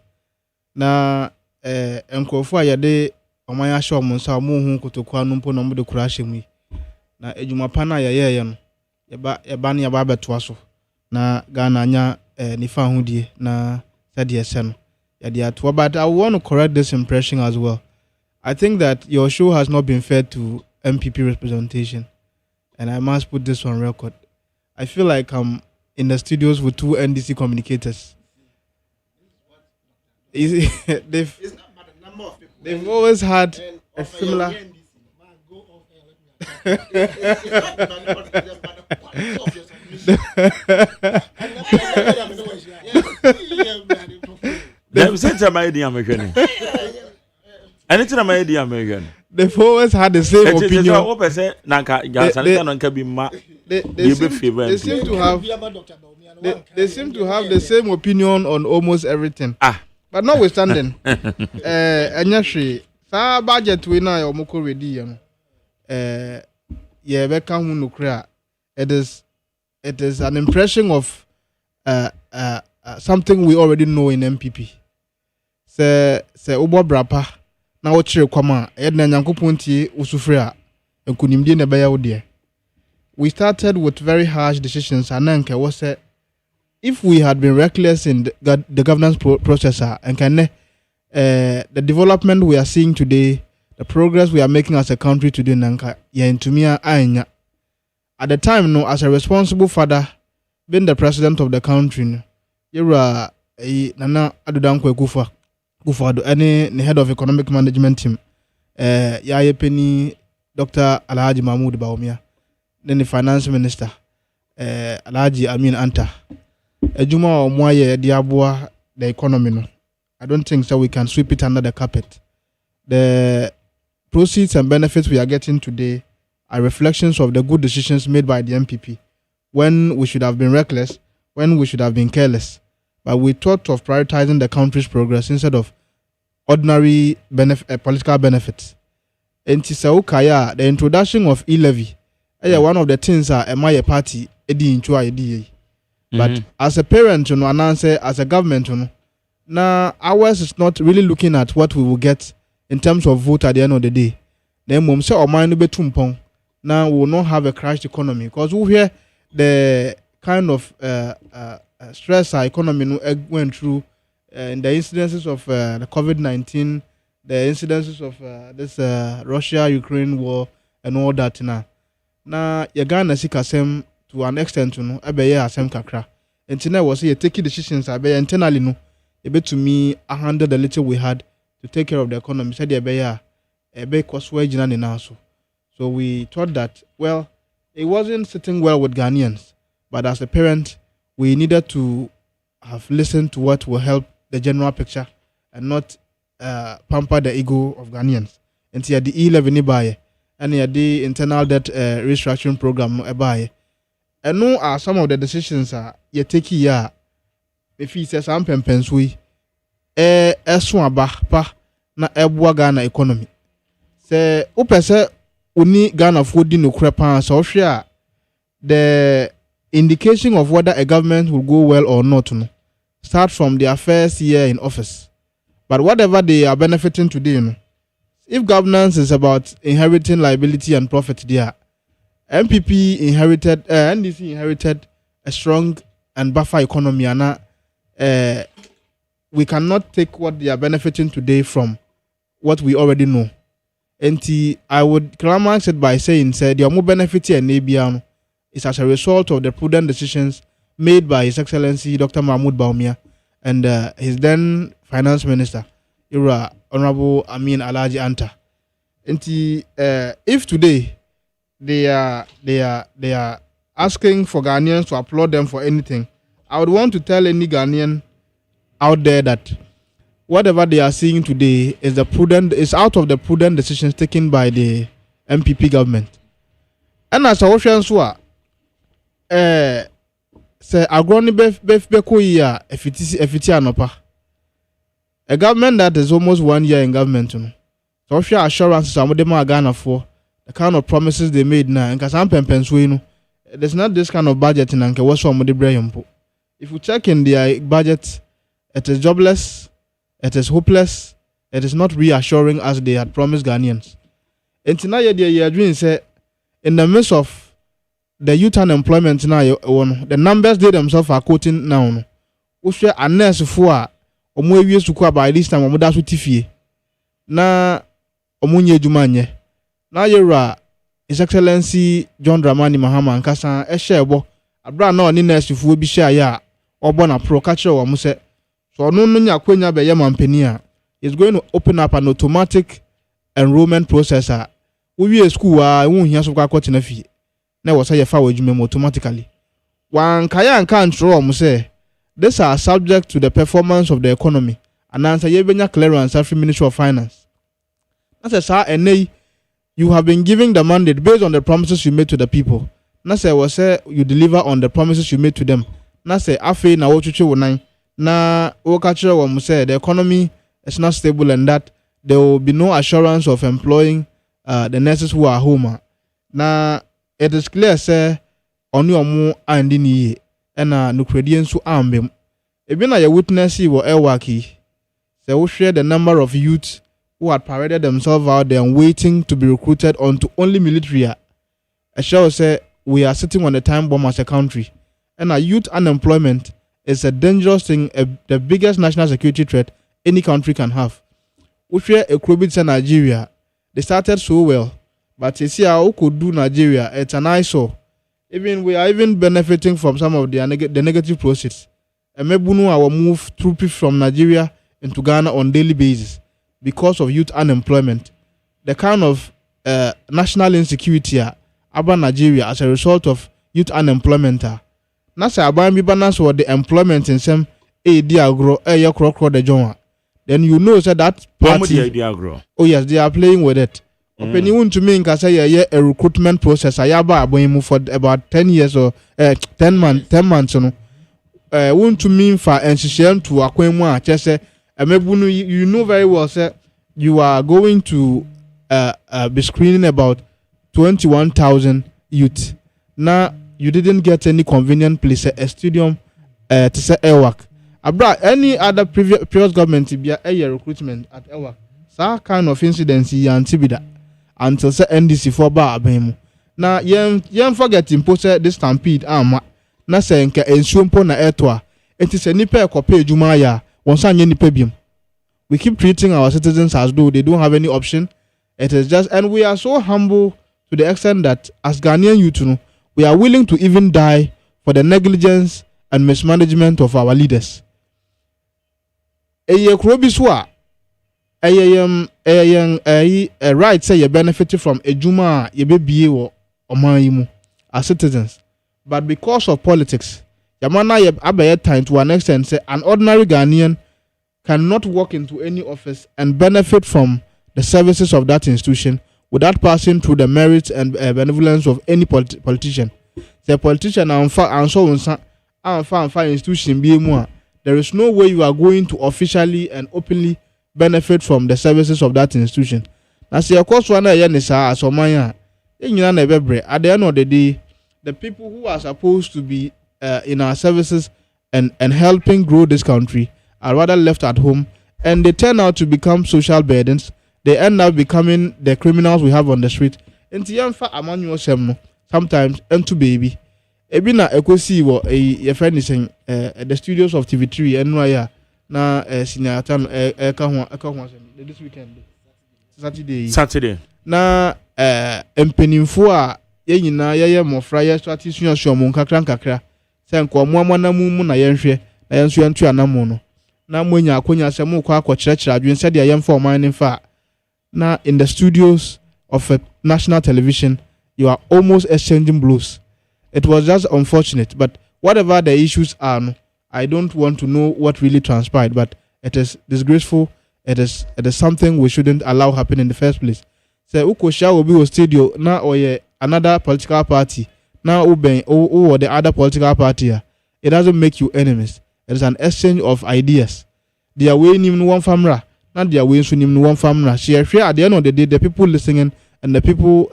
na nkurɔfo a yɛde ɔman ahyɛ ɔmo nsa ɔmo hu kotokuo no mpo na ɔmo de kura ahyɛ mu yi na edwuma pa na yɛyɛ no yɛba ne yɛba abɛtoa so na Ghana anya nifa ahodie na sɛdeɛ ɛsɛ no yɛde atoa. But I want to correct this impression as well. I think that your show has not been fair to MPP representation, and I must put this on record. I feel like I'm in the studios with two NDC communicators. They've always had a similar. They've always had the same opinion. They seem to have the same opinion on almost everything. But notwithstanding, Anyashri, sa budget we na omoko ready it is an impression of something we already know in MPP. Se obo brapa na wo chire kwama na nyankopon tie usufre enkunimdie na beya wo de. We started with very harsh decisions and was if we had been reckless in the governance process and the development we are seeing today, the progress we are making as a country today, at the time, no, as a responsible father, being the president of the country, you are Nana Adudankwe Gufado, any head of economic management team, Yaya Penny, Dr. Alhaji Mahmoud Baumia, then the finance minister, Alhaji Amin Anta. Ejuma or Moye Diabua, the economy. No. I don't think so we can sweep it under the carpet. The proceeds and benefits we are getting today are reflections of the good decisions made by the MPP when we should have been reckless, when we should have been careless. But we thought of prioritizing the country's progress instead of ordinary political benefits. In Tisaukaya, the introduction of e-levy, one of the things are my party, Edi Inchua Edi. But as a parent, and as a government, now ours is not really looking at what we will get in terms of vote at the end of the day. Then we say our mind will be tumpong. Now we will not have a crashed economy because we hear the kind of stress our economy went through in the incidences of the COVID-19, the incidences of this Russia-Ukraine war and all that. Now you Ghana see kasem to an extent, abeye asem kakra. Internally was here taking decisions abeye internally no. Ebe to me handle the little we had to take care of the economy. Said abeye ebe koswe jina ni naso. So we thought that well, it wasn't sitting well with Ghanaians, but as a parent, we needed to have listened to what will help the general picture and not pamper the ego of Ghanaians. And here the E11 ni buy, and here the internal debt restructuring program no buy. And no are some of the decisions you take here. If he says I'm pensui, swaba pa na ebwa Ghana economy. Se upese uni Ghana foodi no krepa so hwe the indication of whether a government will go well or not no start from their first year in office. But whatever they are benefiting today, no, if governance is about inheriting liability and profit there, MPP inherited, NDC inherited a strong and buffer economy, and we cannot take what they are benefiting today from what we already know. And I would climax it by saying, the more benefit and ABM is as a result of the prudent decisions made by His Excellency Dr. Mahmoud Baumia and his then Finance Minister, Honorable Amin Alhaji Anta. And if today they are asking for Ghanaians to applaud them for anything, I would want to tell any Ghanaian out there that whatever they are seeing today is out of the prudent decisions taken by the MPP government. And as a Ocean Swa, say agroni beko ya efiti anopa. A government that is almost 1 year in government, so assurance some of them are Ghana for the kind of promises they made now. And kasam pensui there's not this kind of budget in Anke was from the Brayampo. If you check in their budget, it is jobless, it is hopeless, it is not reassuring as they had promised Ghanaians. And tonight, they are doing say in the midst of the youth unemployment now, the numbers they themselves are quoting now. Ushe a nurse for omo ewie suku by this time omo da so tifie na omo nye adwuma nye na yera His Excellency John Dramani Mahama nkasa ehye abra na oni nurse fu bi hye ya obo na pro ka kire wo mo se so no no nya kwanya be ye mampani a is going to open up an automatic enrollment process a we school a won hia so kwa kwotena fie na wo say ye fa wadwuma automatically wan kaya nka ntro mo se these are subject to the performance of the economy and answer ye benya clearance from Ministry of Finance. That's a you have been giving the mandate based on the promises you made to the people. Na say was say you deliver on the promises you made to them. Na say afi na wo chuche wonan na wo ka kire wo say the economy is not stable and that there will be no assurance of employing the nurses who are home. Na it is clear say oni omo andi ni and no credence to ambem. Even a witness wo Elwaki. They will share the number of youths who had paraded themselves out there and waiting to be recruited onto only military. A show say we are sitting on a time bomb as a country. And a youth unemployment is a dangerous thing, the biggest national security threat any country can have. We share a Krobits in Nigeria. They started so well, but you see how could do Nigeria. It's an eyesore. Even we are even benefiting from some of the negative proceeds. And maybe our move troops from Nigeria into Ghana on daily basis because of youth unemployment. The kind of national insecurity about Nigeria as a result of youth unemployment. Nasa abambi balance or the employment in some diagro the jonwa. Then you know that party. Oh yes, they are playing with it. Open you to me say a recruitment process. I have for about 10 years or 10 months. Want to mean for NCCM to acquire chese. You know very well, sir. You are going to be screening about 21,000 youth. Now you didn't get any convenient place, a stadium to say Elwak. Abra any other previous government to be a recruitment at Elwak. So kind of incidents and Tibida until say NDC for bar abemu. Now you forget impose this stampede na say nka ensuompo na etwa. It is a nipa ekope adwuma ya wonsa nye nipa biem. We keep treating our citizens as though they don't have any option. It is just, and we are so humble to the extent that as Ghanaian youth, we are willing to even die for the negligence and mismanagement of our leaders. A right say you benefited from a juma ye be or omayimu as citizens, but because of politics, yamana ye abaye time to an extent say an ordinary Ghanaian cannot walk into any office and benefit from the services of that institution without passing through the merits and benevolence of any politician. The politician institution be more. There is no way you are going to officially and openly benefit from the services of that institution. As of course one at the end of the day, the people who are supposed to be in our services and helping grow this country are rather left at home, and they turn out to become social burdens. They end up becoming the criminals we have on the street. Sometimes into baby. Ebina ekosi wo a friend is in the studios of TV3 and na senior time this weekend Saturday na empenimfo a ye nyina ye mofra ye strategy suamu nkakra se nko mo na mu na ye nhwe na ye nso ye ntu anamo no na mwenya akonya se mu kwa akokyerekere adwen se de ye mfa oman nfa na in the studios of a national television you are almost exchanging blows. It was just unfortunate, but whatever the issues are, I don't want to know what really transpired, but it is disgraceful. It is something we shouldn't allow happen in the first place. So Ukosha will be a studio now or another political party now or the other political party. It doesn't make you enemies. It is an exchange of ideas. They are weighing in one family, not they are weighing in one family. Share at the end of the day, the people listening and the people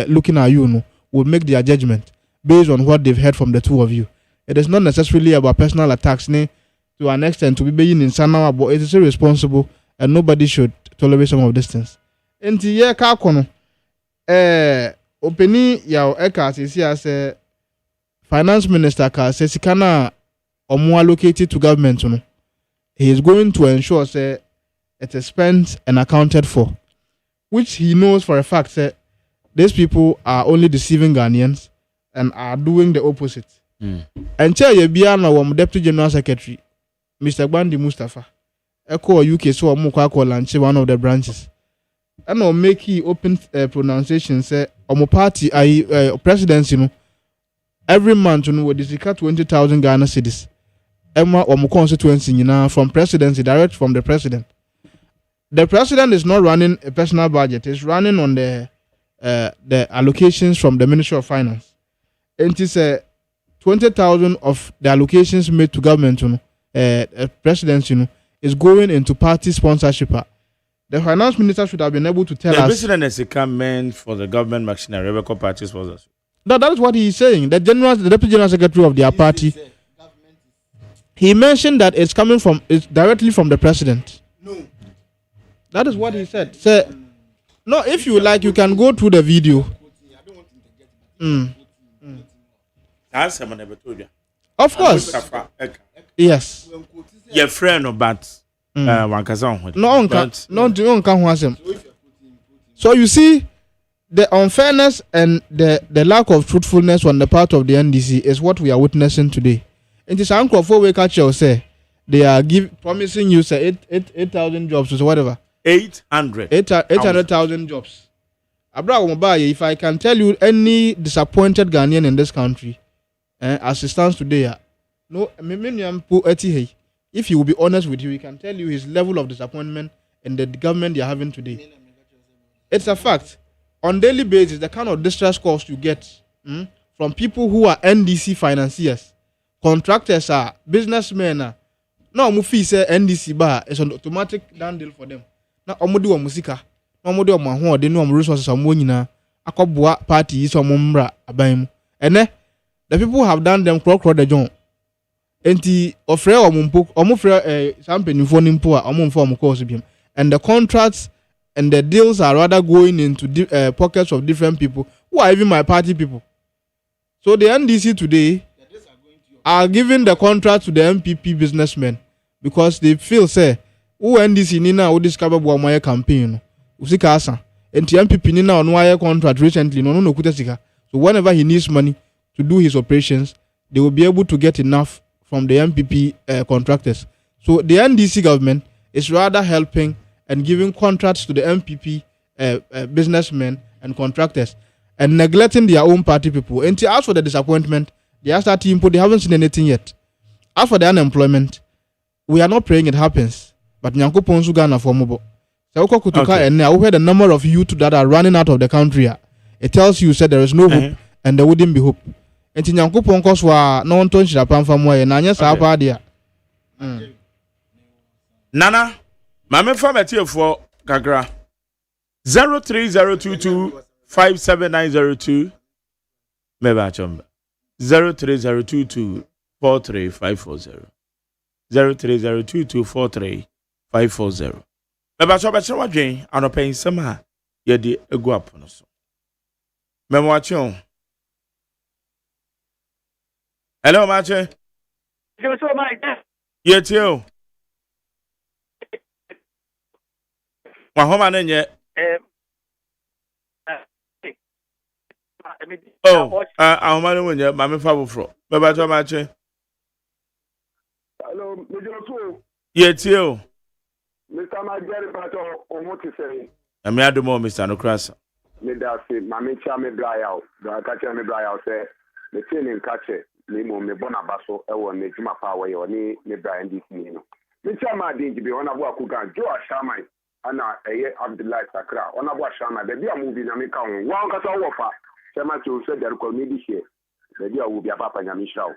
looking at you will make their judgment based on what they've heard from the two of you. It is not necessarily about personal attacks to an extent to be being in Sanawa, but it is irresponsible and nobody should tolerate some of these things. Enti ye ka kono openi ya eka sisi as finance minister ka say sikana omo allocated to government no. He is going to ensure say it is spent and accounted for, which he knows for a fact that these people are only deceiving Ghanaians and are doing the opposite. And tell you, Biana, Deputy General Secretary, Mr. Gbandi Mustafa, Echo UK, so Mukako launch one of the branches. And I'll make he open pronunciation say, Omo party, presidency, you know, every month, you know, with this 20,000 Ghana cedis. Emma Omo constituency, you know, from presidency, direct from the president. The president is not running a personal budget; it's running on the allocations from the Ministry of Finance. And it's 20,000 of the allocations made to government, you know, presidency, you know, is going into party sponsorship. The finance minister should have been able to tell us. The president is meant for the government machinery, record party sponsorship. That is what he is saying. The deputy general secretary of their party. He mentioned that it's coming from, it's directly from the president. No. That is what he said. Say, no, if you like, you can go through the video. Of course. Yes. Your friend, but one cousin. No, so you see, the unfairness and the lack of truthfulness on the part of the NDC is what we are witnessing today. It is uncle for we catch you say they are promising you say 8,000 jobs or whatever. 800,000 jobs. If I can tell you any disappointed Ghanaian in this country, as it stands today, no, if he will be honest with you, he can tell you his level of disappointment in the government they are having today. It's a fact. On daily basis, the kind of distress calls you get from people who are NDC financiers, contractors are businessmen. No, Mufi say NDC bar is an automatic done deal for them. Na omudi wa musika na omudi wa maho de no resources amu nyina akobua party is omumbra aban mu ene the people have done them crocro the john enti ofre omumpo omufre sampenifo nimpo a omumfo omcourse biem and the contracts and the deals are rather going into pockets of different people who are even my party people. So the NDC today are giving the contract to the MPP businessmen because they feel say who NDC ni na who discover bo my campaign usika asa enti MPP ni na on wire contract recently no kuta sika. So whenever he needs money to do his operations, they will be able to get enough from the MPP contractors. So the NDC government is rather helping and giving contracts to the MPP businessmen and contractors and neglecting their own party people. And as for the disappointment, they are starting, they haven't seen anything yet. As for the unemployment, we are not praying it happens. But Nyanko Ponsu Ghana for mobile. So and now we had a number of youth that are running out of the country. It tells you said there is no hope and there wouldn't be hope. And Nyanko Ponkos were no one touched upon from where and yes, our party. Nana, Mame Family for Gagra 03022 57902 Meba Chomba 03022 43540 03022 43540 Meba Chomba Chomba Jane and a pain somehow yedi a guapono. Memoation. Hello, Mache. Yet you. Mahoma Nene. Oh, I'm going to Mamma Fabo. Meba Mache. Hello, Mr. Yet you. Mr. Magari Pato, or what to say? I may do more, Mr. Nokrasa. Medasi, Mammy Chame Bryal, the Catcher Bryal said, the training catcher, Limo, me Bonabasso, or me Juma Power, or me Brian Disney. Mr. Madin to be on a walk who can Joe Shamai, and Abdullah Sakra, on a wash Shama, the dear movie Namika, one Casa Wafa, Shama to say there could be here. The dear will be a Papa Yamisha.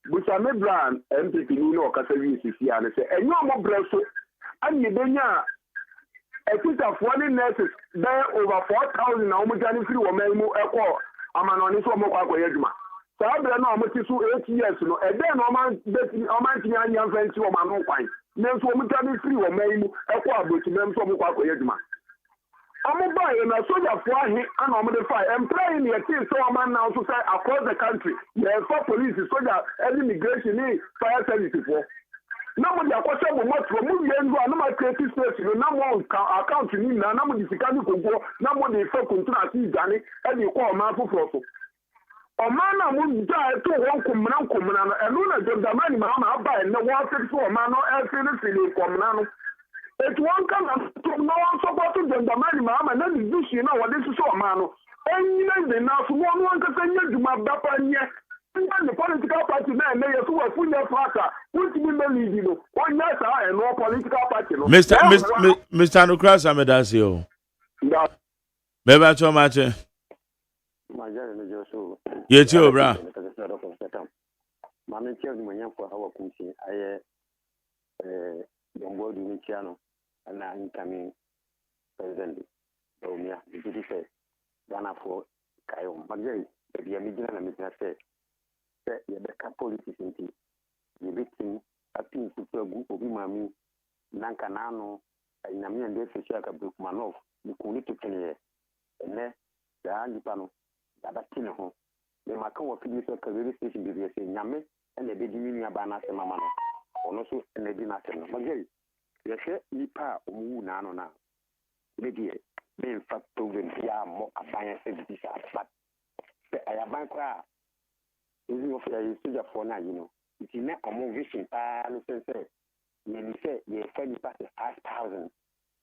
But I may brand MPP Nino Casavi and say, and no more breast. And you don't know. I think that 40 nurses there over 4,000 now. We can free women more equal. I'm an honest one more Yajma. So I don't know how much 8 years. No, and then no man, I'm anti young friends to a man who finds. Nso mo tani free o man mu e kwa aboti mem so mo kwa koye djuma. Omo buy na soldier for ahe and omo dey fight. Employee in your team so man now so say across the country. Yeah, for police, soldier, immigration, fire service for. Now mo dey akwase mo motro mo ye ndu na ma create space na mo account ni na mo di sika ni kogo na mo dey for contract igane e dey call man for so. Oman na mo ja to won komna no enu na jodamani ma buy na won fit so oman no e feel komna no. It won't come to no one support to the money, mamma, and then this you know what this is so man. And then now one can send you to my Bapania. The political party man, they are so full of fata, which we believe you. 1 year and no political party. Mr. Nukras Amedasio. Maybe I told much. You too, bra. Mamma, tell me when you're for our country. I don't go to Channel. And now incoming president, Romia, the British Ghana for Kayo Magari, the Amigan and Mr. Say, you become politics in tea. You victim, a pin to a group of Mami, Nankanano, and Namian Desaka Brookmanov, the Kunito Kenya, and there, the Andipano, Abatino, the Macao Phillips career station, the Yame, and the Bedini Abana Semamano, or also an Edina Magari. Yes, nipa omu na no na media me in fact proven ya mo abanye services but ayaban kwa ezi of ya soldier for na you know it is na omu vision pa no sense me ni say ye fa nipa 5,000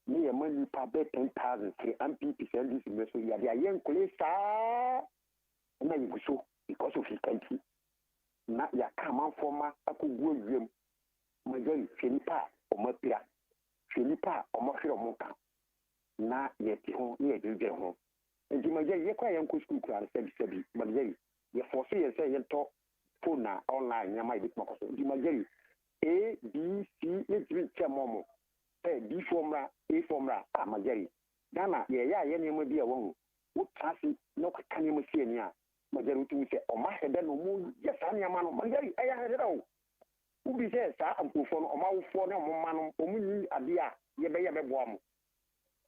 me ye money pa be 10,000 for MPP send this me so ya dia yen kole sa na you go so because of his country na ya come former akugwo wiem magari finipa omapia finipa omafiro monka na yeti ho ye dije ho enti magari ye kwa yanko school kwa sebi magari ye force ye say ye to phone na online nyama ibi makoso enti magari A B C ye tiri chemomo B formula A formula magari dana ye ya ye nemu bi e wo wo trasi no ka nemu sie ni a magari tu se o ma hede no mu ye sa nyama no magari aya hede o ubi se sa ampofo no o ma wo fo ne o ma no o mu ni ade a ye be bo am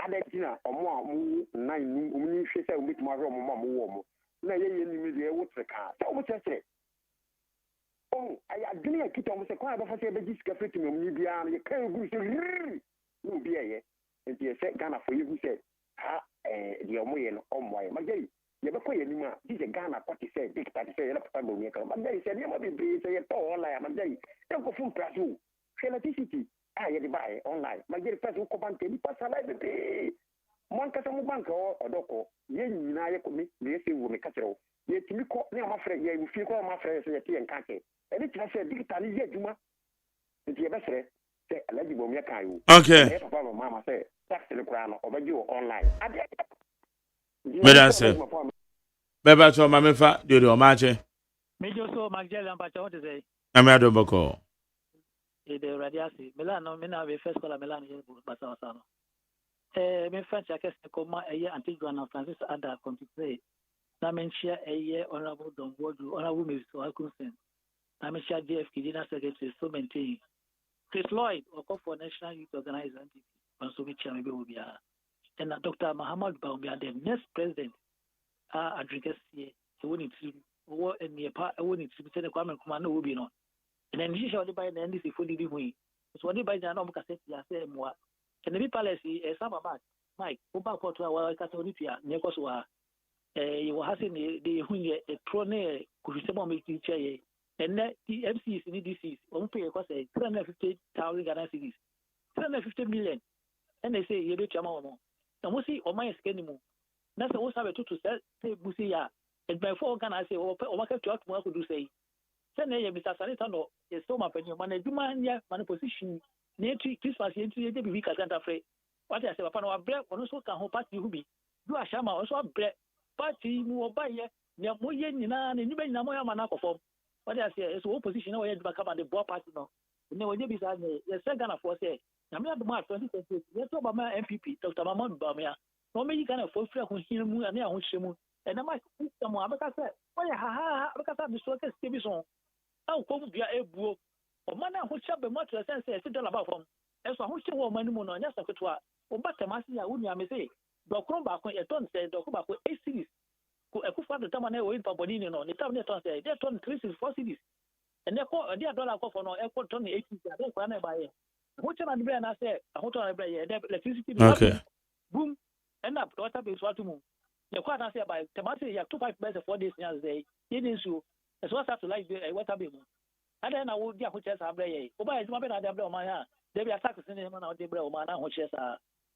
adatina o mo a mu nan nu o mu ni hwe se o bitu ma hwe o mo ma mo wo mo na ye ni mi de wo treka so mo chese oh aya dini akita mo se kwa ba fa se be jisika freti me mu bia ye kan gu se no bi ye enti ye se Ghana for you se ha de o mo ye no o mo ye magari ye be ko ye ni ma di se Ghana ko ti se dictator ti se ye na pata go ni kan magari se ni ma be be se ye to online magari e ko fun praso electricity ye di buy online magari praso ko bank ni pasa la be mon ka mo bank o odoko ye nyina ye ko mi ye se wo me ka kere o ye timi ko ne ma frɛ ye fi ko ma frɛ se ye ti en ka ke e ni tira se digital ye adwuma nti ye be sere se alaji bo me kan yo okay e papa mama se tax le kura no obaji o online ade Medase beba to ma mefa de o ma che Mejo so Magdalene Pacha what is say amado boko e de radiasi Milano mina we first call Milano ye basa wasano me French akes ko ma eye Antigua Francis Ada compete na menchia eye honorable Don Bodu honorable Mr. Alkunsen na menchia DFK General Secretary so maintain Chris Lloyd or call for National Youth Organizer and so which maybe will be and Dr. Muhammad Baumia the next president address here he wouldn't or any part I wouldn't be the Kwame Nkrumah no will be no and then he shall buy the NDC for the way so what by the normal cassette ya say more and the palace is some about Mike go back to our Catolipia Nekoswa you were having the Hunya a prone could be some teacher and the MCs in DCs won't pay a cost 350,000 Ghana cedis 350 million and they say you do Chamamo and we see on my schedule that's the most I to say Busia and by 4 Ghana say or market to what could do say send Mr. Sanitano is so much when you manage man position near Christmas into the week at Santa Fe. What I say upon our bread, one also can hold party who be. Do a shama also a bread party more by ye, near Moyen, and you may know Moya perform. What I say is one position where you become at the board party now. You know, you be saying, the second of course, I'm not the March 2020. Let's talk about my MPP, Dr. Mamon Bamia. No, me you can afford to hear me and I won't shame you. And I might put someone because I said, why, because I'm the shortest TV song. How come we are able man who shall be much less sense $1 from. And so who shall woman moon on yes, or but the Massia wouldn't I may say, Docron back when a ton said, Docron 8 cities. A good father, Tamane, wait for Bonino, the town they turn 3 4 cities. And therefore, a dear $1 for no airport turn 8 cities, I don't buy it. What can I do? And I say, I want to buy electricity. Okay. Boom. End up, what up is what to move. The quarter say by Tamasi, you have 2 5 beds 4 days now. They didn't sue. As well as to like what I mean. And then I would get which has a bray. Oh, by my bed, I have no my hand. They be attacked in the man out the bro, man, which is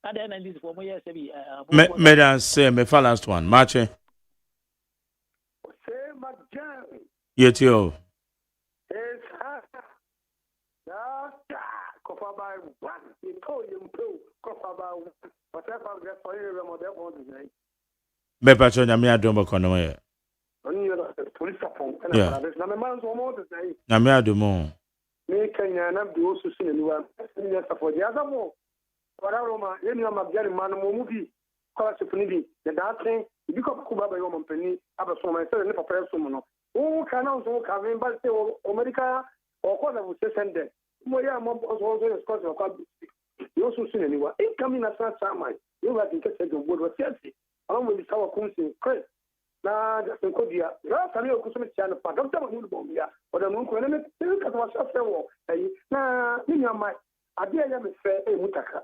and then this for me, yes, Madam, say, me for last one. Marche. Yet you. Bepacho na me adom ko no ye. Yeah. Na me adom. Me Kenya na bi osu sine niwa. Ni for the other mo. Ora Roma, yeni ma mabjari manu mo mubi. Kwa sifuni bi. The datin, bi ko kuba ba yo mpani, aba so ma se ne papa so mo no. O kana so ka me ba se o America o ko na bu se sende. Mo ya mo so so Scott ko yo so sine niwa. Incoming na sa sama. Yo ba tin ke se go bodo tiasi. Àwọn mo bi sawa kunsin Chris. Na just nkodia. Ya sami o kusumi tiana pa. Doctor mo ni bo ya. O da mo ko ne me ka so sa fe wo. Na ni nyama ade ya me fe mutaka.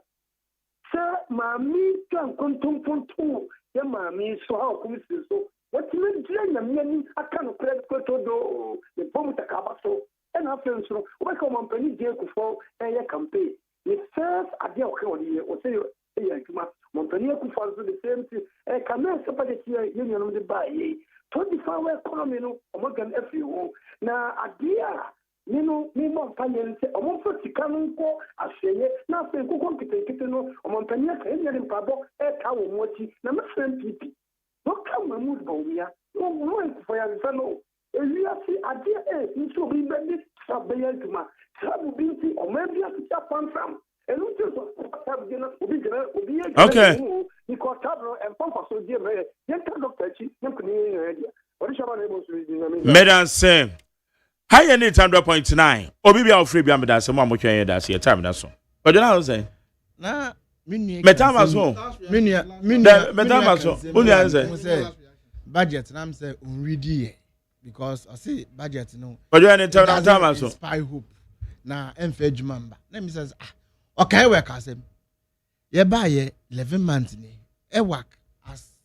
Sa mami kan kontum pontu ya mami so ha kumisi so. What you mean nyamia aka no credit ko to do the bomu takaba so. And after so, we come on penny dey ku for a campaign. The first ade o ke oni o say Agyeman, Montpellier could follow the same thing. A canal separate here, union of the buy 24-hour economy, no, American every home. Now, a dear, me Montpellier, a month to come, I say, nothing go compete, no, Montpellier, Canadian Pabo, a cow mochi, number 7 people. Don't come and move, Bomia, no one for your fellow. You see, a dear, you should be ready, Sabayantuma, Sabu Binti, or maybe a Japan from. Okay. Madam say, high any 100.9. Obi be free be am that some mo twen that say time that so. But you know say? Na me Metamaso. Metamaso. Unu say budget na am say unready because I say budget no. But you any time so. Spy hope. Na emfa Agyeman ba. Na me says okay, work as him. You buy 11 months ni. Work as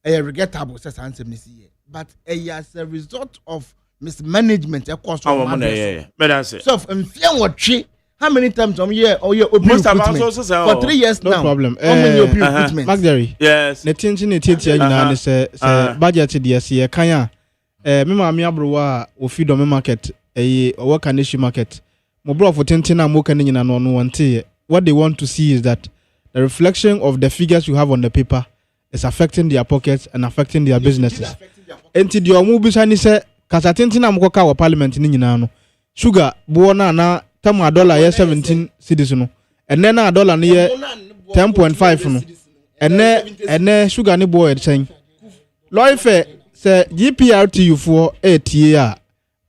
a regrettable says answer me see. But as a result of mismanagement, a cost of so how many times most of us for 3 years no now? Problem. Magdari. Yes. The tension it nyina say budget dey see kan ya. Me ma me abrowa ofi do me market work and market. Mo bro for tentina mo kan nyina no want what they want to see is that the reflection of the figures you have on the paper is affecting their pockets and affecting their businesses. Enti the omu bisa ni say kasa tentina mo ka wa parliament ni nyina no sugar bo na tam $1 ye 17 cedis no and then $1 ni ye 10.5 no and sugar ni bo e chen loife say GPRTU for 8 year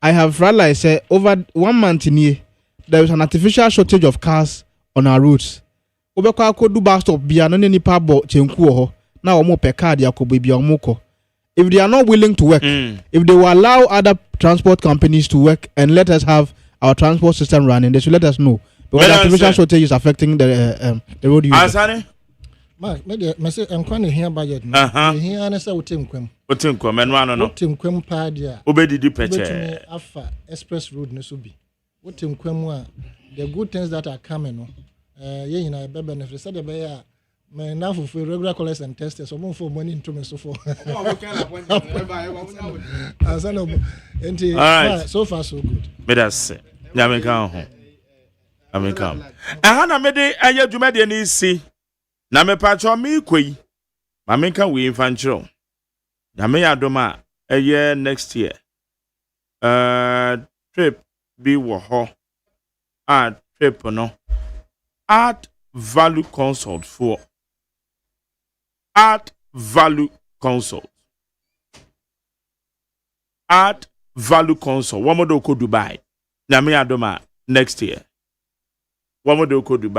I have realized say over 1 month in here there is an artificial shortage of cars on our roads. Obekwa akodu bus stop bia no ne nipa bo chenku ho na omo pe card yakobo bia omo ko. If they are not willing to work, if they will allow other transport companies to work and let us have our transport system running, they should let us know. Because the artificial shortage is affecting the road users. Asane? Me say enkwane here budget. Here na say wotemkwam. Wotemkwam enwa no no. Wotemkwam pa dia. Obedidi peche. Afa express road no so bi. Wotemkwam a the good things that are coming no. Ye nyina be benefit say the be ya me na for regular collect and test so mo for money into me so for. So far so good. Me that say. Nyame kan ho. Nyame kan. Ehana me de aye dwuma de ni si. Na me pacho me kwei. Ma me kan we infanchiro. Nyame ya doma eye next year. Trip bi wo ho. Trip no. Art value consult for Art value consult. Art value consult. One more ko Dubai. Nyame adoma next year. One more do Dubai.